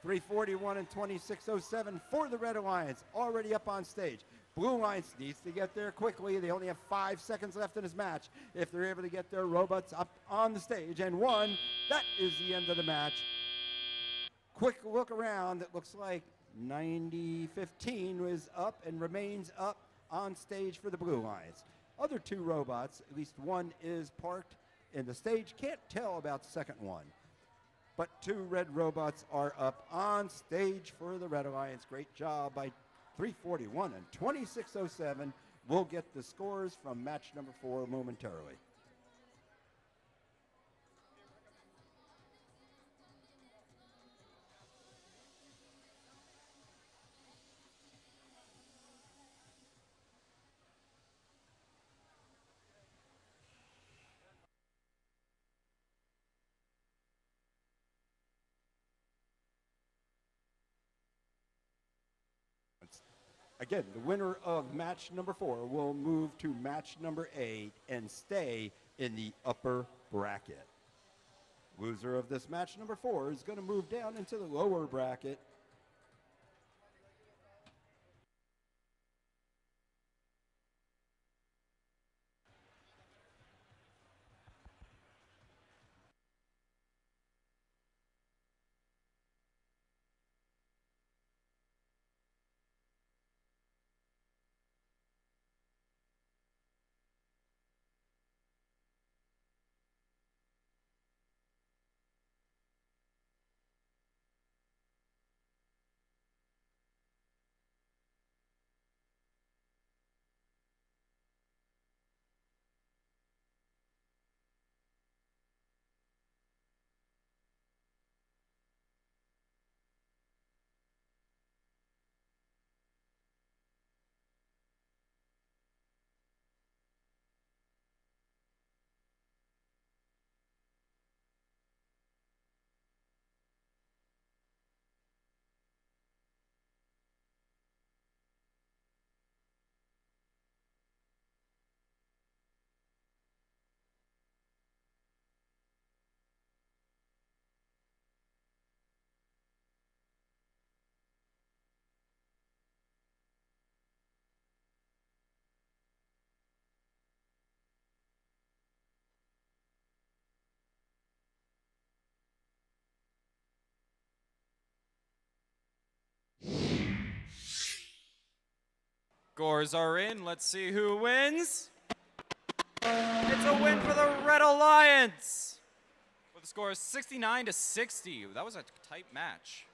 S13: 341 and 2607 for the Red Alliance, already up on stage. Blue Alliance needs to get there quickly. They only have 5 seconds left in this match. If they're able to get their robots up on the stage and won, that is the end of the match. Quick look around. It looks like 9015 was up and remains up on stage for the Blue Alliance. Other 2 robots, at least one is parked in the stage. Can't tell about the second one. But 2 red robots are up on stage for the Red Alliance. Great job by 341 and 2607. We'll get the scores from match number 4 momentarily. Again, the winner of match number 4 will move to match number 8 and stay in the upper bracket. Loser of this match number 4 is going to move down into the lower bracket.
S4: Scores are in. Let's see who wins. It's a win for the Red Alliance. With the score of 69-60. That was a tight match.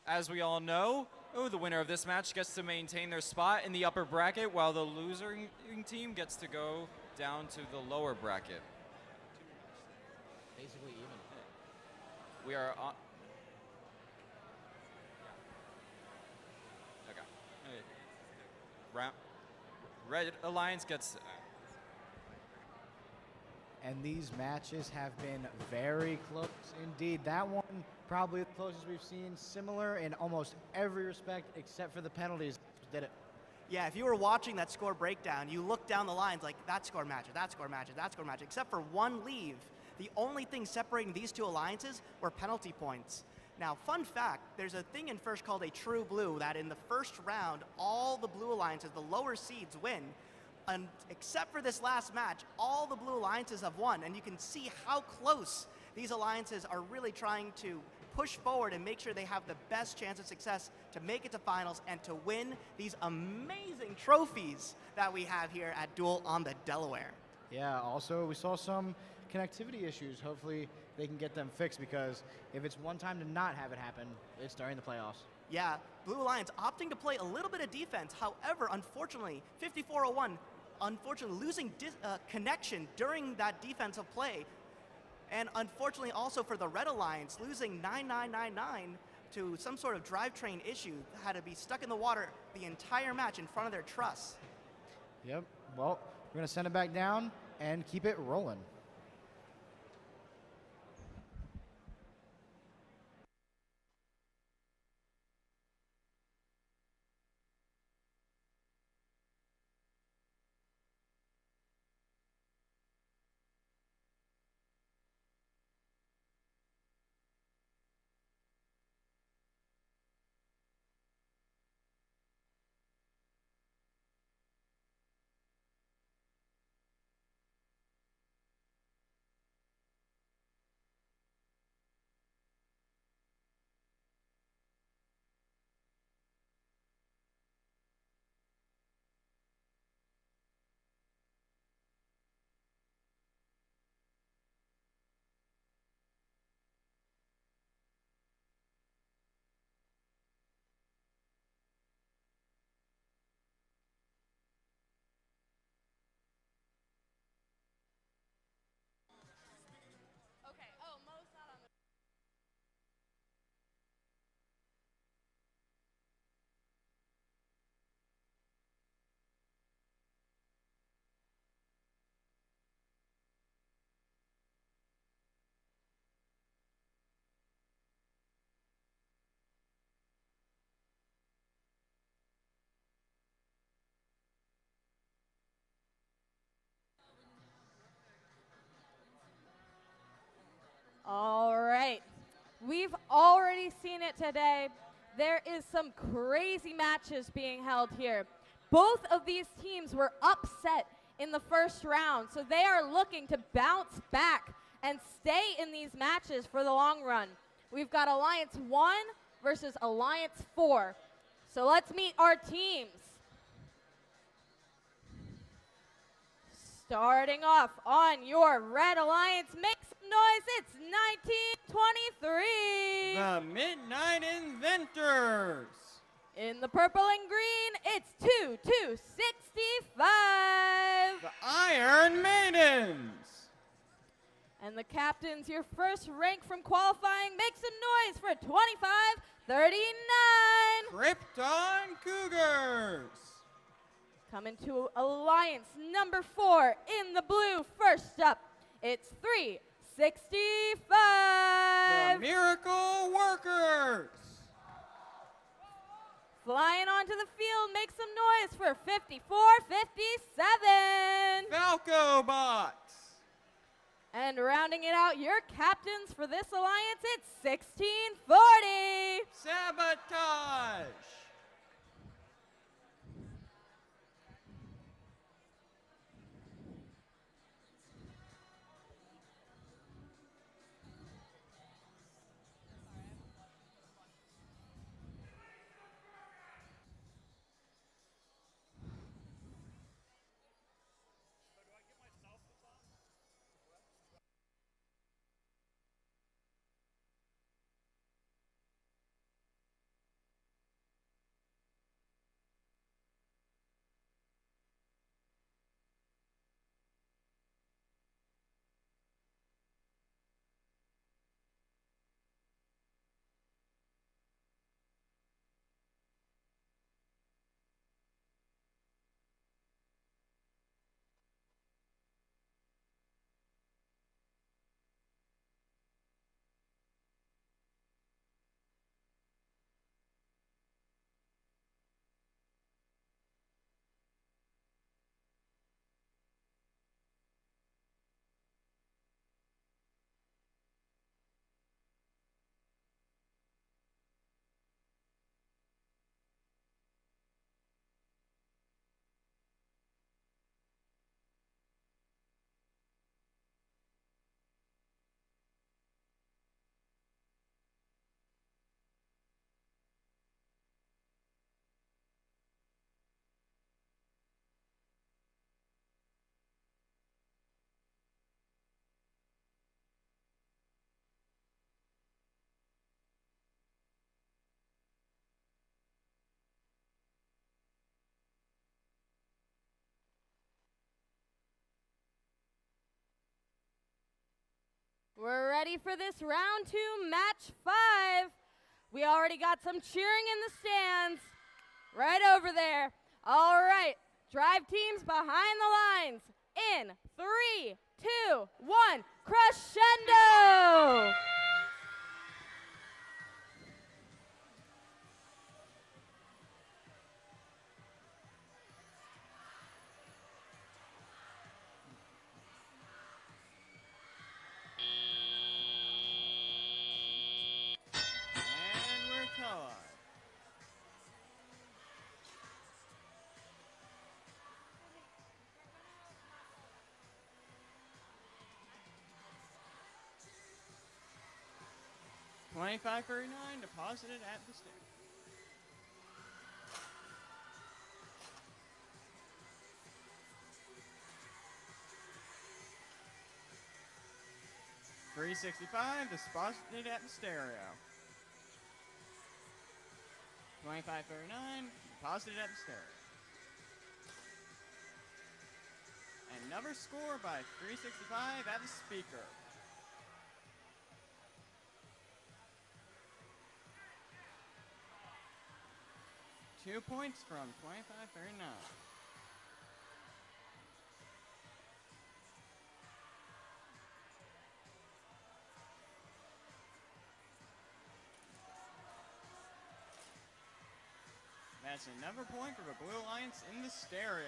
S4: As we all know, the winner of this match gets to maintain their spot in the upper bracket, while the losing team gets to go down to the lower bracket.
S9: Basically even.
S4: We are on. Okay. Red Alliance gets.
S5: And these matches have been very close indeed. That one probably the closest we've seen, similar in almost every respect except for the penalties. Did it?
S2: Yeah, if you were watching that score breakdown, you look down the lines like that score matches, that score matches, that score matches, except for one leave. The only thing separating these two alliances were penalty points. Now, fun fact, there's a thing in FIRST called a true blue, that in the first round, all the blue alliances, the lower seeds, win. And except for this last match, all the blue alliances have won, and you can see how close these alliances are really trying to push forward and make sure they have the best chance of success to make it to finals and to win these amazing trophies that we have here at Duel on the Delaware.
S5: Yeah, also we saw some connectivity issues. Hopefully they can get them fixed, because if it's one time to not have it happen, it's during the playoffs.
S2: Yeah, Blue Alliance opting to play a little bit of defense. However, unfortunately, 5401, losing connection during that defensive play. And unfortunately also for the Red Alliance, losing 9999 to some sort of drivetrain issue, had to be stuck in the water the entire match in front of their truss.
S5: Yep, well, we're going to send it back down and keep it rolling.
S1: All right. We've already seen it today. There is some crazy matches being held here. Both of these teams were upset in the first round, so they are looking to bounce back and stay in these matches for the long run. We've got Alliance 1 versus Alliance 4. So let's meet our teams. Starting off on your Red Alliance, make some noise, it's 1923.
S15: The Midnight Inventors.
S1: In the purple and green, it's 2265.
S15: The Iron Maidens.
S1: And the captains, your first rank from qualifying, make some noise for 2539.
S15: Krypton Cougars.
S1: Coming to Alliance number 4 in the blue. First up, it's 365.
S15: The Miracle Workers.
S1: Flying onto the field, make some noise for 5457.
S15: Falco Bots.
S1: And rounding it out, your captains for this alliance, it's 1640.
S15: Sabotage.
S1: We're ready for this round 2, match 5. We already got some cheering in the stands. Right over there. All right, drive teams behind the lines. In 3, 2, 1, crescendo!
S15: And we're tied. $25.39 deposited at the stand. $365 deposited at the stereo. $25.39 deposited at the stereo. And another score by $365 at the speaker. $2 points from $25.39. That's another point for the Blue Alliance in the stereo.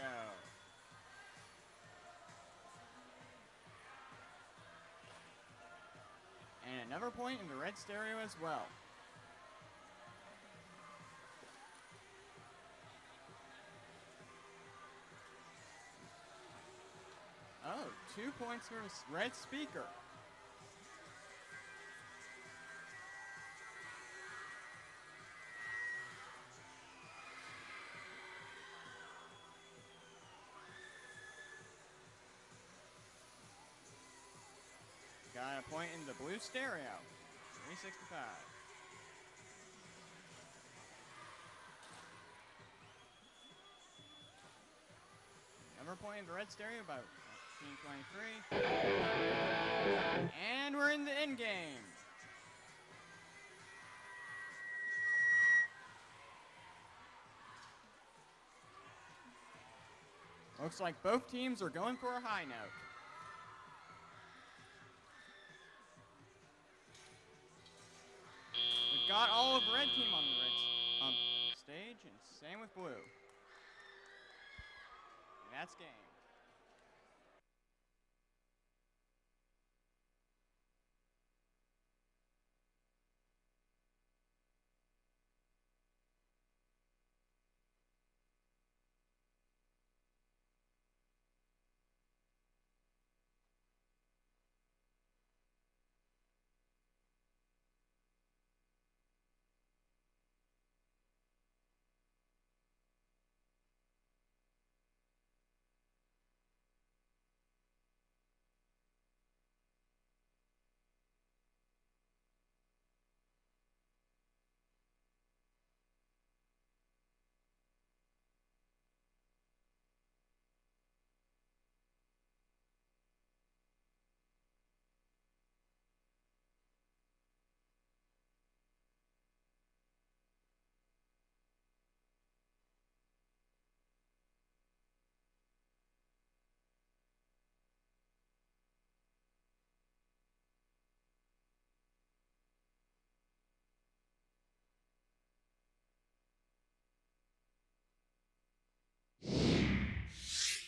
S15: And another point in the red stereo as well. Oh, 2 points for the red speaker. Got a point in the blue stereo. 365. Another point in the red stereo by 15-23. And we're in the end game. Looks like both teams are going for a high note. We've got all of red team on the stage, and same with blue. And that's game.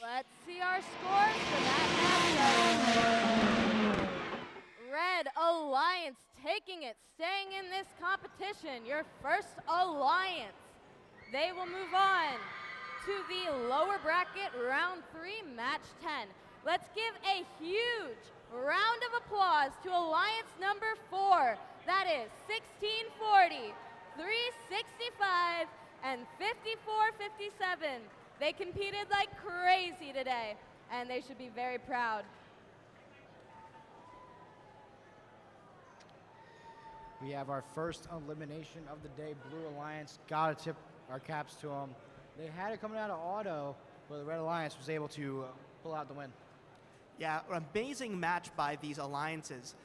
S1: Let's see our scores for that matchup. Red Alliance taking it, staying in this competition. Your FIRST Alliance. They will move on to the lower bracket, round 3, match 10. Let's give a huge round of applause to Alliance number 4. That is 1640, 365, and 5457. They competed like crazy today, and they should be very proud.
S5: We have our first elimination of the day. Blue Alliance, gotta tip our caps to them. They had it coming out of auto, but the Red Alliance was able to pull out the win.
S2: Yeah, amazing match by these alliances.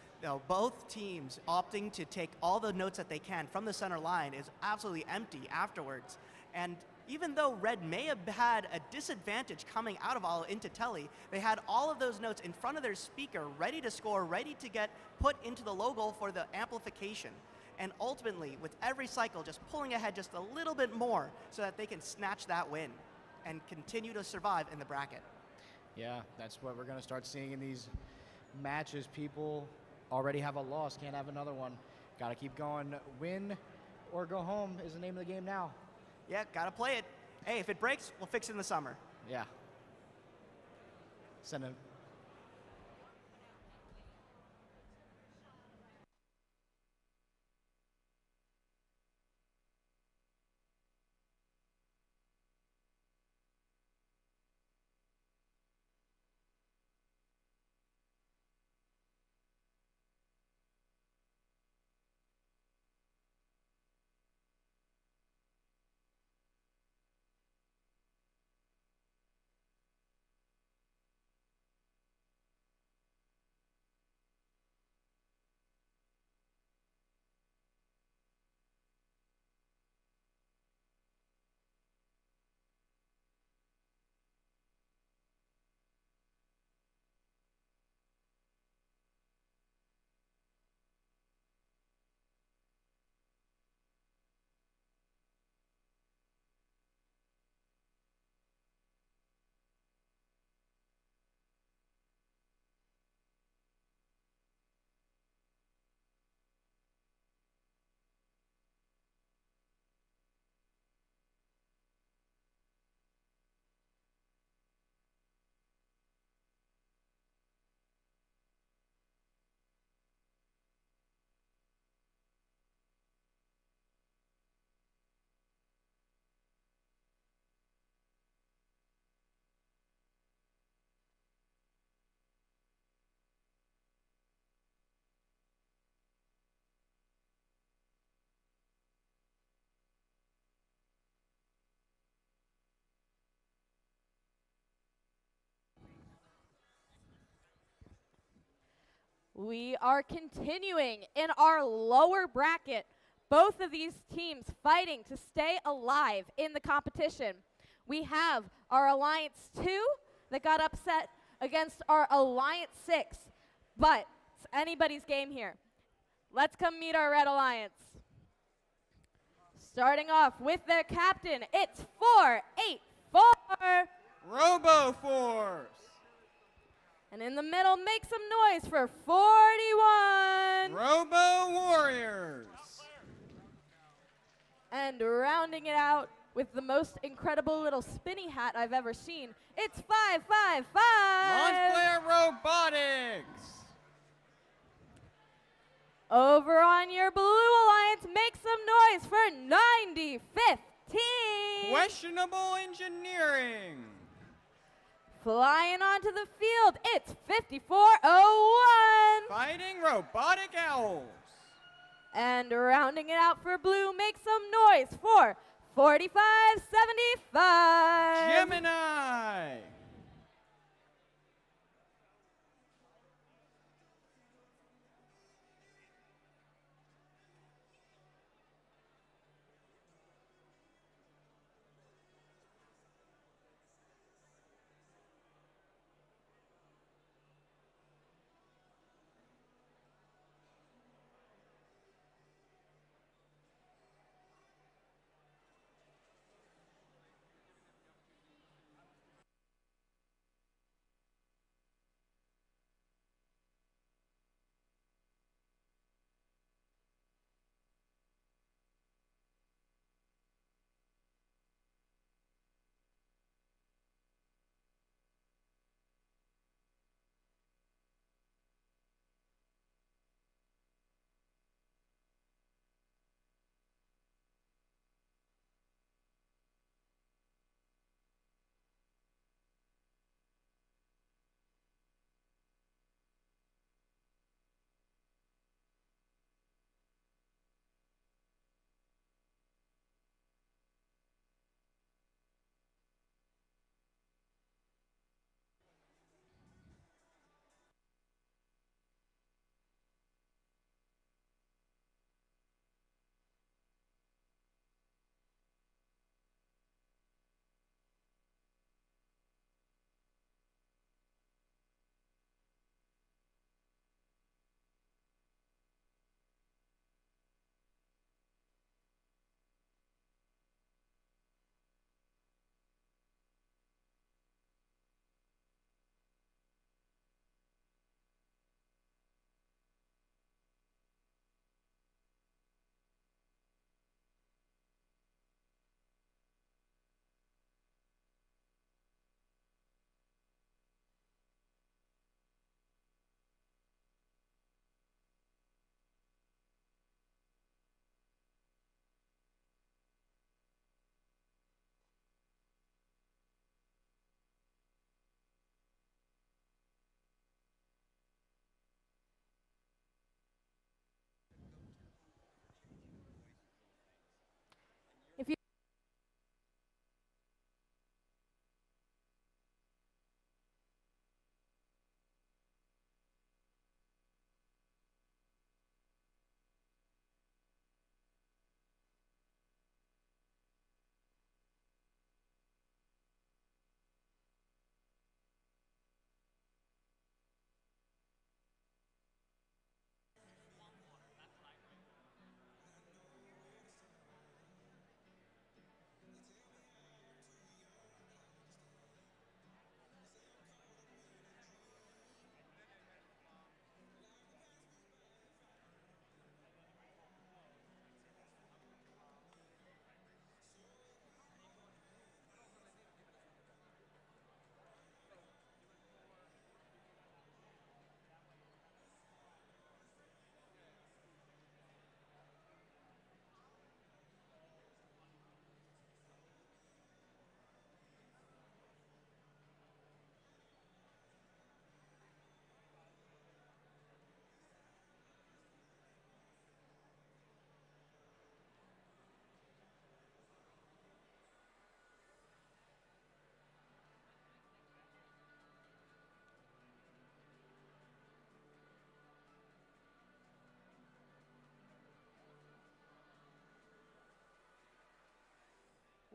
S2: Both teams opting to take all the notes that they can from the center line is absolutely empty afterwards. And even though Red may have had a disadvantage coming out of all into Telly, they had all of those notes in front of their speaker, ready to score, ready to get put into the logo for the amplification. And ultimately, with every cycle, just pulling ahead just a little bit more so that they can snatch that win and continue to survive in the bracket.
S5: Yeah, that's what we're going to start seeing in these matches. People already have a loss, can't have another one. Got to keep going. Win or go home is the name of the game now.
S2: Yeah, got to play it. Hey, if it breaks, we'll fix it in the summer.
S5: Yeah. Send it.
S1: We are continuing in our lower bracket. Both of these teams fighting to stay alive in the competition. We have our Alliance 2 that got upset against our Alliance 6. But it's anybody's game here. Let's come meet our Red Alliance. Starting off with their captain, it's 4-8-4.
S15: RoboForce.
S1: And in the middle, make some noise for 41.
S15: Robo Warriors.
S1: And rounding it out with the most incredible little spinny hat I've ever seen, it's 5-5-5.
S15: Montclair Robotics.
S1: Over on your Blue Alliance, make some noise for 90-15.
S15: Questionable Engineering.
S1: Flying onto the field, it's 54-01.
S15: Fighting Robotic Owls.
S1: And rounding it out for Blue, make some noise for 45-75.
S15: Gemini.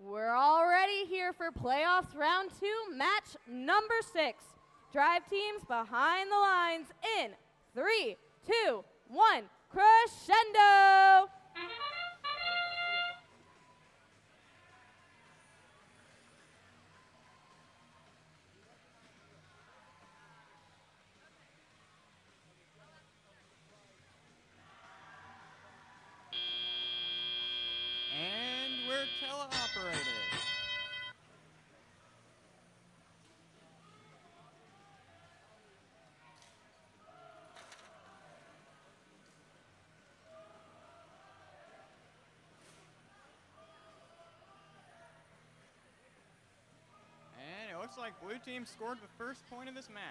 S1: We're already here for playoffs round 2, match number 6. Drive teams behind the lines in 3, 2, 1, crescendo!
S15: And we're teleoperated. And it looks like blue team scored the first point of this match.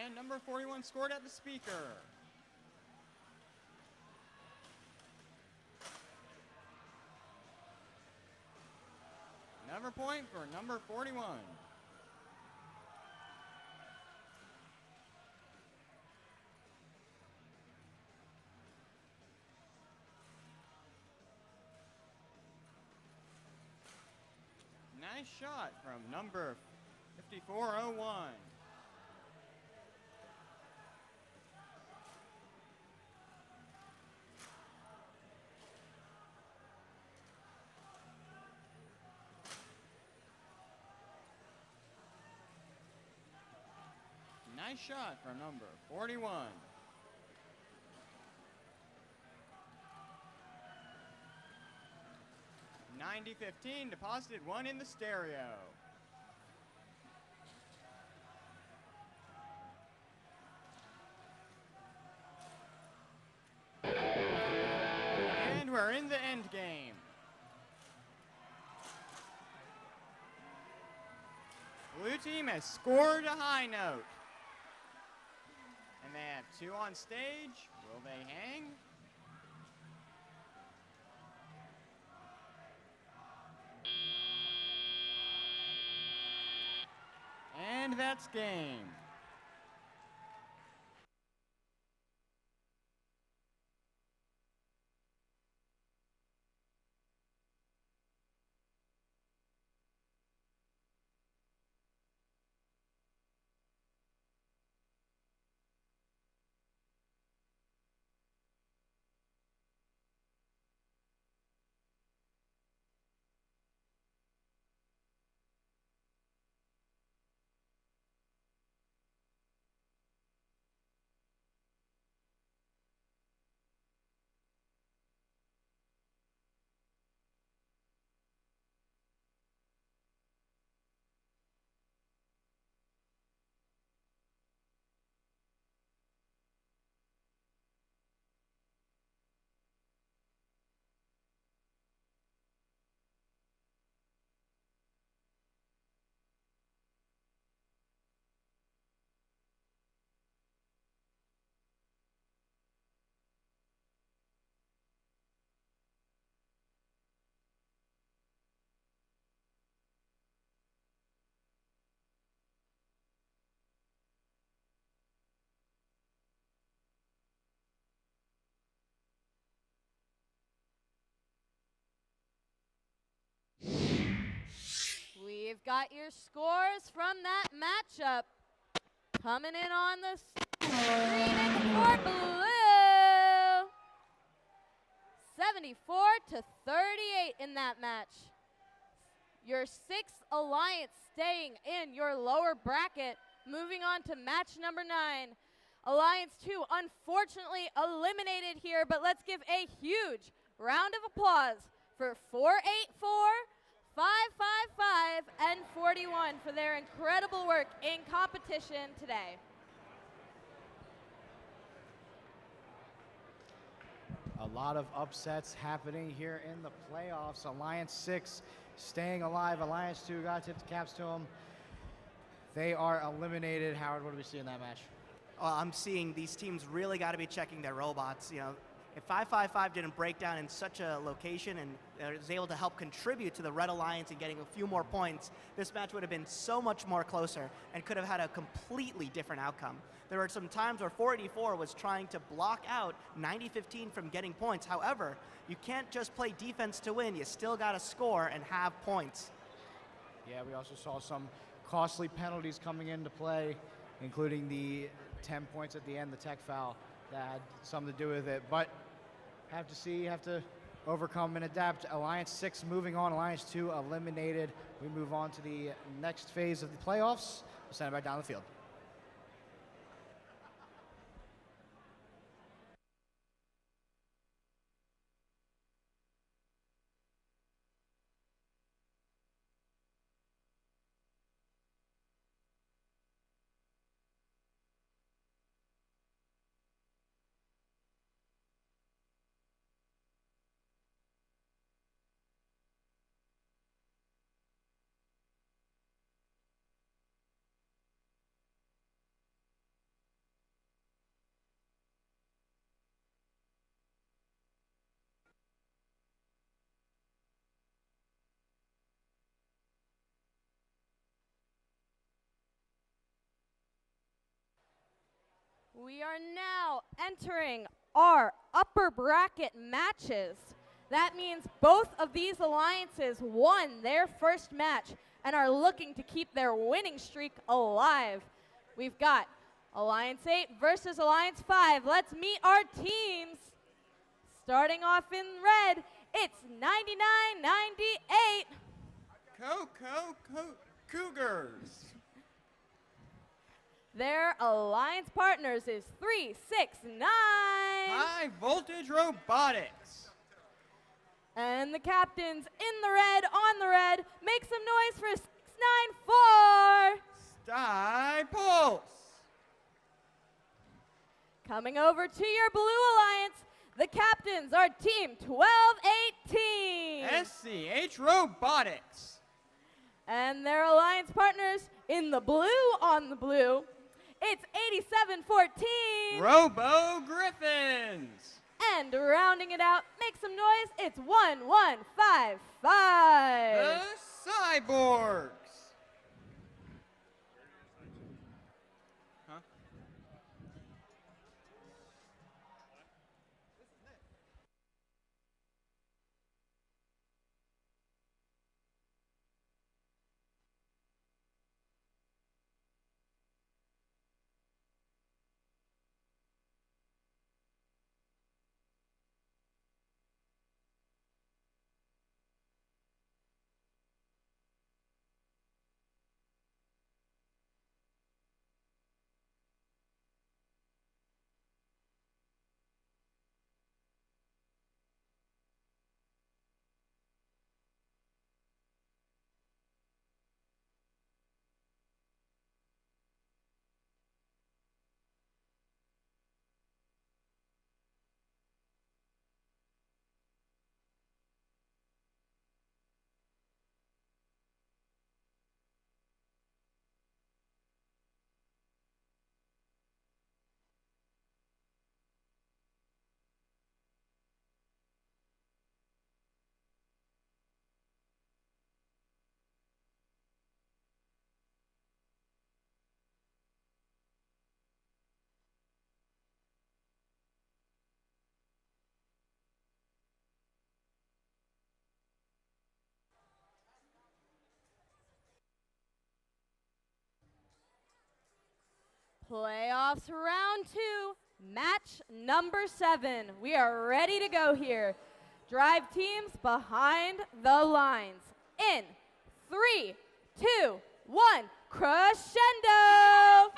S15: And number 41 scored at the speaker. Another point for number 41. Nice shot from number 5401. Nice shot from number 41. $90.15 deposited one in the stereo. And we're in the end game. Blue team has scored a high note. And they have 2 on stage. Will they hang? And that's game.
S1: We've got your scores from that matchup. Coming in on the screen for blue. 74-38 in that match. Your 6th alliance staying in your lower bracket. Moving on to match number 9. Alliance 2 unfortunately eliminated here, but let's give a huge round of applause for 484, 555, and 41 for their incredible work in competition today.
S5: lot of upsets happening here in the playoffs. Alliance 6 staying alive. Alliance 2 got to tip the caps to them. They are eliminated. Howard, what do we see in that match?
S2: I'm seeing these teams really got to be checking their robots. You know, if 555 didn't break down in such a location and was able to help contribute to the Red Alliance and getting a few more points, this match would have been so much more closer and could have had a completely different outcome. There were some times where 484 was trying to block out 90-15 from getting points. However, you can't just play defense to win. You still got to score and have points.
S5: Yeah, we also saw some costly penalties coming into play, including the 10 points at the end, the tech foul, that had something to do with it. But have to overcome and adapt. Alliance 6 moving on, Alliance 2 eliminated. We move on to the next phase of the playoffs. We'll send it back down the field.
S1: We are now entering our upper bracket matches. That means both of these alliances won their first match and are looking to keep their winning streak alive. We've got Alliance 8 versus Alliance 5. Let's meet our teams. Starting off in red, it's 99-98.
S15: Cougars.
S1: Their alliance partners is 369.
S15: High Voltage Robotics.
S1: And the captains in the red, on the red, make some noise for 694.
S15: Sty Pulse.
S1: Coming over to your blue alliance, the captains are team 1218.
S15: SCH Robotics.
S1: And their alliance partners in the blue, on the blue, it's 8714.
S15: Robo Griffins.
S1: And rounding it out, make some noise, it's 1155.
S15: The Cyborgs. Huh?
S1: Playoffs round 2, match number 7. We are ready to go here. Drive teams behind the lines. In 3, 2, 1, crescendo!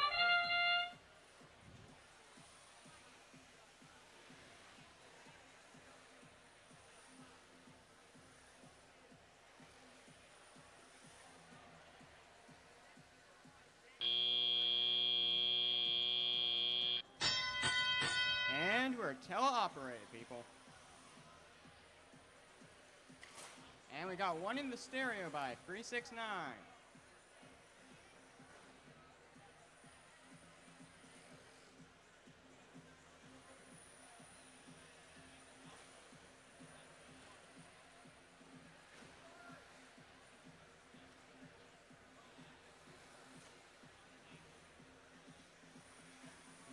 S15: And we're teleoperated, people. we got one in the stereo by 369.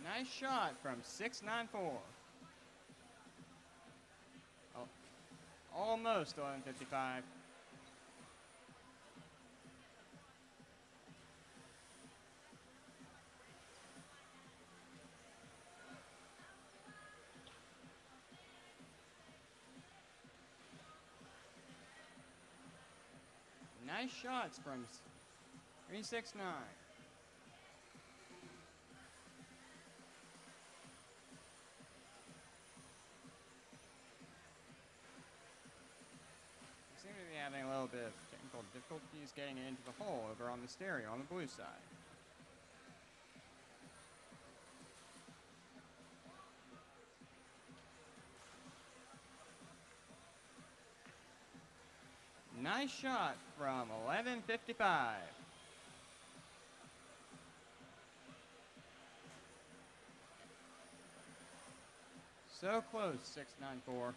S15: Nice shot from 694. Oh, almost 1155. Nice shots from 369. Seem to be having a little bit of technical difficulties getting it into the hole over on the stereo on the blue side. Nice shot from 1155. So close, 694.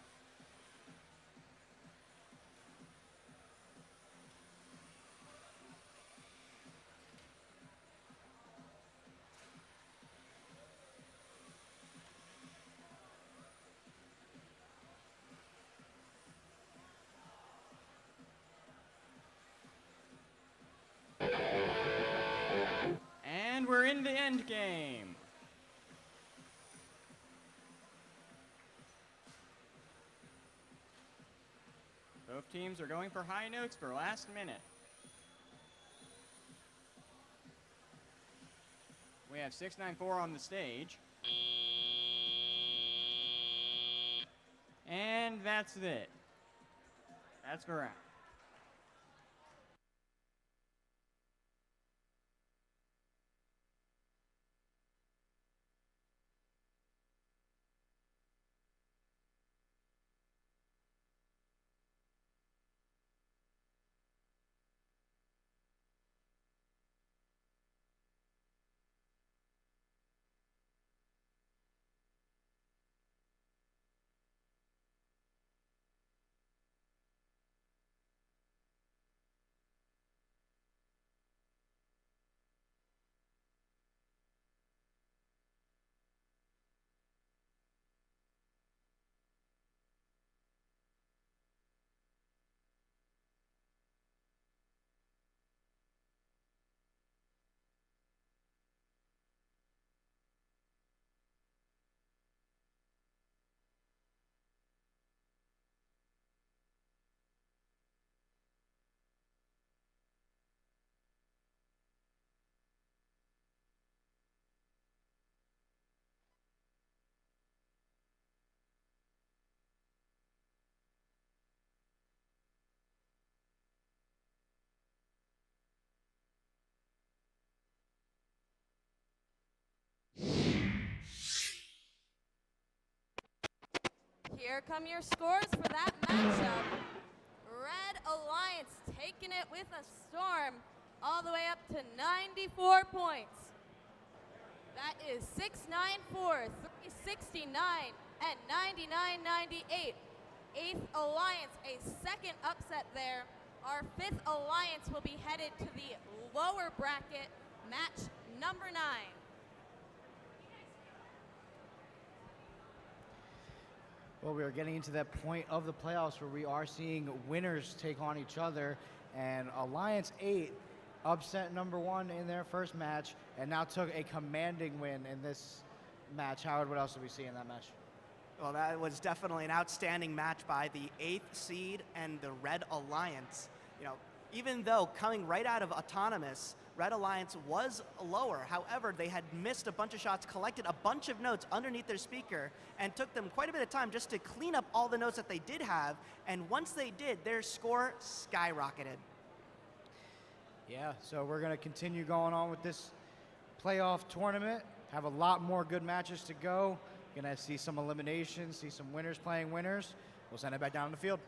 S15: And we're in the end game. Both teams are going for high notes for last minute. We have 694 on the stage. And that's it. That's correct.
S1: Here come your scores for that matchup. Red Alliance taking it with a storm all the way up to 94 points. That is 694, 369, and 99.98. 8th Alliance, a second upset there. Our 5th Alliance will be headed to the lower bracket, match number 9.
S5: Well, we are getting into that point of the playoffs where we are seeing winners take on each other, and Alliance 8 upset number 1 in their first match and now took a commanding win in this match. Howard, what else did we see in that match?
S2: Well, that was definitely an outstanding match by the 8th seed and the Red Alliance. You know, even though coming right out of Autonomous, Red Alliance was lower. However, they had missed a bunch of shots, collected a bunch of notes underneath their speaker, and took them quite a bit of time just to clean up all the notes that they did have. And once they did, their score skyrocketed.
S5: Yeah, so we're going to continue going on with this playoff tournament. Have a lot more good matches to go. Going to see some eliminations, see some winners playing winners. We'll send it back down the field.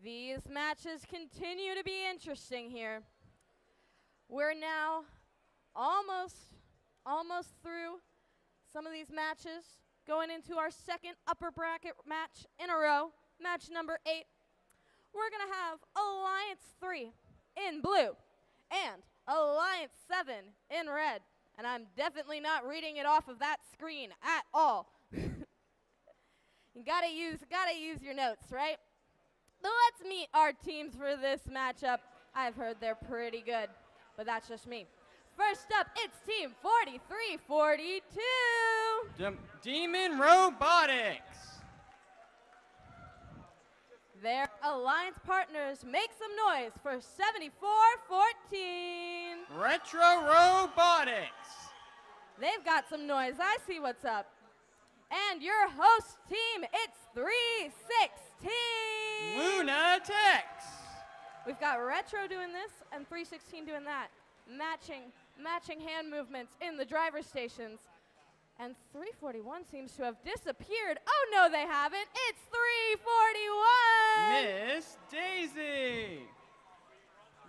S1: These matches continue to be interesting here. We're now almost through some of these matches, going into our second upper bracket match in a row, match number 8. We're going to have Alliance 3 in blue and Alliance 7 in red. And I'm definitely not reading it off of that screen at all. You gotta use your notes, right? So let's meet our teams for this matchup. I've heard they're pretty good, but that's just me. First up, it's Team 4342.
S15: Demon Robotics.
S1: Their alliance partners make some noise for 7414.
S15: Retro Robotics.
S1: They've got some noise. I see what's up. And your host team, it's 316.
S15: Lunatics.
S1: We've got Retro doing this and 316 doing that. Matching hand movements in the driver stations. And 341 seems to have disappeared. Oh, no, they haven't. It's 341.
S15: Miss Daisy.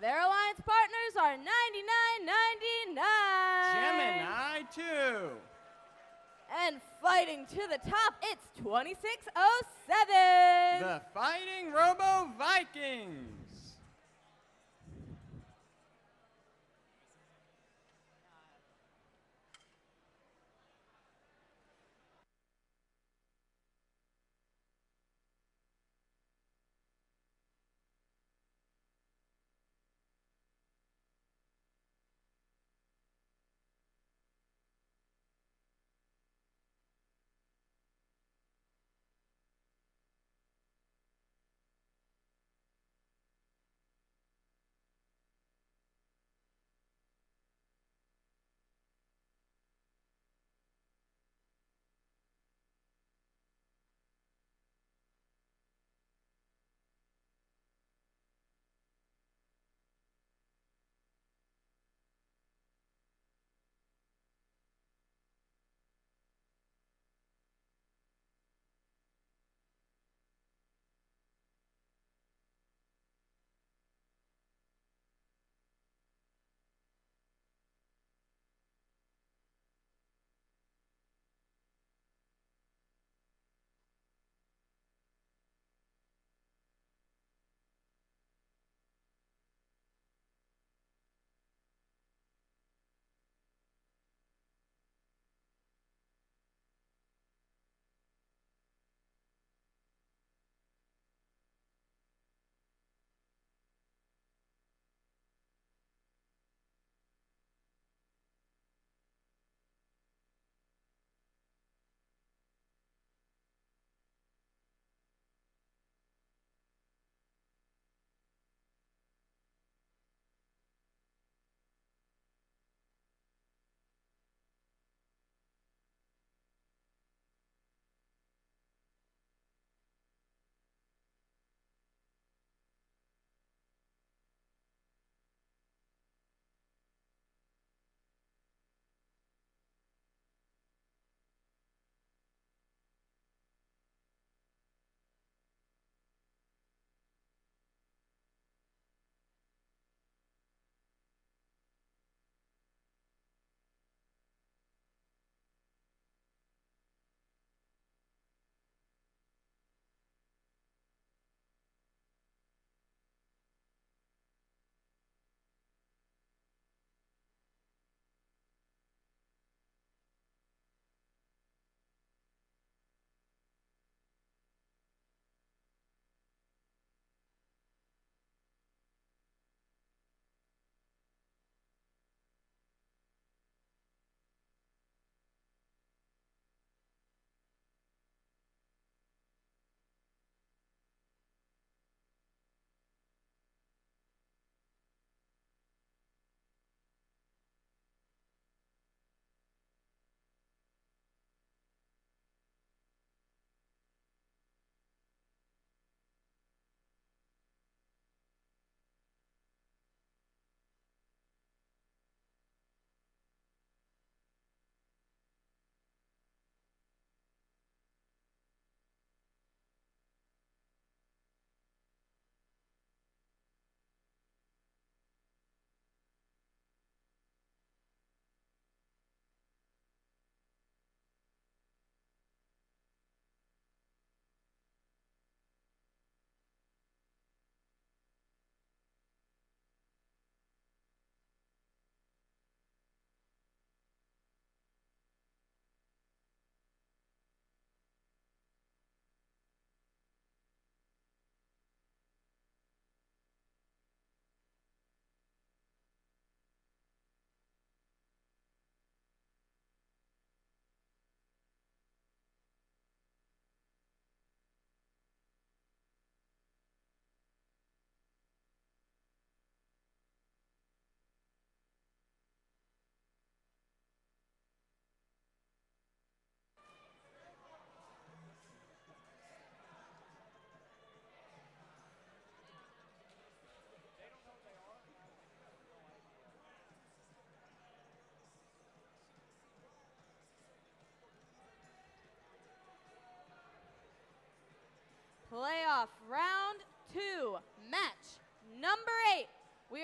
S1: Their alliance partners are 9999.
S15: Gemini 2.
S1: And fighting to the top, it's 2607.
S15: The Fighting Robo Vikings.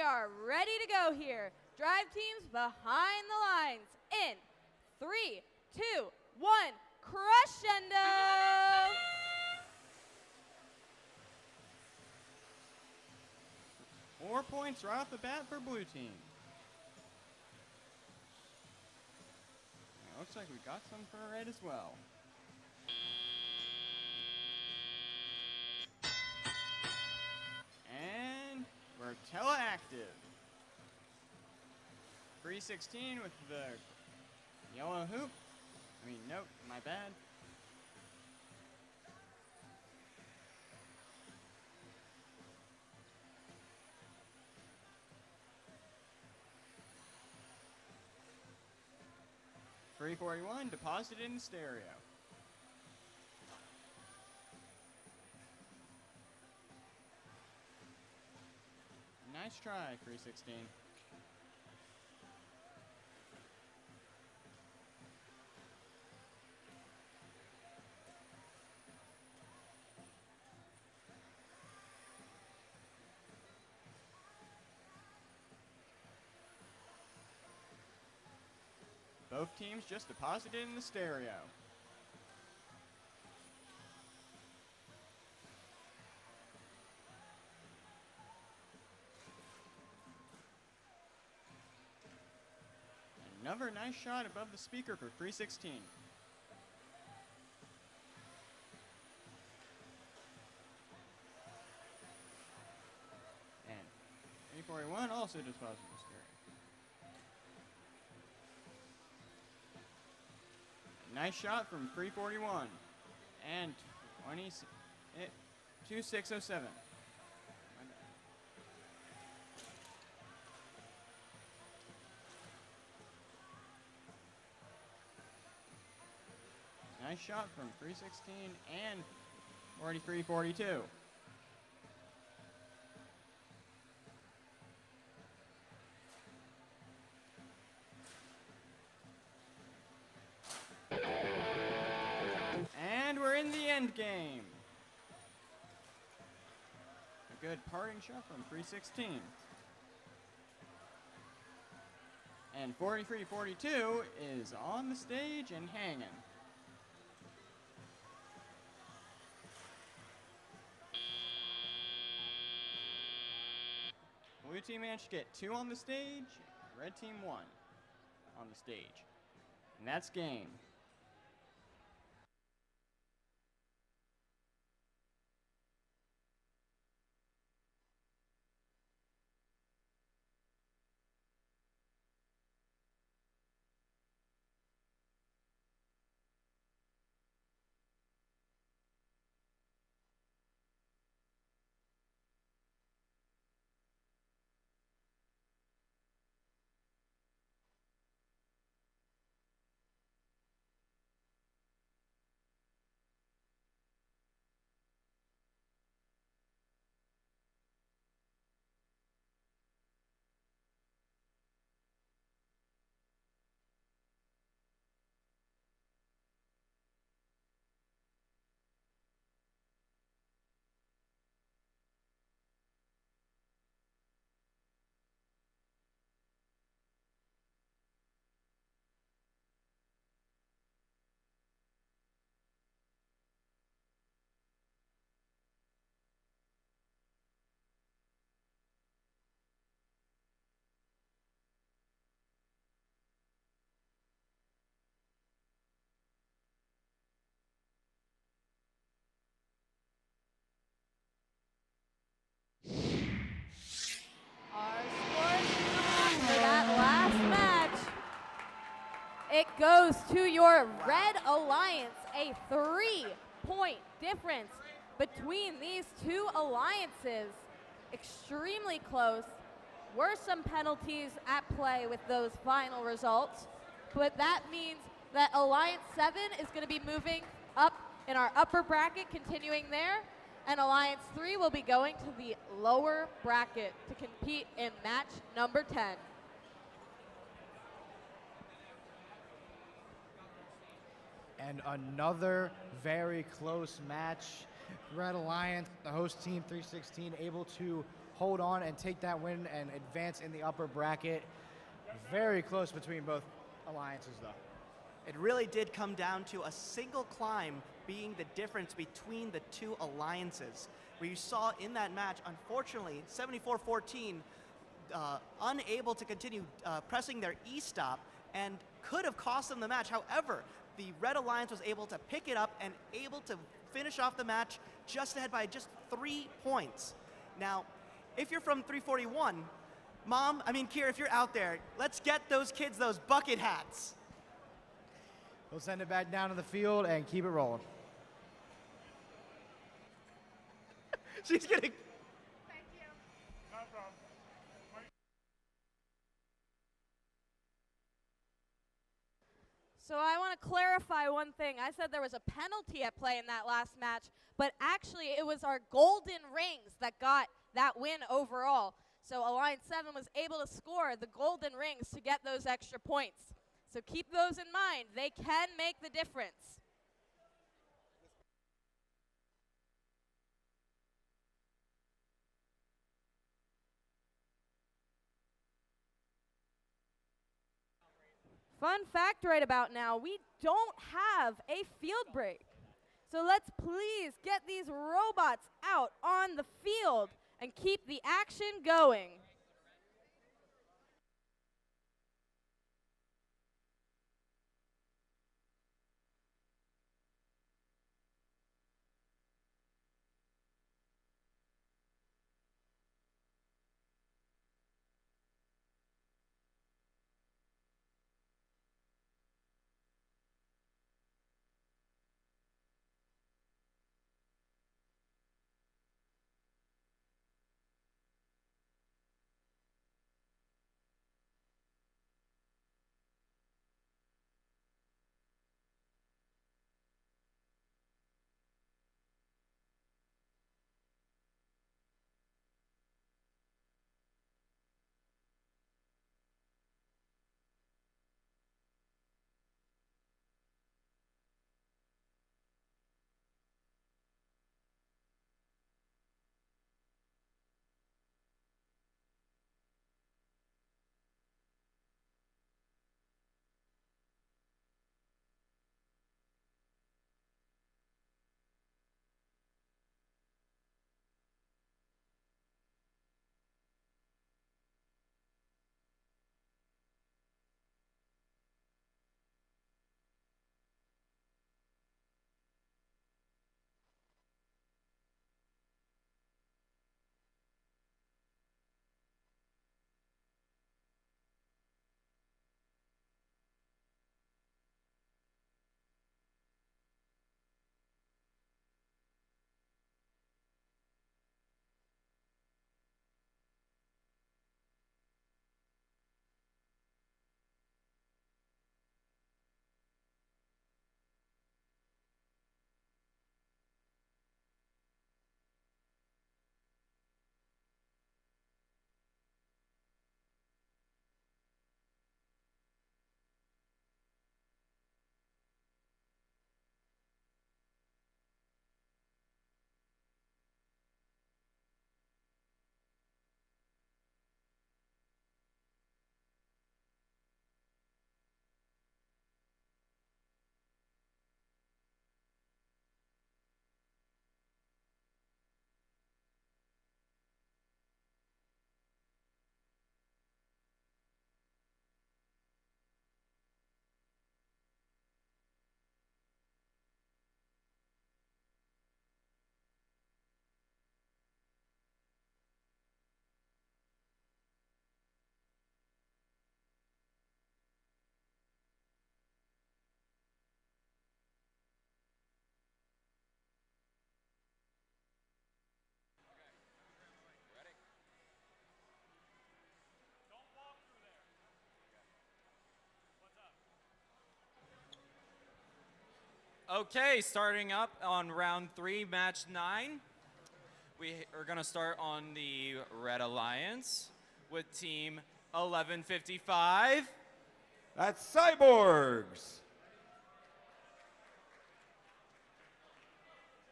S1: are ready to go here. Drive teams behind the lines in 3, 2, 1, crescendo!
S15: 4 points right off the bat for blue team. Looks like we got some for red as well. And we're teleactive. 316 with the yellow hoop. Nope, my bad. .341 deposited in the stereo. Nice try, 316. Both teams just deposited in the stereo. Another nice shot above the speaker for 316. And 341 also deposited in the stereo. Nice shot from 341 and 2607. Nice shot from 316 and 4342. And we're in the end game. A good parting shot from 316. And 4342 is on the stage and hanging. Blue team managed to get 2 on the stage, red team 1 on the stage. And that's game.
S1: It goes to your Red Alliance, a 3-point difference between these two alliances. Extremely close. Were some penalties at play with those final results, but that means that Alliance 7 is going to be moving up in our upper bracket, continuing there, and Alliance 3 will be going to the lower bracket to compete in match number 10.
S5: And another very close match. Red Alliance, the host team 316, able to hold on and take that win and advance in the upper bracket. Very close between both alliances, though.
S2: It really did come down to a single climb being the difference between the two alliances. Where you saw in that match, unfortunately, 74-14, unable to continue pressing their E-stop and could have cost them the match. However, the Red Alliance was able to pick it up and able to finish off the match just ahead by just 3 points. Now, if you're from 341, Kier, if you're out there, let's get those kids those bucket hats.
S5: We'll send it back down to the field and keep it rolling.
S2: She's getting...
S1: So I want to clarify one thing. I said there was a penalty at play in that last match, but actually it was our golden rings that got that win overall. So Alliance 7 was able to score the golden rings to get those extra points. So keep those in mind. They can make the difference. Fun fact right about now, we don't have a field break. So let's please get these robots out on the field and keep the action going.
S4: Okay, starting up on round 3, match 9. We are going to start on the Red Alliance with team 1155.
S13: That's Cyborgs.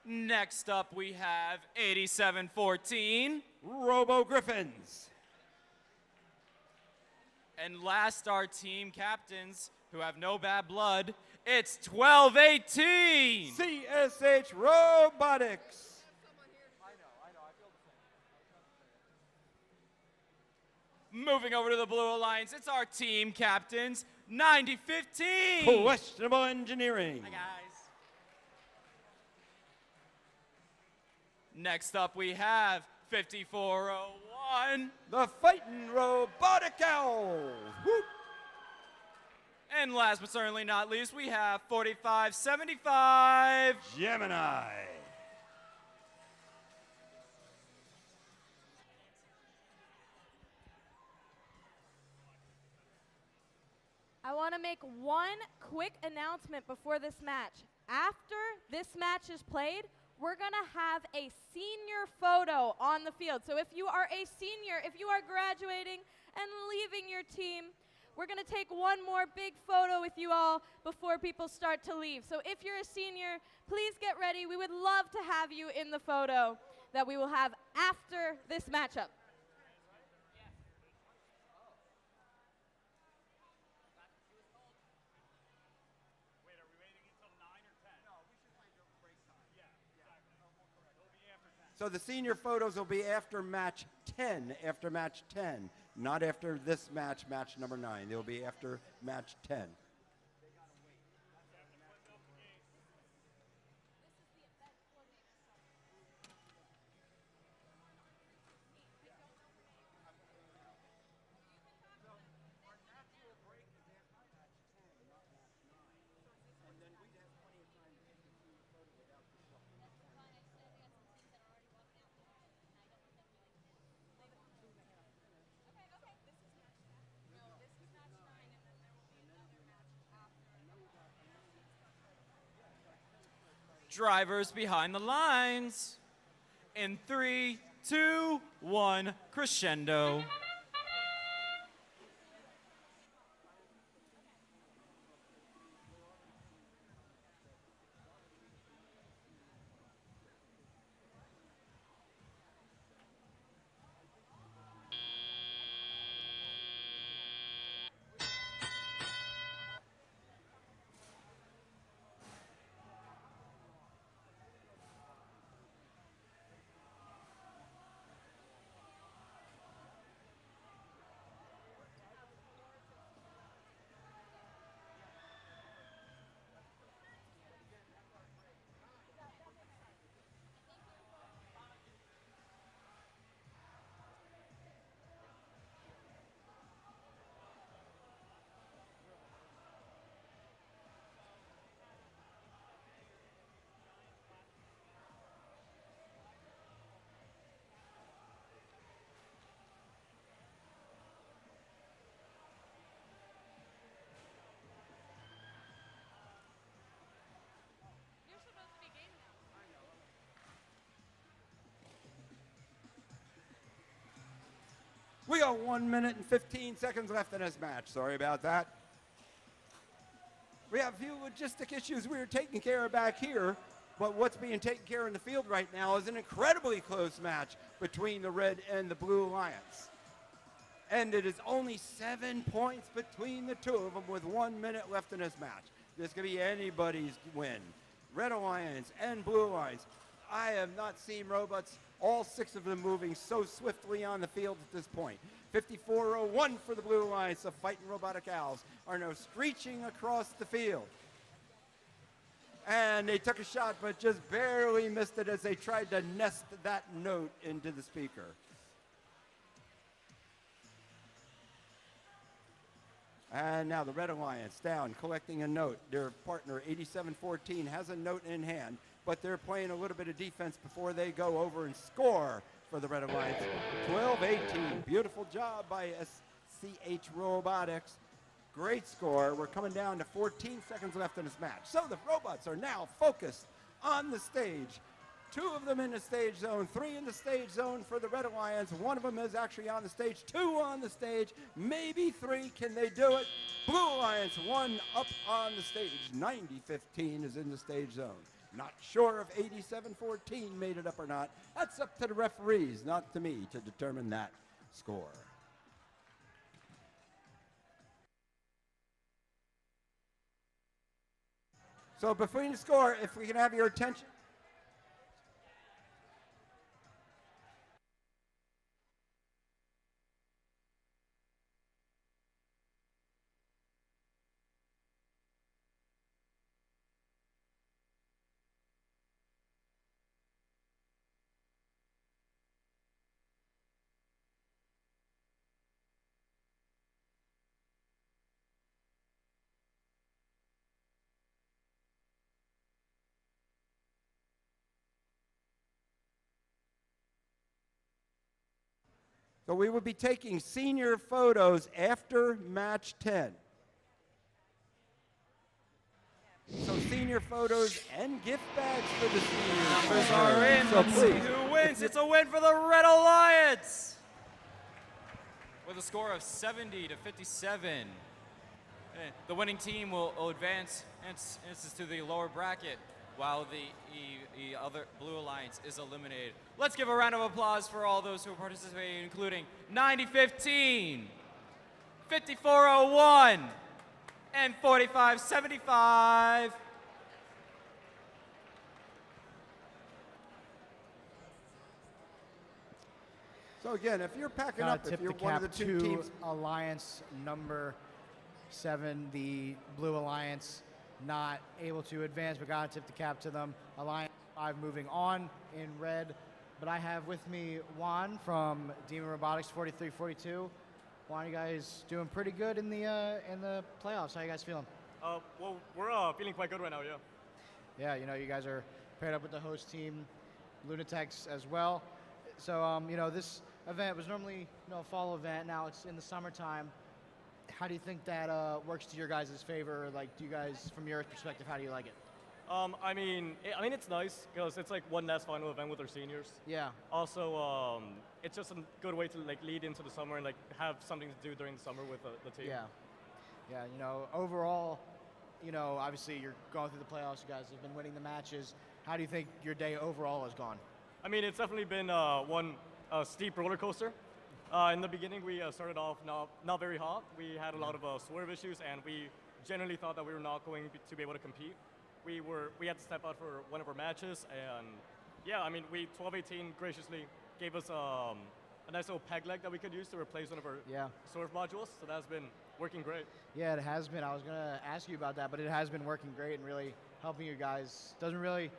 S4: Next up, we have 8714.
S13: Robo Griffins.
S4: And last, our team captains, who have no bad blood, it's 1218.
S13: CSH Robotics.
S4: Moving over to the Blue Alliance, it's our team captains, 9015.
S13: Questionable Engineering.
S4: Hi, guys. Next up, we have 5401.
S13: The Fightin' Robotic Owls. Whoop.
S4: And last but certainly not least, we have 4575.
S13: Gemini.
S1: I want to make one quick announcement before this match. After this match is played, we're going to have a senior photo on the field. So if you are a senior, if you are graduating and leaving your team, we're going to take one more big photo with you all before people start to leave. So if you're a senior, please get ready. We would love to have you in the photo that we will have after this matchup.
S13: So the senior photos will be after match 10, not after this match, match number 9. They'll be after match 10.
S4: Drivers behind the lines. In 3, 2, 1, crescendo.
S13: We got 1 minute and 15 seconds left in this match. Sorry about that. We have a few logistic issues we are taking care of back here, but what's being taken care of in the field right now is an incredibly close match between the Red and the Blue Alliance. And it is only 7 points between the two of them with 1 minute left in this match. This could be anybody's win. Red Alliance and Blue Alliance. I have not seen robots, all 6 of them moving so swiftly on the field at this point. 5401 for the Blue Alliance. The Fightin' Robotic Owls are now screeching across the field. And they took a shot, but just barely missed it as they tried to nest that note into the speaker. And now the Red Alliance down, collecting a note. Their partner, 8714, has a note in hand, but they're playing a little bit of defense before they go over and score for the Red Alliance. 12-18. Beautiful job by SCH Robotics. Great score. We're coming down to 14 seconds left in this match. So the robots are now focused on the stage. 2 of them in the stage zone, 3 in the stage zone for the Red Alliance. 1 of them is actually on the stage, 2 on the stage, maybe 3. Can they do it? Blue Alliance 1 up on the stage. 90-15 is in the stage zone. Not sure if 87-14 made it up or not. That's up to the referees, not to me, to determine that score. So before you score, if we can have your attention. So we will be taking senior photos after match 10. So senior photos and gift bags for the seniors.
S4: Numbers are in.
S13: So
S4: Let's see
S13: please,
S4: who wins. It's a win for the Red Alliance with a score of 70 to 57. The winning team will advance to the lower bracket, while the other Blue Alliance is eliminated. Let's give a round of applause for all those who are participating, including 9015, 5401, and 4575.
S13: So again, if you're packing
S5: Gotta
S13: up, if
S5: tip
S13: you're
S5: the
S13: one of the
S5: cap
S13: two
S5: to
S13: teams.
S5: Alliance number 7, the Blue Alliance, not able to advance, but gotta tip the cap to them. Alliance 5 moving on in red. But I have with me Juan from Demon Robotics 4342. Juan, you guys doing pretty good in the playoffs. How you guys feeling?
S10: Well, we're feeling quite good right now, yeah.
S5: Yeah, you know, you guys are paired up with the host team, Lunatex as well. So, you know, this event was normally, you know, a fall event. Now it's in the summertime. How do you think that works to your guys' favor? Like, do you guys, from your perspective, how do you like it?
S10: I mean, it's nice because it's like one last final event with our seniors.
S5: Yeah.
S10: Also, it's just a good way to like lead into the summer and like have something to do during the summer with the team.
S5: Yeah. Yeah, you know, overall, you know, obviously you're going through the playoffs. You guys have been winning the matches. How do you think your day overall has gone?
S10: I mean, it's definitely been one steep roller coaster. In the beginning, we started off not very hot. We had a lot of swerve issues, and we generally thought that we were not going to be able to compete. We had to step out for one of our matches, and yeah, I mean, 12-18 graciously gave us a nice little peg leg that we could use to replace one of our swerve modules. So that's been working great.
S5: Yeah, it has been. I was gonna ask you about that, but it has been working great and really helping you guys. You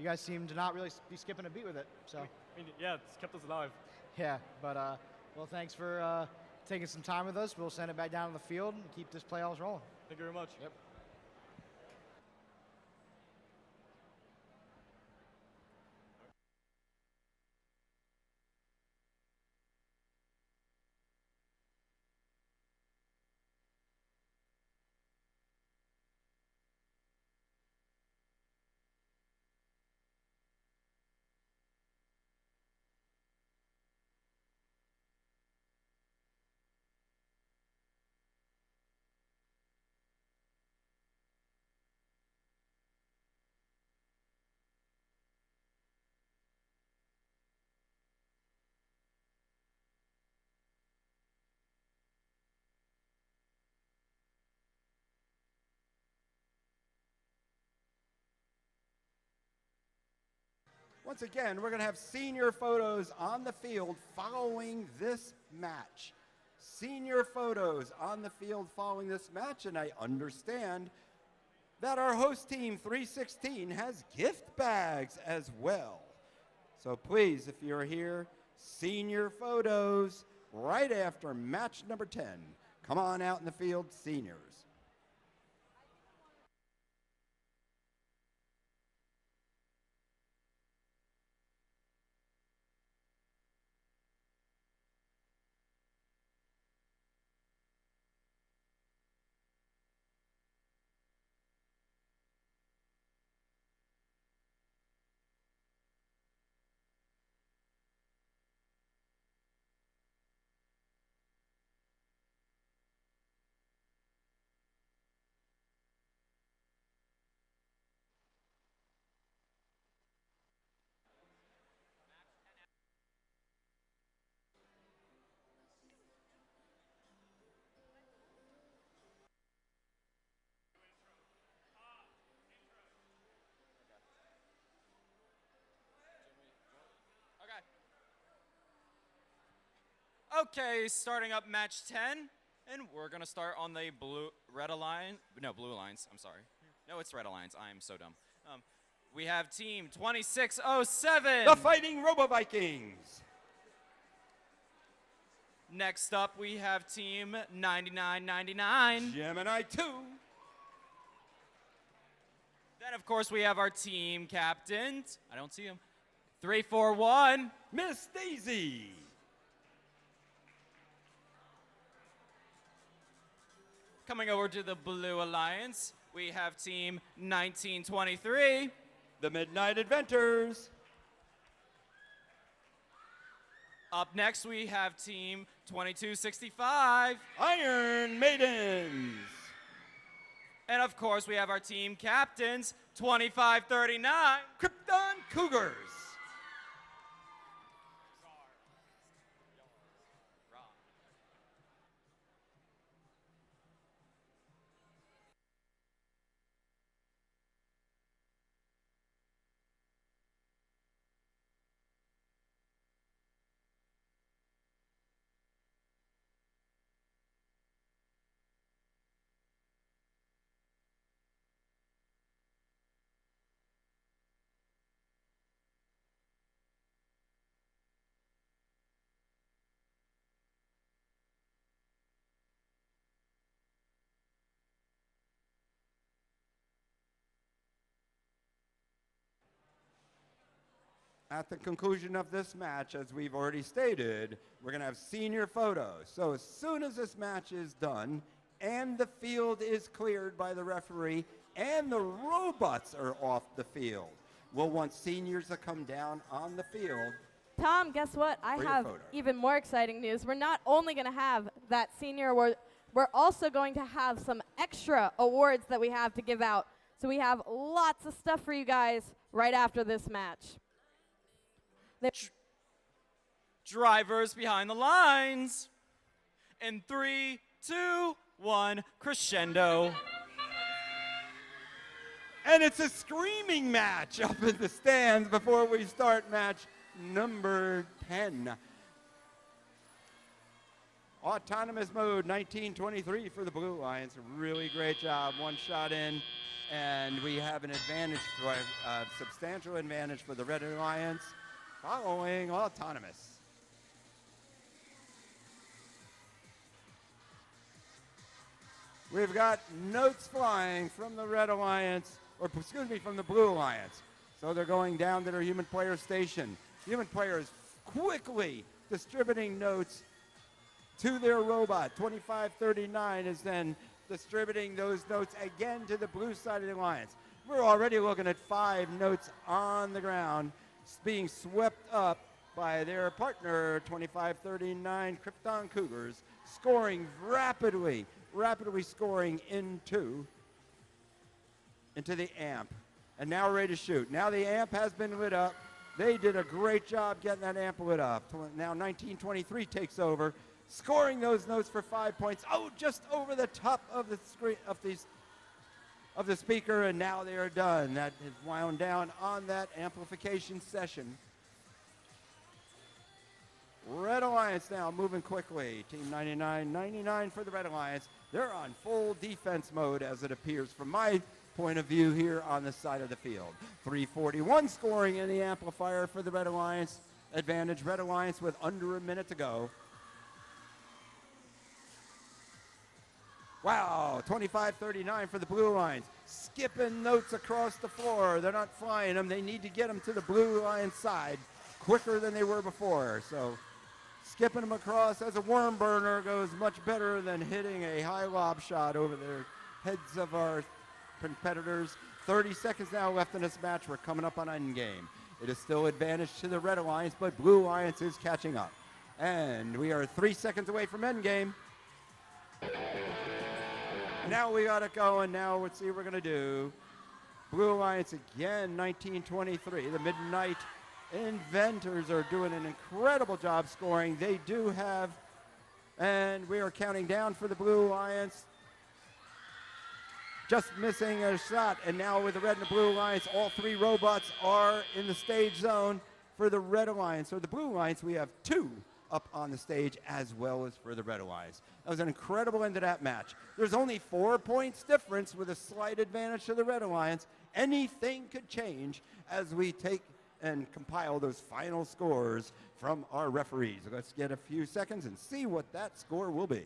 S5: guys seem to not really be skipping a beat with it. So.
S10: I mean, yeah, it's kept us alive.
S5: Yeah, but well, thanks for taking some time with us. We'll send it back down to the field and keep this playoffs rolling.
S10: Thank you very much.
S5: Yep.
S13: Once again, we're going to have senior photos on the field following this match. Senior photos on the field following this match, and I understand that our host team, 316, has gift bags as well. So please, if you're here, senior photos right after match number 10. Come on out in the field, seniors.
S4: Okay, starting up match 10, and we're gonna start on the Blue Alliance, I'm sorry. No, it's Red Alliance, I am so dumb. We have team 2607.
S13: The Fighting Robo Vikings.
S4: Next up, we have team 9999.
S13: Gemini 2.
S4: Then, of course, we have our team captains. I don't see him. 341.
S13: Miss Daisy.
S4: Coming over to the Blue Alliance, we have team 1923.
S13: The Midnight Inventors.
S4: Up next, we have team 2265.
S13: Iron Maidens.
S4: And of course, we have our team captains, 2539.
S13: Krypton Cougars. At the conclusion of this match, as we've already stated, we're going to have senior photos. So as soon as this match is done and the field is cleared by the referee and the robots are off the field, we'll want seniors to come down on the field.
S1: Tom, guess what? I have even more exciting news. We're not only going to have that senior award, we're also going to have some extra awards that we have to give out. So we have lots of stuff for you guys right after this match.
S4: Drivers behind the lines. In 3, 2, 1, crescendo.
S13: And it's a screaming match up in the stands before we start match number 10. Autonomous mode 1923 for the Blue Alliance. Really great job. One shot in. And we have an advantage, a substantial advantage for the Red Alliance. Following autonomous. We've got notes flying from the Red Alliance, or excuse me, from the Blue Alliance. So they're going down to their human player station. Human players quickly distributing notes to their robot. 2539 is then distributing those notes again to the blue side of the alliance. We're already looking at 5 notes on the ground being swept up by their partner, 2539 Krypton Cougars, scoring rapidly scoring into the amp. And now we're ready to shoot. Now the amp has been lit up. They did a great job getting that amp lit up. Now 1923 takes over, scoring those notes for 5 points. Oh, just over the top of the screen of the speaker, and now they are done. That is wound down on that amplification session. Red Alliance now moving quickly. Team 99 for the Red Alliance. They're on full defense mode as it appears from my point of view here on the side of the field. 341 scoring in the amplifier for the Red Alliance. Advantage Red Alliance with under a minute to go. Wow, 2539 for the Blue Alliance. Skipping notes across the floor. They're not flying them. They need to get them to the Blue Alliance side quicker than they were before. So skipping them across as a worm burner goes much better than hitting a high lob shot over the heads of our competitors. 30 seconds now left in this match. We're coming up on endgame. It is still advantage to the Red Alliance, but Blue Alliance is catching up. And we are 3 seconds away from endgame. Now we got it going. Now let's see what we're going to do. Blue Alliance again, 1923. The Midnight Inventors are doing an incredible job scoring. They do have, and we are counting down for the Blue Alliance. Just missing a shot. And now with the Red and the Blue Alliance, all 3 robots are in the stage zone for the Red Alliance. So the Blue Alliance, we have 2 up on the stage, as well as for the Red Alliance. That was an incredible end to that match. There's only 4 points difference with a slight advantage to the Red Alliance. Anything could change as we take and compile those final scores from our referees. Let's get a few seconds and see what that score will be.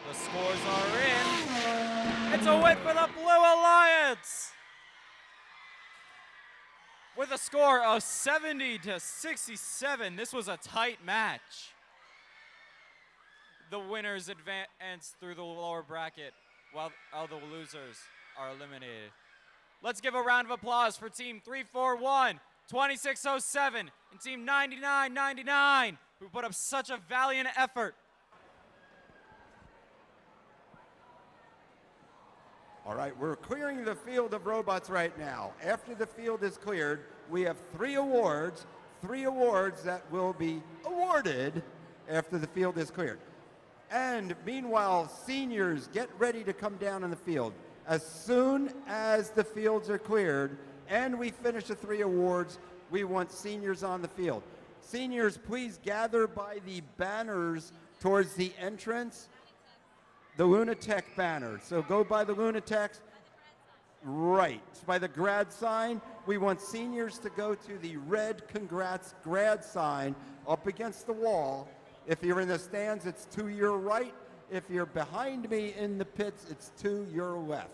S4: The scores are in. It's a win for the Blue Alliance! With a score of 70-67, this was a tight match. The winners advance through the lower bracket, while the losers are eliminated. Let's give a round of applause for Team 341, 2607, and Team 9999, who put up such a valiant effort.
S13: All right, we're clearing the field of robots right now. After the field is cleared, we have 3 awards that will be awarded after the field is cleared. And meanwhile, seniors, get ready to come down on the field. As soon as the fields are cleared and we finish the 3 awards, we want seniors on the field. Seniors, please gather by the banners towards the entrance. The Lunatech banner. So go by the Lunatech. Right. By the grad sign. We want seniors to go to the red congrats grad sign up against the wall. If you're in the stands, it's to your right. If you're behind me in the pits, it's to your left.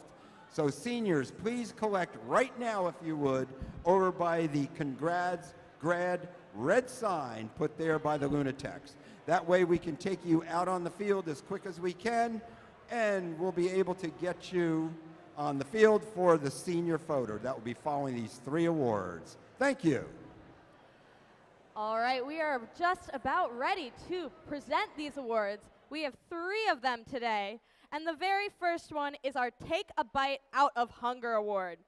S13: So seniors, please collect right now, if you would, over by the congrats grad red sign put there by the Lunatechs. That way we can take you out on the field as quick as we can, and we'll be able to get you on the field for the senior photo. That will be following these 3 awards. Thank you.
S1: All right, we are just about ready to present these awards. We have 3 of them today, and the very first one is our Take a Bite Out of Hunger Award.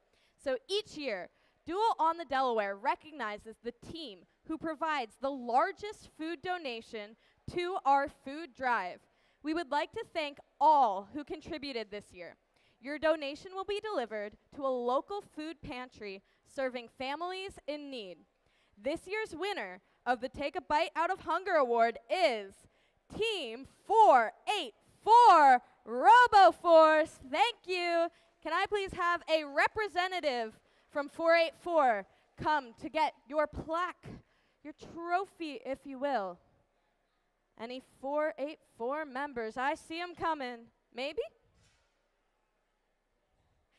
S1: So each year, Duel on the Delaware recognizes the team who provides the largest food donation to our food drive. We would like to thank all who contributed this year. Your donation will be delivered to a local food pantry serving families in need. This year's winner of the Take a Bite Out of Hunger Award is Team 484 RoboForce. Thank you. Can I please have a representative from 484 come to get your plaque, your trophy, if you will? Any 484 members? I see them coming. Maybe?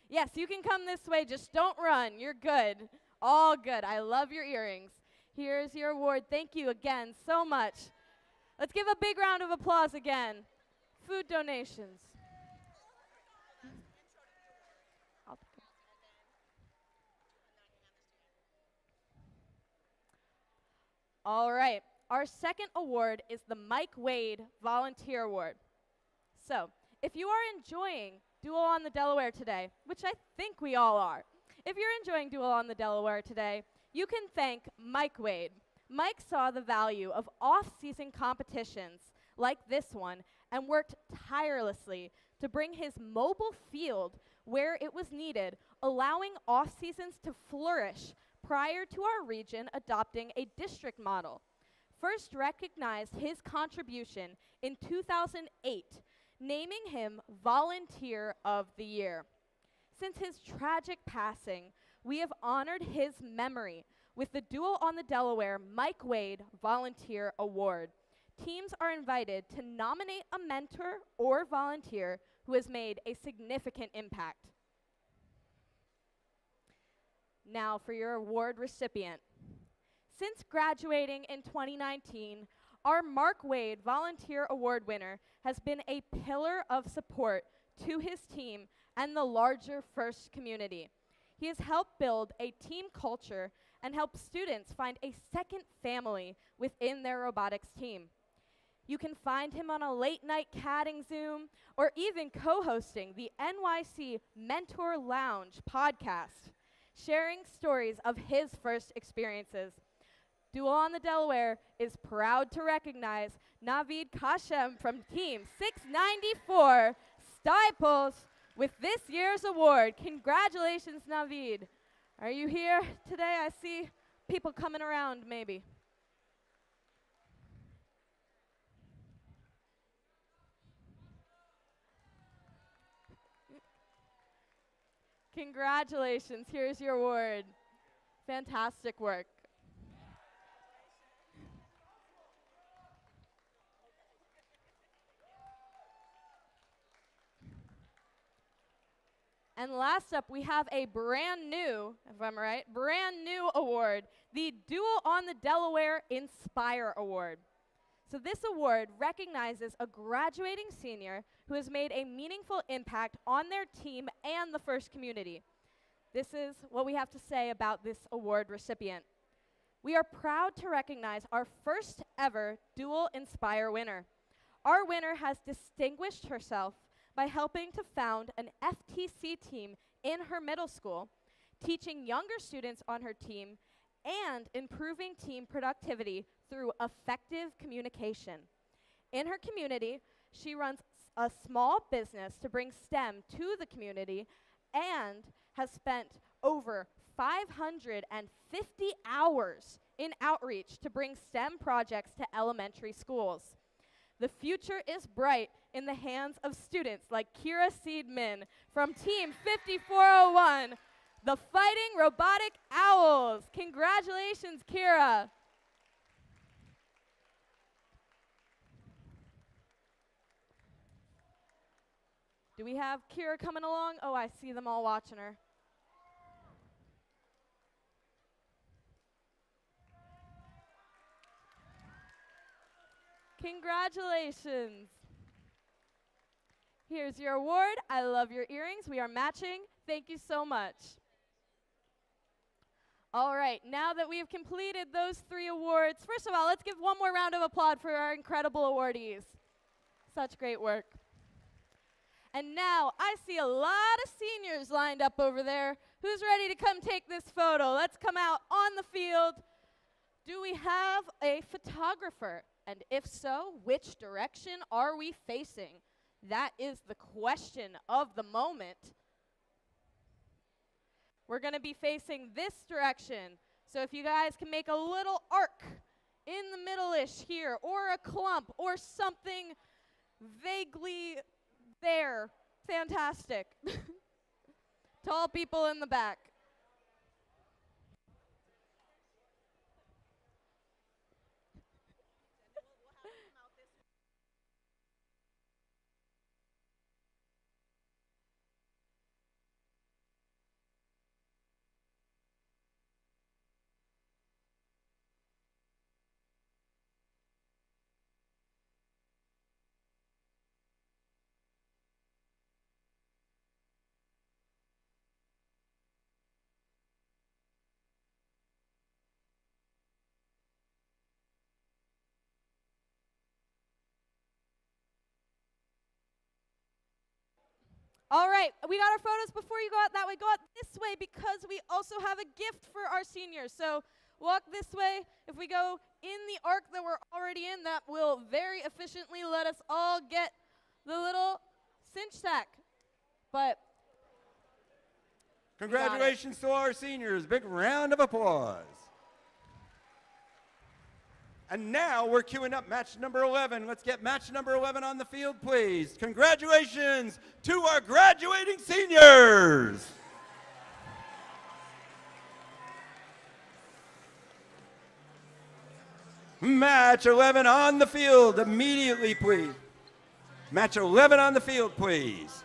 S1: Yes, you can come this way. Just don't run. You're good. All good. I love your earrings. Here's your award. Thank you again so much. Let's give a big round of applause again. Food donations. All right. Our second award is the Mike Wade Volunteer Award. So, if you are enjoying Duel on the Delaware today, which I think we all are, if you're enjoying Duel on the Delaware today, you can thank Mike Wade. Mike saw the value of off-season competitions like this one and worked tirelessly to bring his mobile field where it was needed, allowing off-seasons to flourish prior to our region adopting a district model. FIRST recognized his contribution in 2008, naming him Volunteer of the Year. Since his tragic passing, we have honored his memory with the Duel on the Delaware Mike Wade Volunteer Award. Teams are invited to nominate a mentor or volunteer who has made a significant impact. Now for your award recipient. Since graduating in 2019, our Mark Wade Volunteer Award winner has been a pillar of support to his team and the larger FIRST community. He has helped build a team culture and help students find a second family within their robotics team. You can find him on a late-night catting Zoom or even co-hosting the NYC Mentor Lounge podcast, sharing stories of his FIRST experiences. Duel on the Delaware is proud to recognize Navid Kashem from Team 694 Stiples with this year's award. Congratulations, Navid. Are you here today? I see people coming around, maybe. Congratulations. Here's your award. Fantastic work. And last up, we have a brand new, if I'm right, brand new award, the Duel on the Delaware Inspire Award. So this award recognizes a graduating senior who has made a meaningful impact on their team and the FIRST community. This is what we have to say about this award recipient. We are proud to recognize our first ever Duel Inspire winner. Our winner has distinguished herself by helping to found an FTC team in her middle school, teaching younger students on her team, and improving team productivity through effective communication. In her community, she runs a small business to bring STEM to the community and has spent over 550 hours in outreach to bring STEM projects to elementary schools. The future is bright in the hands of students like Kira Seidman from Team 5401, the Fighting Robotic Owls. Congratulations, Kira. Do we have Kira coming along? Oh, I see them all watching her. Congratulations. Here's your award. I love your earrings. We are matching. Thank you so much. All right, now that we have completed those 3 awards, first of all, let's give one more round of applause for our incredible awardees. Such great work. And now I see a lot of seniors lined up over there. Who's ready to come take this photo? Let's come out on the field. Do we have a photographer? And if so, which direction are we facing? That is the question of the moment. We're going to be facing this direction. So if you guys can make a little arc in the middle-ish here, or a clump, or something vaguely there. Fantastic. Tall people in the back. All right, we got our photos. Before you go out that way, go out this way because we also have a gift for our seniors. So walk this way. If we go in the arc that we're already in, that will very efficiently let us all get the little cinch sack. But
S13: Congratulations to our seniors. Big round of applause. And now we're queuing up match number 11. Let's get match number 11 on the field, please. Congratulations to our graduating seniors. Match 11 on the field immediately, please. Match 11 on the field, please.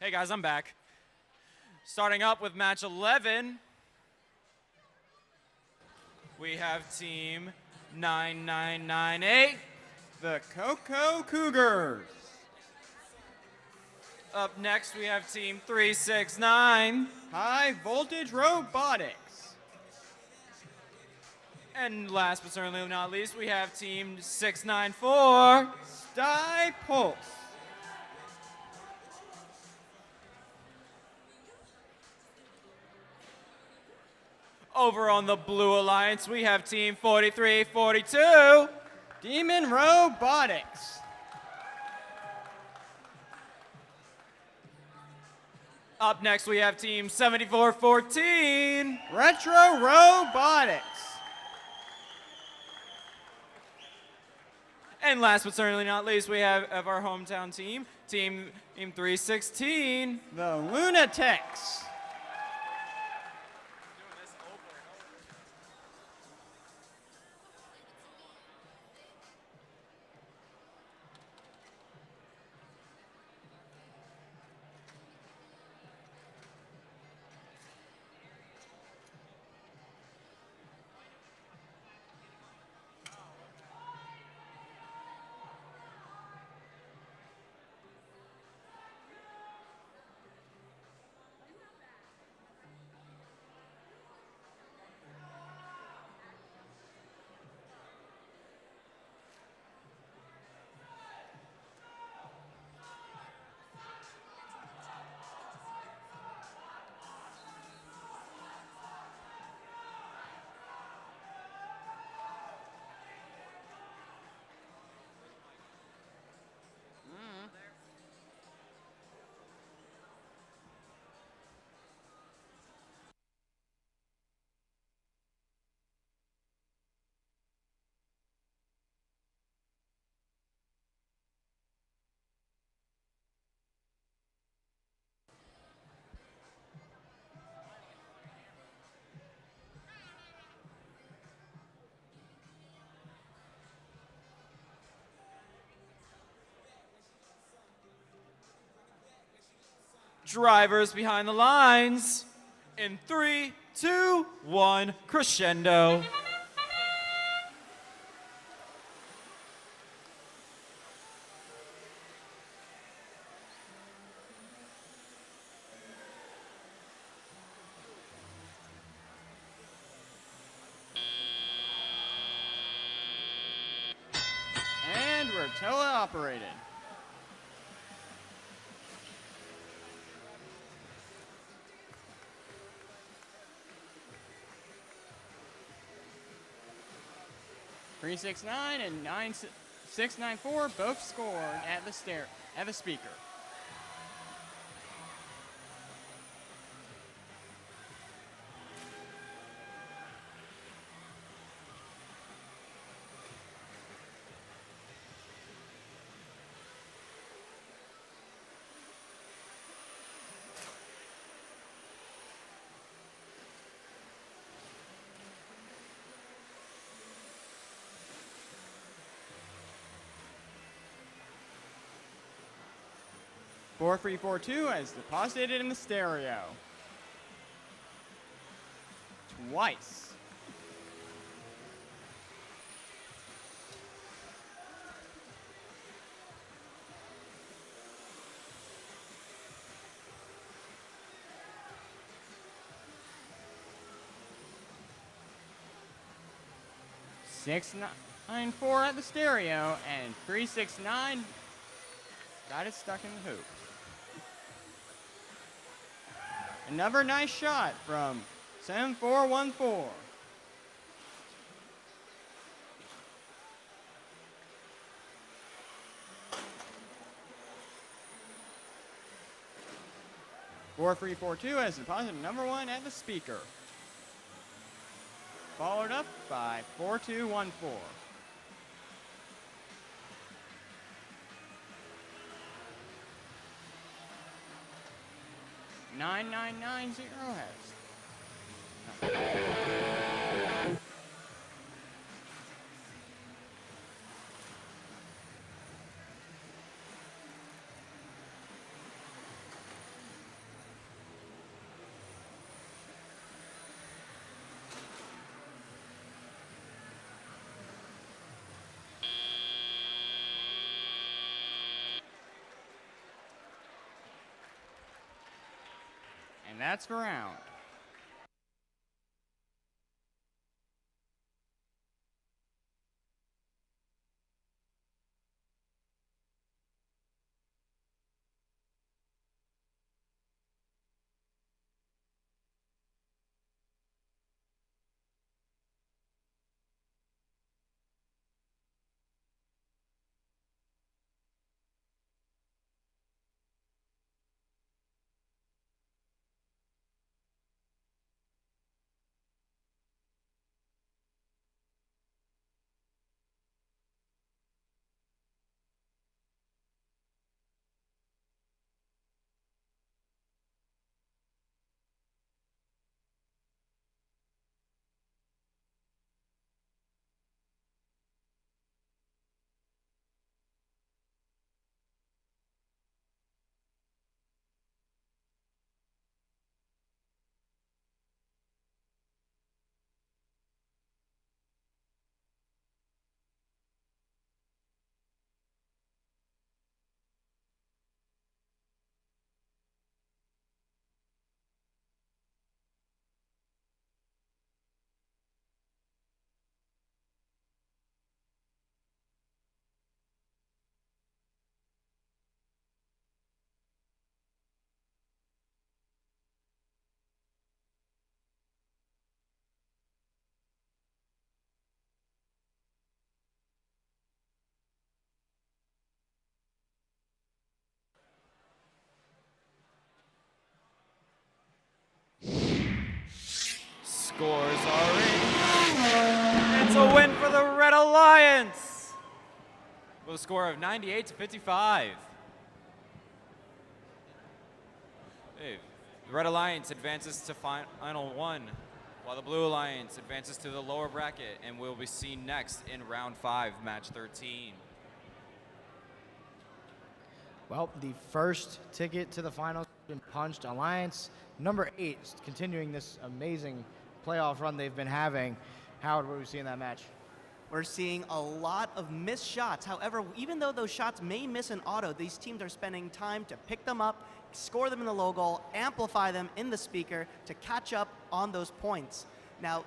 S4: Hey guys, I'm back. Starting up with match 11, we have team 9998,
S15: the Cocoa Cougars.
S4: Up next, we have team 369,
S15: High Voltage Robotics.
S4: And last but certainly not least, we have team 694,
S15: Sty Pulse.
S4: Over on the Blue Alliance, we have team 4342,
S15: Demon Robotics.
S4: Up next, we have team 7414,
S15: Retro Robotics.
S4: And last but certainly not least, we have of our hometown team, Team 316.
S15: The Lunatics.
S4: Drivers behind the lines. In 3, 2, 1, crescendo.
S15: And we're teleoperated. Three 6-9 and 9-6-9-4 both scored at the speaker. Four 3-4-2 as deposited in the stereo. Twice. Six 9-4 at the stereo, and 3-6-9 got it stuck in the hoop. Another nice shot from 7-4-1-4. Four 3-4-2 as deposit number 1 at the speaker. Followed up by 4-2-1-4. 9990 heads. And that's the round.
S4: scores are in. It's a win for the Red Alliance with a score of 98-55. Hey, the Red Alliance advances to Final 1, while the Blue Alliance advances to the lower bracket and will be seen next in Round 5, Match 13.
S5: Well, the first ticket to the finals has been punched. Alliance number 8 is continuing this amazing playoff run they've been having. Howard, what do we see in that match?
S2: We're seeing a lot of missed shots. However, even though those shots may miss an auto, these teams are spending time to pick them up, score them in the low goal, amplify them in the speaker to catch up on those points. Now,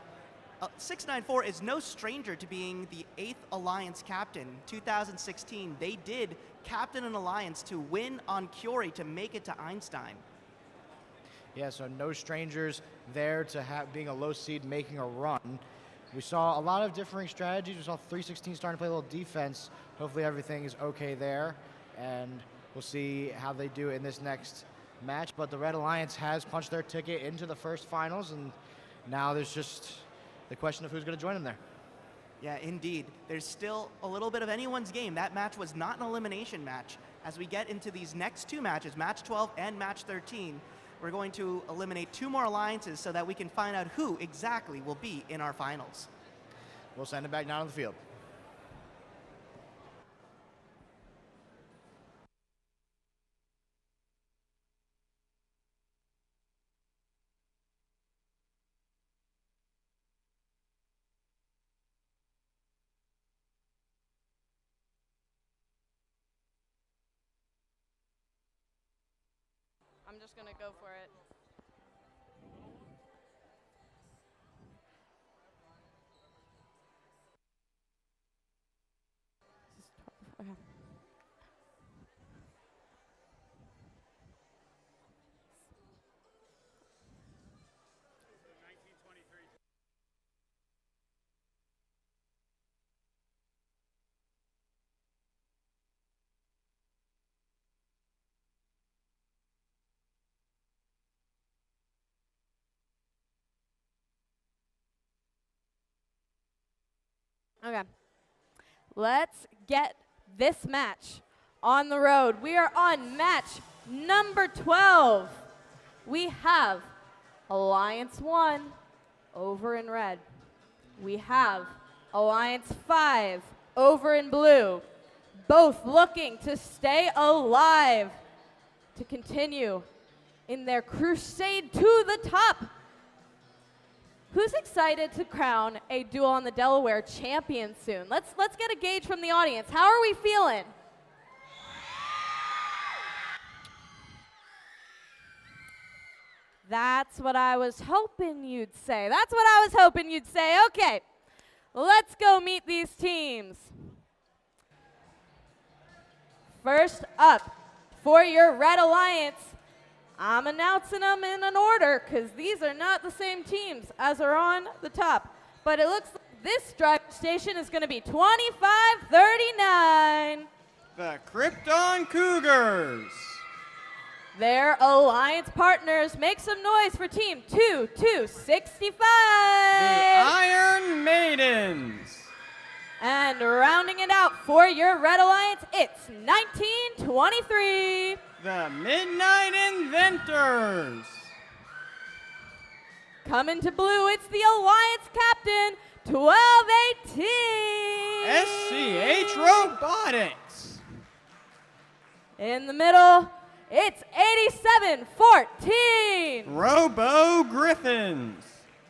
S2: 694 is no stranger to being the 8th Alliance captain. 2016, they did captain an Alliance to win on Curie to make it to Einstein.
S5: Yeah, so no strangers there to being a low seed making a run. We saw a lot of differing strategies. We saw 316 starting to play a little defense. Hopefully everything is okay there, and we'll see how they do in this next match. But the Red Alliance has punched their ticket into the first finals, and now there's just the question of who's going to join them there.
S2: Yeah, indeed. There's still a little bit of anyone's game. That match was not an elimination match. As we get into these next two matches, Match 12 and Match 13, we're going to eliminate 2 more alliances so that we can find out who exactly will be in our finals.
S5: We'll send it back down to the field.
S1: I'm just going to go for it. Okay. Okay. Let's get this match on the road. We are on match number 12. We have Alliance 1 over in red. We have Alliance 5 over in blue. Both looking to stay alive, to continue in their crusade to the top. Who's excited to crown a Duel on the Delaware champion soon? Let's get a gauge from the audience. How are we feeling? That's what I was hoping you'd say. That's what I was hoping you'd say. Okay, let's go meet these teams. First up, for your Red Alliance, I'm announcing them in an order because these are not the same teams as are on the top. But it looks like this driver station is going to be 2539.
S15: The Krypton Cougars.
S1: Their Alliance partners, make some noise for team 2265.
S15: The Iron Maidens.
S1: And rounding it out for your Red Alliance, it's 1923.
S15: The Midnight Inventors.
S1: Coming to blue, it's the Alliance captain, 1218.
S15: SCH Robotics.
S1: In the middle, it's 8714.
S15: Robo Griffins.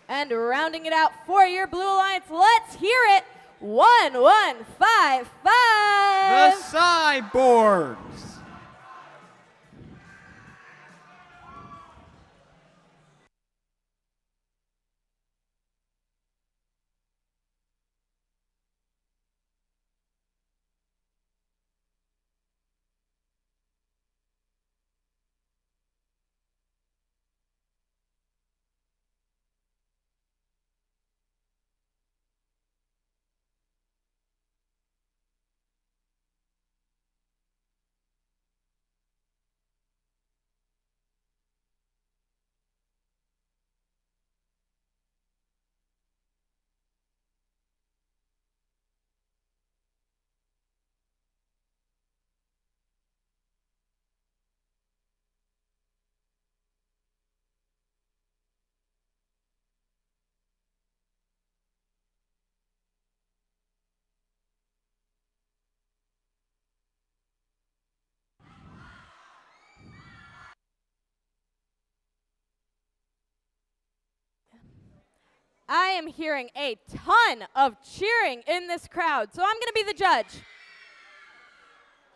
S1: And rounding it out for your Blue Alliance, let's hear it, 1155.
S15: The Cyborgs.
S1: I am hearing a ton of cheering in this crowd, so I'm going to be the judge.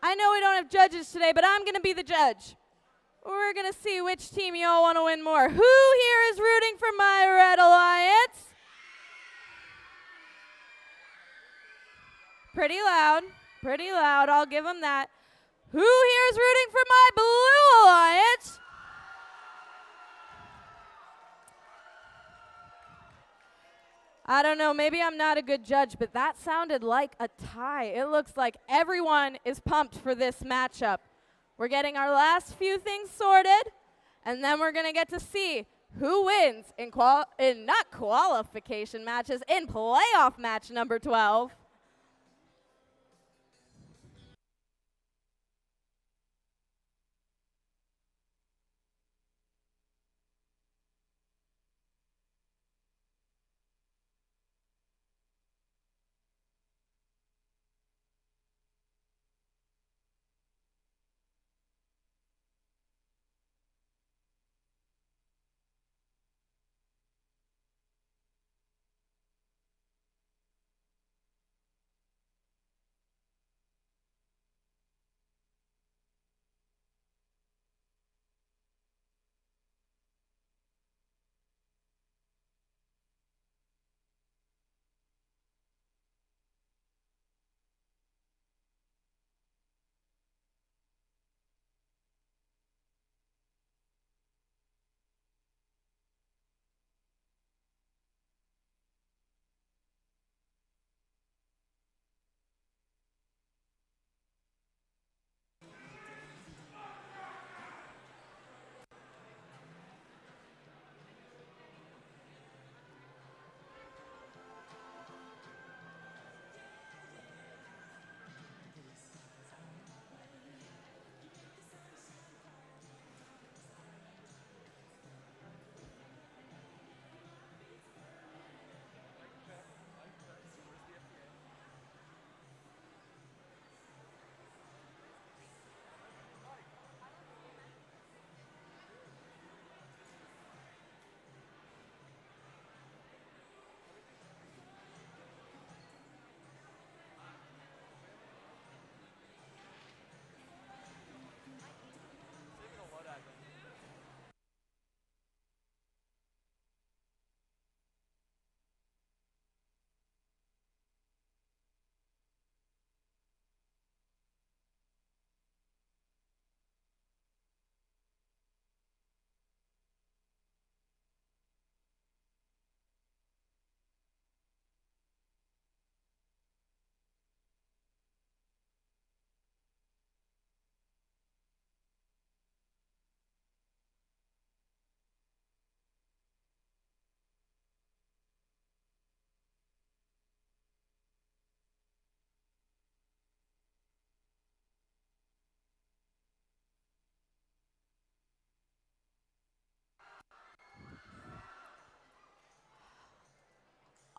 S1: I know we don't have judges today, but I'm going to be the judge. We're going to see which team you all want to win more. Who here is rooting for my Red Alliance? Pretty loud, pretty loud. I'll give them that. Who here is rooting for my Blue Alliance? I don't know, maybe I'm not a good judge, but that sounded like a tie. It looks like everyone is pumped for this matchup. We're getting our last few things sorted, and then we're going to get to see who wins in not qualification matches, in playoff match number 12.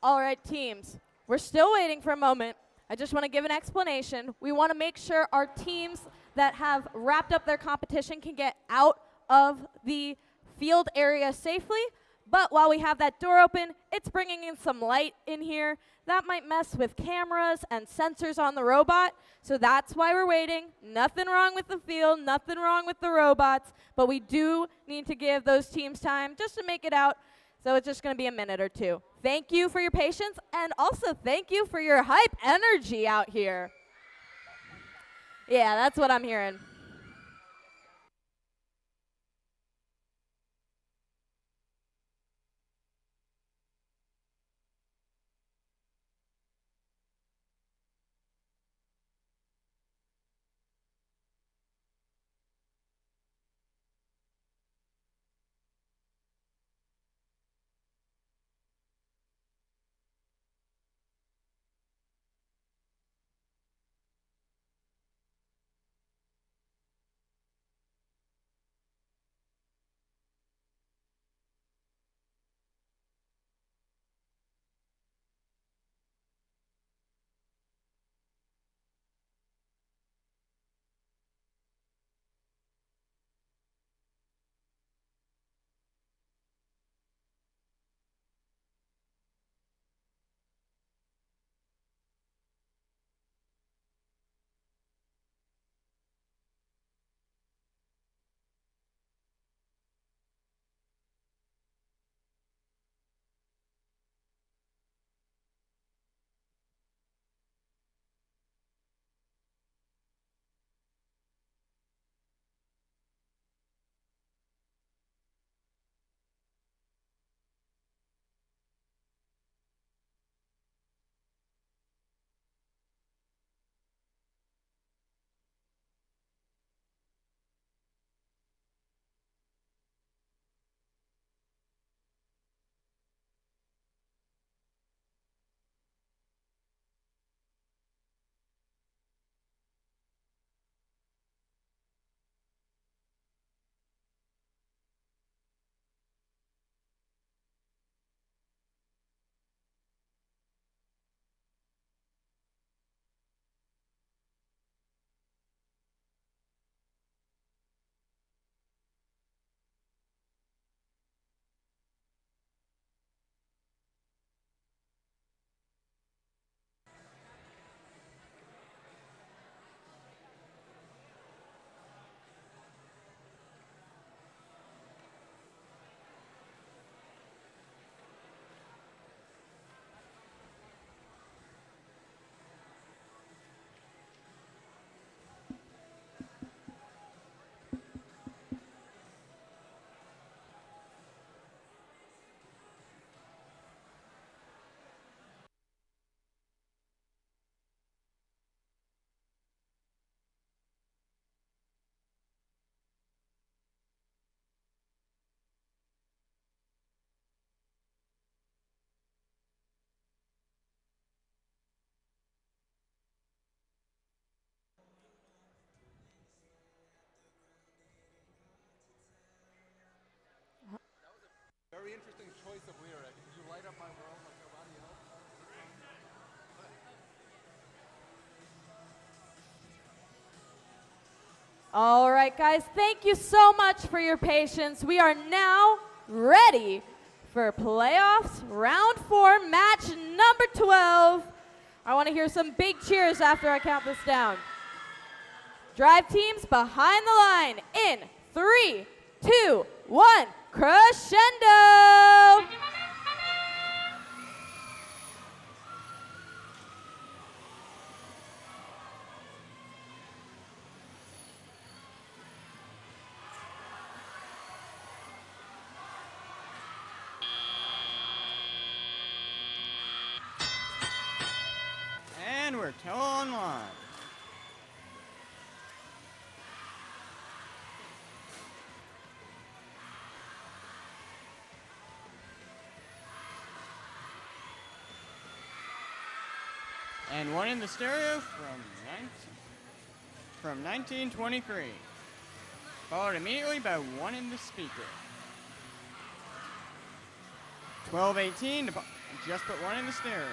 S1: All right, teams, we're still waiting for a moment. I just want to give an explanation. We want to make sure our teams that have wrapped up their competition can get out of the field area safely. But while we have that door open, it's bringing in some light in here. That might mess with cameras and sensors on the robot. So that's why we're waiting. Nothing wrong with the field, nothing wrong with the robots. But we do need to give those teams time just to make it out. So it's just going to be a minute or two. Thank you for your patience, and also thank you for your hype energy out here. Yeah, that's what I'm hearing.
S9: very interesting choice of lyric. You light up my world like nobody else.
S1: All right, guys, thank you so much for your patience. We are now ready for playoffs, round 4, match number 12. I want to hear some big cheers after I count this down. Drive teams behind the line in 3, 2, 1, crescendo!
S15: And we're still online. And one in the stereo from 1923. Followed immediately by one in the speaker. 1218 to just put one in the stereo.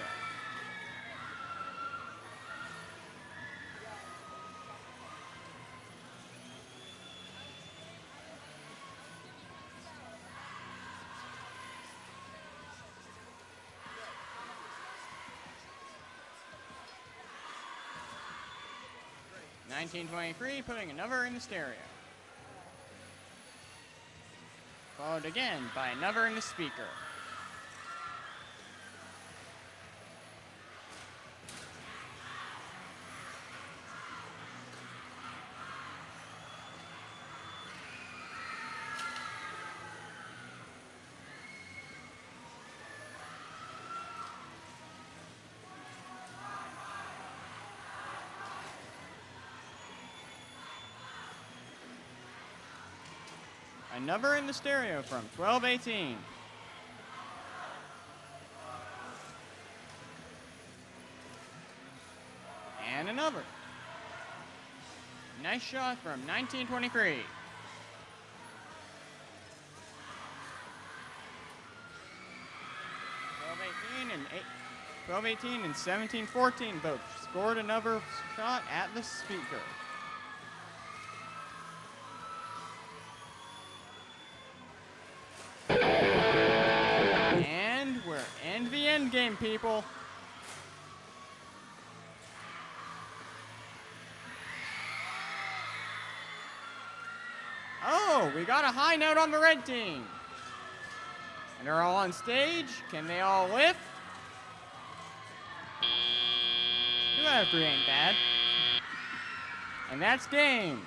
S15: $19.23, putting another in the stereo. Followed again by another in the speaker. Another in the stereo from 1218. And another. Nice shot from 1923. 1218 and 1714 both scored another shot at the speaker. And we're in the end game, people. Oh, we got a high note on the red team. And they're all on stage. Can they all lift? 2 out of 3 ain't bad. And that's game.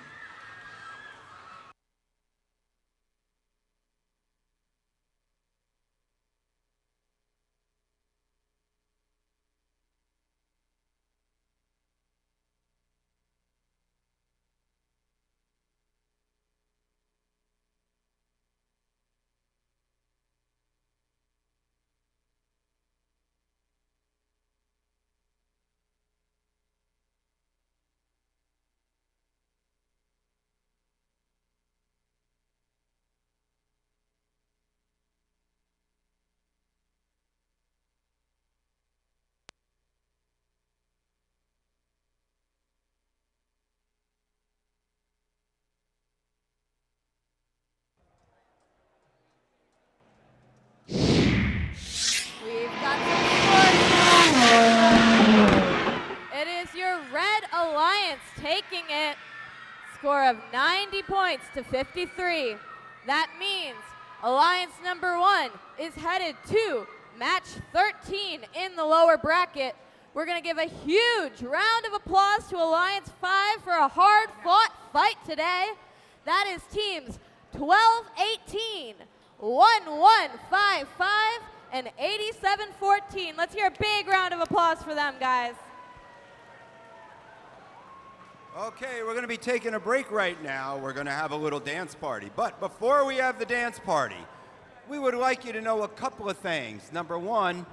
S1: We've got some scores. It is your Red Alliance taking it. Score of 90 points to 53. That means Alliance number 1 is headed to match 13 in the lower bracket. We're going to give a huge round of applause to Alliance 5 for a hard-fought fight today. That is teams 12-18, 1-1-5-5, and 87-14. Let's hear a big round of applause for them, guys.
S13: Okay, we're going to be taking a break right now. We're going to have a little dance party. But before we have the dance party, we would like you to know a couple of things. Number one,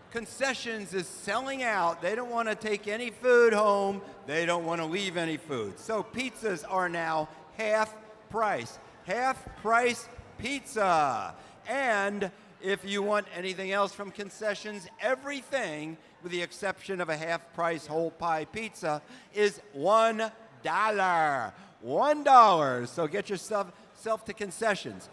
S13: concessions is selling out. They don't want to take any food home. They don't want to leave any food. So pizzas are now half price. Half price pizza. And If you want anything else from concessions, everything, with the exception of a half-price whole pie pizza, is $1. $1. So get yourself to concessions.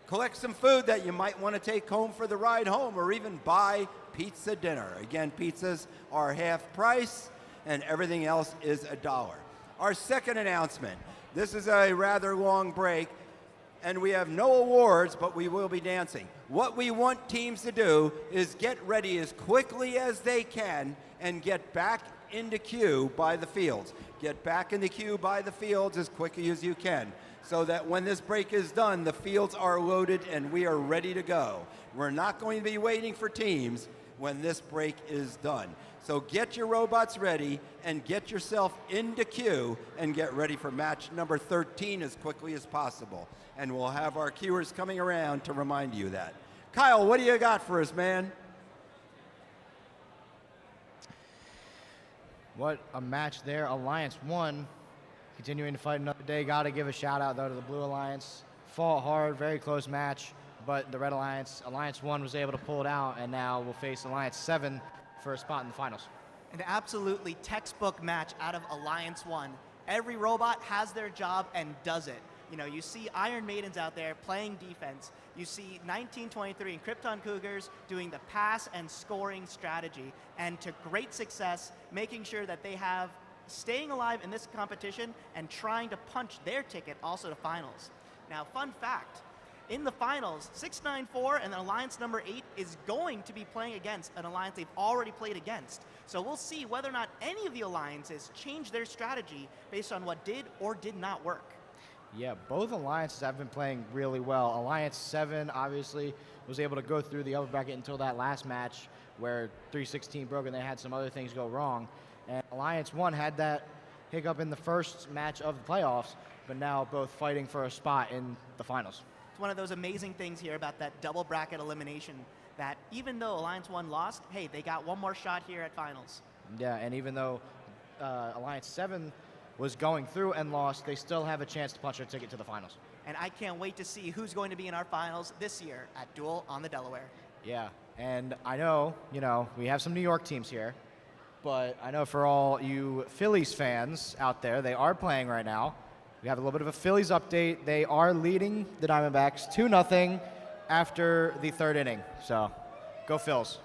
S13: Collect some food that you might want to take home for the ride home, or even buy pizza dinner. Again, pizzas are half price, and everything else is $1. Our second announcement. This is a rather long break, and we have no awards, but we will be dancing. What we want teams to do is get ready as quickly as they can and get back into queue by the fields. Get back in the queue by the fields as quickly as you can, so that when this break is done, the fields are loaded and we are ready to go. We're not going to be waiting for teams when this break is done. So get your robots ready and get yourself into queue and get ready for match number 13 as quickly as possible. And we'll have our queuers coming around to remind you of that. Kyle, what do you got for us, man?
S5: What a match there. Alliance won. Continuing to fight another day. Got to give a shout out, though, to the Blue Alliance. Fought hard, very close match, but the Red Alliance, Alliance 1 was able to pull it out, and now we'll face Alliance 7 for a spot in the finals.
S2: An absolutely textbook match out of Alliance 1. Every robot has their job and does it. You know, you see Iron Maidens out there playing defense. You see 1923 and Krypton Cougars doing the pass and scoring strategy, and to great success, making sure that they have staying alive in this competition and trying to punch their ticket also to finals. Now, fun fact, in the finals, 694 and Alliance number 8 is going to be playing against an alliance they've already played against. So we'll see whether or not any of the alliances change their strategy based on what did or did not work.
S5: Yeah, both alliances have been playing really well. Alliance 7 obviously was able to go through the upper bracket until that last match where 316 broke and they had some other things go wrong. And Alliance 1 had that hiccup in the first match of the playoffs, but now both fighting for a spot in the finals.
S2: It's one of those amazing things here about that double bracket elimination, that even though Alliance 1 lost, hey, they got one more shot here at finals.
S5: Yeah, and even though Alliance 7 was going through and lost, they still have a chance to punch their ticket to the finals.
S2: And I can't wait to see who's going to be in our finals this year at Duel on the Delaware.
S5: Yeah, and I know, we have some New York teams here, but I know for all you Phillies fans out there, they are playing right now. We have a little bit of a Phillies update. They are leading the Diamondbacks 2-0 after the third inning. So, go Phils.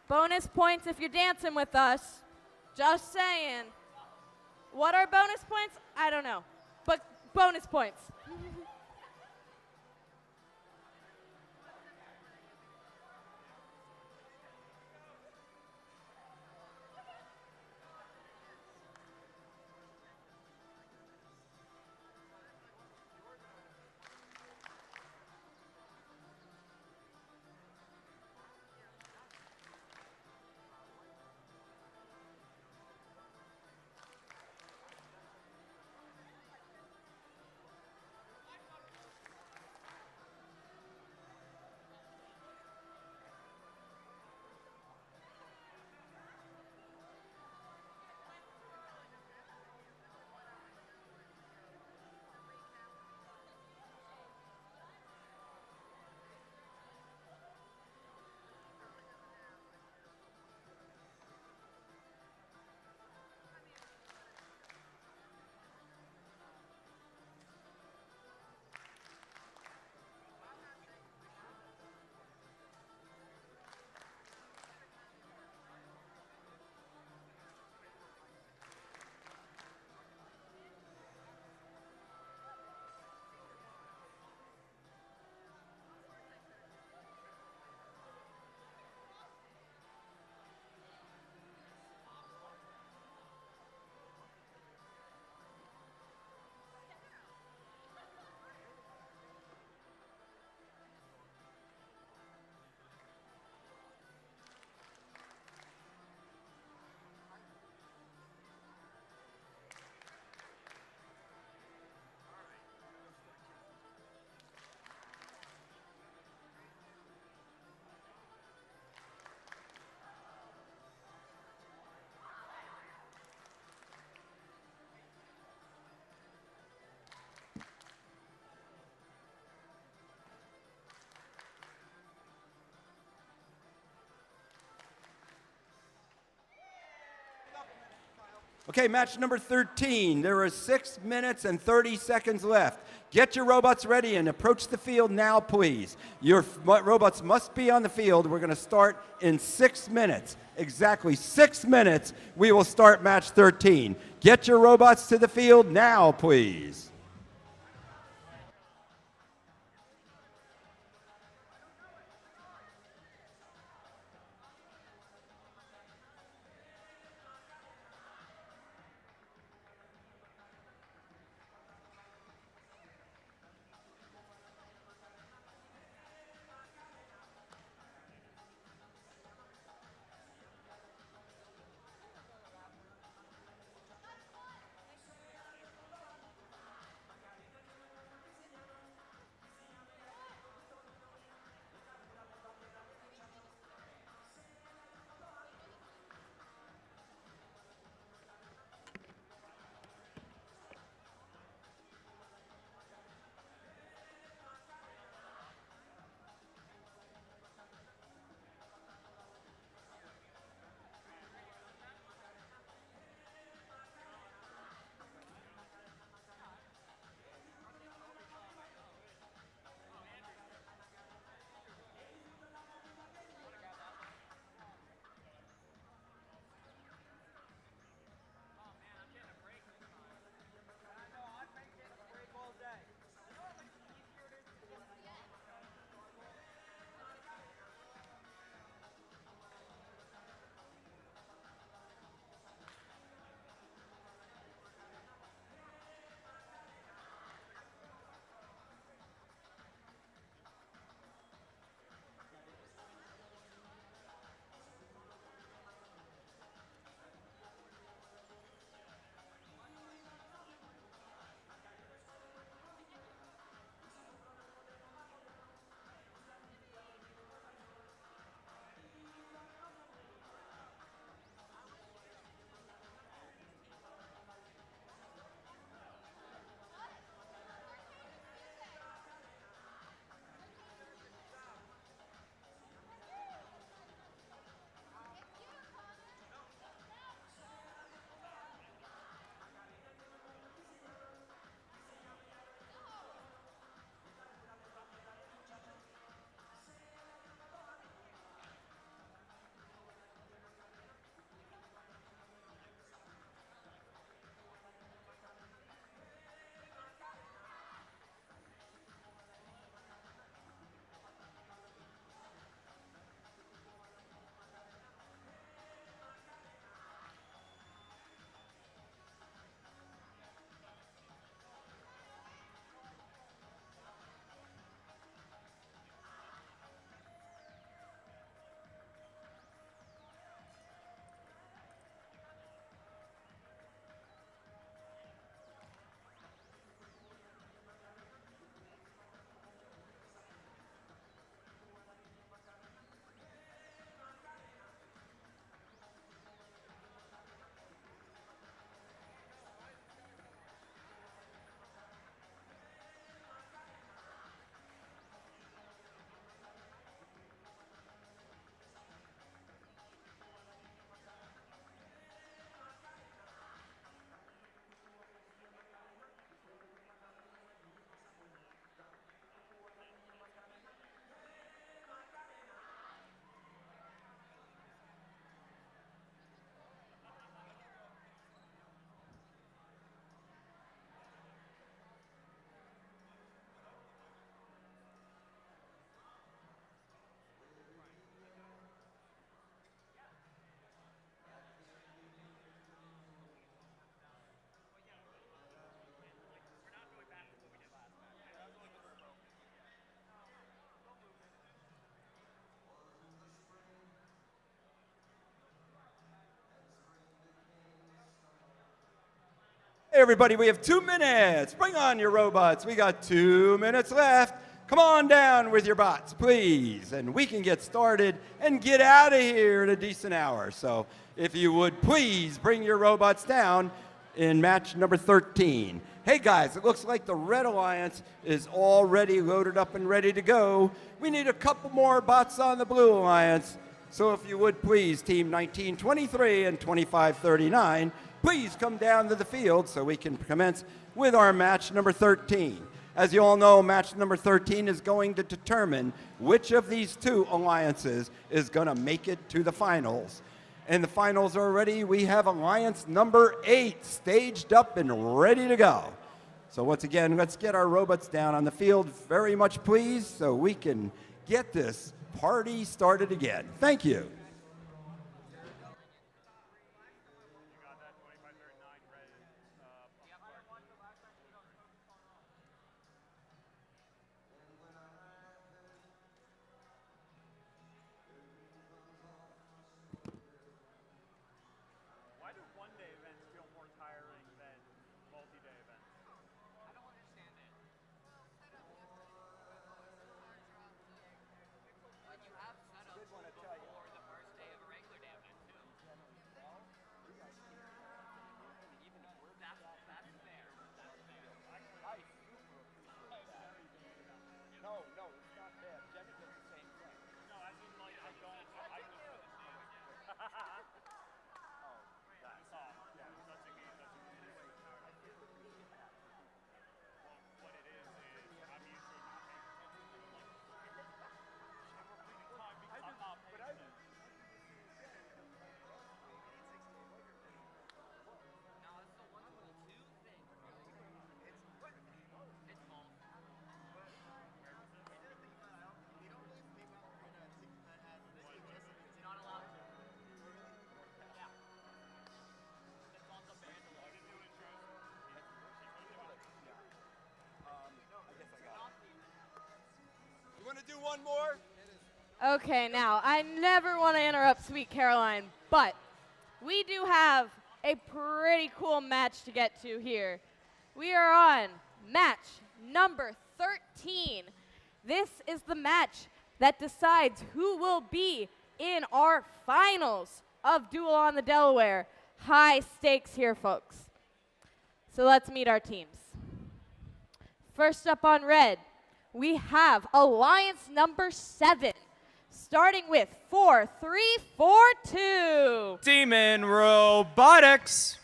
S1: Bonus points if you're dancing with us. Just saying. What are bonus points? I don't know. But bonus points.
S13: Okay, match number 13. There are 6 minutes and 30 seconds left. Get your robots ready and approach the field now, please. Your robots must be on the field. We're going to start in 6 minutes. Exactly 6 minutes, we will start match 13. Get your robots to the field now, please. Everybody, we have 2 minutes. Bring on your robots. We got 2 minutes left. Come on down with your bots, please. And we can get started and get out of here in a decent hour. So if you would please bring your robots down in match number 13. Hey guys, it looks like the Red Alliance is already loaded up and ready to go. We need a couple more bots on the Blue Alliance. So if you would please, team 1923 and 2539, please come down to the field so we can commence with our match number 13. As you all know, match number 13 is going to determine which of these two alliances is going to make it to the finals. In the finals already, we have alliance number 8 staged up and ready to go. So once again, let's get our robots down on the field very much, please, so we can get this party started again. Thank you.
S16: Want to do one more?
S1: Okay, now, I never want to interrupt Sweet Caroline, but we do have a pretty cool match to get to here. We are on match number 13. This is the match that decides who will be in our finals of Duel on the Delaware. High stakes here, folks. So let's meet our teams. First up on red, we have Alliance number 7, starting with 4342.
S4: Demon Robotics.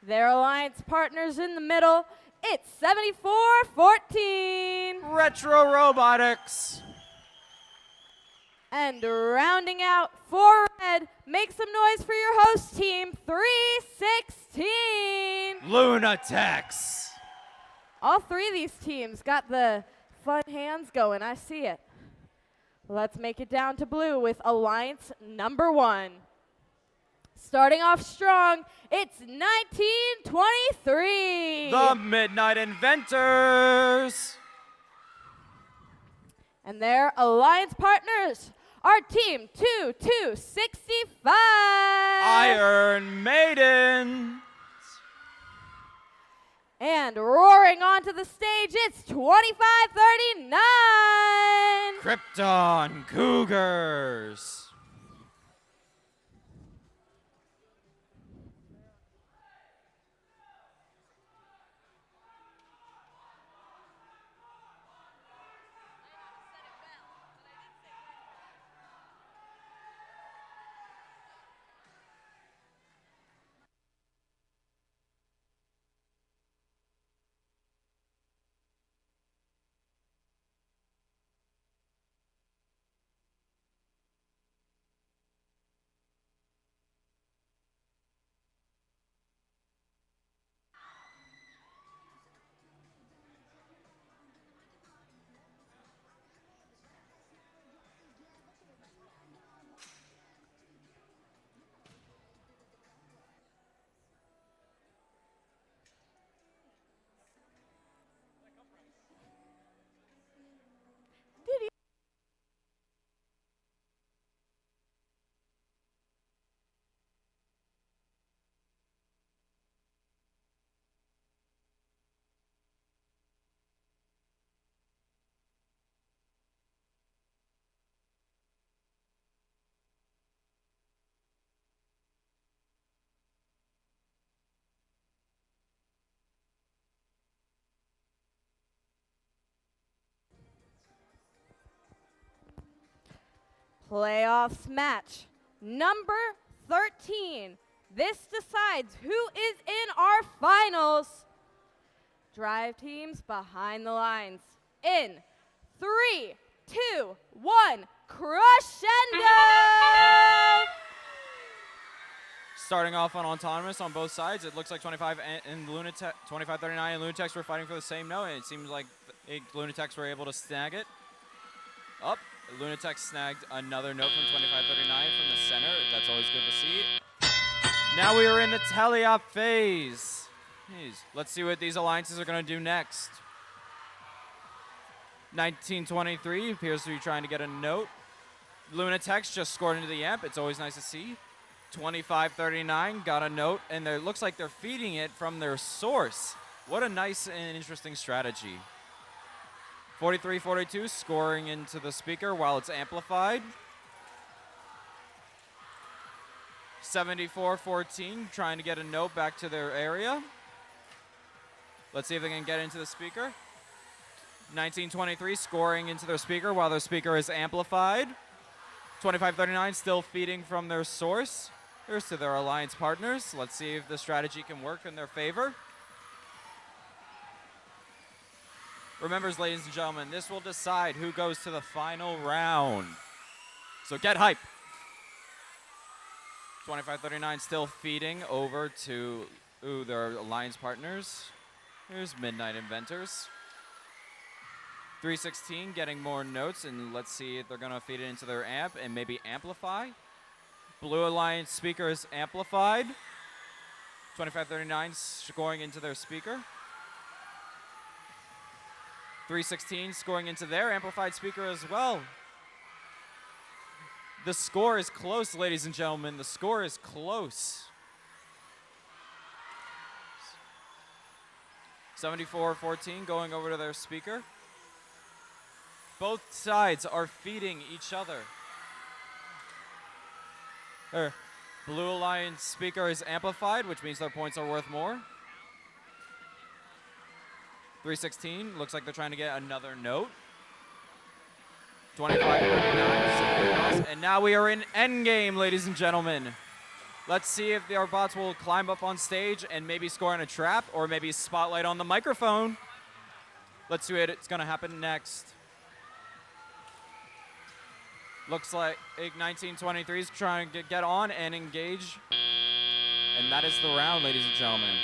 S1: Their alliance partners in the middle, it's 7414.
S4: Retro Robotics.
S1: And rounding out for red, make some noise for your host team, 316.
S4: Lunatex.
S1: All three of these teams got the fun hands going, I see it. Let's make it down to blue with alliance number 1. Starting off strong, it's 1923.
S4: The Midnight Inventors.
S1: And their alliance partners are team 2265.
S4: Iron Maiden.
S1: And roaring onto the stage, it's 2539.
S4: Krypton Cougars.
S1: Playoffs match number 13. This decides who is in our finals. Drive teams behind the lines. In 3, 2, 1, crescendo!
S4: Starting off on autonomous on both sides, it looks like 2539 and Lunatex were fighting for the same note, and it seems like Lunatex were able to snag it. Up, Lunatex snagged another note from 2539 from the center. That's always good to see. Now we are in the teleop phase. Jeez. Let's see what these alliances are going to do next. 1923 appears to be trying to get a note. Lunatex just scored into the amp. It's always nice to see. 2539 got a note, and it looks like they're feeding it from their source. What a nice and interesting strategy. 4342 scoring into the speaker while it's amplified. 7414 trying to get a note back to their area. Let's see if they can get into the speaker. 1923 scoring into their speaker while their speaker is amplified. 2539 still feeding from their source. Here's to their alliance partners. Let's see if the strategy can work in their favor. Remember, ladies and gentlemen, this will decide who goes to the final round. So get hype. 2539 still feeding over to their alliance partners. Here's Midnight Inventors. 316 getting more notes, and let's see if they're going to feed it into their amp and maybe amplify. Blue Alliance speaker is amplified. 2539 scoring into their speaker. 316 scoring into their amplified speaker as well. The score is close, ladies and gentlemen. The score is close. 7414 going over to their speaker. Both sides are feeding each other. Blue Alliance speaker is amplified, which means their points are worth more. 316 looks like they're trying to get another note. 2539, and now we are in endgame, ladies and gentlemen. Let's see if our bots will climb up on stage and maybe score on a trap or maybe spotlight on the microphone. Let's see what's going to happen next. Looks like 1923 is trying to get on and engage. And that is the round, ladies and gentlemen.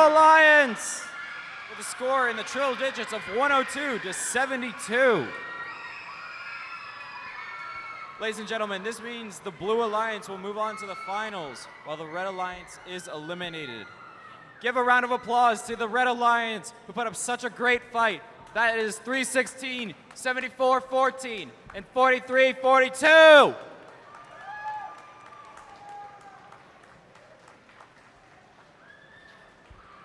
S4: Alliance with a score in the triple digits of 102 to 72. Ladies and gentlemen, this means the Blue Alliance will move on to the finals while the Red Alliance is eliminated. Give a round of applause to the Red Alliance who put up such a great fight. That is 316, 74-14, and 43-42.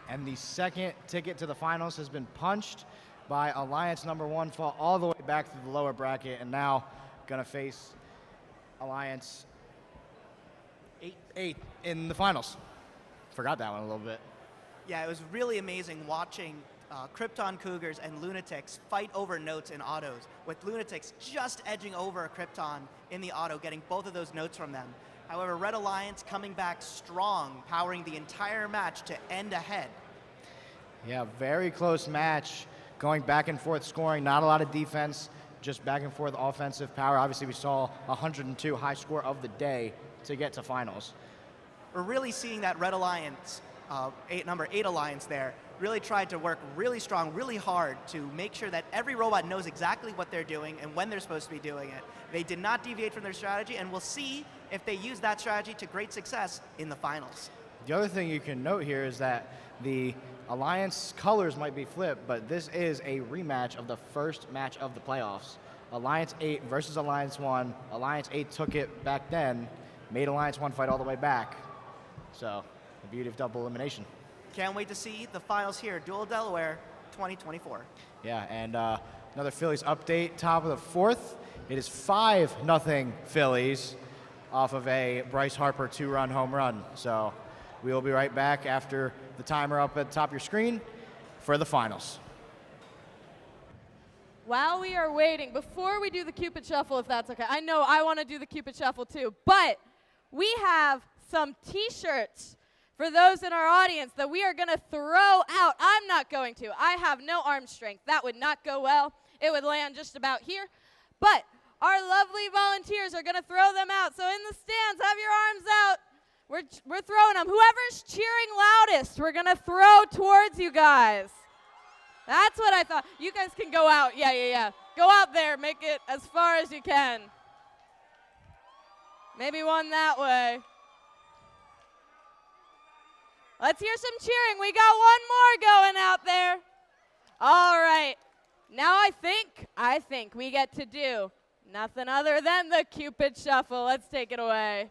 S5: And the second ticket to the finals has been punched by Alliance number 1, fall all the way back to the lower bracket, and now gonna face Alliance 8 in the finals. Forgot that one a little bit.
S2: Yeah, it was really amazing watching Krypton Cougars and Lunatics fight over notes in autos, with Lunatics just edging over Krypton in the auto, getting both of those notes from them. However, Red Alliance coming back strong, powering the entire match to end ahead.
S5: Yeah, very close match, going back and forth scoring, not a lot of defense, just back and forth offensive power. Obviously, we saw 102 high score of the day to get to finals.
S2: We're really seeing that Red Alliance, number 8 Alliance there, really tried to work really strong, really hard to make sure that every robot knows exactly what they're doing and when they're supposed to be doing it. They did not deviate from their strategy, and we'll see if they use that strategy to great success in the finals.
S5: The other thing you can note here is that the Alliance colors might be flipped, but this is a rematch of the first match of the playoffs. Alliance 8 versus Alliance 1. Alliance 8 took it back then, made Alliance 1 fight all the way back. So, the beauty of double elimination.
S2: Can't wait to see the finals here, Duel, Delaware, 2024.
S5: Yeah, and another Phillies update, top of the 4th. It is 5-0 Phillies off of a Bryce Harper 2-run home run. So we will be right back after the timer up at the top of your screen for the finals.
S1: While we are waiting, before we do the Cupid Shuffle, if that's okay, I know I want to do the Cupid Shuffle too, but we have some t-shirts for those in our audience that we are going to throw out. I'm not going to. I have no arm strength. That would not go well. It would land just about here. But our lovely volunteers are going to throw them out. So in the stands, have your arms out. We're throwing them. Whoever's cheering loudest, we're going to throw towards you guys. That's what I thought. You guys can go out. Yeah. Go out there. Make it as far as you can. Maybe one that way. Let's hear some cheering. We got one more going out there. All right. Now I think we get to do nothing other than the Cupid Shuffle. Let's take it away.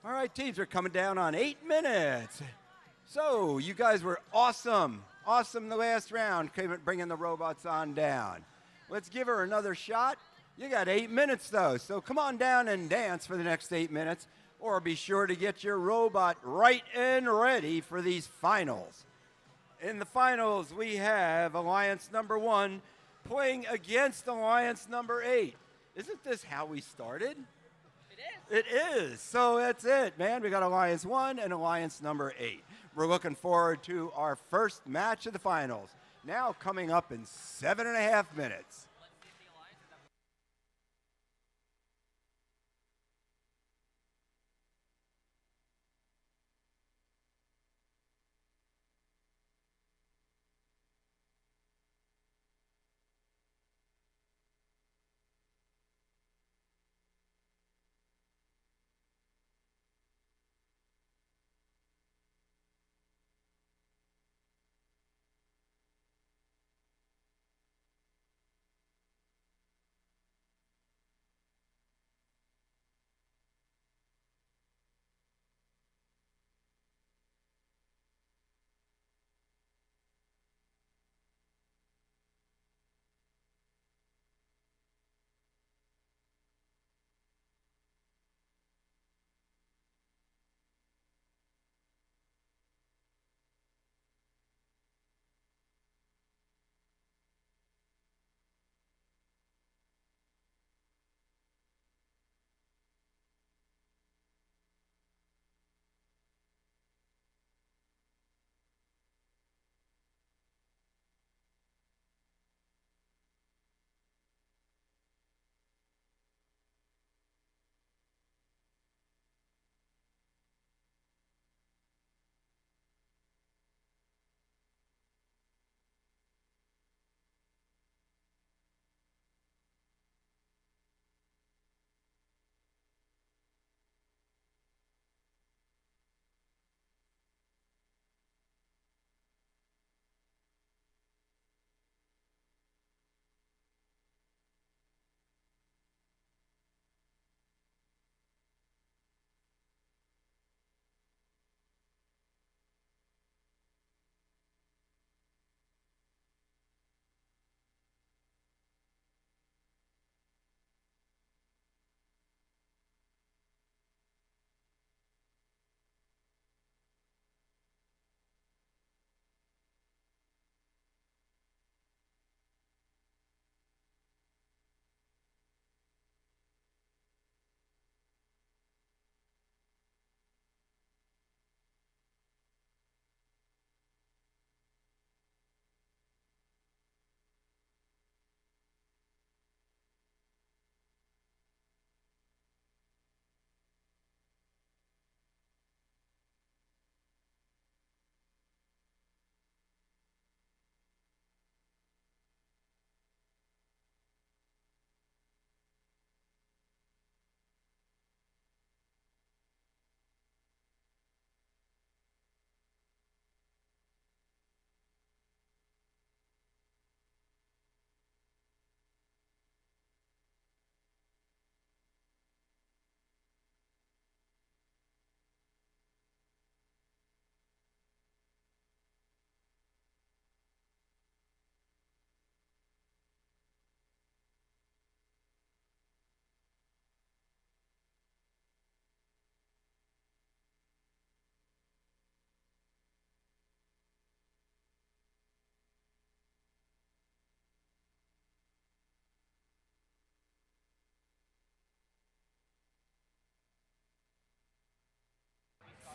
S13: All right, teams are coming down on 8 minutes. So you guys were awesome. Awesome the last round, bringing the robots on down. Let's give her another shot. You got 8 minutes, though, so come on down and dance for the next 8 minutes, or be sure to get your robot right and ready for these finals. In the finals, we have Alliance number 1 playing against Alliance number 8. Isn't this how we started? It is. So that's it, man. We got Alliance 1 and Alliance number 8. We're looking forward to our first match of the finals. Now coming up in 7.5 minutes.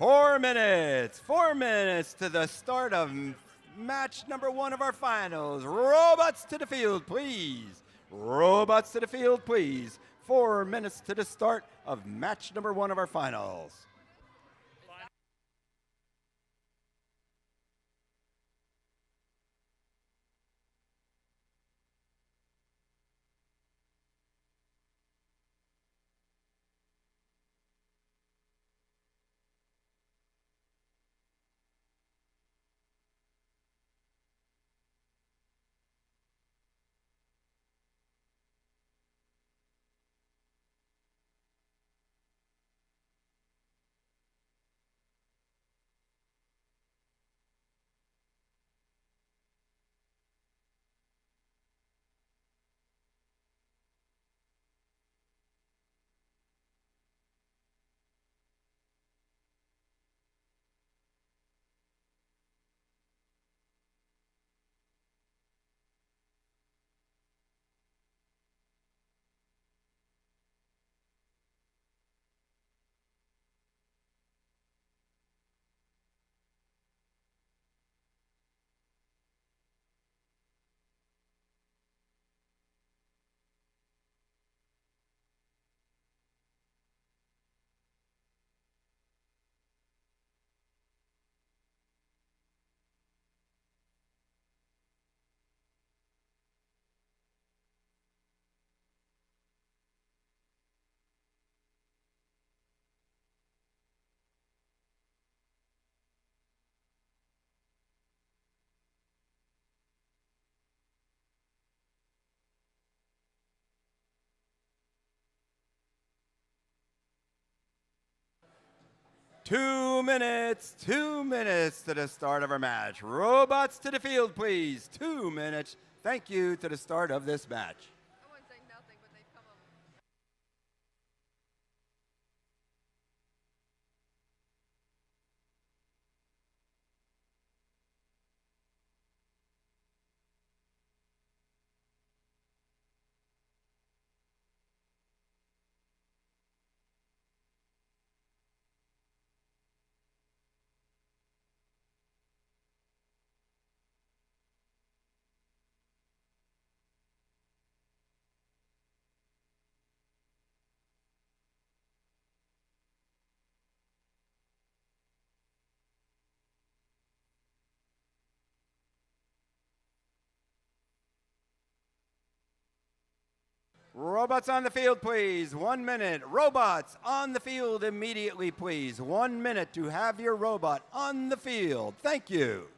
S13: Four minutes to the start of match number 1 of our finals. Robots to the field, please. Robots to the field, please. 4 minutes to the start of match number 1 of our finals. 2 minutes, 2 minutes to the start of our match. Robots to the field, please. 2 minutes. Thank you to the start of this match. Robots on the field, please. 1 minute. Robots on the field immediately, please. 1 minute to have your robot on the field. Thank you.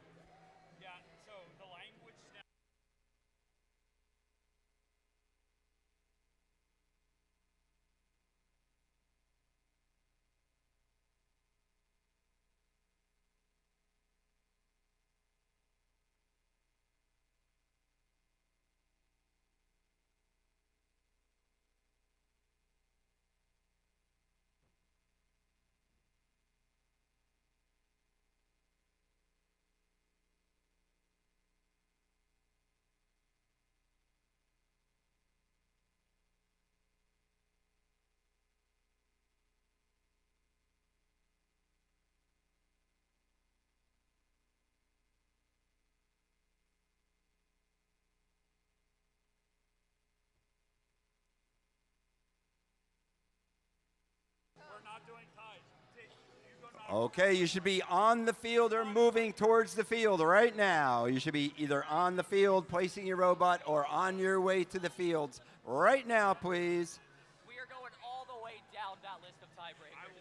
S13: Okay, you should be on the field or moving towards the field right now. You should be either on the field, placing your robot, or on your way to the fields right now, please.
S16: We are going all the way down that list of tiebreakers.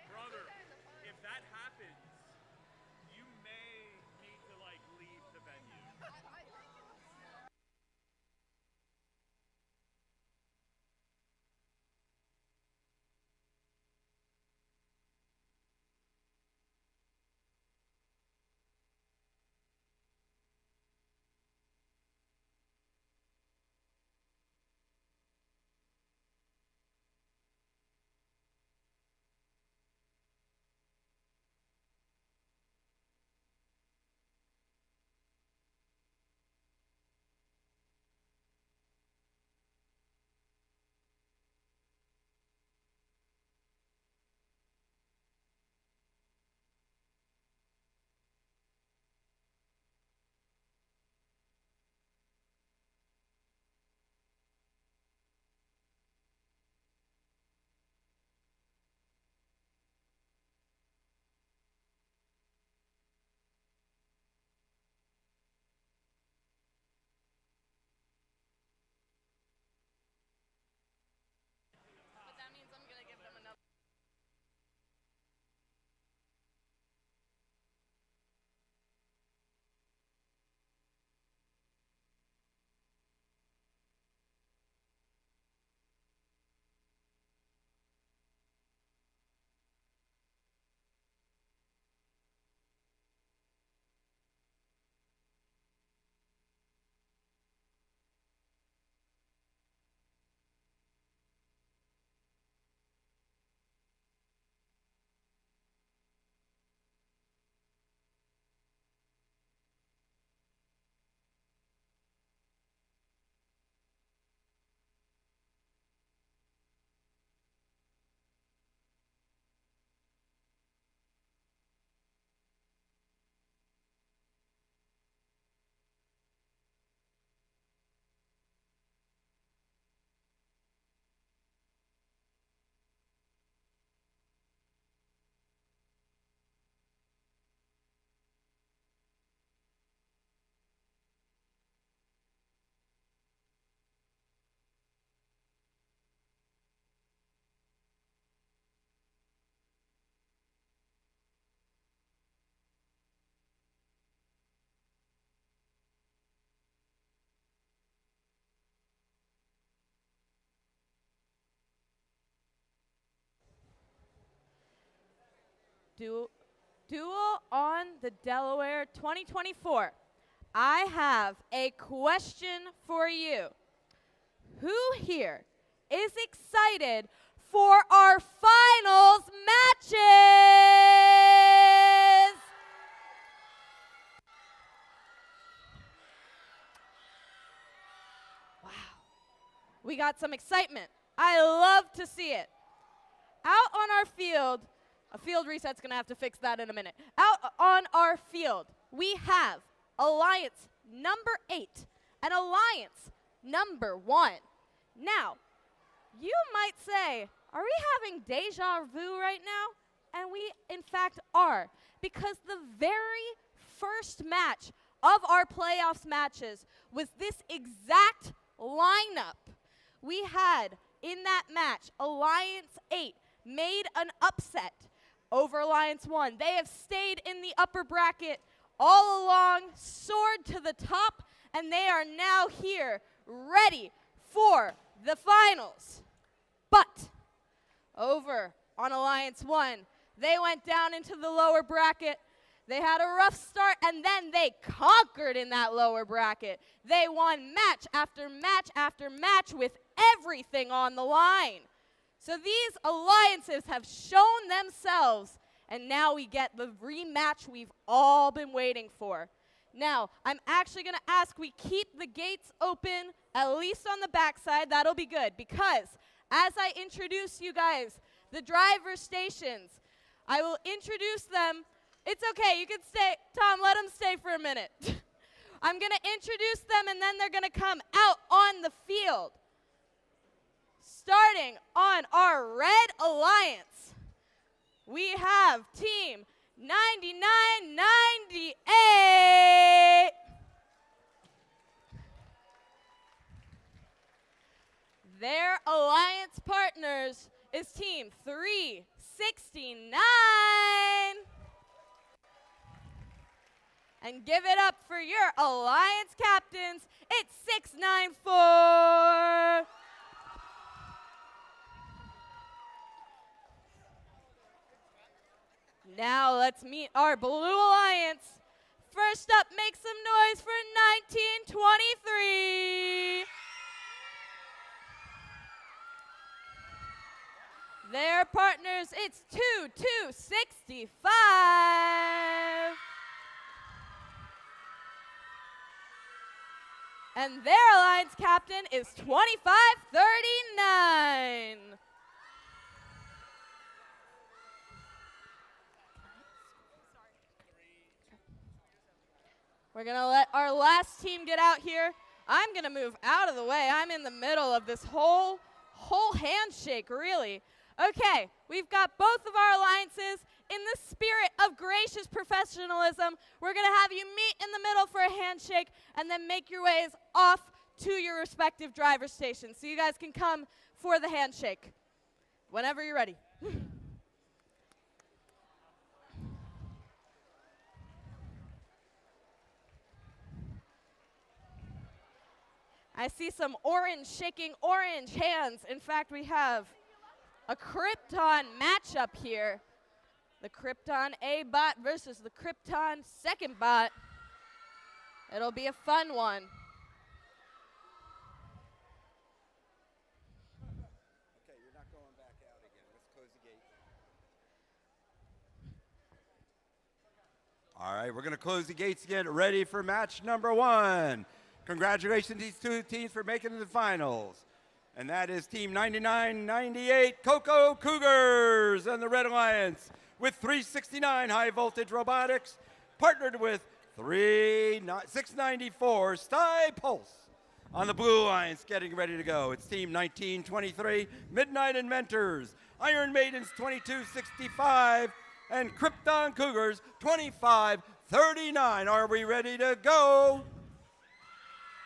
S10: Brother, if that happens, you may need to leave the venue.
S1: Duel on the Delaware 2024. I have a question for you. Who here is excited for our finals matches? Wow. We got some excitement. I love to see it. Out on our field, a field reset's going to have to fix that in a minute. Out on our field, we have Alliance number 8 and Alliance number 1. Now, you might say, are we having deja vu right now? And we, in fact, are. Because the very first match of our playoffs matches was this exact lineup. We had, in that match, Alliance 8 made an upset over Alliance 1. They have stayed in the upper bracket all along, soared to the top, and they are now here, ready for the finals. But over on Alliance 1, they went down into the lower bracket. They had a rough start, and then they conquered in that lower bracket. They won match after match after match with everything on the line. So these alliances have shown themselves, and now we get the rematch we've all been waiting for. Now, I'm actually going to ask we keep the gates open, at least on the backside. That'll be good, because as I introduce you guys, the driver stations, I will introduce them. It's okay, you can stay. Tom, let them stay for a minute. I'm going to introduce them, and then they're going to come out on the field. Starting on our red alliance, we have team 9998. Their alliance partners is team 369. And give it up for your alliance captains, it's 694. Now let's meet our Blue Alliance. First up, make some noise for 1923. Their partners, it's 2265. And their alliance captain is 2539. We're going to let our last team get out here. I'm going to move out of the way. I'm in the middle of this whole handshake, really. Okay, we've got both of our alliances. In the spirit of gracious professionalism, we're going to have you meet in the middle for a handshake and then make your ways off to your respective driver stations. So you guys can come for the handshake whenever you're ready. I see some orange shaking orange hands. In fact, we have a Krypton matchup here. The Krypton A bot versus the Krypton second bot. It'll be a fun one.
S13: Okay, you're not going back out again. Let's close the gate. All right, we're going to close the gates again. Ready for match number 1. Congratulations to these two teams for making it to the finals. And that is Team 9998 Cocoa Cougars and the Red Alliance with 369 High Voltage Robotics, partnered with 694 Sty Pulse. On the Blue Alliance, getting ready to go. It's Team 1923 Midnight Inventors, Iron Maidens 2265, and Krypton Cougars 2539. Are we ready to go?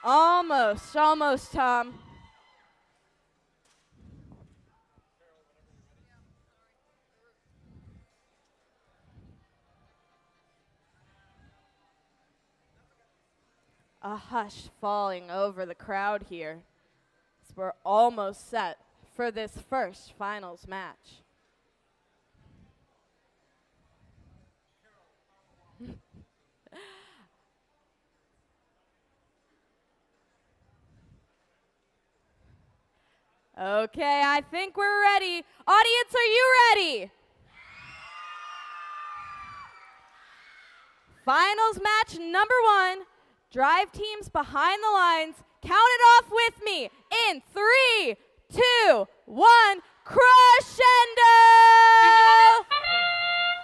S1: Almost, Tom. A hush falling over the crowd here, as we're almost set for this first finals match. Okay, I think we're ready. Audience, are you ready? Finals match number 1. Drive teams behind the lines. Count it off with me in 3, 2, 1. Crescendo!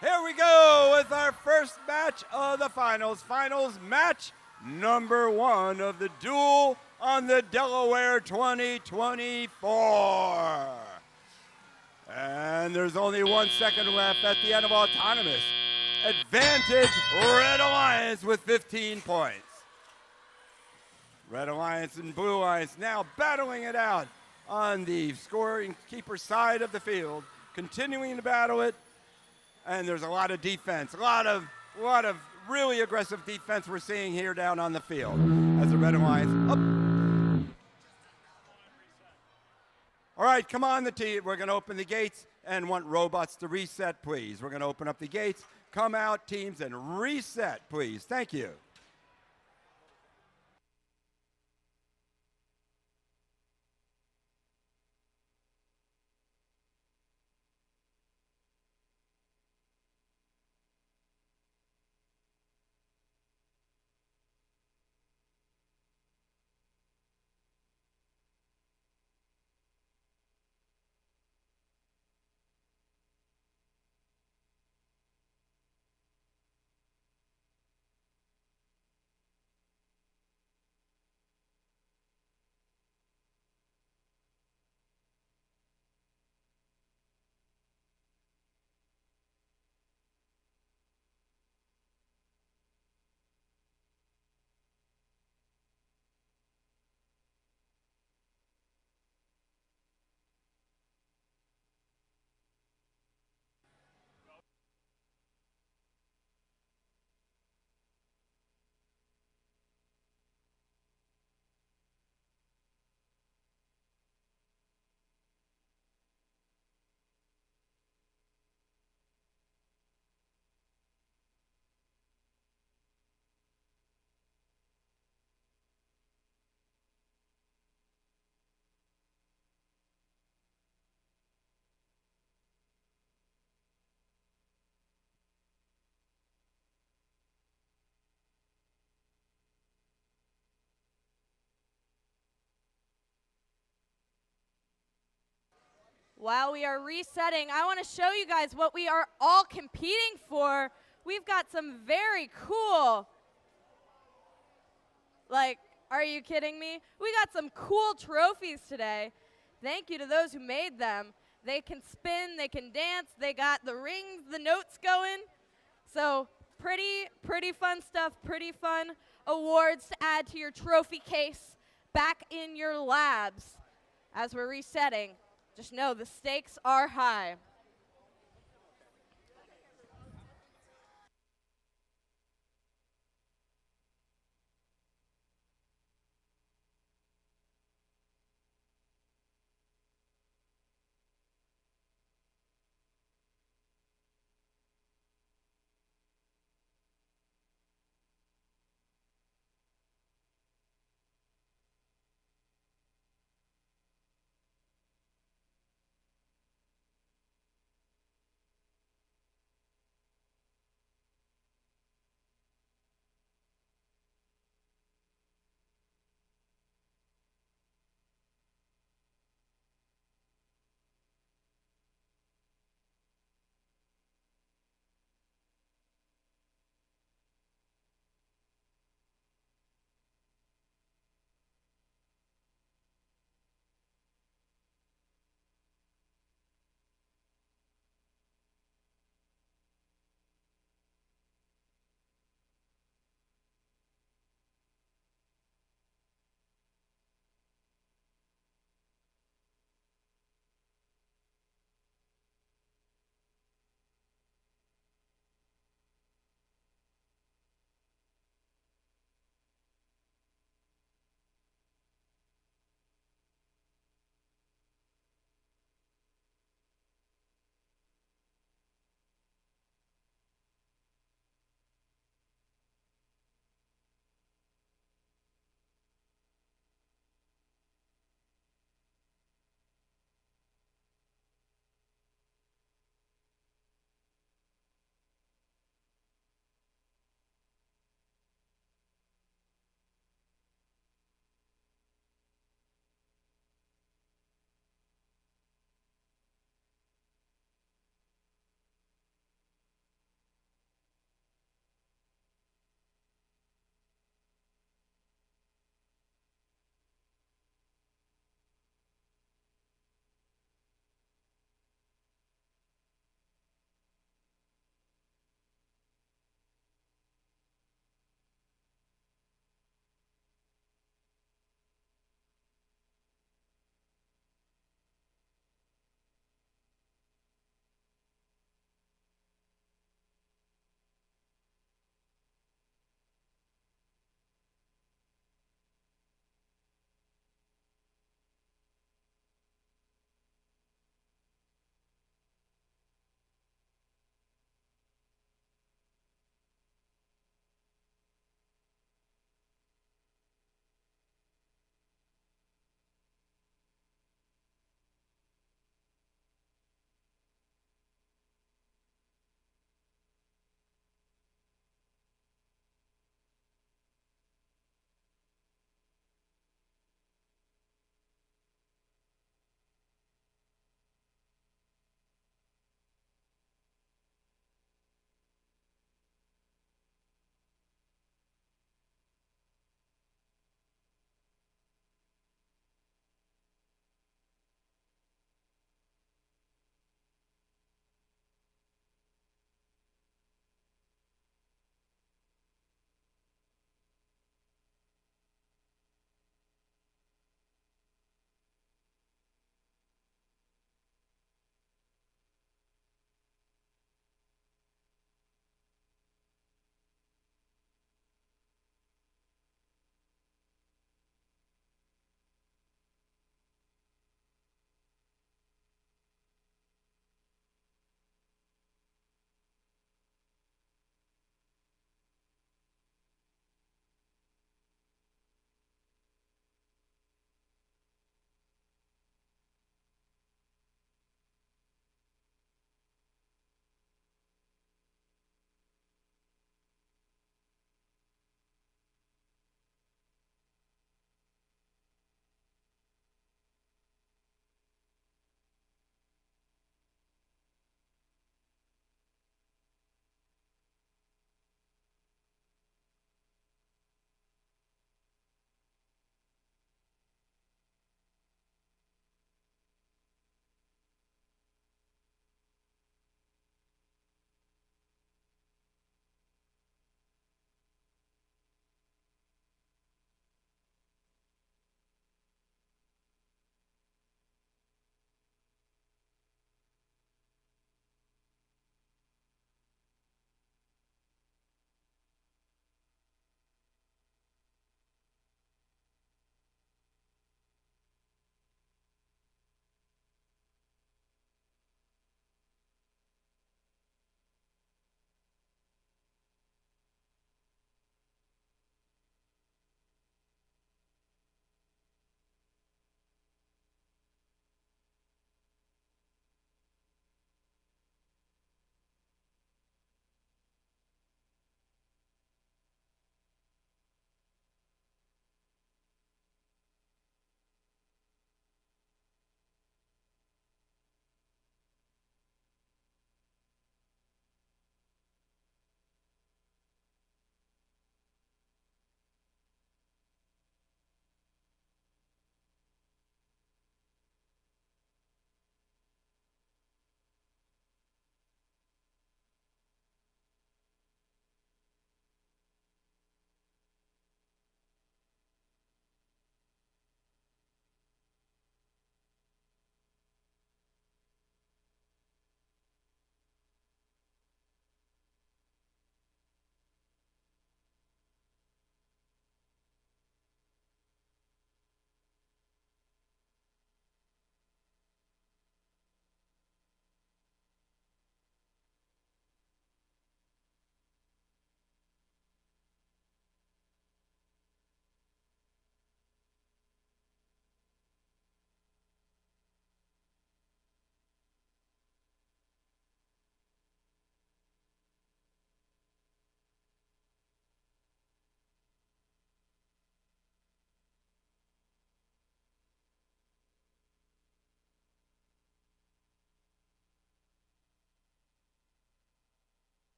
S13: Here we go with our first match of the finals. Finals match number 1 of the Duel on the Delaware 2024. And there's only 1 second left at the end of autonomous. Advantage Red Alliance with 15 points. Red Alliance and Blue Alliance now battling it out on the scoring keeper side of the field, continuing to battle it. And there's a lot of defense, a lot of really aggressive defense we're seeing here down on the field as the Red Alliance up. All right, come on, the team. We're going to open the gates and want robots to reset, please. We're going to open up the gates. Come out, teams, and reset, please. Thank you.
S1: While we are resetting, I want to show you guys what we are all competing for. We've got some very cool, are you kidding me? We got some cool trophies today. Thank you to those who made them. They can spin, they can dance, they got the rings, the notes going. So pretty fun stuff, pretty fun awards to add to your trophy case back in your labs. As we're resetting, just know the stakes are high.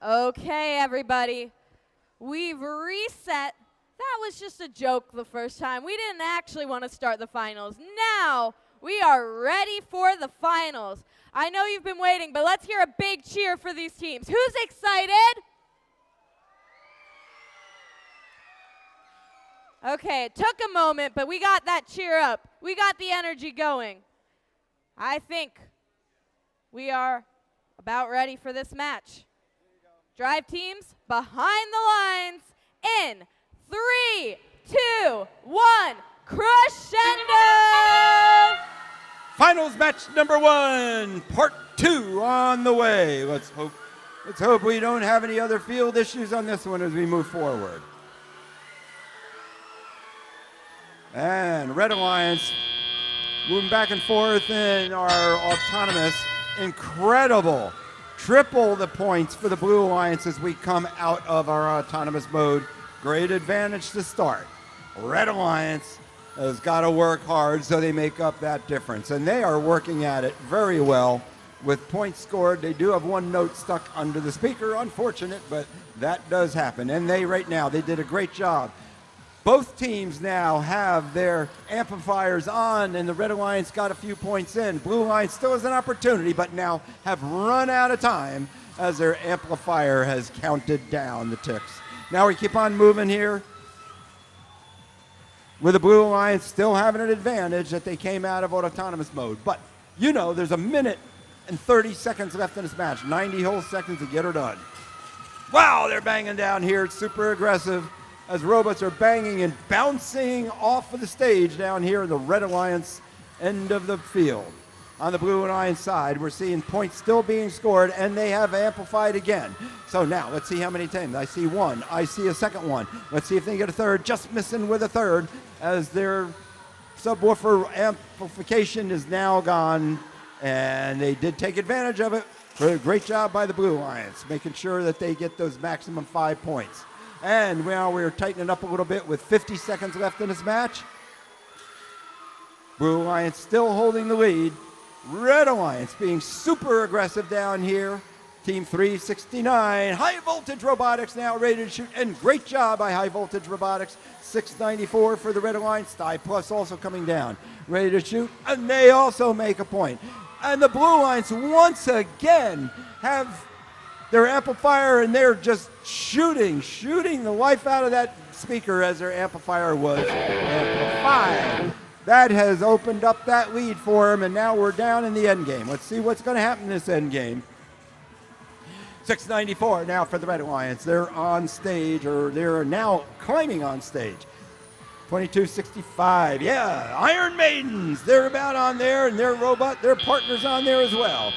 S1: Okay, everybody. We've reset. That was just a joke the first time. We didn't actually want to start the finals. Now we are ready for the finals. I know you've been waiting, but let's hear a big cheer for these teams. Who's excited? Okay, it took a moment, but we got that cheer up. We got the energy going. I think we are about ready for this match. Drive teams behind the lines in 3, 2, 1, crescendo!
S13: Finals match number 1, part 2 on the way. Let's hope we don't have any other field issues on this one as we move forward. And Red Alliance moving back and forth in our autonomous. Incredible. Triple the points for the Blue Alliance as we come out of our autonomous mode. Great advantage to start. Red Alliance has got to work hard so they make up that difference. And they are working at it very well with points scored. They do have one note stuck under the speaker. Unfortunate, but that does happen. And they did a great job. Both teams now have their amplifiers on, and the Red Alliance got a few points in. Blue Alliance still has an opportunity, but now have run out of time as their amplifier has counted down the ticks. Now we keep on moving here with the Blue Alliance still having an advantage that they came out of autonomous mode. But you know there's a minute and 30 seconds left in this match. 90 whole seconds to get her done. Wow, they're banging down here. It's super aggressive as robots are banging and bouncing off of the stage down here in the Red Alliance end of the field. On the Blue Alliance side, we're seeing points still being scored, and they have amplified again. So now, let's see how many times. I see one. I see a second one. Let's see if they get a third. Just missing with a third as their subwoofer amplification is now gone, and they did take advantage of it. Great job by the Blue Alliance, making sure that they get those maximum 5 points. And now we're tightening up a little bit with 50 seconds left in this match. Blue Alliance still holding the lead. Red Alliance being super aggressive down here. Team 369, High Voltage Robotics now ready to shoot. And great job by High Voltage Robotics. 694 for the Red Alliance. Thigh Plus also coming down. Ready to shoot. And they also make a point. And the Blue Alliance once again have their amplifier, and they're just shooting the life out of that speaker as their amplifier was amplified. That has opened up that lead for them, and now we're down in the end game. Let's see what's going to happen in this end game. 694 now for the Red Alliance. They're on stage, or they're now climbing on stage. 2265, yeah, Iron Maidens. They're about on there, and their robot, their partner's on there as well.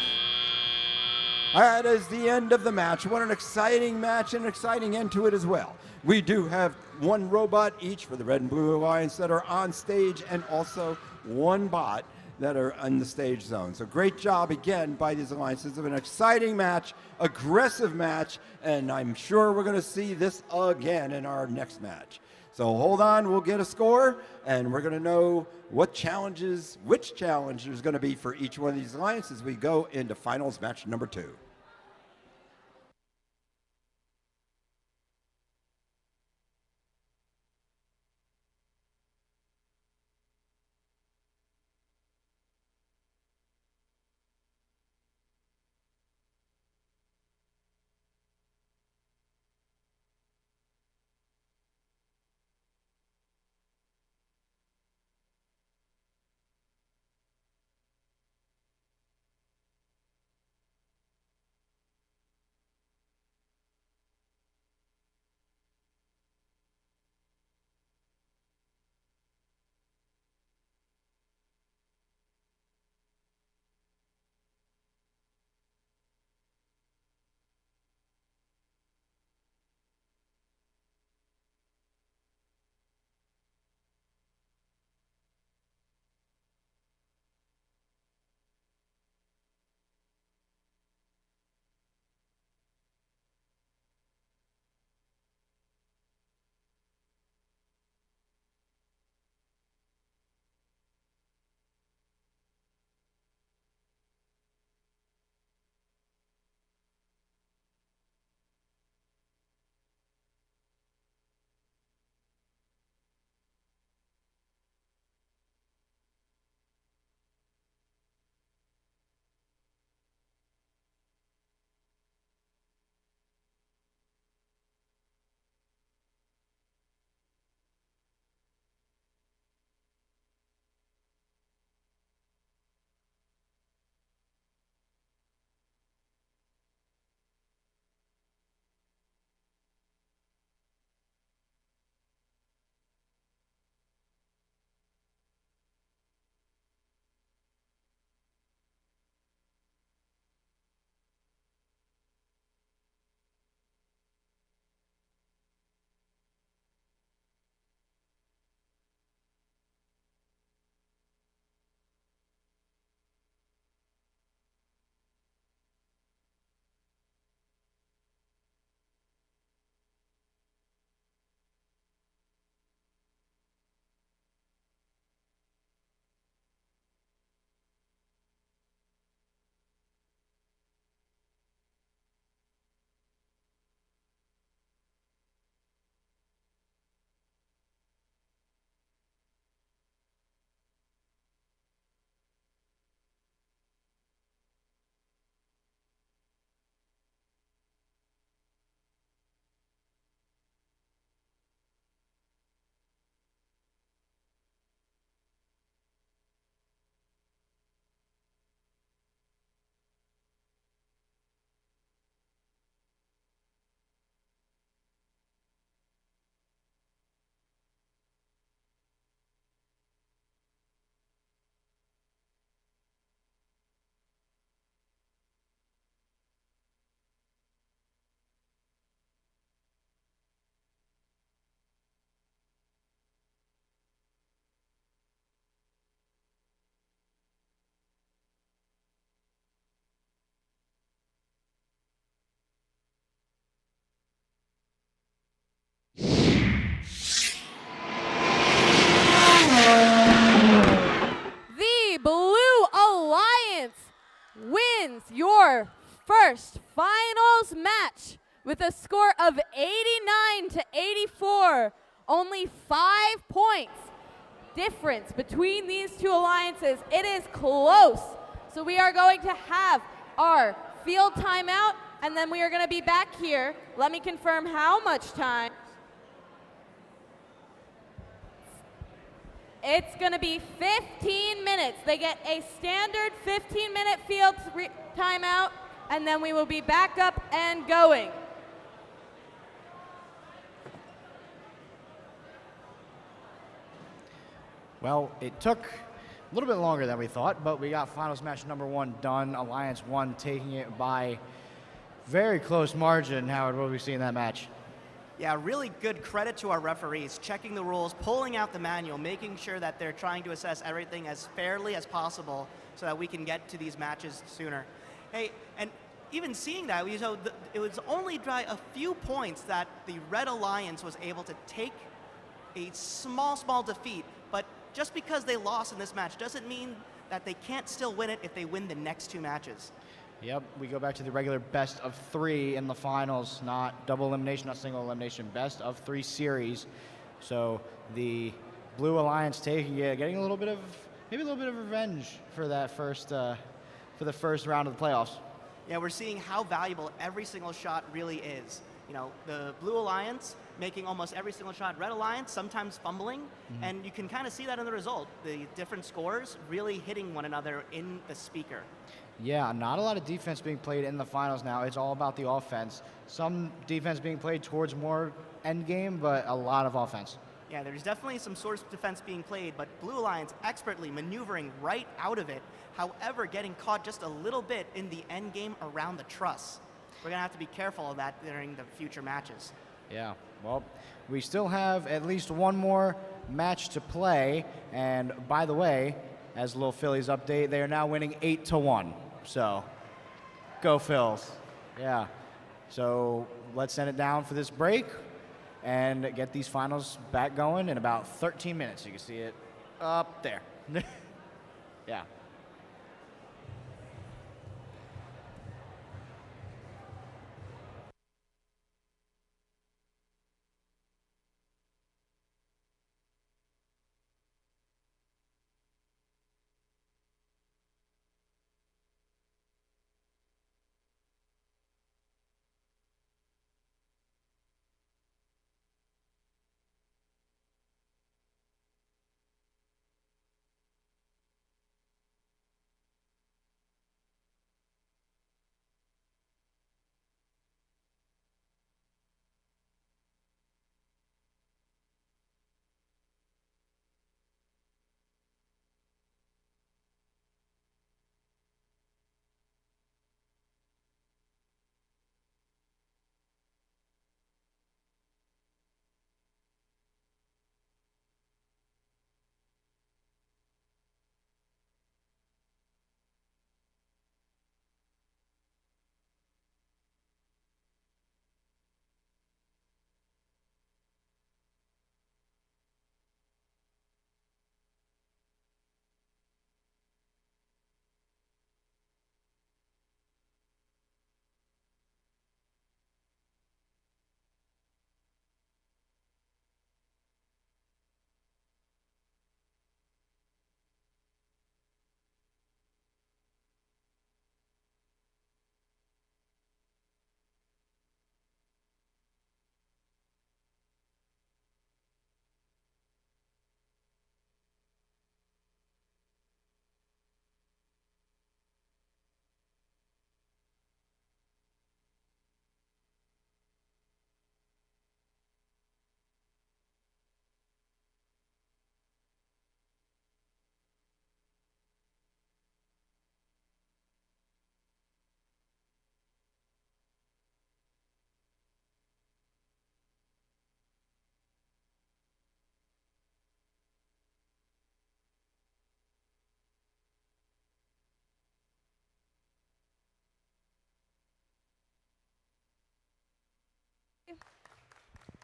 S13: That is the end of the match. What an exciting match and an exciting end to it as well. We do have one robot each for the Red and Blue Alliance that are on stage, and also one bot that are in the stage zone. So great job again by these alliances. Of an exciting match, aggressive match, and I'm sure we're going to see this again in our next match. So hold on, we'll get a score, and we're going to know which challenge is going to be for each one of these alliances as we go into finals match number 2.
S1: finals match with a score of 89 to 84. Only 5 points difference between these two alliances. It is close. So we are going to have our field timeout, and then we are going to be back here. Let me confirm how much time. It's going to be 15 minutes. They get a standard 15-minute field timeout, and then we will be back up and going.
S5: Well, it took a little bit longer than we thought, but we got finals match number 1 done. Alliance 1 taking it by very close margin. Howard, what have we seen in that match?
S2: Yeah, really good credit to our referees, checking the rules, pulling out the manual, making sure that they're trying to assess everything as fairly as possible so that we can get to these matches sooner. Hey, and even seeing that, it was only by a few points that the Red Alliance was able to take a small defeat, but just because they lost in this match doesn't mean that they can't still win it if they win the next 2 matches.
S5: Yep, we go back to the regular best of 3 in the finals, not double elimination, not single elimination, best of 3 series. So the Blue Alliance taking it, getting maybe a little bit of revenge for that for the first round of the playoffs.
S2: Yeah, we're seeing how valuable every single shot really is. You know, the Blue Alliance making almost every single shot, Red Alliance sometimes fumbling, and you can kind of see that in the result. The different scores really hitting one another in the speaker.
S5: Yeah, not a lot of defense being played in the finals now. It's all about the offense. Some defense being played towards more end game, but a lot of offense.
S2: Yeah, there's definitely some source defense being played, but Blue Alliance expertly maneuvering right out of it, however getting caught just a little bit in the end game around the truss. We're going to have to be careful of that during the future matches.
S5: Yeah, well, we still have at least one more match to play, and by the way, as a little Phillies update, they are now winning 8-1. So, go Phils. Yeah. So let's send it down for this break and get these finals back going in about 13 minutes. You can see it up there. Yeah.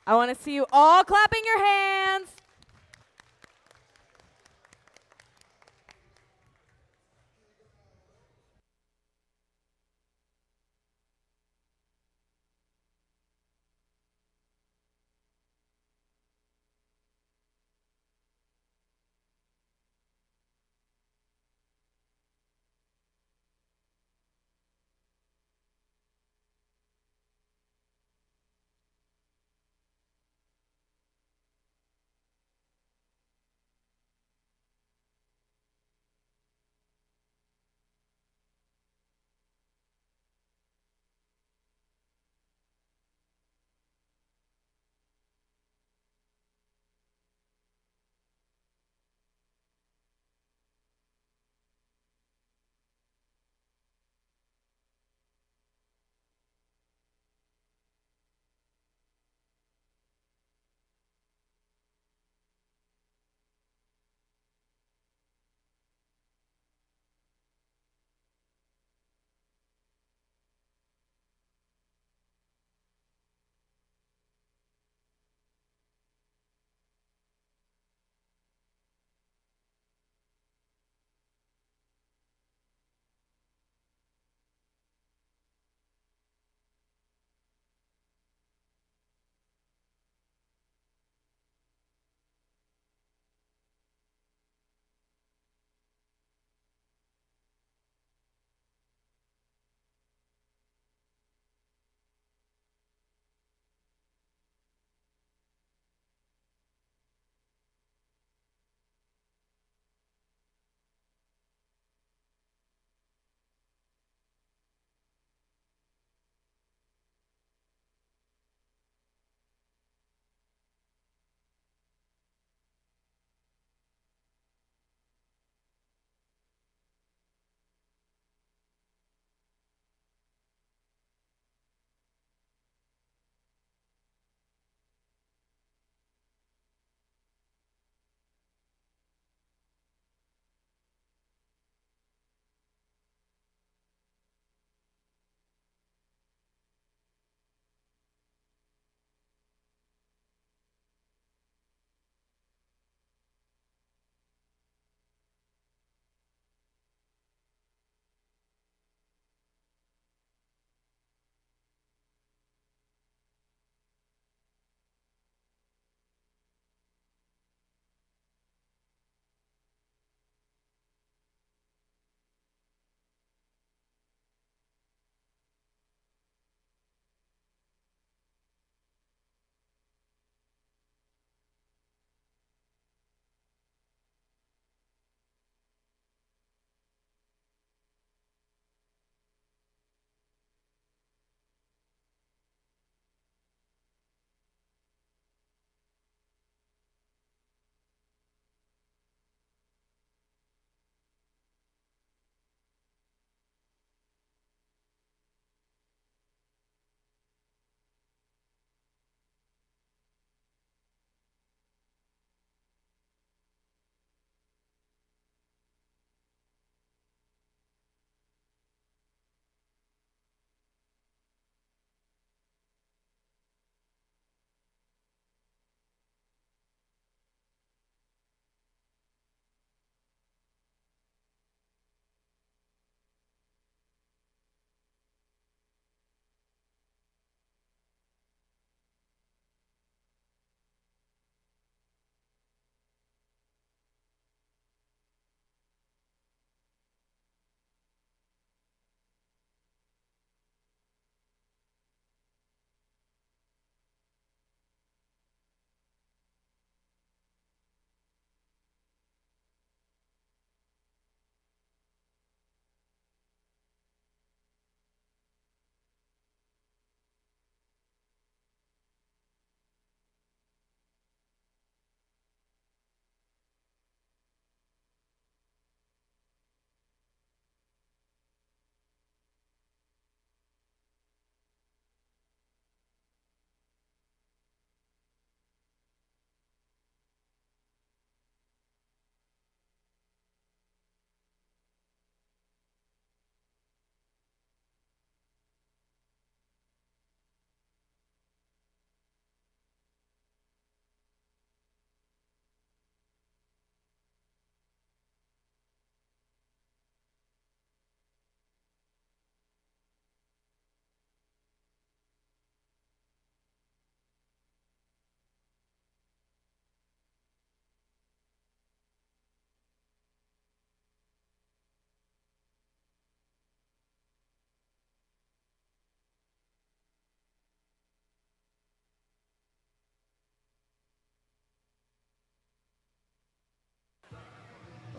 S1: I want to see you all clapping your hands.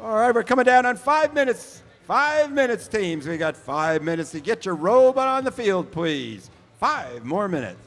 S13: All right, we're coming down on 5 minutes. 5 minutes, teams. We got 5 minutes to get your robot on the field, please. 5 more minutes.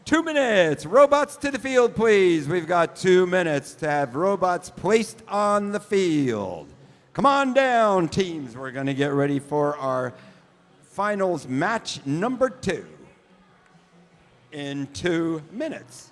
S13: Two minutes. Robots to the field, please. We've got 2 minutes to have robots placed on the field. Come on down, teams. We're going to get ready for our finals match number 2 in 2 minutes.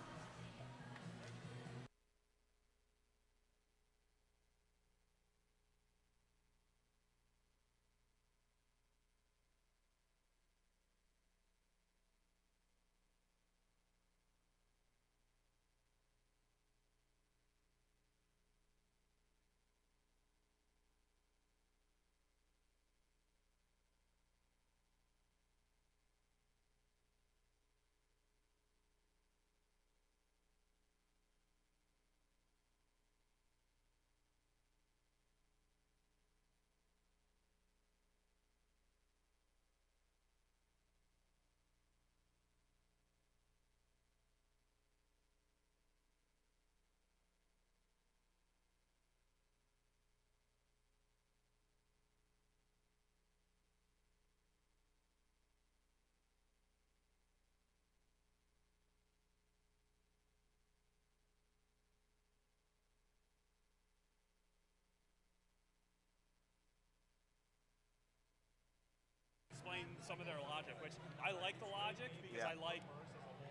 S17: Explain some of their logic, which I like the logic because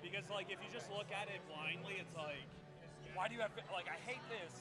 S17: because like if you just look at it blindly, it's like, why do you have, like, I hate this.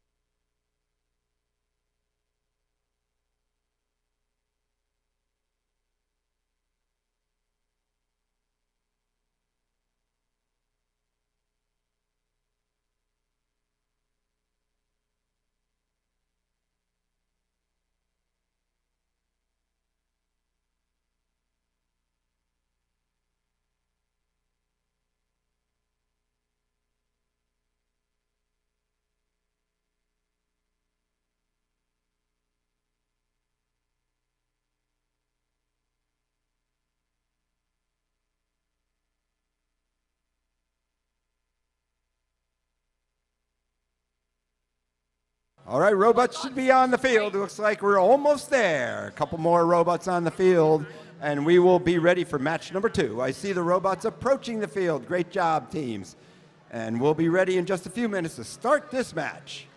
S13: All right, robots should be on the field. It looks like we're almost there. A couple more robots on the field, and we will be ready for match number 2. I see the robots approaching the field. Great job, teams. And we'll be ready in just a few minutes to start this match.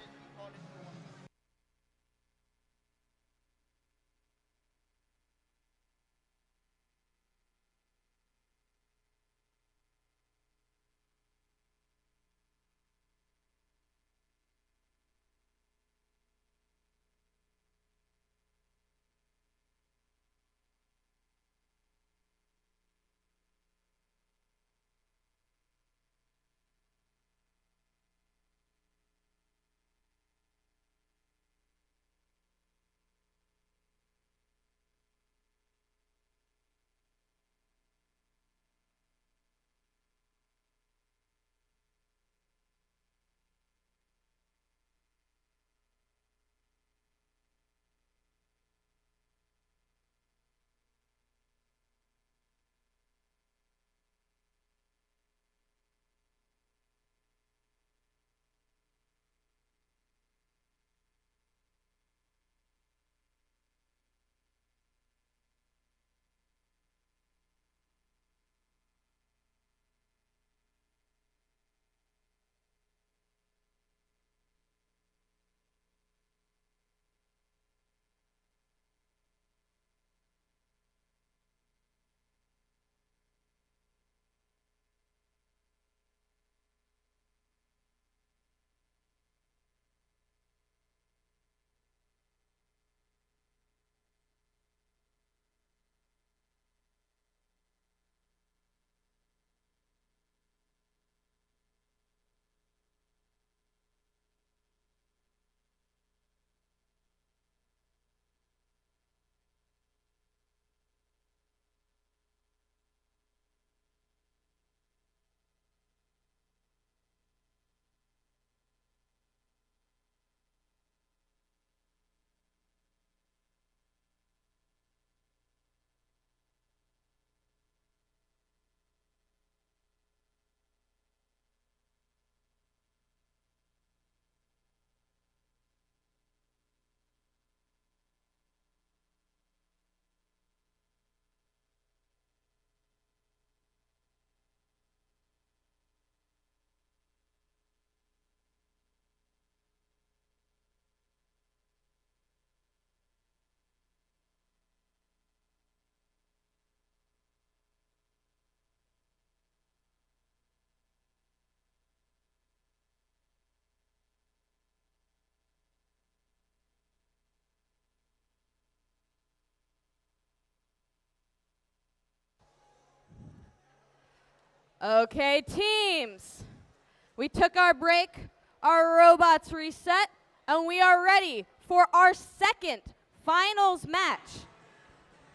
S1: Okay, teams. We took our break, our robots reset, and we are ready for our second finals match.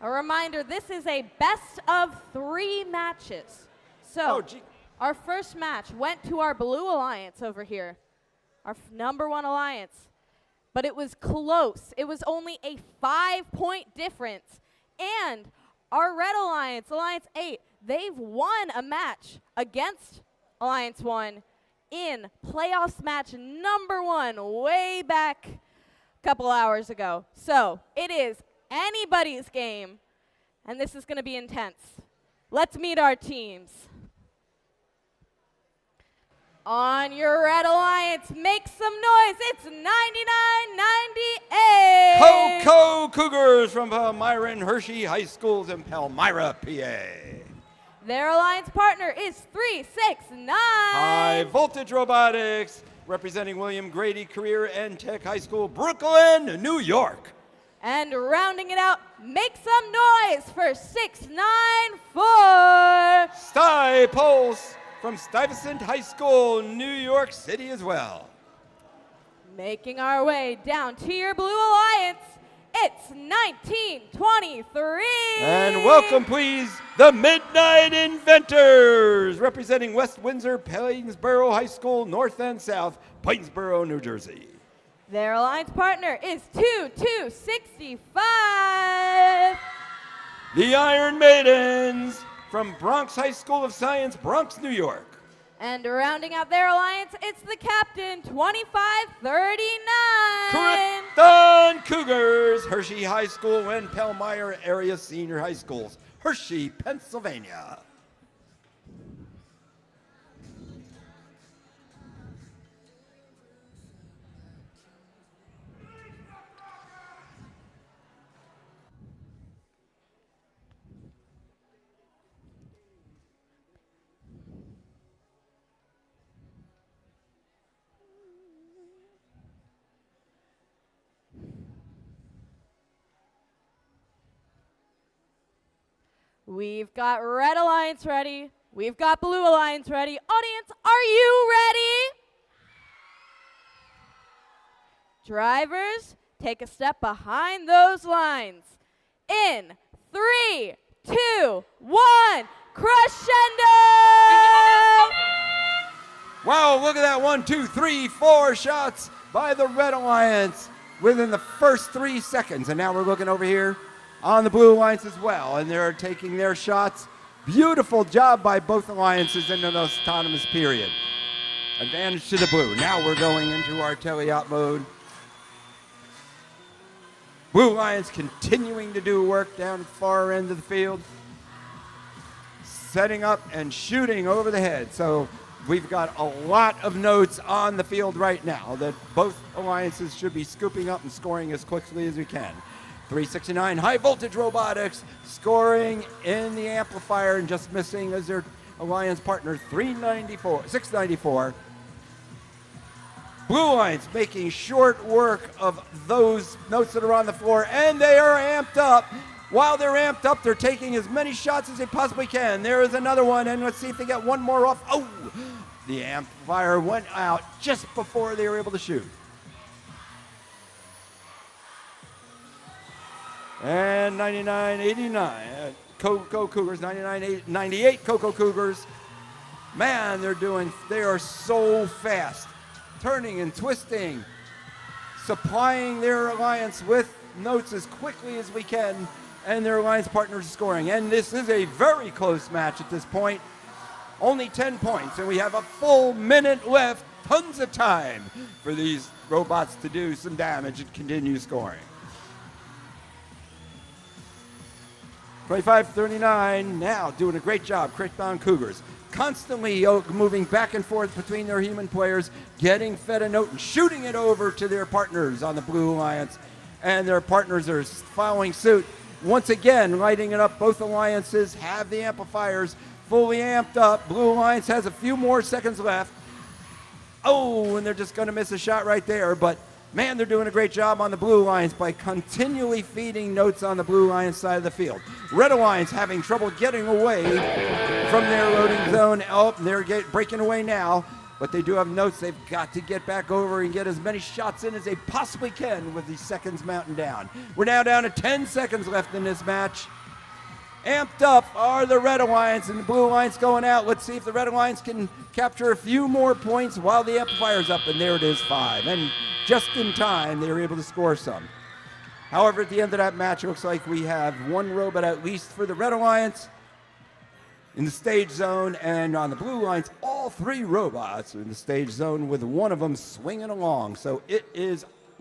S1: A reminder, this is a best of 3 matches. So, our first match went to our blue alliance over here, our number 1 alliance. But it was close. It was only a 5-point difference. And our red alliance, Alliance 8, they've won a match against Alliance 1 in playoffs match number 1 way back a couple hours ago. So it is anybody's game, and this is going to be intense. Let's meet our teams. On your red alliance, make some noise. It's 99-98.
S13: Coco Cougars from Palmyra and Hershey High Schools in Palmyra, PA.
S1: Their alliance partner is 369.
S13: High Voltage Robotics, representing William Grady Career and Tech High School, Brooklyn, New York.
S1: And rounding it out, make some noise for 694.
S13: Sty Pulse from Stuyvesant High School, New York City as well.
S1: Making our way down to your blue alliance, it's 1923.
S13: And welcome, please, the Midnight Inventors, representing West Windsor, Painesboro High School, North and South, Painesboro, New Jersey.
S1: Their alliance partner is 2265.
S13: The Iron Maidens from Bronx High School of Science, Bronx, New York.
S1: And rounding out their alliance, it's the captain, 2539.
S13: Krypton Cougars, Hershey High School and Palmyra Area Senior High Schools, Hershey, Pennsylvania.
S1: We've got Red Alliance ready. We've got Blue Alliance ready. Audience, are you ready? Drivers, take a step behind those lines. In 3, 2, 1, crescendo!
S13: Wow, look at that. 1, 2, 3, 4 shots by the Red Alliance within the first 3 seconds. And now we're looking over here on the Blue Alliance as well, and they're taking their shots. Beautiful job by both alliances in the autonomous period. Advantage to the Blue. Now we're going into our teleop mode. Blue Alliance continuing to do work down at the far end of the field, setting up and shooting over the head. So we've got a lot of notes on the field right now that both alliances should be scooping up and scoring as quickly as we can. 369 High Voltage Robotics scoring in the amplifier and just missing as their alliance partner, 694. Blue Alliance making short work of those notes that are on the floor, and they are amped up. While they're amped up, they're taking as many shots as they possibly can. There is another one, and let's see if they get one more off. Oh, the amplifier went out just before they were able to shoot. And 99-89, Coco Cougars, 99-98 Coco Cougars. Man, they are so fast, turning and twisting, supplying their alliance with notes as quickly as we can, and their alliance partners scoring. And this is a very close match at this point. Only 10 points, and we have a full minute left. Tons of time for these robots to do some damage and continue scoring. 25-39, now doing a great job, Krypton Cougars. Constantly moving back and forth between their human players, getting fed a note and shooting it over to their partners on the Blue Alliance. And their partners are following suit. Once again, lighting it up. Both alliances have the amplifiers fully amped up. Blue Alliance has a few more seconds left. Oh, and they're just going to miss a shot right there. But man, they're doing a great job on the Blue Alliance by continually feeding notes on the Blue Alliance side of the field. Red Alliance having trouble getting away from their loading zone. Oh, they're breaking away now, but they do have notes. They've got to get back over and get as many shots in as they possibly can with these seconds mounting down. We're now down to 10 seconds left in this match. Amped up are the Red Alliance and the Blue Alliance going out. Let's see if the Red Alliance can capture a few more points while the amplifier's up, and there it is, 5. And just in time, they were able to score some. However, at the end of that match, it looks like we have one robot at least for the Red Alliance in the stage zone, and on the Blue Alliance, all 3 robots are in the stage zone with one of them swinging along. So it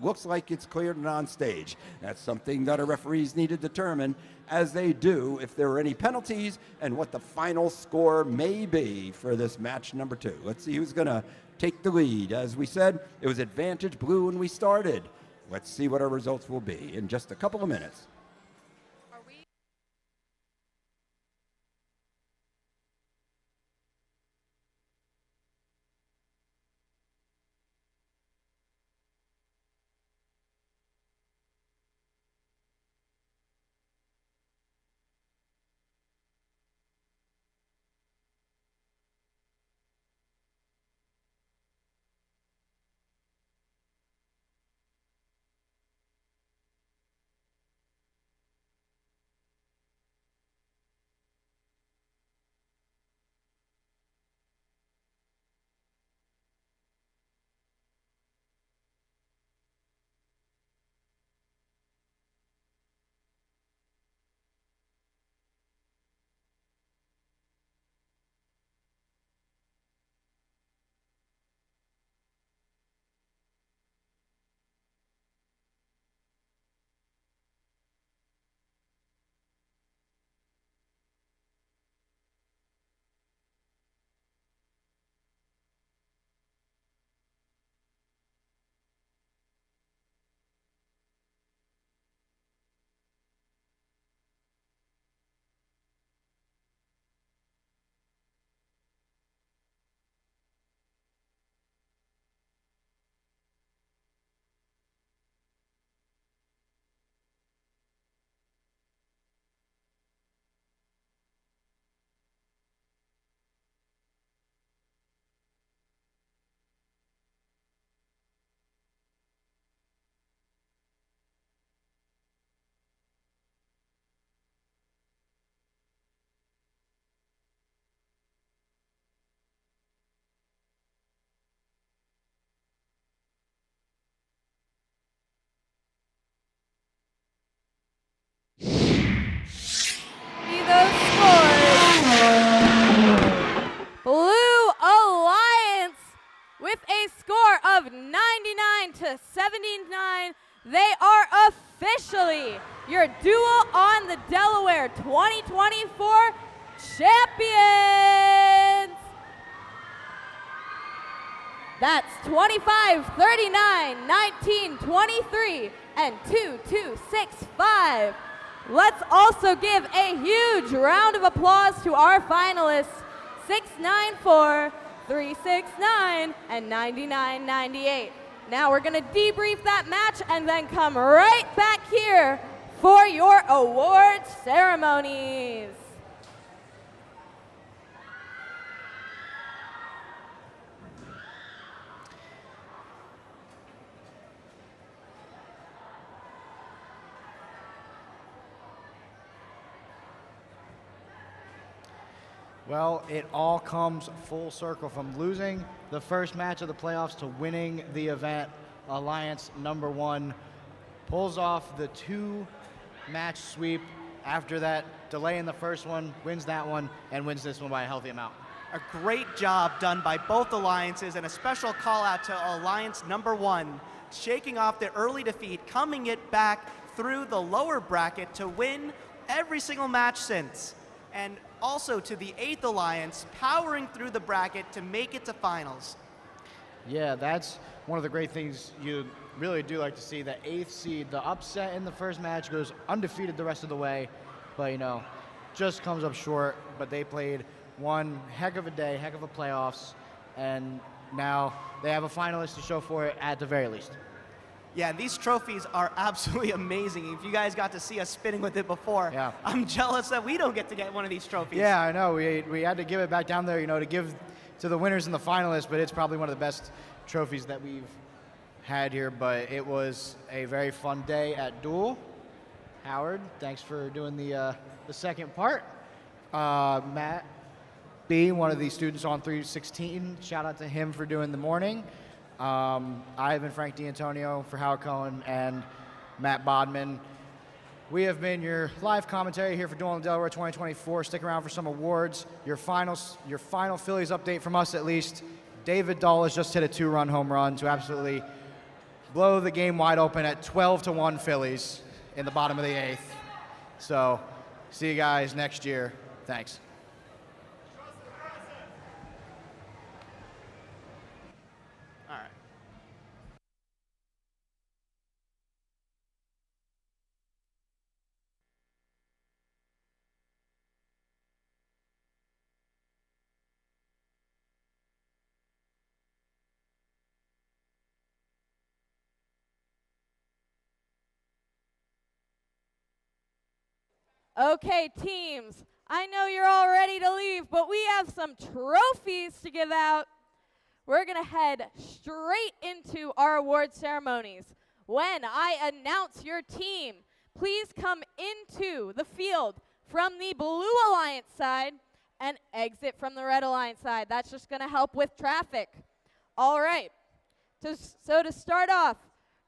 S13: looks like it's cleared and on stage. That's something that our referees need to determine, as they do, if there are any penalties and what the final score may be for this match number 2. Let's see who's going to take the lead. As we said, it was advantage Blue when we started. Let's see what our results will be in just a couple of minutes.
S1: That's 25-39, 19-23, and 2-2-6-5. Let's also give a huge round of applause to our finalists, 694, 369, and 99-98. Now we're gonna debrief that match and then come right back here for your award ceremonies.
S5: Well, it all comes full circle from losing the first match of the playoffs to winning the event. Alliance number 1 pulls off the 2-match sweep. After that delay in the first one, wins that one, and wins this one by a healthy amount.
S2: A great job done by both alliances, and a special call out to Alliance number 1, shaking off the early defeat, coming it back through the lower bracket to win every single match since. And also to the 8th Alliance, powering through the bracket to make it to finals.
S5: Yeah, that's one of the great things you really do like to see. The 8th seed, the upset in the first match, goes undefeated the rest of the way, but you know, just comes up short. But they played one heck of a day, heck of a playoffs, and now they have a finalist to show for it at the very least.
S2: Yeah, these trophies are absolutely amazing. If you guys got to see us spinning with it before, I'm jealous that we don't get to get one of these trophies.
S5: Yeah, I know. We had to give it back down there, you know, to give to the winners and the finalists, but it's probably one of the best trophies that we've had here. But it was a very fun day at Duel. Howard, thanks for doing the second part. Matt B, one of the students on 316, shout out to him for doing the morning. Ivan Frank D'Antonio for Howard Cohen and Matt Bodman. We have been your live commentary here for Duel in Delaware 2024. Stick around for some awards. Your final Phillies update from us at least. David Dahl has just hit a 2-run home run to absolutely blow the game wide open at 12-1 Phillies in the bottom of the 8th. So see you guys next year. Thanks.
S1: Okay, teams, I know you're all ready to leave, but we have some trophies to give out. We're going to head straight into our award ceremonies. When I announce your team, please come into the field from the Blue Alliance side and exit from the Red Alliance side. That's just going to help with traffic. All right, so to start off,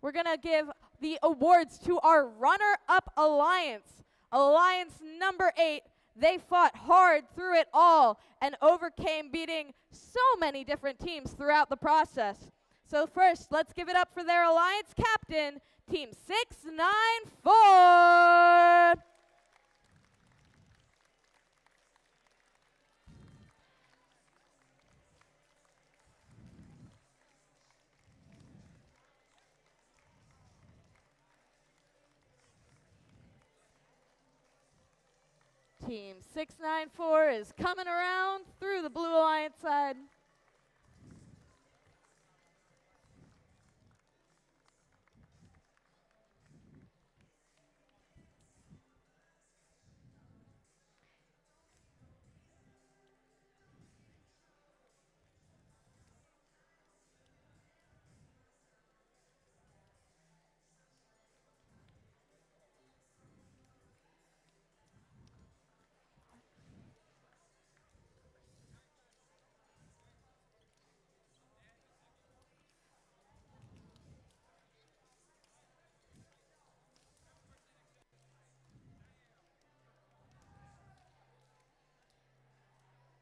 S1: we're going to give the awards to our runner-up alliance. Alliance number 8, they fought hard through it all and overcame beating so many different teams throughout the process. So first, let's give it up for their alliance captain, Team 694. Team 694 is coming around through the Blue Alliance side.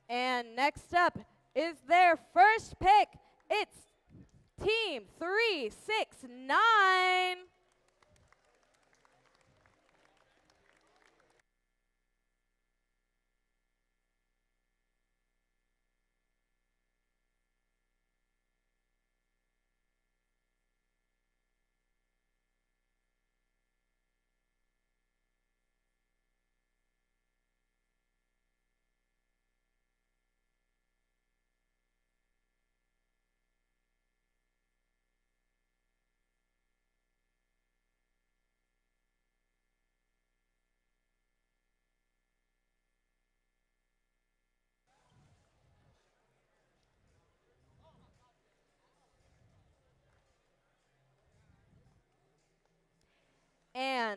S1: And next up is their first pick. It's Team 369.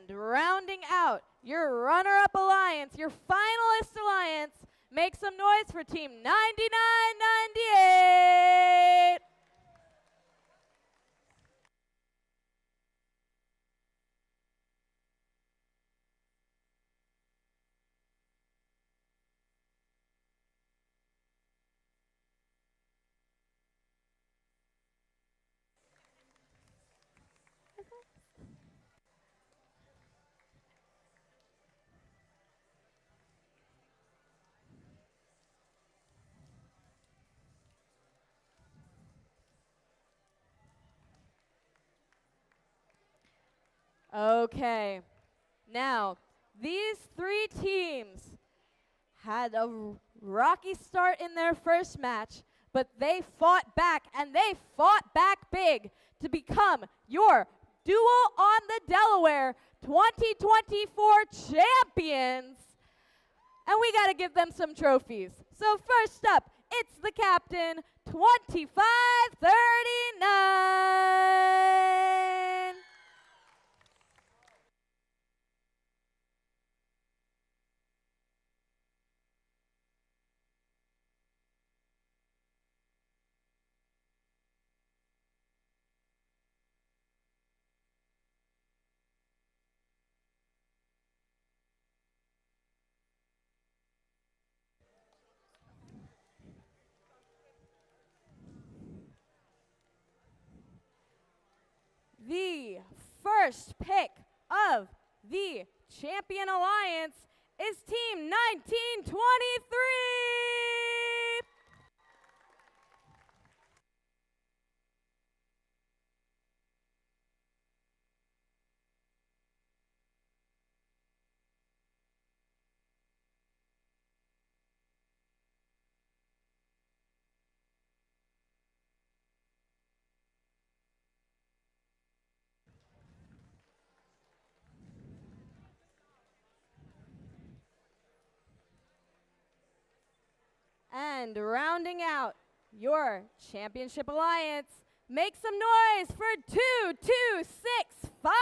S1: And rounding out your runner-up alliance, your finalist alliance, make some noise for Team 9998. Okay, now these three teams had a rocky start in their first match, but they fought back, and they fought back big to become your Duel on the Delaware 2024 champions. And we got to give them some trophies. So first up, it's the captain, 2539. The first pick of the Champion Alliance is Team 1923. And rounding out your championship alliance, make some noise for 2265.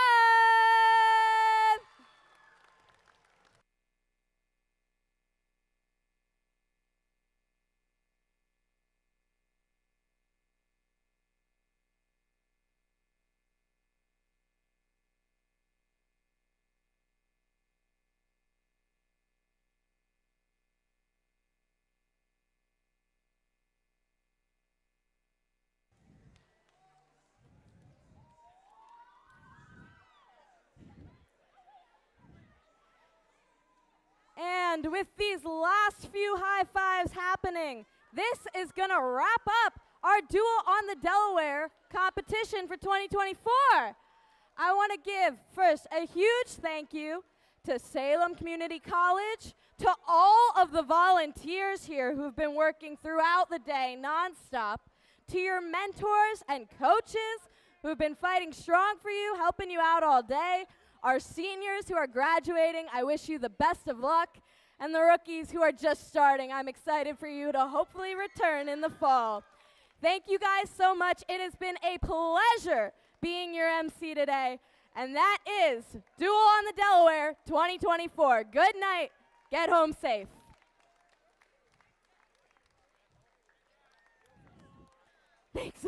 S1: And with these last few high fives happening, this is going to wrap up our Duel on the Delaware competition for 2024. I want to give first a huge thank you to Salem Community College, to all of the volunteers here who've been working throughout the day nonstop, to your mentors and coaches who've been fighting strong for you, helping you out all day, our seniors who are graduating, I wish you the best of luck. And the rookies who are just starting, I'm excited for you to hopefully return in the fall. Thank you guys so much. It has been a pleasure being your MC today. And that is Duel on the Delaware 2024. Good night. Get home safe. Thanks.